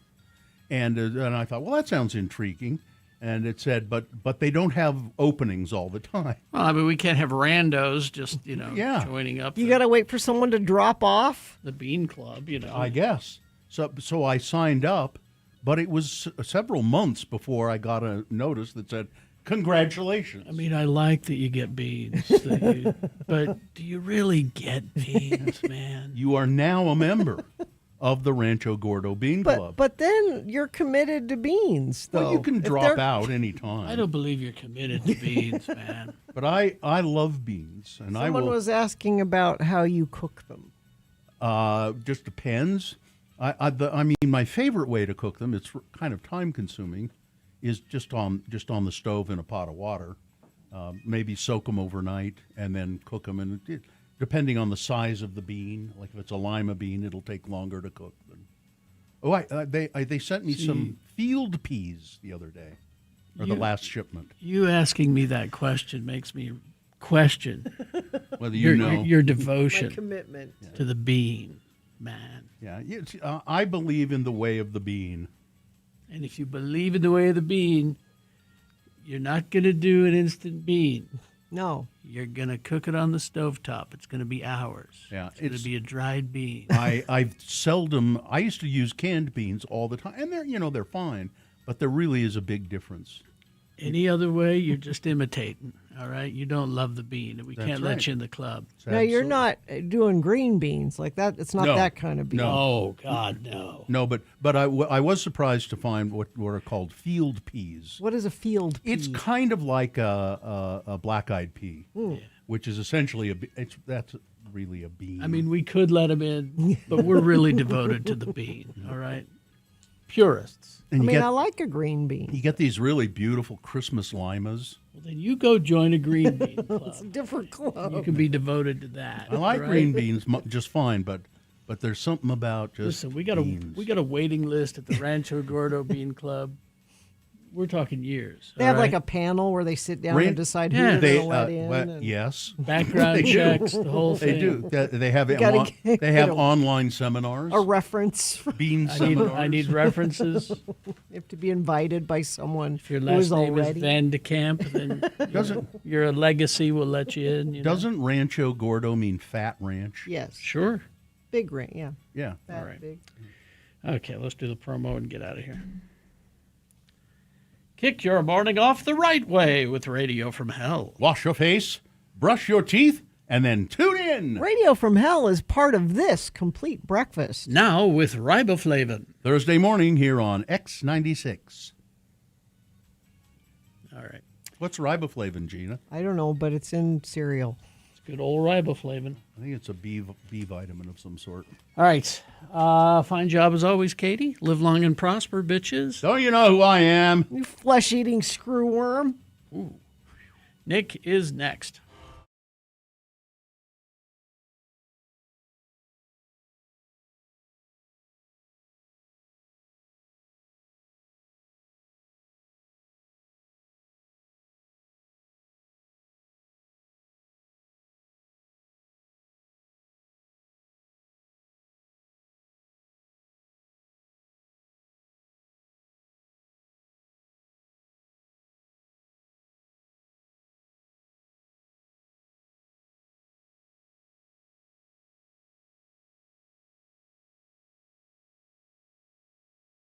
Speaker 3: And I thought, well, that sounds intriguing. And it said, but they don't have openings all the time.
Speaker 4: Well, I mean, we can't have randos just, joining up.
Speaker 2: You got to wait for someone to drop off?
Speaker 4: The Bean Club,
Speaker 3: I guess. So I signed up, but it was several months before I got a notice that said, congratulations.
Speaker 4: I mean, I like that you get beans, but do you really get beans, man?
Speaker 3: You are now a member of the Rancho Gordo Bean Club.
Speaker 2: But then you're committed to beans, though.
Speaker 3: Well, you can drop out anytime.
Speaker 4: I don't believe you're committed to beans, man.
Speaker 3: But I love beans, and
Speaker 2: Someone was asking about how you cook them.
Speaker 3: Just depends. I mean, my favorite way to cook them, it's kind of time-consuming, is just on the stove in a pot of water. Maybe soak them overnight and then cook them. And depending on the size of the bean, like if it's a lima bean, it'll take longer to cook. They sent me some field peas the other day, or the last shipment.
Speaker 4: You asking me that question makes me question
Speaker 3: whether your
Speaker 4: devotion,
Speaker 2: my commitment
Speaker 4: to the bean, man.
Speaker 3: Yeah, I believe in the way of the bean.
Speaker 4: And if you believe in the way of the bean, you're not going to do an instant bean.
Speaker 2: No.
Speaker 4: You're going to cook it on the stovetop. It's going to be hours.
Speaker 3: Yeah,
Speaker 4: it's going to be a dried bean.
Speaker 3: I used to use canned beans all the time, and they're fine, but there really is a big difference.
Speaker 4: Any other way, you're just imitating, all right? You don't love the bean. We
Speaker 3: That's
Speaker 4: can't
Speaker 3: right.
Speaker 4: let you in the club.
Speaker 2: Now, you're not doing green beans like that. It's not that kind of bean.
Speaker 3: No.
Speaker 4: Oh, God, no.
Speaker 3: No, but I was surprised to find what are called field peas.
Speaker 2: What is a field pea?
Speaker 3: It's kind of like a black-eyed pea, which is essentially that's really a bean.
Speaker 4: I mean, we could let them in, but we're really devoted to the bean, all right? Purists.
Speaker 3: And
Speaker 2: I like a green bean.
Speaker 3: You get these really beautiful Christmas limas.
Speaker 4: Well, then you go join a green bean club.
Speaker 2: It's a different club.
Speaker 4: You can be devoted to that.
Speaker 3: I like
Speaker 4: all right?
Speaker 3: green beans just fine, but there's something about just
Speaker 4: Listen, we got a waiting list at the Rancho Gordo Bean Club. We're talking years.
Speaker 2: They have like a panel where they sit down and decide who they're going to let in.
Speaker 3: Yes.
Speaker 4: Background
Speaker 3: They
Speaker 4: checks,
Speaker 3: do.
Speaker 4: the whole
Speaker 3: They
Speaker 4: thing.
Speaker 3: do. They have
Speaker 2: Get
Speaker 3: online seminars.
Speaker 2: A reference.
Speaker 3: Bean seminars.
Speaker 4: I need references.
Speaker 2: You have to be invited by someone
Speaker 4: If your
Speaker 2: who
Speaker 4: last
Speaker 2: is
Speaker 4: name
Speaker 2: already.
Speaker 4: is Van de Kamp, then your legacy will let you in.
Speaker 3: Doesn't Rancho Gordo mean fat ranch?
Speaker 2: Yes.
Speaker 4: Sure.
Speaker 2: Big ring, yeah.
Speaker 3: Yeah.
Speaker 2: Fat,
Speaker 4: All right.
Speaker 2: big.
Speaker 4: Okay, let's do the promo and get out of here. Kick your morning off the right way with Radio from Hell.
Speaker 3: Wash your face, brush your teeth, and then tune in.
Speaker 2: Radio from Hell is part of this complete breakfast.
Speaker 4: Now with riboflavin.
Speaker 3: Thursday morning here on X96.
Speaker 4: All right.
Speaker 3: What's riboflavin, Gina?
Speaker 2: I don't know, but it's in cereal.
Speaker 4: It's good old riboflavin.
Speaker 3: I think it's a B vitamin of some sort.
Speaker 4: All right. Fine job as always, Katie. Live long and prosper, bitches.
Speaker 3: Don't you know who I am?
Speaker 2: You flesh-eating screwworm.
Speaker 4: Ooh. Nick is next.